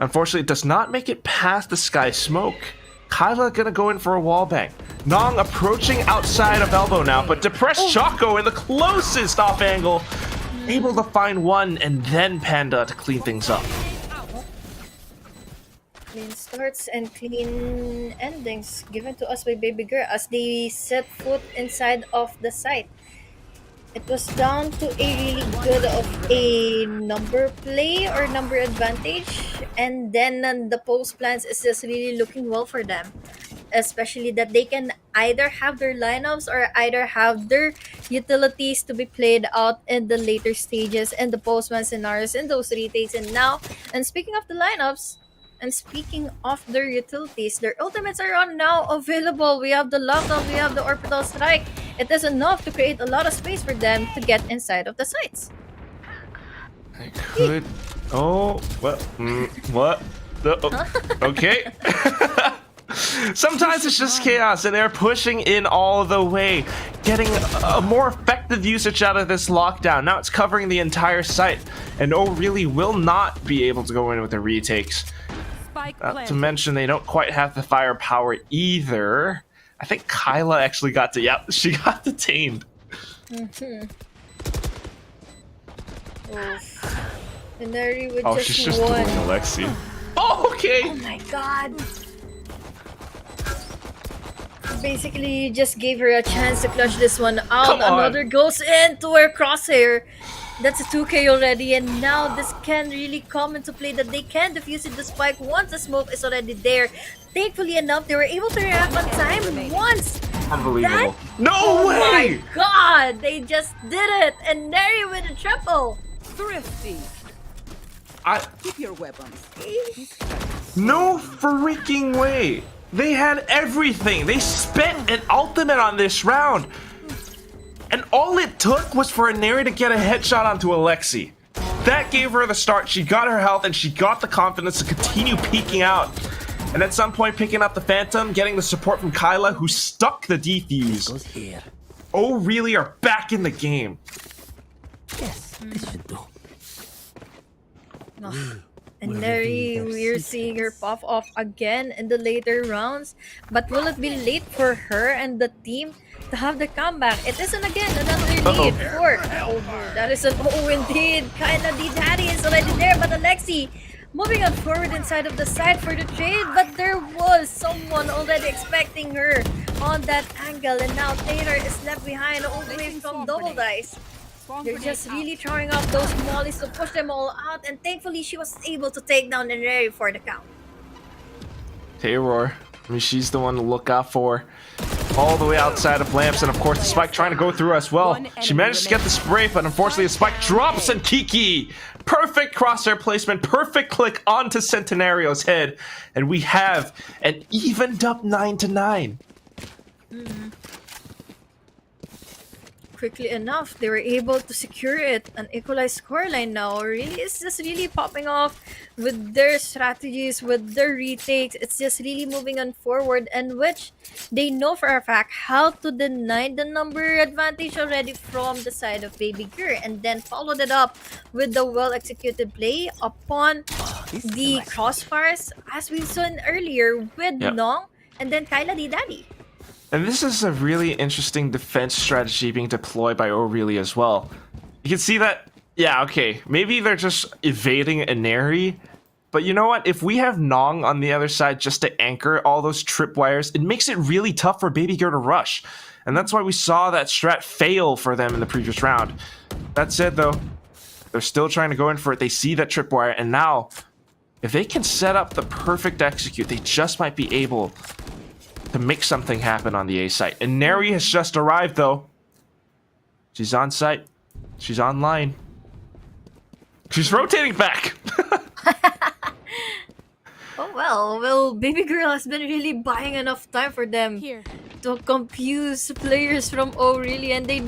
Unfortunately, it does not make it past the sky smoke. Kyla gonna go in for a wall bang. Nong approaching outside of elbow now, but Depressed Choco in the closest off angle, able to find one, and then Panda to clean things up. Clean starts and clean endings given to us by BABYGRR as they set foot inside of the site. It was down to a really good of a number play or number advantage, and then the post plans is just really looking well for them. especially that they can either have their lineups or either have their utilities to be played out in the later stages and the postman scenarios and those retakes. And speaking of the lineups, and speaking of their utilities, their ultimates are on now available. We have the lockdown, we have the orbital strike. It is enough to create a lot of space for them to get inside of the sites. I could. Oh, what? What? Okay. Sometimes it's just chaos, and they're pushing in all the way, getting a more effective usage out of this lockdown. Now it's covering the entire site, and really will not be able to go in with the retakes. Spike Not to planted. mention, they don't quite have the firepower either. I think Kyla actually got to. Yep, she got detained. ENERII with Oh, just she's just one. doing ALEXY. Oh, okay. Oh my god. Basically, you just gave her a chance to clutch this one out. Come on. Another goes into her crosshair. That's a 2k already, and now this can really come into play that they can defuse it, the spike once the smoke is already there. Thankfully enough, they were able to react on time once. Unbelievable. No Oh way! my god, they just did it! And ENERII with a triple. Thrifty. Keep your weapons. No freaking way. They had everything. They spent an ultimate on this round. And all it took was for ENERII to get a headshot onto ALEXY. That gave her the start. She got her health and she got the confidence to continue peeking out. And at some point picking up the Phantom, getting the support from Kyla, who stuck the defuse. Oh, really are back in the game. ENERII, we're seeing her pop off again in the later rounds. But will it be late for her and the team to have the comeback? It isn't again another lead for that is an indeed. Kinda the daddy is already there, but ALEXY moving on forward inside of the side for the trade, but there was someone already expecting her on that angle, and now Taylor is left behind all the way from Double Dice. They're just really throwing out those mollies to push them all out, and thankfully she was able to take down ENERII for the count. Taylor, I mean, she's the one to look out for. All the way outside of lamps, and of course the spike trying to go through as well. She managed to get the spray, but unfortunately the spike drops, and Kiki! Perfect crosshair placement, perfect click onto Centenario's head, and we have an evened up 9-9. Quickly enough, they were able to secure it. An equalized scoreline now. Really, it's just really popping off with their strategies, with their retakes. It's just really moving on forward, and which they know for a fact how to deny the number advantage already from the side of BABYGRR, and then followed it up with the well-executed play upon the crossfires, as we saw earlier with Yep. Nong and then Kyla the Daddy. And this is a really interesting defense strategy being deployed by O'Reilly as well. You can see that, yeah, okay, maybe they're just evading ENERII, but you know what? If we have Nong on the other side just to anchor all those tripwires, it makes it really tough for BABYGRR to rush. And that's why we saw that strat fail for them in the previous round. That said, though, they're still trying to go in for it. They see that tripwire, and now, if they can set up the perfect execute, they just might be able to make something happen on the A site. ENERII has just arrived, though. She's on site. She's online. She's rotating back. Oh well, BABYGRR has been really buying enough time for them to confuse players from O'Reilly, and they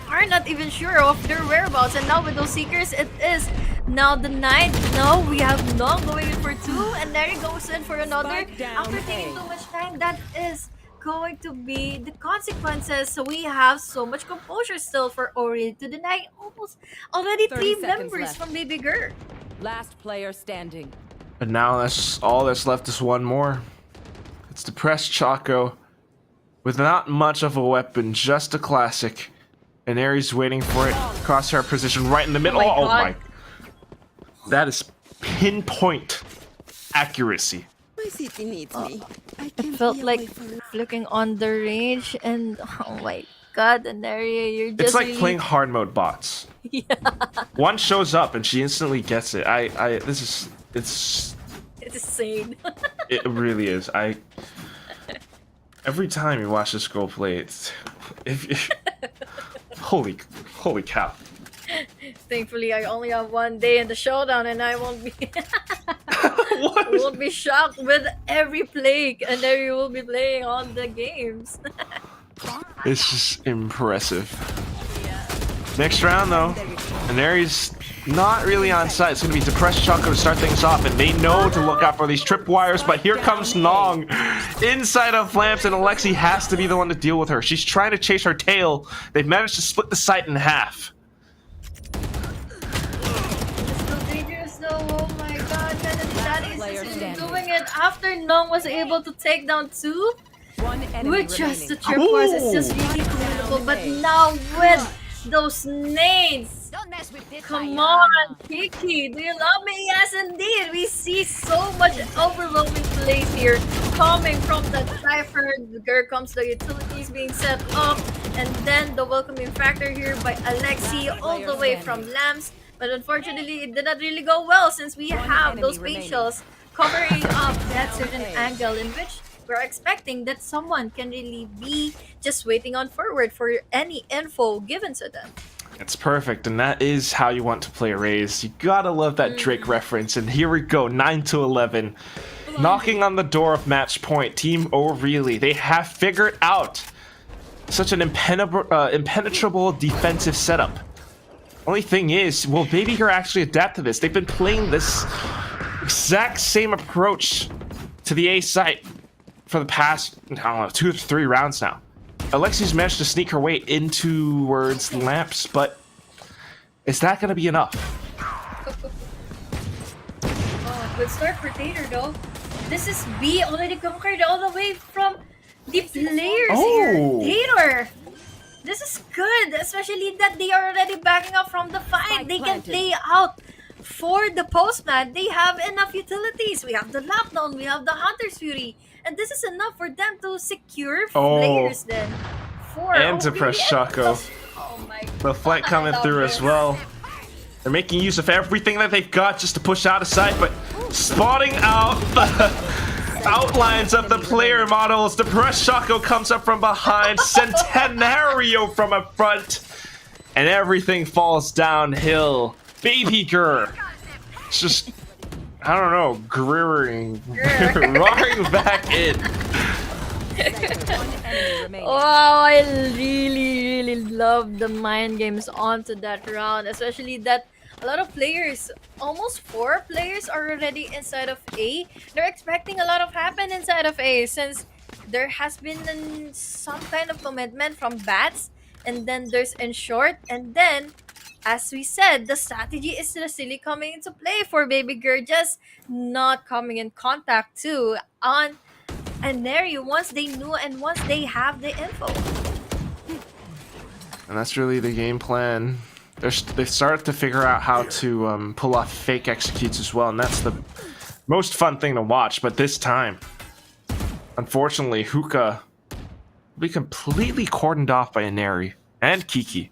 are not even sure of their whereabouts. And now with those seekers, it is now the night. Now we have Nong going in for 2, and ENERII goes in for another. Spike down After taking A. too much time, that is going to be the consequences. So we have so much composure still for O'Reilly to deny almost already 30 3 seconds members left. from BABYGRR. Last player standing. And now that's all that's left is one more. It's depressed Choco. With not much of a weapon, just a classic. And ENERII's waiting for it. Crosshair position right in the middle. my Oh God. my. That is pinpoint accuracy. My city needs me. I can't Felt be like away from looking on the range, and oh my god, ENERII, you're just It's like really... playing hard mode bots. One shows up and she instantly gets it. It's It's insane. it really is. Every time you watch this girl play, it's if holy cow. Thankfully, I only have 1 day in the showdown, and I won't be What? won't be shocked with every play, and there you will be playing on the games. It's just impressive. Next round though, ENERII's not really on site. It's gonna be Depressed Choco to start things off, and they know to look out for these tripwires, but here comes Nong inside of Lamps, and ALEXY has to be the one to deal with her. She's trying to chase her tail. They've managed to split the site in half. It's so dangerous though, oh my god, that is Player just standing. doing it after Nong was able to take down 2. One enemy With just the remaining. tripwires, it's just really cool. But now with those nades, come on, Kiki, do you love me? Yes, indeed. We see so much overwhelming plays here coming from the Cypher. There comes the utilities being set up, and then the welcoming factor here by ALEXY all the way from Lamps. But unfortunately, it did not really go well since we have those facials covering up that certain angle in which we're expecting that someone can really be just waiting on forward for any info given to them. It's perfect, and that is how you want to play Raze. You gotta love that Drake reference, and here we go, 9-11. Knocking on the door of match point, Team O'Reilly. They have figured out such an impenetrable defensive setup. Only thing is, will BABYGRR actually adapt to this? They've been playing this exact same approach to the A site for the past, I don't know, 2 or 3 rounds now. ALEXY's managed to sneak her way in towards Lamps, but is that going to be enough? Oh, good start for Tater though. This is B already conquered all the way from the players Oh. here. Tater! This is good, especially that they are already backing up from the fight. Spike They can planted. play out for the postman. They have enough utilities. We have the lockdown, we have the Hunter's Fury. And this is enough for them to secure players then. And Depressed Choco. Oh my The flank God, I coming love through this. as well. They're making use of everything that they've got just to push out of sight, but spotting out the outlines of the player models. Depressed Choco comes up from behind, Centenario from up front, and everything falls downhill. BABYGRR. It's just, I don't know, roaring back in. One enemy remaining. Wow, I really love the mind games onto that round, especially that a lot of players, almost 4 players are already inside of A. They're expecting a lot of happen inside of A since there has been some kind of commitment from Bats, and then there's Enshort, and then as we said, the strategy is still coming into play for BABYGRR, just not coming in contact too on ENERII once they knew and once they have the info. And that's really the game plan. They've started to figure out how to pull off fake executes as well, and that's the most fun thing to watch. But this time, unfortunately, Hookah will be completely cordoned off by ENERII and Kiki.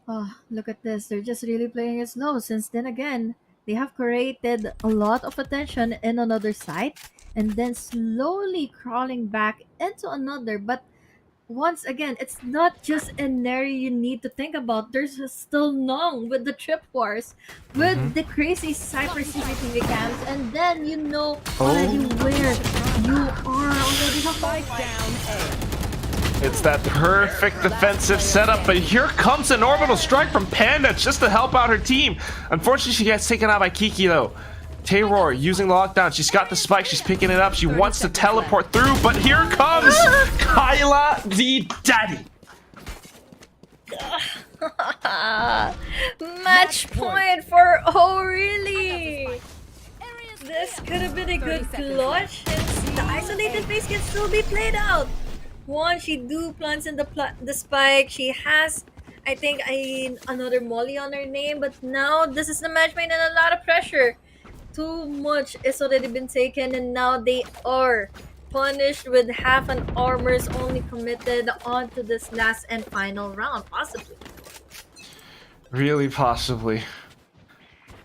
Oh, look at this. They're just really playing it slow since then again, they have created a lot of attention in another side and then slowly crawling back into another. But once again, it's not just ENERII you need to think about. There's still Nong with the trip wars, with the crazy Cypher CCTV cams, and then you know already where you are already. Spike down A. It's that perfect defensive setup, but here comes an orbital strike from Panda just to help out her team. Unfortunately, she gets taken out by Kiki though. Tayror using the lockdown. She's got the spike. She's picking it up. She wants to teleport through, but here comes Kyla the Daddy. Match point for O'Reilly. This could have been a good clutch, and the isolated phase can still be played out. One, she do plants in the spike. She has, I think, another molly on her name, but now this is the match point and a lot of pressure. Too much is already been taken, and now they are punished with half an armors only committed onto this last and final round, possibly. Really, possibly.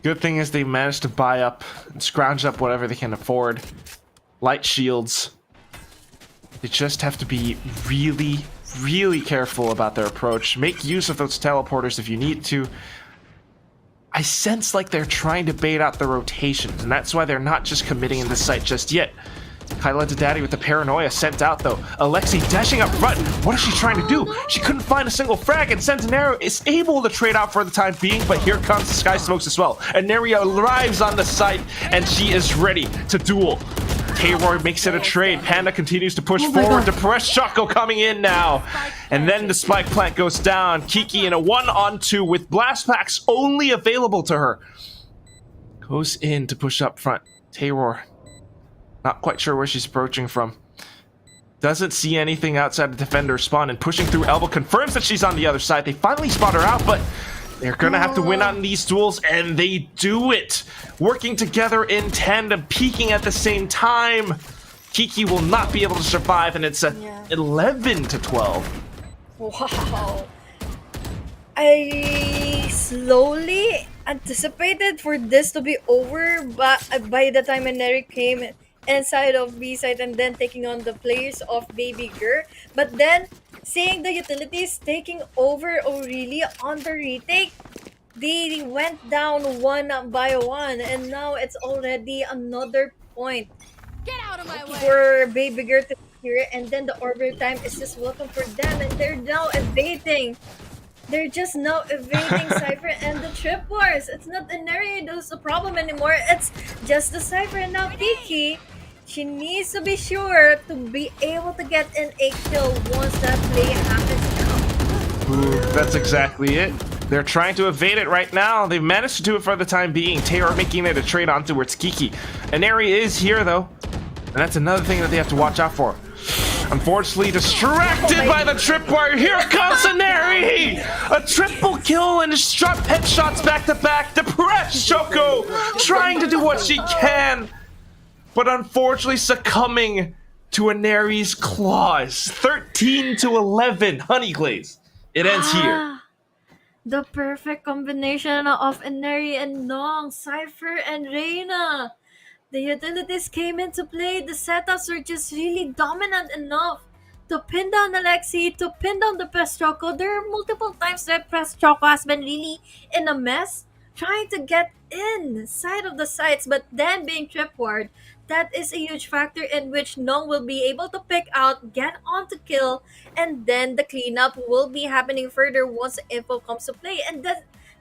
Good thing is they managed to buy up and scrounge up whatever they can afford. Light shields. They just have to be really, really careful about their approach. Make use of those teleporters if you need to. I sense like they're trying to bait out the rotations, and that's why they're not just committing in the site just yet. Kyla to Daddy with the paranoia sent out though. ALEXY dashing up front. What is she trying to do? She couldn't find a single frag, and ENERII is able to trade out for the time being, but here comes the Sky Smokes as well. ENERII arrives on the site, and she is ready to duel. Taylor makes it a trade. Panda continues to push forward. Depressed Choco coming in now. And then the spike plant goes down. Kiki in a 1-on-2 with blast packs only available to her. Goes in to push up front. Taylor, not quite sure where she's approaching from. Doesn't see anything outside the defender spawn, and pushing through elbow confirms that she's on the other side. They finally spot her out, but they're gonna have to win on these duels, and they do it. Working together in tandem, peaking at the same time. Kiki will not be able to survive, and it's a 11-12. Wow. I slowly anticipated for this to be over, but by the time ENERII came inside of B side and then taking on the players of BABYGRR, but then seeing the utilities taking over O'Reilly on the retake, they went down one by one, and now it's already another point for BABYGRR to secure, and then the overtime is just welcome for them, and they're now evading. They're just now evading Cypher and the Trip Wars. It's not ENERII who's the problem anymore. It's just the Cypher, and now Kiki. She needs to be sure to be able to get in a kill once that play happens now. Ooh, that's exactly it. They're trying to evade it right now. They've managed to do it for the time being. Taylor making it a trade on towards Kiki. ENERII is here though, and that's another thing that they have to watch out for. Unfortunately distracted by the tripwire. Here comes ENERII! A triple kill and strut headshots back to back. Depressed Choco trying to do what she can, but unfortunately succumbing to ENERII's claws. 13-11, Honeyglazee. It ends here. The perfect combination of ENERII and Nong, Cypher and Reyna. The utilities came into play. The setups were just really dominant enough to pin down ALEXY, to pin down the Press Choco. There are multiple times that Press Choco has been really in a mess, trying to get inside of the sites, but then being tripward. That is a huge factor in which Nong will be able to pick out, get on to kill, and then the cleanup will be happening further once the info comes to play. And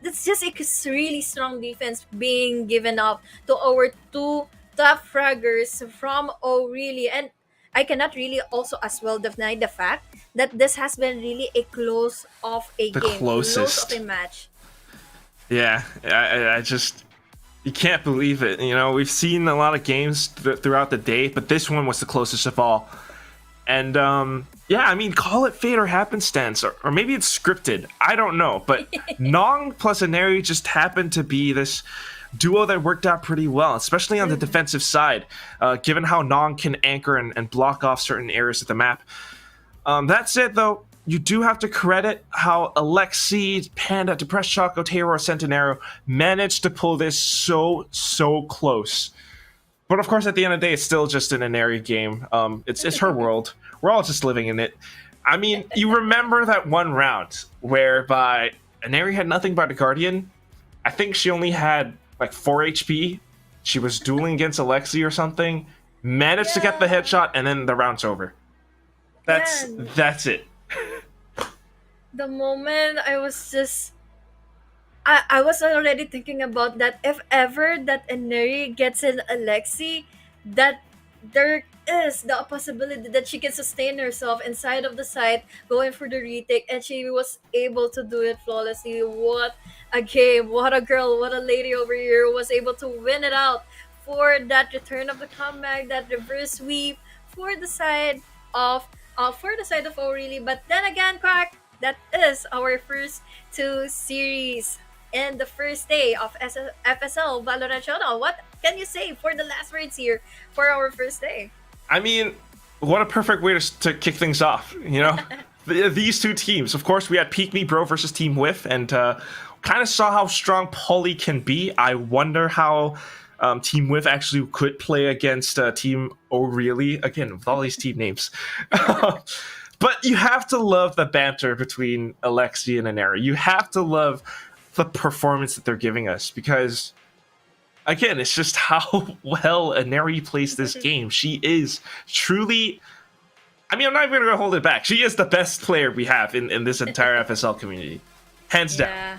that's just a really strong defense being given up to our two top fraggers from O'Reilly. And I cannot really also as well deny the fact that this has been really a close of a game, close of a match. Yeah, I just, you can't believe it. You know, we've seen a lot of games throughout the day, but this one was the closest of all. And yeah, I mean, call it fate or happenstance, or maybe it's scripted. I don't know, but Nong plus ENERII just happened to be this duo that worked out pretty well, especially on the defensive side, given how Nong can anchor and block off certain areas of the map. That said, though, you do have to credit how ALEXY, Panda, Depressed Choco, Taylor, Centenaro managed to pull this so close. But of course, at the end of the day, it's still just an ENERII game. It's her world. We're all just living in it. I mean, you remember that one round whereby ENERII had nothing but a Guardian? I think she only had like 4 HP. She was dueling against ALEXY or something. Managed to get the headshot, and then the round's over. That's it. The moment I was just... I was already thinking about that if ever that ENERII gets in ALEXY, that there is the possibility that she can sustain herself inside of the site, going for the retake, and she was able to do it flawlessly. What a game, what a girl, what a lady over here was able to win it out for that return of the comeback, that reverse sweep for the side of O'Reilly. But then again, Quack, that is our first 2 series and the first day of FSL Valorant Showdown. What can you say for the last words here for our first day? I mean, what a perfect way to kick things off, you know? These two teams. Of course, we had Peek Me Bro versus Team WHIFF, and kind of saw how strong Polly can be. I wonder how Team WHIFF actually could play against Team O'Reilly. Again, with all these team names. But you have to love the banter between ALEXY and ENERII. You have to love the performance that they're giving us because, again, it's just how well ENERII plays this game. She is truly... I mean, I'm not even going to hold it back. She is the best player we have in this entire FSL community. Hands down. Yeah.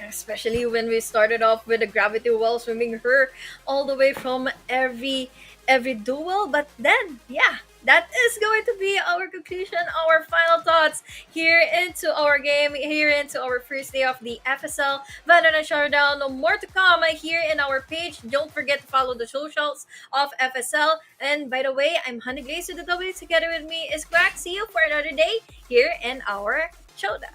Especially when we started off with the gravity well swimming her all the way from every duel. But then, yeah, that is going to be our conclusion, our final thoughts here into our game, here into our first day of the FSL Valorant Showdown. No more to come here in our page. Don't forget to follow the socials of FSL. And by the way, I'm Honeyglazee with the W. Together with me is Quack. See you for another day here in our showdown.